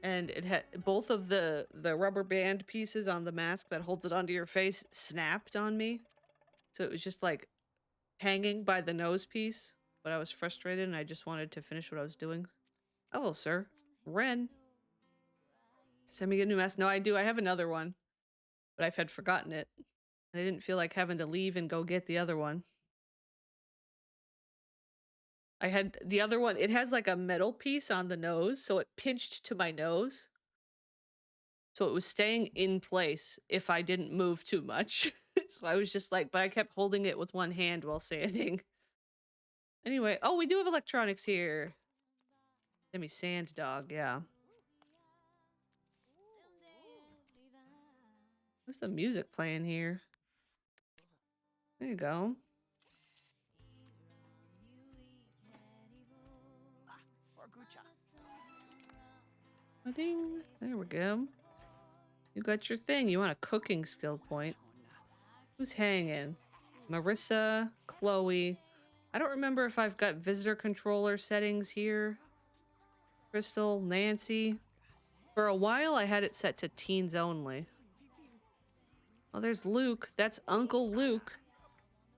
and it had both of the rubber band pieces on the mask that holds it onto your face snapped on me. So it was just like hanging by the nose piece, but I was frustrated and I just wanted to finish what I was doing. Hello, sir. Ren. Send me a new mask. No, I do. I have another one, but I had forgotten it. I didn't feel like having to leave and go get the other one. I had the other one. It has like a metal piece on the nose, so it pinched to my nose. So it was staying in place if I didn't move too much. So I was just like, but I kept holding it with one hand while sanding. Anyway, oh, we do have electronics here. Demi Sand Dog, yeah. What's the music playing here? There you go. Ding. There we go. You got your thing. You want a cooking skill point. Who's hanging? Marissa, Chloe. I don't remember if I've got visitor controller settings here. Crystal, Nancy. For a while, I had it set to teens only. Oh, there's Luke. That's Uncle Luke.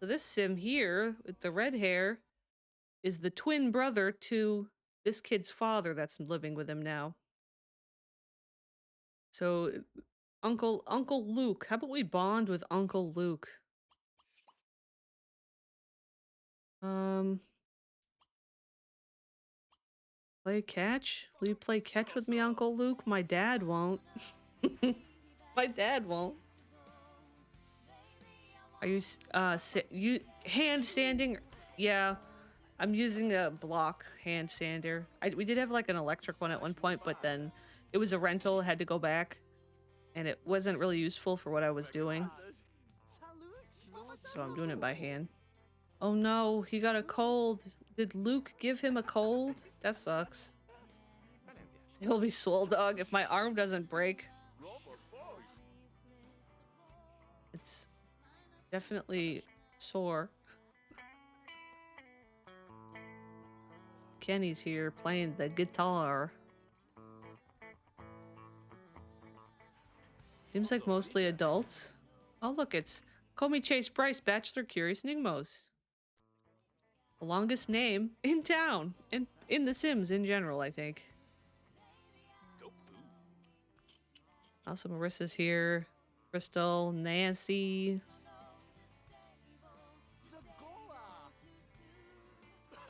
So this sim here, with the red hair, is the twin brother to this kid's father that's living with him now. So, Uncle Luke. How about we bond with Uncle Luke? Play catch? Will you play catch with me, Uncle Luke? My dad won't. My dad won't. Are you, hand sanding? Yeah, I'm using a block hand sander. We did have like an electric one at one point, but then it was a rental, had to go back. And it wasn't really useful for what I was doing. So I'm doing it by hand. Oh no, he got a cold. Did Luke give him a cold? That sucks. He'll be swole dog if my arm doesn't break. It's definitely sore. Kenny's here playing the guitar. Seems like mostly adults. Oh look, it's Call Me Chase Bryce, Bachelor Curious Nigmos. The longest name in town, and in The Sims in general, I think. Also, Marissa's here. Crystal, Nancy.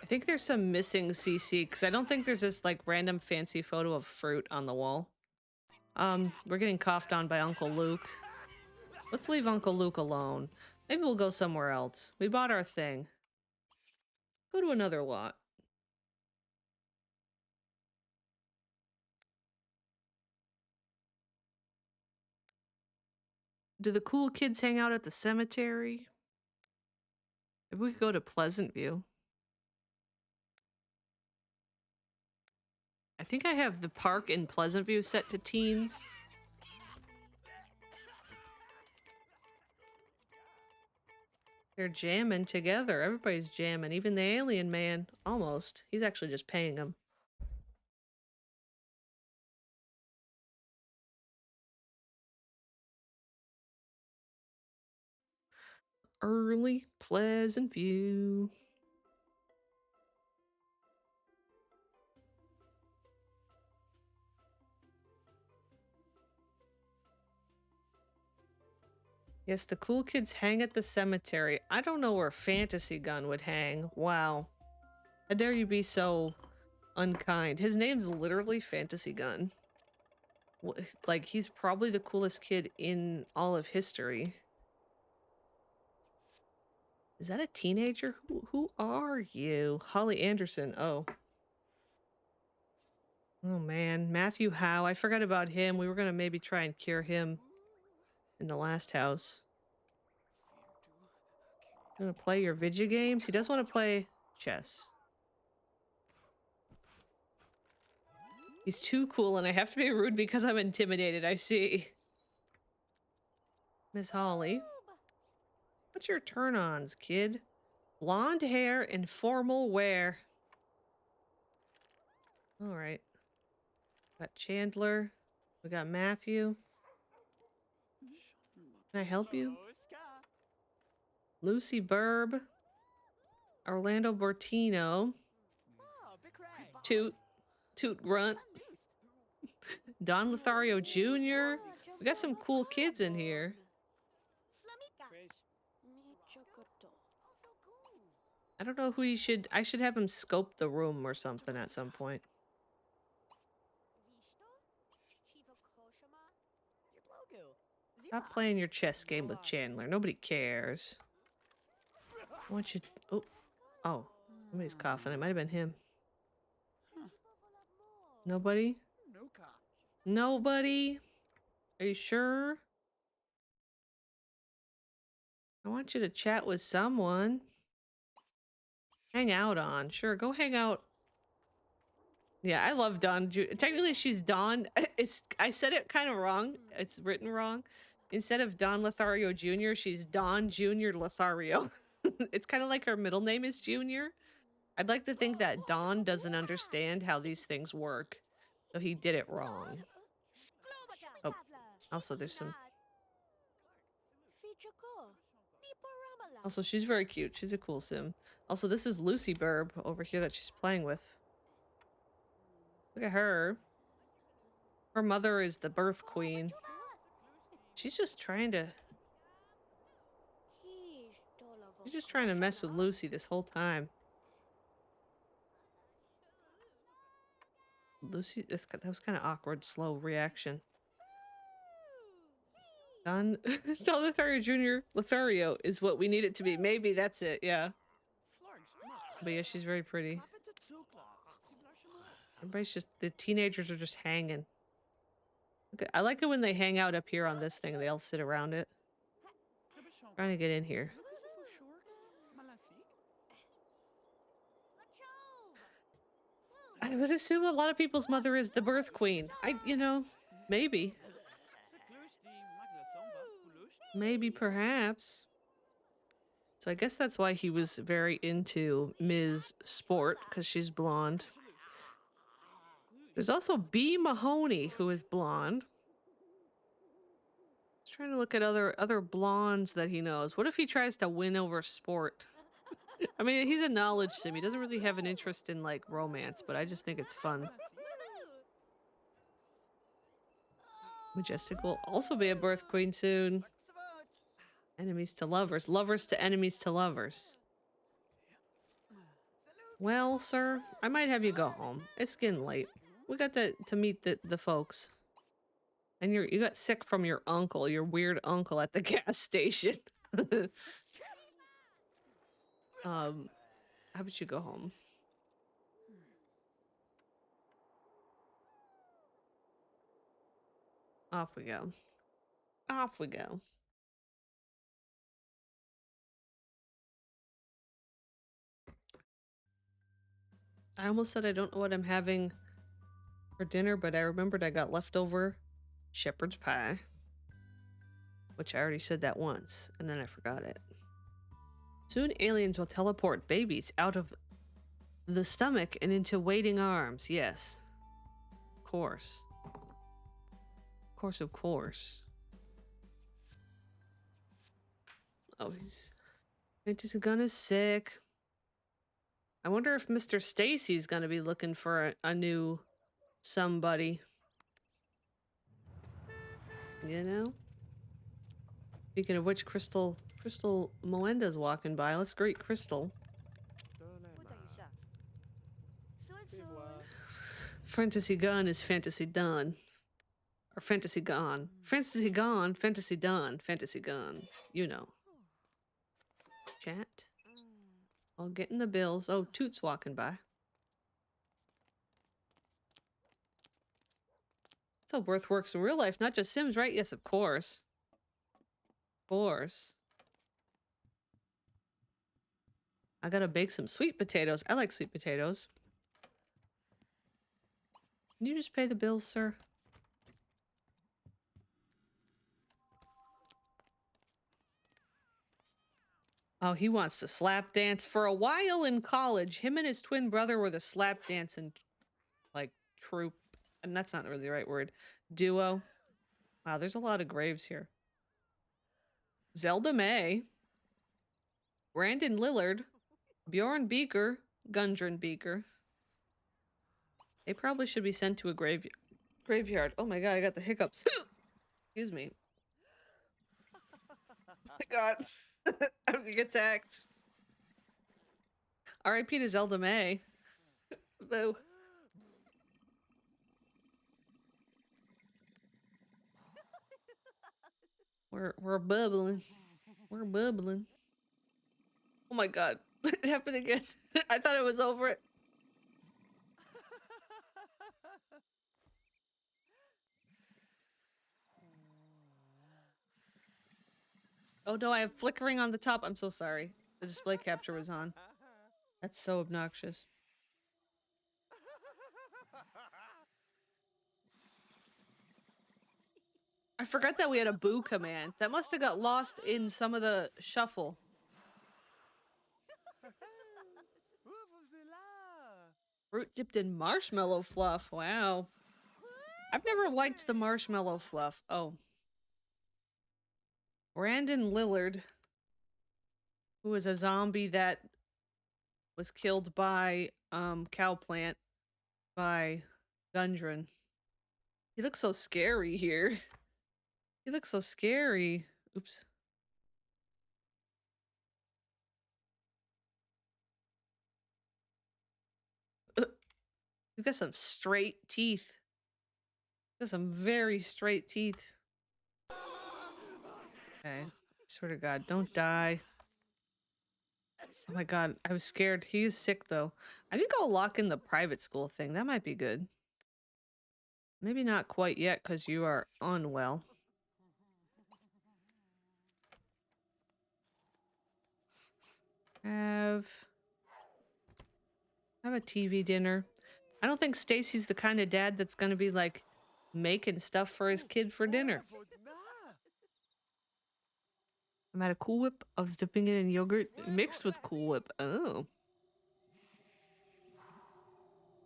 I think there's some missing CC because I don't think there's this like random fancy photo of fruit on the wall. We're getting coughed on by Uncle Luke. Let's leave Uncle Luke alone. Maybe we'll go somewhere else. We bought our thing. Go to another lot. Do the cool kids hang out at the cemetery? Maybe we could go to Pleasantview. I think I have the park in Pleasantview set to teens. They're jamming together. Everybody's jamming. Even the alien man. Almost. He's actually just paying them. Early Pleasantview. Yes, the cool kids hang at the cemetery. I don't know where Fantasy Gun would hang. Wow. How dare you be so unkind. His name's literally Fantasy Gun. Like, he's probably the coolest kid in all of history. Is that a teenager? Who are you? Holly Anderson. Oh. Oh, man. Matthew Howe. I forgot about him. We were going to maybe try and cure him in the last house. You want to play your video games? He does want to play chess. He's too cool and I have to be rude because I'm intimidated. I see. Miss Holly. What's your turn-ons, kid? Blonde hair and formal wear. All right. Got Chandler. We got Matthew. Can I help you? Lucy Burb. Orlando Bertino. Toot Grunt. Don Lothario Jr. We got some cool kids in here. I don't know who you should... I should have him scope the room or something at some point. Stop playing your chess game with Chandler. Nobody cares. I want you... Oh, somebody's coughing. It might have been him. Nobody? Nobody? Are you sure? I want you to chat with someone. Hang out on. Sure, go hang out. Yeah, I love Dawn. Technically, she's Dawn. I said it kind of wrong. It's written wrong. Instead of Don Lothario Jr., she's Don Jr. Lothario. It's kind of like her middle name is Junior. I'd like to think that Don doesn't understand how these things work. So he did it wrong. Oh, also there's some... Also, she's very cute. She's a cool sim. Also, this is Lucy Burb over here that she's playing with. Look at her. Her mother is the birth queen. She's just trying to... She's just trying to mess with Lucy this whole time. Lucy, that was kind of awkward, slow reaction. Don Lothario Jr. Lothario is what we need it to be. Maybe that's it, yeah. But yeah, she's very pretty. Everybody's just... The teenagers are just hanging. Okay, I like it when they hang out up here on this thing. They all sit around it. Trying to get in here. I would assume a lot of people's mother is the birth queen. You know, maybe. Maybe, perhaps. So I guess that's why he was very into Ms. Sport, because she's blonde. There's also B. Mahoney, who is blonde. He's trying to look at other blondes that he knows. What if he tries to win over Sport? I mean, he's a knowledge sim. He doesn't really have an interest in, like, romance, but I just think it's fun. Majestic will also be a birth queen soon. Enemies to lovers. Lovers to enemies to lovers. Well, sir, I might have you go home. It's getting late. We got to meet the folks. And you got sick from your uncle, your weird uncle at the gas station. How about you go home? Off we go. Off we go. I almost said I don't know what I'm having for dinner, but I remembered I got leftover shepherd's pie. Which I already said that once, and then I forgot it. Soon aliens will teleport babies out of the stomach and into waiting arms. Yes. Of course. Of course, of course. Oh, he's... Fantasy Gun is sick. I wonder if Mr. Stacy's gonna be looking for a new somebody. You know? Speaking of which, Crystal Moenda's walking by. Let's greet Crystal. Fantasy Gun is fantasy done. Or fantasy gone. Fantasy gone, fantasy done, fantasy gun. You know. Chat. All getting the bills. Oh, Toot's walking by. That's how Worth works in real life, not just Sims, right? Yes, of course. Of course. I gotta bake some sweet potatoes. I like sweet potatoes. Can you just pay the bills, sir? Oh, he wants to slap dance. For a while in college, him and his twin brother were the slap dancing, like, troupe. And that's not really the right word. Duo. Wow, there's a lot of graves here. Zelda May. Brandon Lillard. Bjorn Beaker. Gundren Beaker. They probably should be sent to a graveyard. Oh my god, I got the hiccups. Excuse me. Oh my god. I'm being attacked. R.I.P. to Zelda May. Boo. We're bubbling. We're bubbling. Oh my god. It happened again. I thought it was over it. Oh no, I have flickering on the top. I'm so sorry. The display capture was on. That's so obnoxious. I forgot that we had a boo command. That must have got lost in some of the shuffle. Fruit dipped in marshmallow fluff. Wow. I've never liked the marshmallow fluff. Oh. Brandon Lillard, who is a zombie that was killed by Cowplant by Gundren. He looks so scary here. He looks so scary. Oops. He's got some straight teeth. He's got some very straight teeth. Okay. I swear to God, don't die. Oh my god, I was scared. He is sick though. I think I'll lock in the private school thing. That might be good. Maybe not quite yet because you are unwell. Have a TV dinner. I don't think Stacy's the kind of dad that's gonna be like making stuff for his kid for dinner. I'm at a Cool Whip. I was dipping it in yogurt mixed with Cool Whip. Oh.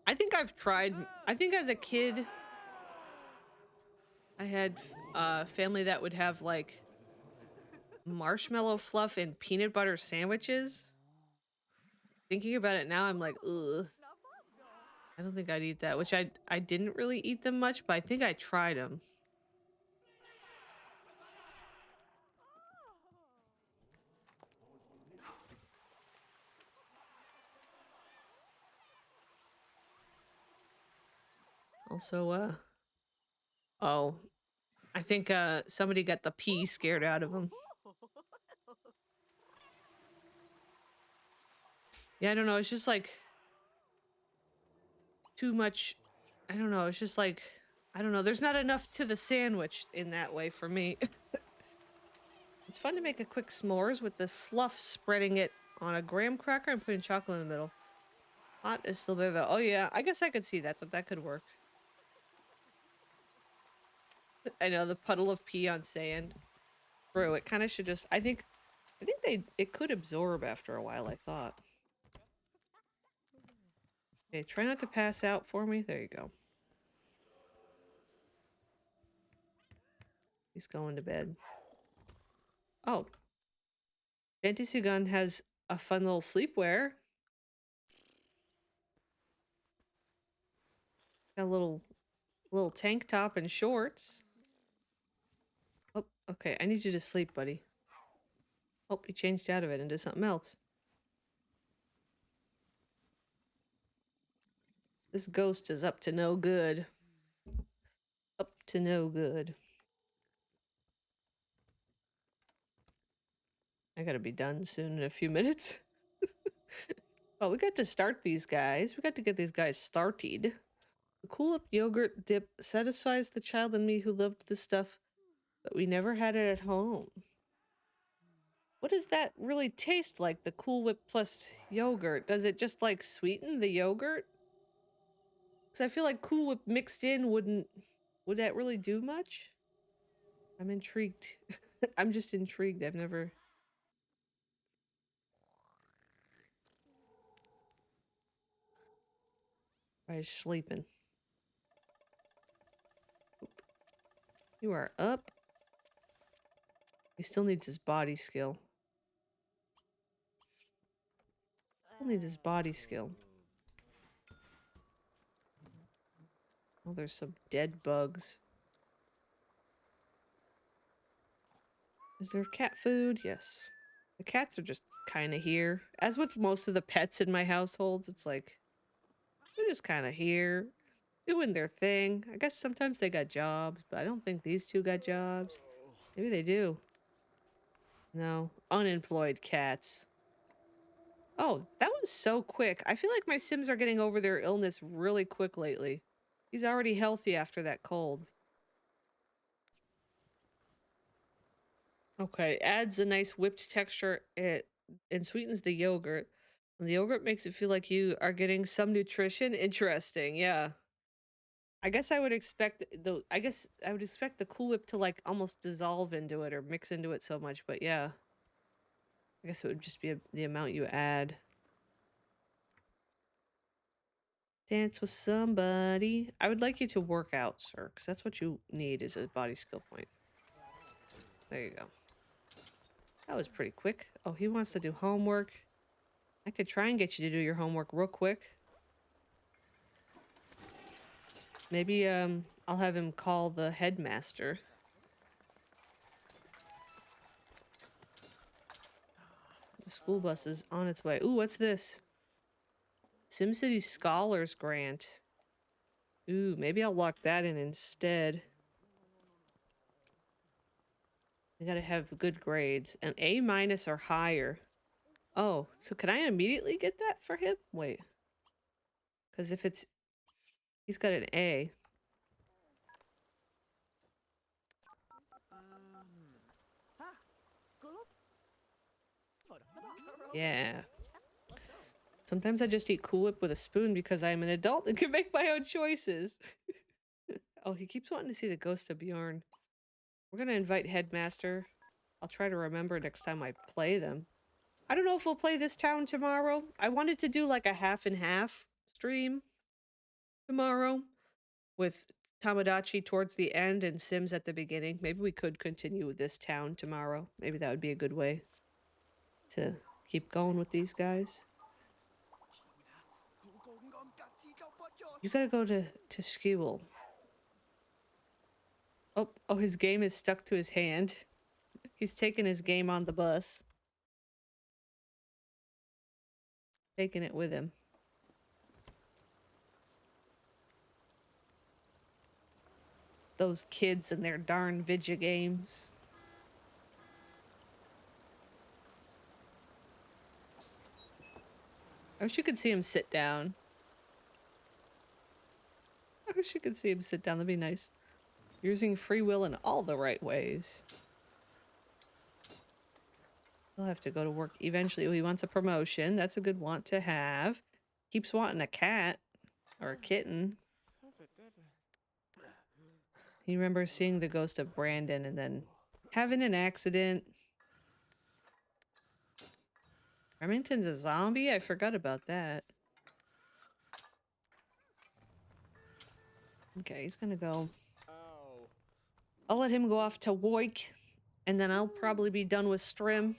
I think I've tried. I think as a kid, I had family that would have like marshmallow fluff and peanut butter sandwiches. Thinking about it now, I'm like, ugh. I don't think I'd eat that, which I didn't really eat them much, but I think I tried them. Also, oh, I think somebody got the pee scared out of him. Yeah, I don't know. It's just like too much. I don't know. It's just like, I don't know. There's not enough to the sandwich in that way for me. It's fun to make a quick s'mores with the fluff spreading it on a graham cracker and putting chocolate in the middle. Hot is still there though. Oh yeah, I guess I could see that, that could work. I know, the puddle of pee on sand. Bro, it kind of should just, I think it could absorb after a while, I thought. Okay, try not to pass out for me. There you go. He's going to bed. Oh. Fantasy Gun has a fun little sleepwear. Got a little tank top and shorts. Oh, okay. I need you to sleep, buddy. Oh, he changed out of it into something else. This ghost is up to no good. Up to no good. I gotta be done soon in a few minutes. Oh, we got to start these guys. We got to get these guys started. The Cool Up yogurt dip satisfies the child in me who loved this stuff, but we never had it at home. What does that really taste like, the Cool Whip plus yogurt? Does it just like sweeten the yogurt? Because I feel like Cool Whip mixed in would that really do much? I'm intrigued. I'm just intrigued. I've never... I was sleeping. Oop. You are up. He still needs his body skill. Still needs his body skill. Oh, there's some dead bugs. Is there cat food? Yes. The cats are just kind of here. As with most of the pets in my households, it's like, they're just kind of here, doing their thing. I guess sometimes they got jobs, but I don't think these two got jobs. Maybe they do. No. Unemployed cats. Oh, that was so quick. I feel like my Sims are getting over their illness really quick lately. He's already healthy after that cold. Okay, adds a nice whipped texture and sweetens the yogurt. And the yogurt makes it feel like you are getting some nutrition. Interesting, yeah. I guess I would expect the Cool Whip to like almost dissolve into it or mix into it so much, but yeah. I guess it would just be the amount you add. Dance with somebody. I would like you to work out, sir, because that's what you need is a body skill point. There you go. That was pretty quick. Oh, he wants to do homework. I could try and get you to do your homework real quick. Maybe, I'll have him call the headmaster. The school bus is on its way. Ooh, what's this? SimCity Scholars Grant. Ooh, maybe I'll lock that in instead. I gotta have good grades. An A- or higher. Oh, so can I immediately get that for him? Wait. Because if it's... He's got an A. Yeah. Sometimes I just eat Cool Whip with a spoon because I'm an adult and can make my own choices. Oh, he keeps wanting to see the ghost of Bjorn. We're gonna invite Headmaster. I'll try to remember next time I play them. I don't know if we'll play this town tomorrow. I wanted to do like a half and half stream tomorrow with Tamagotchi towards the end and Sims at the beginning. Maybe we could continue with this town tomorrow. Maybe that would be a good way to keep going with these guys. You gotta go to school. Oh, his game is stuck to his hand. He's taking his game on the bus. Taking it with him. Those kids and their darn video games. I wish you could see him sit down. I wish you could see him sit down. That'd be nice. Using free will in all the right ways. He'll have to go to work eventually. Oh, he wants a promotion. That's a good want to have. Keeps wanting a cat or a kitten. He remembers seeing the ghost of Brandon and then having an accident. Remington's a zombie? I forgot about that. Okay, he's gonna go. I'll let him go off to work, and then I'll probably be done with Strim.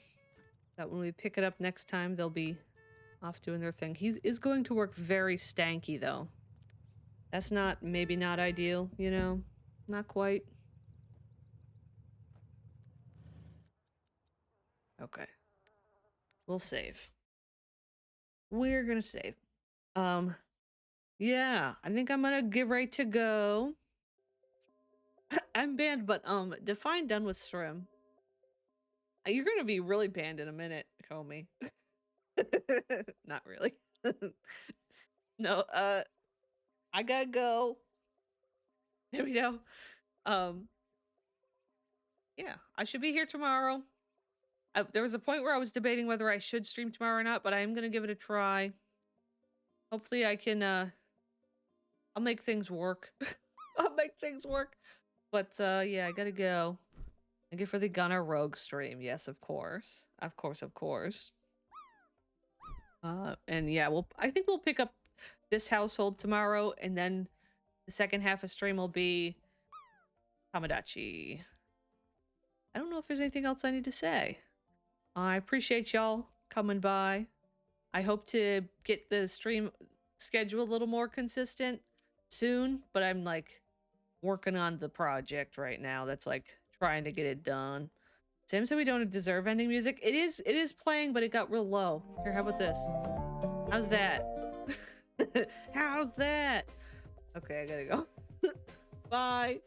That when we pick it up next time, they'll be off doing their thing. He is going to work very stanky, though. That's not, maybe not ideal, you know? Not quite. Okay. We'll save. We're gonna save. Yeah, I think I'm gonna get right to go. I'm banned, but, define done with Strim. You're gonna be really banned in a minute, Comey. Not really. No, I gotta go. There we go. Yeah, I should be here tomorrow. There was a point where I was debating whether I should stream tomorrow or not, but I am gonna give it a try. Hopefully I can, I'll make things work. I'll make things work. But, yeah, I gotta go. Thank you for the Gunner Rogue stream. Yes, of course. Of course, of course. And yeah, I think we'll pick up this household tomorrow, and then the second half of stream will be Tomodachi. I don't know if there's anything else I need to say. I appreciate y'all coming by. I hope to get the stream schedule a little more consistent soon, but I'm like working on the project right now that's like trying to get it done. Sam said we don't deserve ending music. It is playing, but it got real low. Here, how about this? How's that? How's that? Okay, I gotta go. Bye.